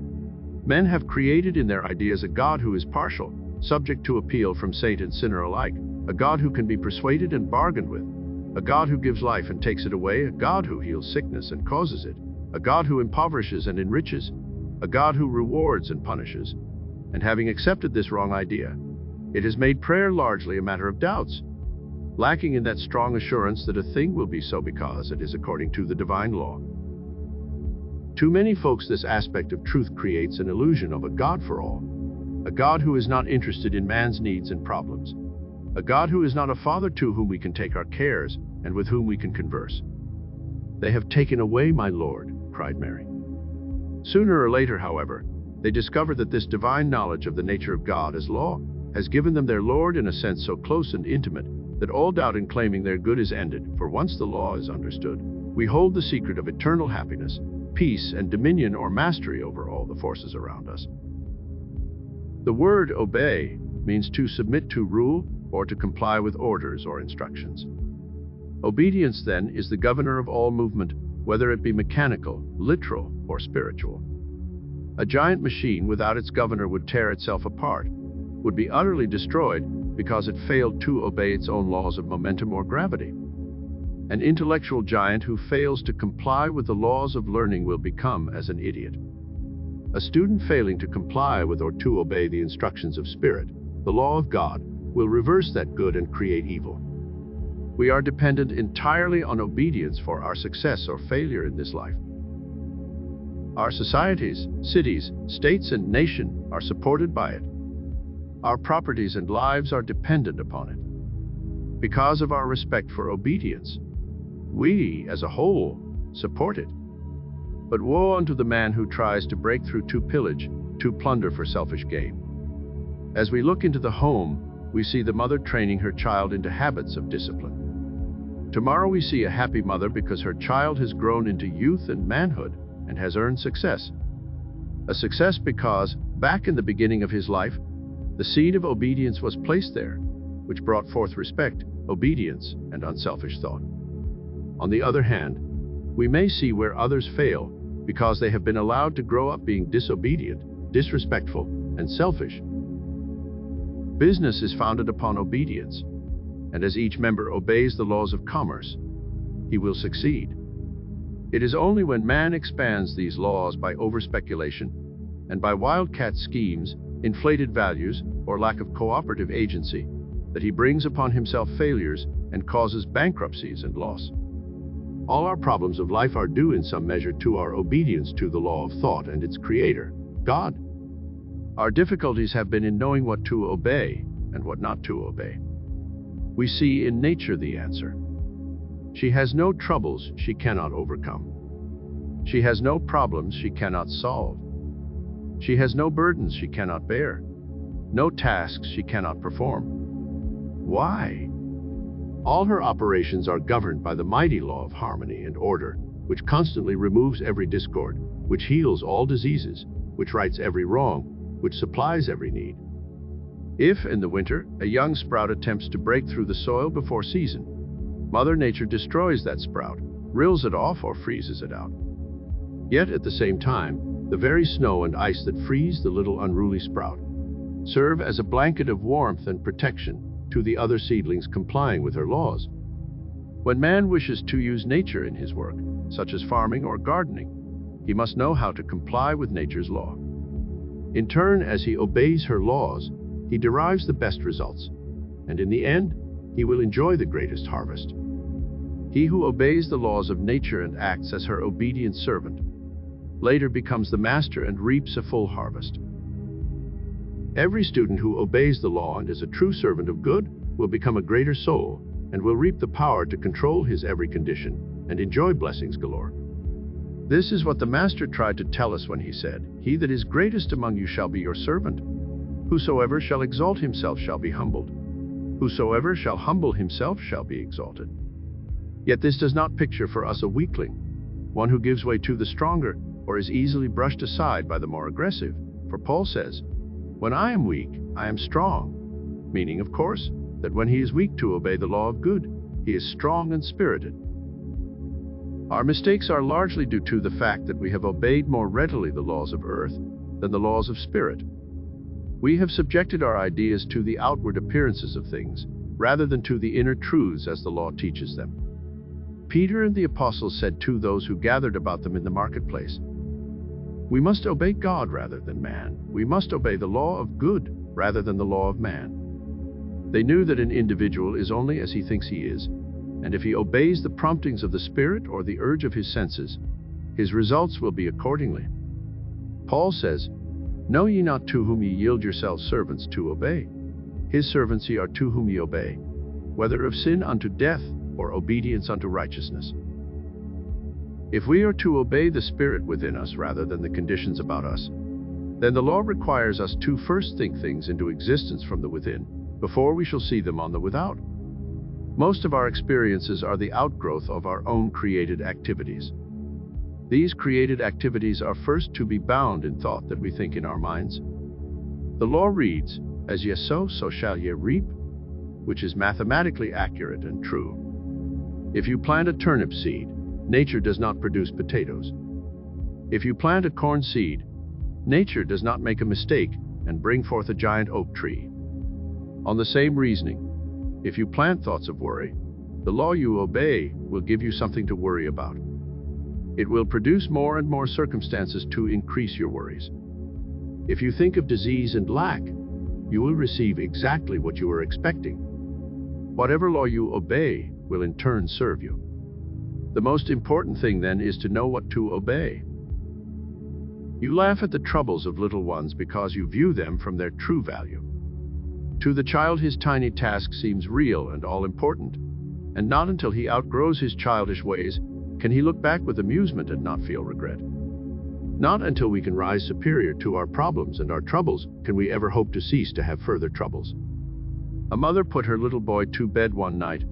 men have created in their ideas a God who is partial, subject to appeal from saint and sinner alike, a God who can be persuaded and bargained with, a God who gives life and takes it away, a God who heals sickness and causes it, a God who impoverishes and enriches, a God who rewards and punishes. And having accepted this wrong idea, it has made prayer largely a matter of doubts, lacking in that strong assurance that a thing will be so because it is according to the divine law. To many folks, this aspect of truth creates an illusion of a God for all, a God who is not interested in man's needs and problems, a God who is not a father to whom we can take our cares and with whom we can converse. "They have taken away my Lord," cried Mary. Sooner or later, however, they discover that this divine knowledge of the nature of God as law has given them their Lord in a sense so close and intimate that all doubt in claiming their good is ended, for once the law is understood, we hold the secret of eternal happiness, peace, and dominion or mastery over all the forces around us. The word obey means to submit to rule or to comply with orders or instructions. Obedience, then, is the governor of all movement, whether it be mechanical, literal, or spiritual. A giant machine without its governor would tear itself apart, would be utterly destroyed because it failed to obey its own laws of momentum or gravity. An intellectual giant who fails to comply with the laws of learning will become as an idiot. A student failing to comply with or to obey the instructions of Spirit, the law of God, will reverse that good and create evil. We are dependent entirely on obedience for our success or failure in this life. Our societies, cities, states, and nation are supported by it. Our properties and lives are dependent upon it. Because of our respect for obedience, we, as a whole, support it. But woe unto the man who tries to break through to pillage, to plunder for selfish gain. As we look into the home, we see the mother training her child into habits of discipline. Tomorrow we see a happy mother because her child has grown into youth and manhood and has earned success. A success because, back in the beginning of his life, the seed of obedience was placed there, which brought forth respect, obedience, and unselfish thought. On the other hand, we may see where others fail because they have been allowed to grow up being disobedient, disrespectful, and selfish. Business is founded upon obedience, and as each member obeys the laws of commerce, he will succeed. It is only when man expands these laws by overspeculation and by wildcat schemes, inflated values, or lack of cooperative agency that he brings upon himself failures and causes bankruptcies and loss. All our problems of life are due in some measure to our obedience to the law of thought and its creator, God. Our difficulties have been in knowing what to obey and what not to obey. We see in nature the answer. She has no troubles she cannot overcome. She has no problems she cannot solve. She has no burdens she cannot bear, no tasks she cannot perform. Why? All her operations are governed by the mighty law of harmony and order, which constantly removes every discord, which heals all diseases, which rights every wrong, which supplies every need. If, in the winter, a young sprout attempts to break through the soil before season, Mother Nature destroys that sprout, rills it off, or freezes it out. Yet, at the same time, the very snow and ice that freeze the little unruly sprout serve as a blanket of warmth and protection to the other seedlings complying with her laws. When man wishes to use nature in his work, such as farming or gardening, he must know how to comply with nature's law. In turn, as he obeys her laws, he derives the best results, and in the end, he will enjoy the greatest harvest. He who obeys the laws of nature and acts as her obedient servant later becomes the master and reaps a full harvest. Every student who obeys the law and is a true servant of good will become a greater soul and will reap the power to control his every condition and enjoy blessings galore. This is what the Master tried to tell us when he said, "He that is greatest among you shall be your servant. Whosoever shall exalt himself shall be humbled. Whosoever shall humble himself shall be exalted." Yet this does not picture for us a weakling, one who gives way to the stronger or is easily brushed aside by the more aggressive. For Paul says, "When I am weak, I am strong," meaning, of course, that when he is weak to obey the law of good, he is strong and spirited. Our mistakes are largely due to the fact that we have obeyed more readily the laws of earth than the laws of spirit. We have subjected our ideas to the outward appearances of things, rather than to the inner truths as the law teaches them. Peter and the apostles said to those who gathered about them in the marketplace, "We must obey God rather than man. We must obey the law of good rather than the law of man." They knew that an individual is only as he thinks he is, and if he obeys the promptings of the Spirit or the urge of his senses, his results will be accordingly. Paul says, "Know ye not to whom ye yield yourselves servants to obey? His servants ye are to whom ye obey, whether of sin unto death or obedience unto righteousness." If we are to obey the Spirit within us rather than the conditions about us, then the law requires us to first think things into existence from the within, before we shall see them on the without. Most of our experiences are the outgrowth of our own created activities. These created activities are first to be bound in thought that we think in our minds. The law reads, As ye sow, so shall ye reap, which is mathematically accurate and true. If you plant a turnip seed, nature does not produce potatoes. If you plant a corn seed, nature does not make a mistake and bring forth a giant oak tree. On the same reasoning, if you plant thoughts of worry, the law you obey will give you something to worry about. It will produce more and more circumstances to increase your worries. If you think of disease and lack, you will receive exactly what you are expecting. Whatever law you obey will in turn serve you. The most important thing then is to know what to obey. You laugh at the troubles of little ones because you view them from their true value. To the child, his tiny task seems real and all-important, and not until he outgrows his childish ways can he look back with amusement and not feel regret. Not until we can rise superior to our problems and our troubles can we ever hope to cease to have further troubles. A mother put her little boy to bed one night,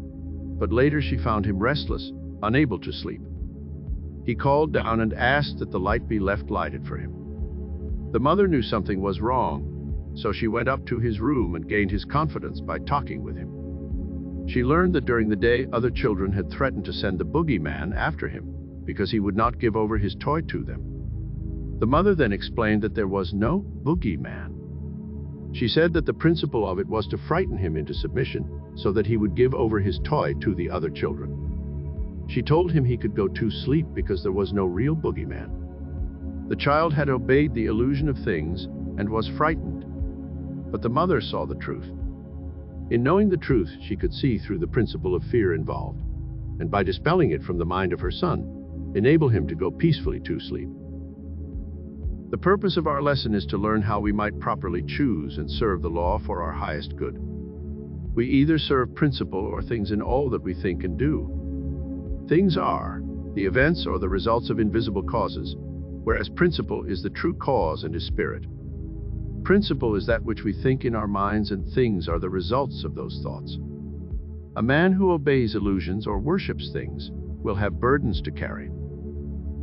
but later she found him restless, unable to sleep. He called down and asked that the light be left lighted for him. The mother knew something was wrong, so she went up to his room and gained his confidence by talking with him. She learned that during the day other children had threatened to send the boogeyman after him because he would not give over his toy to them. The mother then explained that there was no boogeyman. She said that the principle of it was to frighten him into submission so that he would give over his toy to the other children. She told him he could go to sleep because there was no real boogeyman. The child had obeyed the illusion of things and was frightened, but the mother saw the truth. In knowing the truth, she could see through the principle of fear involved, and by dispelling it from the mind of her son, enable him to go peacefully to sleep. The purpose of our lesson is to learn how we might properly choose and serve the law for our highest good. We either serve principle or things in all that we think and do. Things are the events or the results of invisible causes, whereas principle is the true cause and is spirit. Principle is that which we think in our minds, and things are the results of those thoughts. A man who obeys illusions or worships things will have burdens to carry.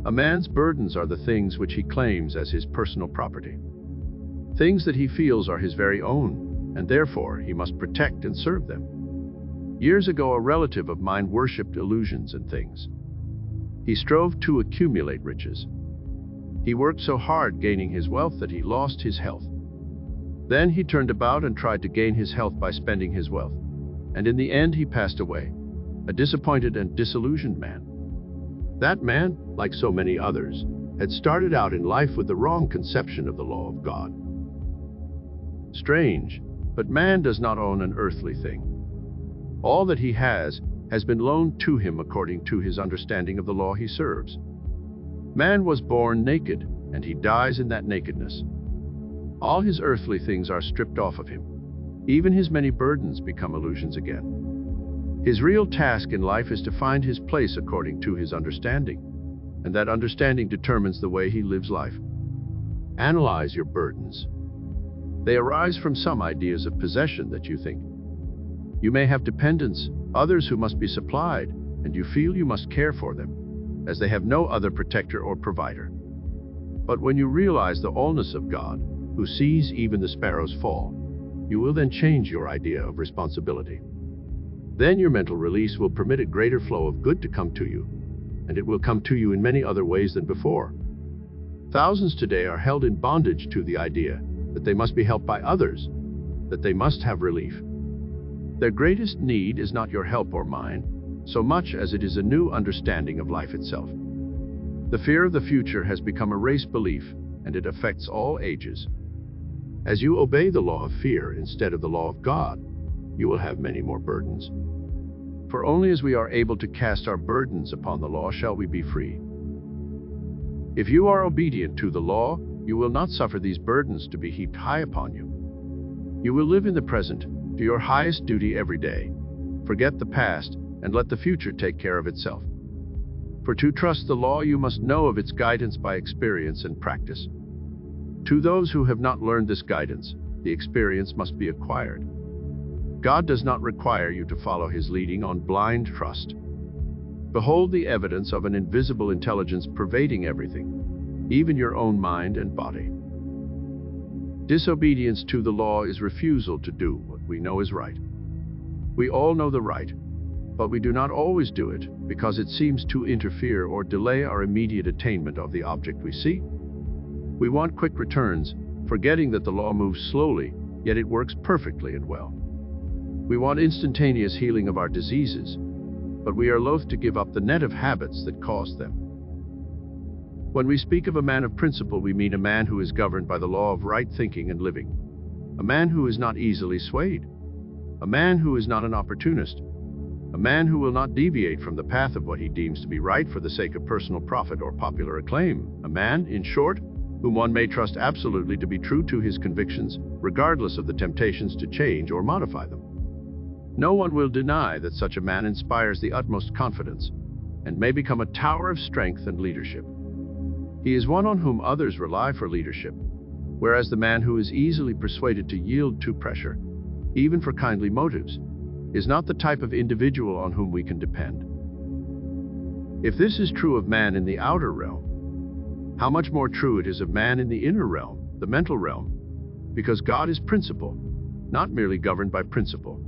A man's burdens are the things which he claims as his personal property. Things that he feels are his very own, and therefore he must protect and serve them. Years ago, a relative of mine worshipped illusions and things. He strove to accumulate riches. He worked so hard gaining his wealth that he lost his health. Then he turned about and tried to gain his health by spending his wealth, and in the end he passed away, a disappointed and disillusioned man. That man, like so many others, had started out in life with the wrong conception of the law of God. Strange, but man does not own an earthly thing. All that he has been loaned to him according to his understanding of the law he serves. Man was born naked, and he dies in that nakedness. All his earthly things are stripped off of him. Even his many burdens become illusions again. His real task in life is to find his place according to his understanding, and that understanding determines the way he lives life. Analyze your burdens. They arise from some ideas of possession that you think. You may have dependents, others who must be supplied, and you feel you must care for them, as they have no other protector or provider. But when you realize the allness of God, who sees even the sparrows fall, you will then change your idea of responsibility. Then your mental release will permit a greater flow of good to come to you, and it will come to you in many other ways than before. Thousands today are held in bondage to the idea that they must be helped by others, that they must have relief. Their greatest need is not your help or mine, so much as it is a new understanding of life itself. The fear of the future has become a race belief, and it affects all ages. As you obey the law of fear instead of the law of God, you will have many more burdens. For only as we are able to cast our burdens upon the law shall we be free. If you are obedient to the law, you will not suffer these burdens to be heaped high upon you. You will live in the present, do your highest duty every day, forget the past, and let the future take care of itself. For to trust the law, you must know of its guidance by experience and practice. To those who have not learned this guidance, the experience must be acquired. God does not require you to follow his leading on blind trust. Behold the evidence of an invisible intelligence pervading everything, even your own mind and body. Disobedience to the law is refusal to do what we know is right. We all know the right, but we do not always do it because it seems to interfere or delay our immediate attainment of the object we see. We want quick returns, forgetting that the law moves slowly, yet it works perfectly and well. We want instantaneous healing of our diseases, but we are loath to give up the net of habits that cause them. When we speak of a man of principle, we mean a man who is governed by the law of right thinking and living, a man who is not easily swayed, a man who is not an opportunist, a man who will not deviate from the path of what he deems to be right for the sake of personal profit or popular acclaim, a man, in short, whom one may trust absolutely to be true to his convictions, regardless of the temptations to change or modify them. No one will deny that such a man inspires the utmost confidence and may become a tower of strength and leadership. He is one on whom others rely for leadership, whereas the man who is easily persuaded to yield to pressure, even for kindly motives, is not the type of individual on whom we can depend. If this is true of man in the outer realm, how much more true it is of man in the inner realm, the mental realm, because God is principle, not merely governed by principle.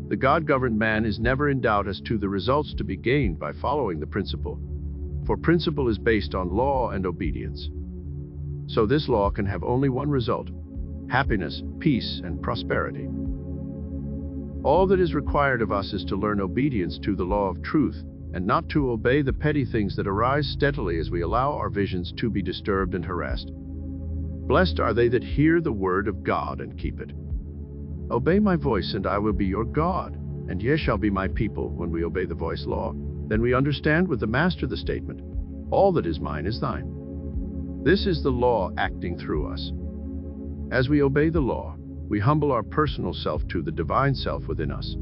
The God-governed man is never in doubt as to the results to be gained by following the principle, for principle is based on law and obedience. So this law can have only one result: happiness, peace, and prosperity. All that is required of us is to learn obedience to the law of truth and not to obey the petty things that arise steadily as we allow our visions to be disturbed and harassed. Blessed are they that hear the word of God and keep it. Obey my voice, and I will be your God, and ye shall be my people. When we obey the voice law, then we understand with the master the statement, all that is mine is thine. This is the law acting through us. As we obey the law, we humble our personal self to the divine self within us.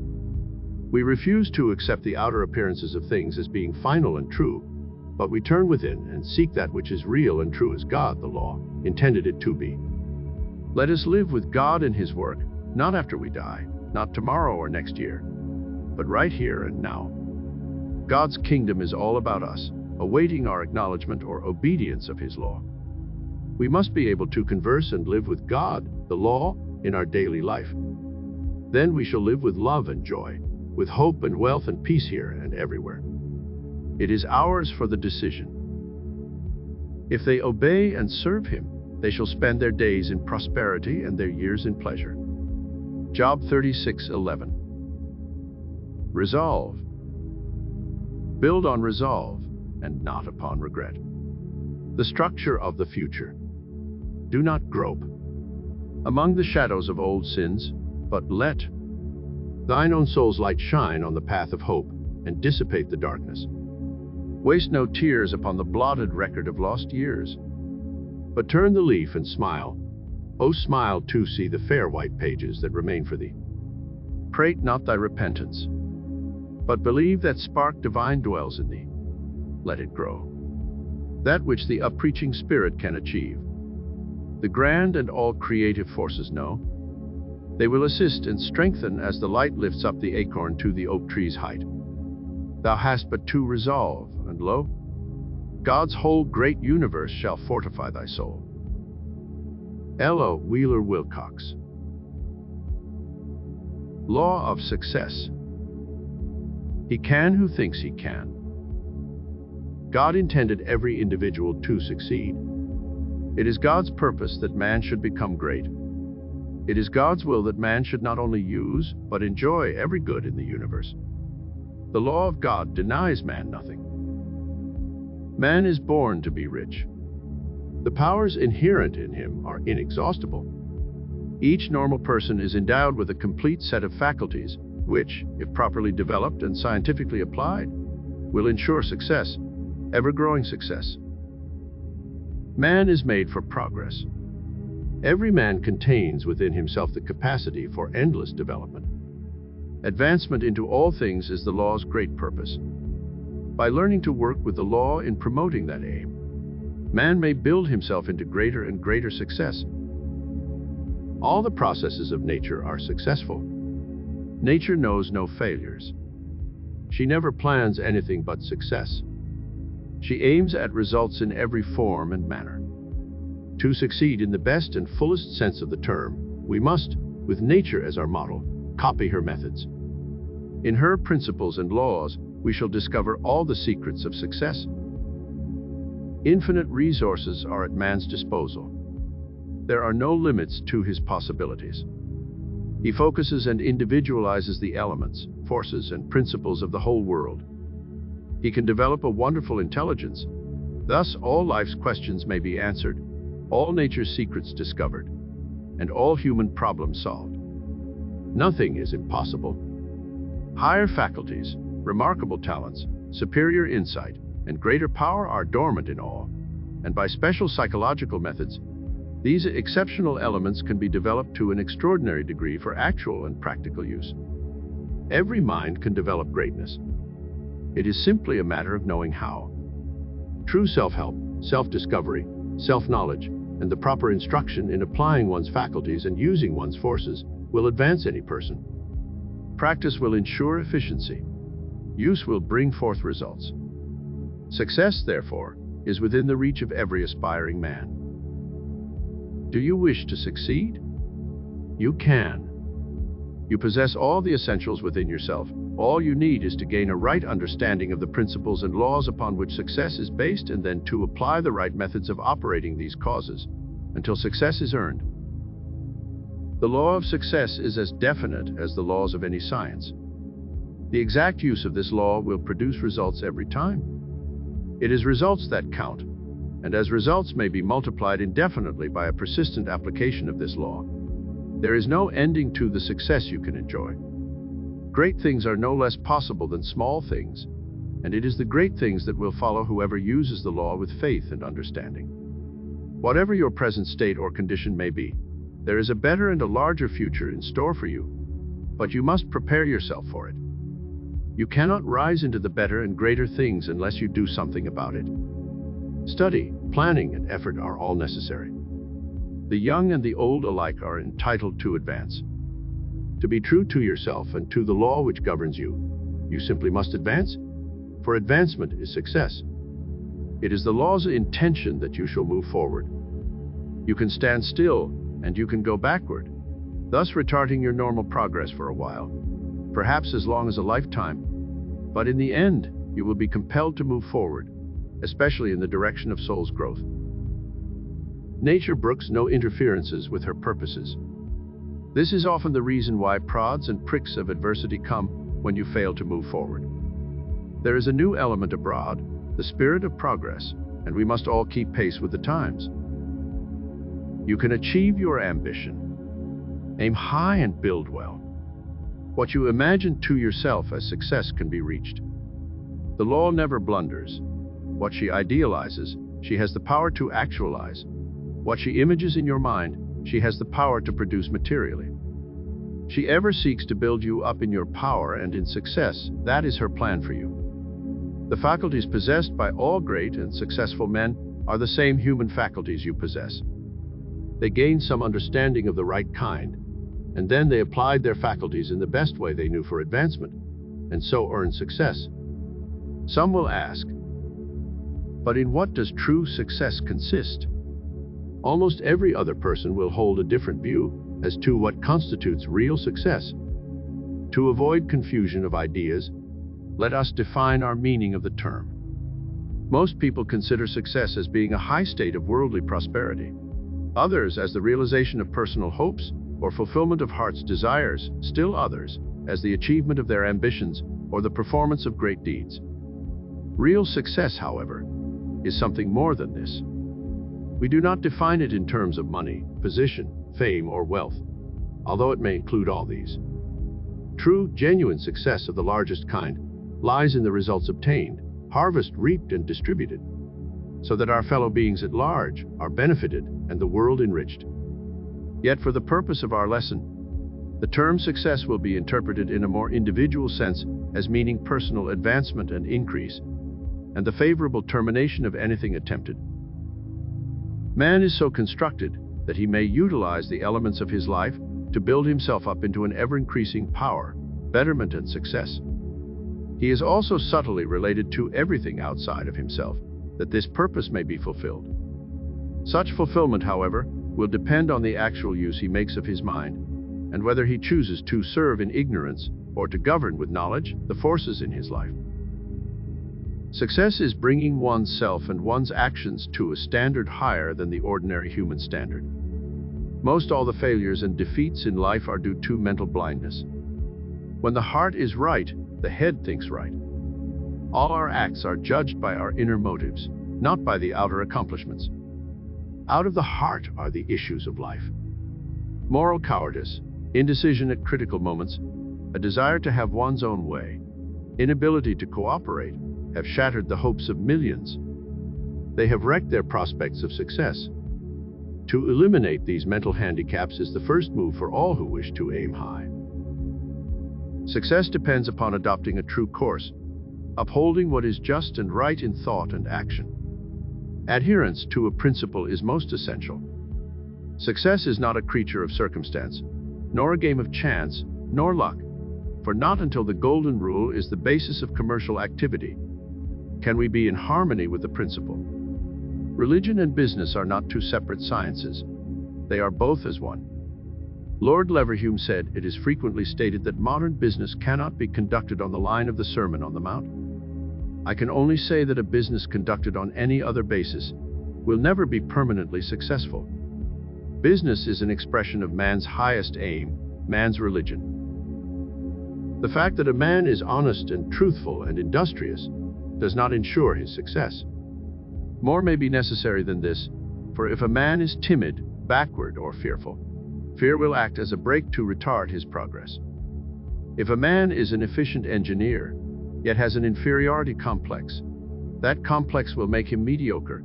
We refuse to accept the outer appearances of things as being final and true, but we turn within and seek that which is real and true as God, the law, intended it to be. Let us live with God in His work, not after we die, not tomorrow or next year, but right here and now. God's kingdom is all about us, awaiting our acknowledgement or obedience of His law. We must be able to converse and live with God, the law, in our daily life. Then we shall live with love and joy, with hope and wealth and peace here and everywhere. It is ours for the decision. If they obey and serve Him, they shall spend their days in prosperity and their years in pleasure. Job 36:11. Resolve. Build on resolve and not upon regret. The structure of the future. Do not grope among the shadows of old sins, but let thine own soul's light shine on the path of hope and dissipate the darkness. Waste no tears upon the blotted record of lost years, but turn the leaf and smile. O smile to see the fair white pages that remain for thee. Prate not thy repentance, but believe that spark divine dwells in thee. Let it grow. That which the up-preaching spirit can achieve, the grand and all creative forces know. They will assist and strengthen as the light lifts up the acorn to the oak tree's height. Thou hast but to resolve, and lo, God's whole great universe shall fortify thy soul. L.O. Wheeler Wilcox. Law of success. He can who thinks he can. God intended every individual to succeed. It is God's purpose that man should become great. It is God's will that man should not only use, but enjoy every good in the universe. The law of God denies man nothing. Man is born to be rich. The powers inherent in him are inexhaustible. Each normal person is endowed with a complete set of faculties, which, if properly developed and scientifically applied, will ensure success, ever-growing success. Man is made for progress. Every man contains within himself the capacity for endless development. Advancement into all things is the law's great purpose. By learning to work with the law in promoting that aim, man may build himself into greater and greater success. All the processes of nature are successful. Nature knows no failures. She never plans anything but success. She aims at results in every form and manner. To succeed in the best and fullest sense of the term, we must, with nature as our model, copy her methods. In her principles and laws, we shall discover all the secrets of success. Infinite resources are at man's disposal. There are no limits to his possibilities. He focuses and individualizes the elements, forces, and principles of the whole world. He can develop a wonderful intelligence. Thus, all life's questions may be answered, all nature's secrets discovered, and all human problems solved. Nothing is impossible. Higher faculties, remarkable talents, superior insight, and greater power are dormant in all, and by special psychological methods, these exceptional elements can be developed to an extraordinary degree for actual and practical use. Every mind can develop greatness. It is simply a matter of knowing how. True self-help, self-discovery, self-knowledge, and the proper instruction in applying one's faculties and using one's forces will advance any person. Practice will ensure efficiency. Use will bring forth results. Success, therefore, is within the reach of every aspiring man. Do you wish to succeed? You can. You possess all the essentials within yourself. All you need is to gain a right understanding of the principles and laws upon which success is based, and then to apply the right methods of operating these causes until success is earned. The law of success is as definite as the laws of any science. The exact use of this law will produce results every time. It is results that count, and as results may be multiplied indefinitely by a persistent application of this law, there is no ending to the success you can enjoy. Great things are no less possible than small things, and it is the great things that will follow whoever uses the law with faith and understanding. Whatever your present state or condition may be, there is a better and a larger future in store for you, but you must prepare yourself for it. You cannot rise into the better and greater things unless you do something about it. Study, planning, and effort are all necessary. The young and the old alike are entitled to advance. To be true to yourself and to the law which governs you, you simply must advance, for advancement is success. It is the law's intention that you shall move forward. You can stand still, and you can go backward, thus retarding your normal progress for a while, perhaps as long as a lifetime, but in the end, you will be compelled to move forward, especially in the direction of soul's growth. Nature brooks no interferences with her purposes. This is often the reason why prods and pricks of adversity come when you fail to move forward. There is a new element abroad, the spirit of progress, and we must all keep pace with the times. You can achieve your ambition. Aim high and build well. What you imagine to yourself as success can be reached. The law never blunders. What she idealizes, she has the power to actualize. What she images in your mind, she has the power to produce materially. She ever seeks to build you up in your power and in success. That is her plan for you. The faculties possessed by all great and successful men are the same human faculties you possess. They gained some understanding of the right kind, and then they applied their faculties in the best way they knew for advancement, and so earned success. Some will ask, but in what does true success consist? Almost every other person will hold a different view as to what constitutes real success. To avoid confusion of ideas, let us define our meaning of the term. Most people consider success as being a high state of worldly prosperity. Others as the realization of personal hopes or fulfillment of heart's desires, still others as the achievement of their ambitions or the performance of great deeds. Real success, however, is something more than this. We do not define it in terms of money, position, fame, or wealth, although it may include all these. True, genuine success of the largest kind lies in the results obtained, harvest reaped and distributed, so that our fellow beings at large are benefited and the world enriched. Yet for the purpose of our lesson, the term success will be interpreted in a more individual sense as meaning personal advancement and increase, and the favorable termination of anything attempted. Man is so constructed that he may utilize the elements of his life to build himself up into an ever-increasing power, betterment, and success. He is also subtly related to everything outside of himself, that this purpose may be fulfilled. Such fulfillment, however, will depend on the actual use he makes of his mind, and whether he chooses to serve in ignorance or to govern with knowledge the forces in his life. Success is bringing one's self and one's actions to a standard higher than the ordinary human standard. Most all the failures and defeats in life are due to mental blindness. When the heart is right, the head thinks right. All our acts are judged by our inner motives, not by the outer accomplishments. Out of the heart are the issues of life. Moral cowardice, indecision at critical moments, a desire to have one's own way, inability to cooperate, have shattered the hopes of millions. They have wrecked their prospects of success. To eliminate these mental handicaps is the first move for all who wish to aim high. Success depends upon adopting a true course, upholding what is just and right in thought and action. Adherence to a principle is most essential. Success is not a creature of circumstance, nor a game of chance, nor luck, for not until the golden rule is the basis of commercial activity can we be in harmony with the principle. Religion and business are not two separate sciences. They are both as one. Lord Leverhulme said, "It is frequently stated that modern business cannot be conducted on the line of the Sermon on the Mount. I can only say that a business conducted on any other basis will never be permanently successful. Business is an expression of man's highest aim, man's religion. The fact that a man is honest and truthful and industrious does not ensure his success. More may be necessary than this, for if a man is timid, backward, or fearful, fear will act as a brake to retard his progress. If a man is an efficient engineer, yet has an inferiority complex, that complex will make him mediocre,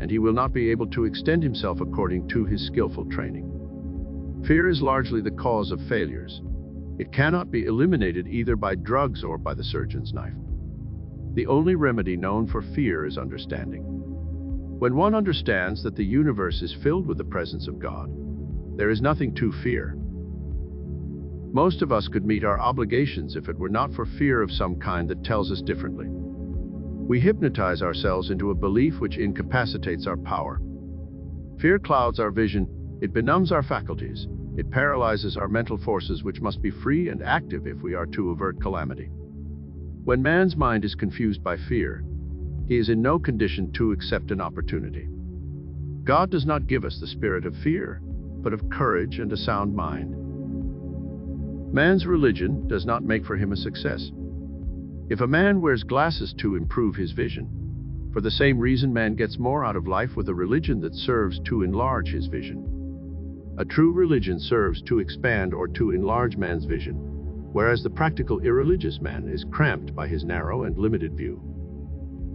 and he will not be able to extend himself according to his skillful training. Fear is largely the cause of failures. It cannot be eliminated either by drugs or by the surgeon's knife. The only remedy known for fear is understanding. When one understands that the universe is filled with the presence of God, there is nothing to fear. Most of us could meet our obligations if it were not for fear of some kind that tells us differently. We hypnotize ourselves into a belief which incapacitates our power. Fear clouds our vision, it benumbs our faculties, it paralyzes our mental forces which must be free and active if we are to avert calamity. When man's mind is confused by fear, he is in no condition to accept an opportunity. God does not give us the spirit of fear, but of courage and a sound mind. Man's religion does not make for him a success. If a man wears glasses to improve his vision, for the same reason man gets more out of life with a religion that serves to enlarge his vision. A true religion serves to expand or to enlarge man's vision, whereas the practical irreligious man is cramped by his narrow and limited view.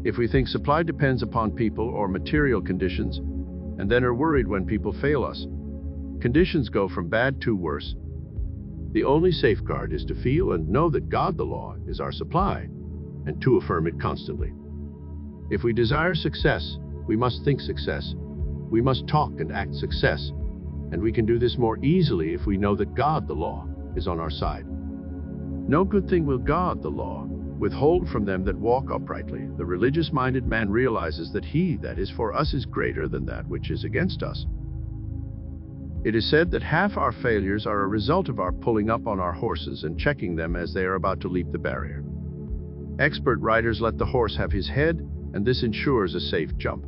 If we think supply depends upon people or material conditions, and then are worried when people fail us, conditions go from bad to worse. The only safeguard is to feel and know that God the law is our supply, and to affirm it constantly. If we desire success, we must think success. We must talk and act success, and we can do this more easily if we know that God the law is on our side. No good thing will God the law withhold from them that walk uprightly. The religious-minded man realizes that he that is for us is greater than that which is against us. It is said that half our failures are a result of our pulling up on our horses and checking them as they are about to leap the barrier. Expert riders let the horse have his head, and this ensures a safe jump.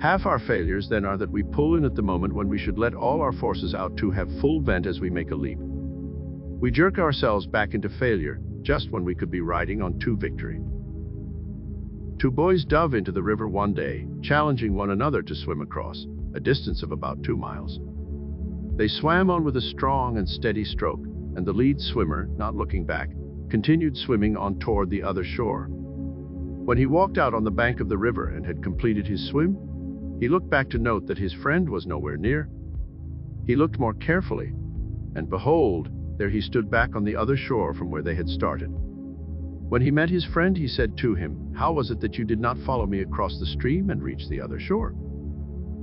Half our failures then are that we pull in at the moment when we should let all our forces out to have full vent as we make a leap. We jerk ourselves back into failure just when we could be riding on to victory. Two boys dove into the river one day, challenging one another to swim across, a distance of about 2 miles. They swam on with a strong and steady stroke, and the lead swimmer, not looking back, continued swimming on toward the other shore. When he walked out on the bank of the river and had completed his swim, he looked back to note that his friend was nowhere near. He looked more carefully, and behold, there he stood back on the other shore from where they had started. When he met his friend, he said to him, "How was it that you did not follow me across the stream and reach the other shore?"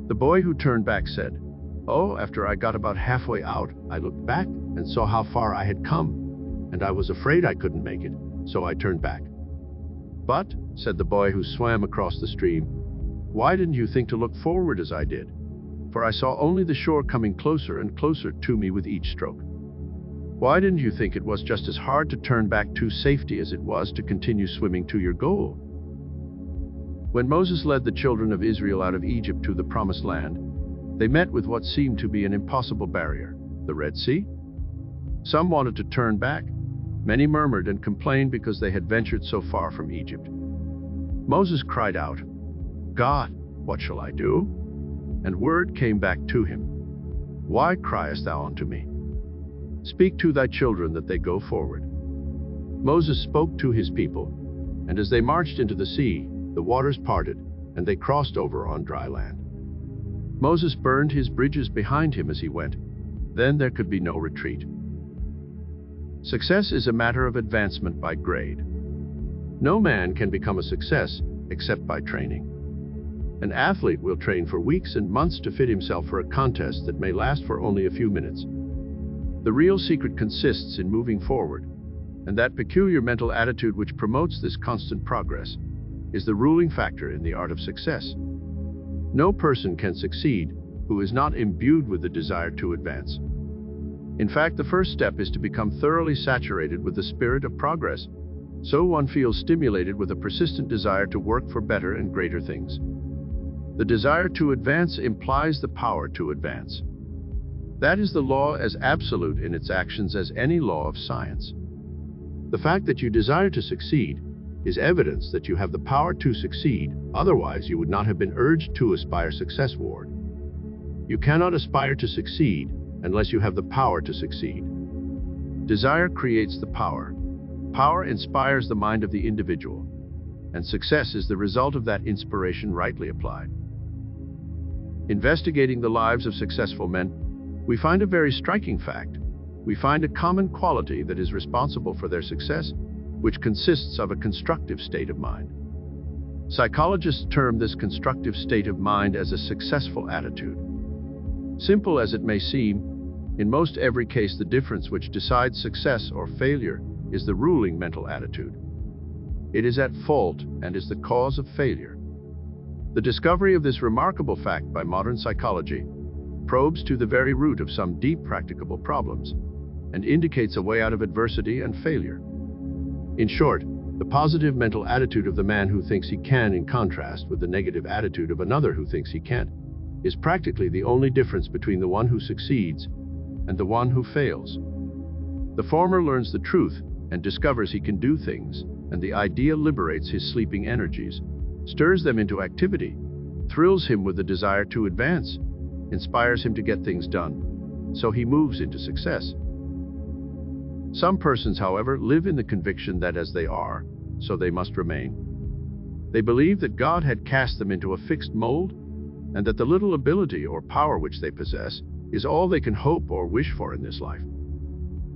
The boy who turned back said, "Oh, after I got about halfway out, I looked back and saw how far I had come, and I was afraid I couldn't make it, so I turned back." "But," said the boy who swam across the stream, Why didn't you think to look forward as I did? For I saw only the shore coming closer and closer to me with each stroke. Why didn't you think it was just as hard to turn back to safety as it was to continue swimming to your goal? When Moses led the children of Israel out of Egypt to the Promised Land, they met with what seemed to be an impossible barrier, the Red Sea. Some wanted to turn back. Many murmured and complained because they had ventured so far from Egypt. Moses cried out, "God, what shall I do?" And word came back to him, "Why criest thou unto me? Speak to thy children that they go forward." Moses spoke to his people, and as they marched into the sea, the waters parted, and they crossed over on dry land. Moses burned his bridges behind him as he went. Then there could be no retreat. Success is a matter of advancement by grade. No man can become a success except by training. An athlete will train for weeks and months to fit himself for a contest that may last for only a few minutes. The real secret consists in moving forward, and that peculiar mental attitude which promotes this constant progress is the ruling factor in the art of success. No person can succeed who is not imbued with the desire to advance. In fact, the first step is to become thoroughly saturated with the spirit of progress, so one feels stimulated with a persistent desire to work for better and greater things. The desire to advance implies the power to advance. That is the law as absolute in its actions as any law of science. The fact that you desire to succeed is evidence that you have the power to succeed, otherwise you would not have been urged to aspire successward. You cannot aspire to succeed unless you have the power to succeed. Desire creates the power. Power inspires the mind of the individual, and success is the result of that inspiration rightly applied. Investigating the lives of successful men, we find a very striking fact. We find a common quality that is responsible for their success, which consists of a constructive state of mind. Psychologists term this constructive state of mind as a successful attitude. Simple as it may seem, in most every case the difference which decides success or failure is the ruling mental attitude. It is at fault and is the cause of failure. The discovery of this remarkable fact by modern psychology probes to the very root of some deep practicable problems and indicates a way out of adversity and failure. In short, the positive mental attitude of the man who thinks he can, in contrast with the negative attitude of another who thinks he can't, is practically the only difference between the one who succeeds and the one who fails. The former learns the truth and discovers he can do things, and the idea liberates his sleeping energies, stirs them into activity, thrills him with the desire to advance, inspires him to get things done, so he moves into success. Some persons, however, live in the conviction that as they are, so they must remain. They believe that God had cast them into a fixed mold, and that the little ability or power which they possess is all they can hope or wish for in this life.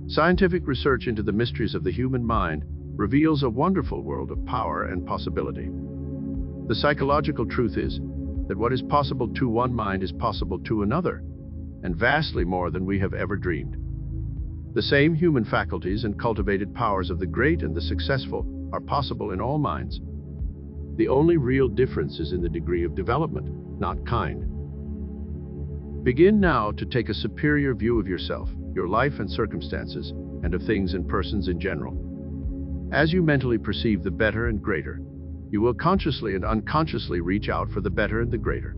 Scientific research into the mysteries of the human mind reveals a wonderful world of power and possibility. The psychological truth is that what is possible to one mind is possible to another, and vastly more than we have ever dreamed. The same human faculties and cultivated powers of the great and the successful are possible in all minds. The only real difference is in the degree of development, not kind. Begin now to take a superior view of yourself, your life and circumstances, and of things and persons in general. As you mentally perceive the better and greater, you will consciously and unconsciously reach out for the better and the greater.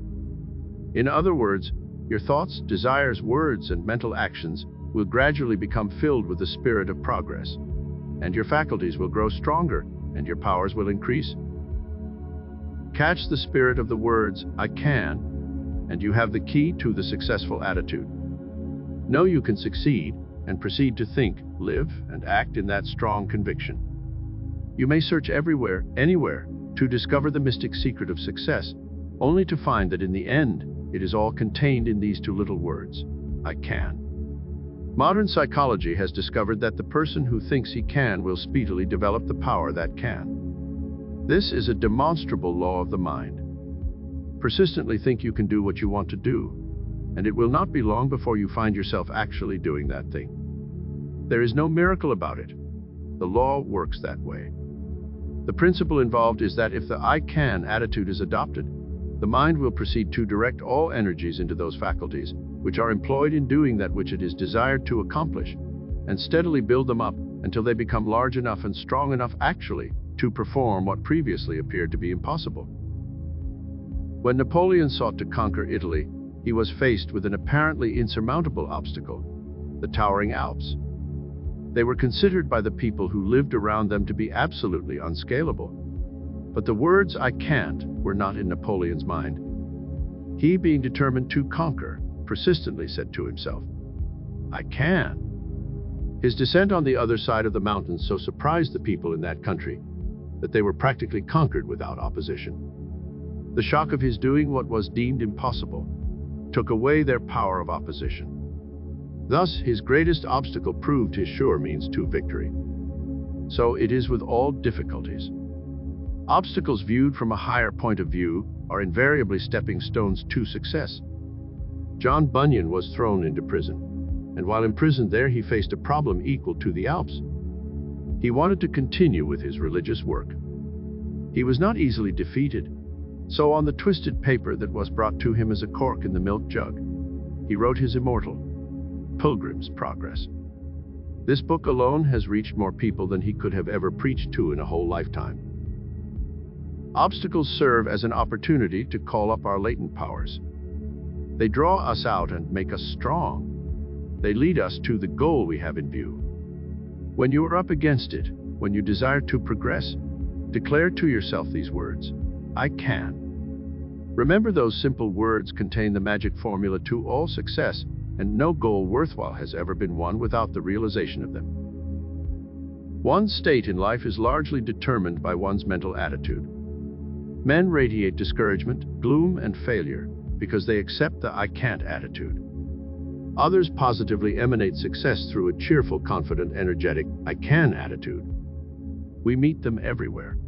In other words, your thoughts, desires, words, and mental actions will gradually become filled with the spirit of progress, and your faculties will grow stronger, and your powers will increase. Catch the spirit of the words, "I can," and you have the key to the successful attitude. Know you can succeed, and proceed to think, live, and act in that strong conviction. You may search everywhere, anywhere, to discover the mystic secret of success, only to find that in the end, it is all contained in these two little words, "I can." Modern psychology has discovered that the person who thinks he can will speedily develop the power that can. This is a demonstrable law of the mind. Persistently think you can do what you want to do, and it will not be long before you find yourself actually doing that thing. There is no miracle about it. The law works that way. The principle involved is that if the "I can" attitude is adopted, The mind will proceed to direct all energies into those faculties which are employed in doing that which it is desired to accomplish, and steadily build them up until they become large enough and strong enough actually to perform what previously appeared to be impossible. When Napoleon sought to conquer Italy, he was faced with an apparently insurmountable obstacle: the towering Alps. They were considered by the people who lived around them to be absolutely unscalable. But the words "I can't" were not in Napoleon's mind. He, being determined to conquer, persistently said to himself, "I can." His descent on the other side of the mountains so surprised the people in that country that they were practically conquered without opposition. The shock of his doing what was deemed impossible took away their power of opposition. Thus, his greatest obstacle proved his sure means to victory. So it is with all difficulties. Obstacles viewed from a higher point of view are invariably stepping stones to success. John Bunyan was thrown into prison, and while imprisoned there he faced a problem equal to the Alps. He wanted to continue with his religious work. He was not easily defeated, so on the twisted paper that was brought to him as a cork in the milk jug, he wrote his immortal Pilgrim's Progress. This book alone has reached more people than he could have ever preached to in a whole lifetime. Obstacles serve as an opportunity to call up our latent powers. They draw us out and make us strong. They lead us to the goal we have in view. When you are up against it, when you desire to progress, declare to yourself these words: "I can." Remember, those simple words contain the magic formula to all success, and no goal worthwhile has ever been won without the realization of them. One's state in life is largely determined by one's mental attitude. Men radiate discouragement, gloom, and failure because they accept the "I can't" attitude. Others positively emanate success through a cheerful, confident, energetic "I can" attitude. We meet them everywhere.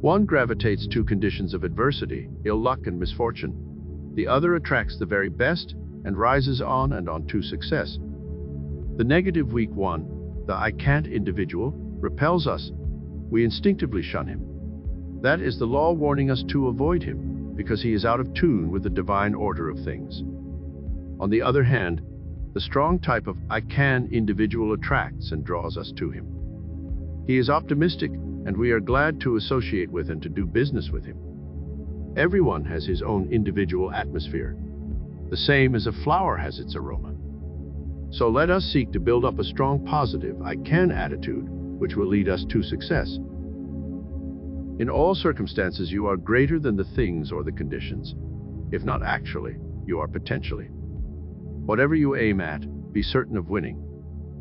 One gravitates to conditions of adversity, ill luck, and misfortune. The other attracts the very best and rises on and on to success. The negative, weak one, the "I can't" individual, repels us. We instinctively shun him. That is the law warning us to avoid him, because he is out of tune with the divine order of things. On the other hand, the strong type of "I can" individual attracts and draws us to him. He is optimistic, and we are glad to associate with and to do business with him. Everyone has his own individual atmosphere, the same as a flower has its aroma. So let us seek to build up a strong, positive "I can" attitude, which will lead us to success. In all circumstances, you are greater than the things or the conditions. If not actually, you are potentially. Whatever you aim at, be certain of winning.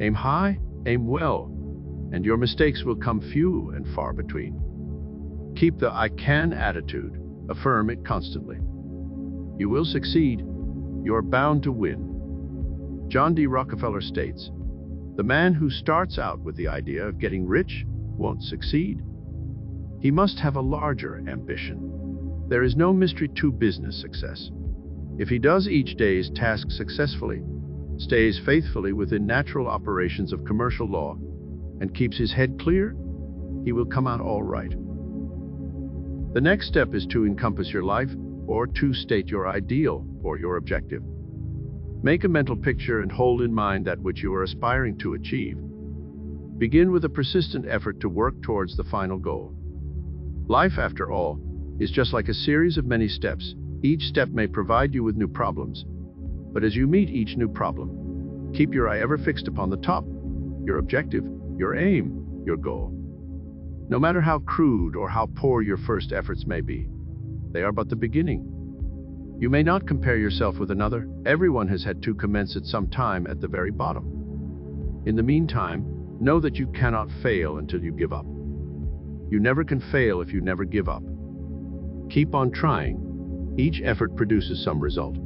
Aim high, aim well, and your mistakes will come few and far between. Keep the "I can" attitude, affirm it constantly. You will succeed. You are bound to win. John D. Rockefeller states, "The man who starts out with the idea of getting rich won't succeed. He must have a larger ambition. There is no mystery to business success. If he does each day's task successfully, stays faithfully within natural operations of commercial law, and keeps his head clear, he will come out all right." The next step is to encompass your life, or to state your ideal or your objective. Make a mental picture and hold in mind that which you are aspiring to achieve. Begin with a persistent effort to work towards the final goal. Life, after all, is just like a series of many steps. Each step may provide you with new problems, but as you meet each new problem, keep your eye ever fixed upon the top, your objective, your aim, your goal. No matter how crude or how poor your first efforts may be, they are but the beginning. You may not compare yourself with another. Everyone has had to commence at some time at the very bottom. In the meantime, know that you cannot fail until you give up. You never can fail if you never give up. Keep on trying. Each effort produces some result.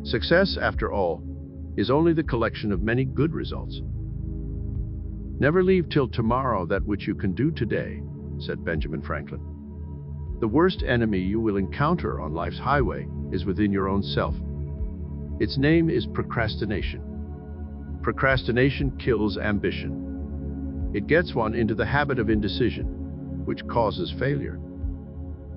Success, after all, is only the collection of many good results. "Never leave till tomorrow that which you can do today," said Benjamin Franklin. The worst enemy you will encounter on life's highway is within your own self. Its name is procrastination. Procrastination kills ambition. It gets one into the habit of indecision, which causes failure.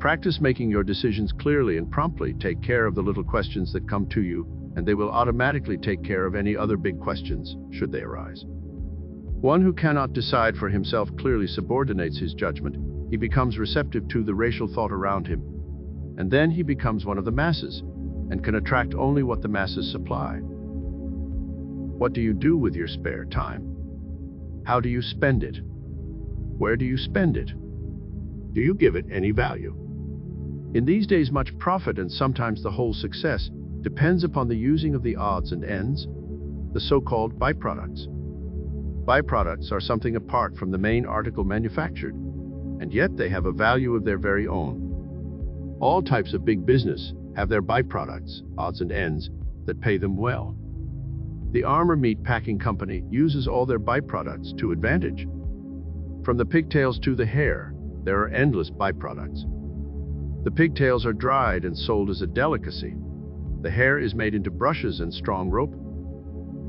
Practice making your decisions clearly and promptly. Take care of the little questions that come to you, and they will automatically take care of any other big questions, should they arise. One who cannot decide for himself clearly subordinates his judgment. He becomes receptive to the racial thought around him, and then he becomes one of the masses, and can attract only what the masses supply. What do you do with your spare time? How do you spend it? Where do you spend it? Do you give it any value? In these days, much profit and sometimes the whole success depends upon the using of the odds and ends, the so-called byproducts. Byproducts are something apart from the main article manufactured, and yet they have a value of their very own. All types of big business have their byproducts, odds and ends, that pay them well. The Armor Meat Packing Company uses all their byproducts to advantage. From the pigtails to the hair, there are endless byproducts. The pigtails are dried and sold as a delicacy. The hair is made into brushes and strong rope.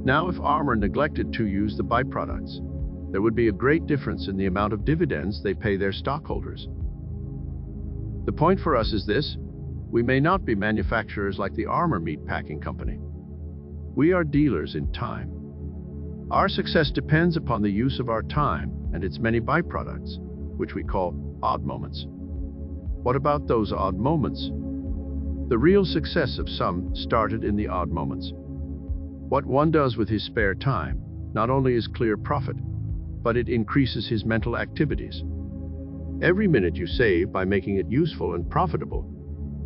Now, if Armor neglected to use the byproducts, there would be a great difference in the amount of dividends they pay their stockholders. The point for us is this: we may not be manufacturers like the Armor Meat Packing Company. We are dealers in time. Our success depends upon the use of our time and its many byproducts, which we call odd moments. What about those odd moments? The real success of some started in the odd moments. What one does with his spare time not only is clear profit, but it increases his mental activities. Every minute you save by making it useful and profitable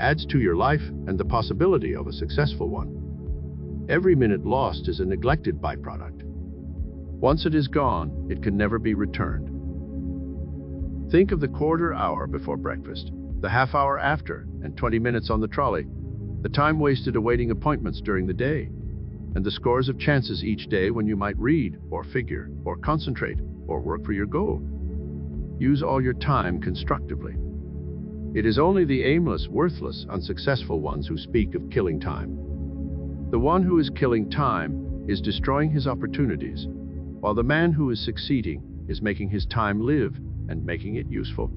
adds to your life and the possibility of a successful one. Every minute lost is a neglected byproduct. Once it is gone, it can never be returned. Think of the quarter hour before breakfast, the half hour after, and 20 minutes on the trolley, the time wasted awaiting appointments during the day, and the scores of chances each day when you might read, or figure, or concentrate, or work for your goal. Use all your time constructively. It is only the aimless, worthless, unsuccessful ones who speak of killing time. The one who is killing time is destroying his opportunities, while the man who is succeeding is making his time live and making it useful.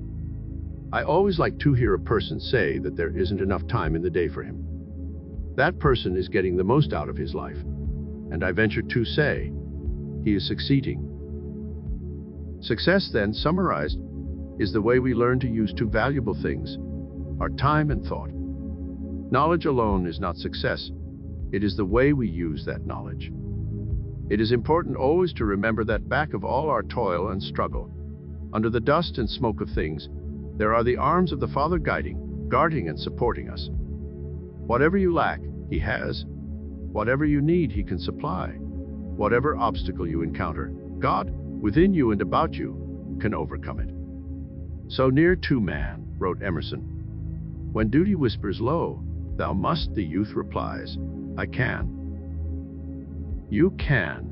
I always like to hear a person say that there isn't enough time in the day for him. That person is getting the most out of his life, and I venture to say he is succeeding. Success, then, summarized, is the way we learn to use two valuable things: our time and thought. Knowledge alone is not success. It is the way we use that knowledge. It is important always to remember that back of all our toil and struggle, under the dust and smoke of things, there are the arms of the Father guiding, guarding, and supporting us. Whatever you lack, He has. Whatever you need, He can supply. Whatever obstacle you encounter, God, within you and about you, can overcome it. So near to man, wrote Emerson, when duty whispers low, thou must, the youth replies, I can. You can.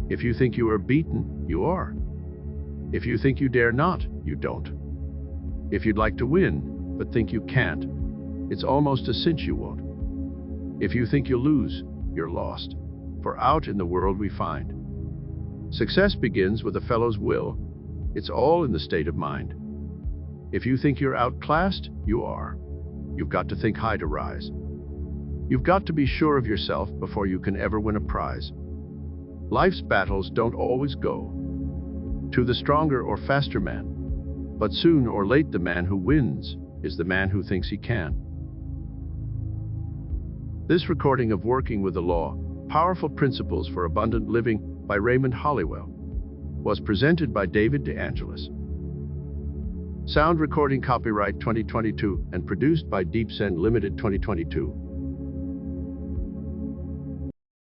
If you think you are beaten, you are. If you think you dare not, you don't. If you'd like to win, but think you can't, it's almost a cinch you won't. If you think you'll lose, you're lost. For out in the world we find. Success begins with a fellow's will. It's all in the state of mind. If you think you're outclassed, you are. You've got to think high to rise. You've got to be sure of yourself before you can ever win a prize. Life's battles don't always go to the stronger or faster man, but soon or late the man who wins is the man who thinks he can. This recording of Working with the Law, Powerful Principles for Abundant Living by Raymond Holliwell was presented by David DeAngelis. Sound recording copyright 2022 and produced by Deep Send Limited 2022.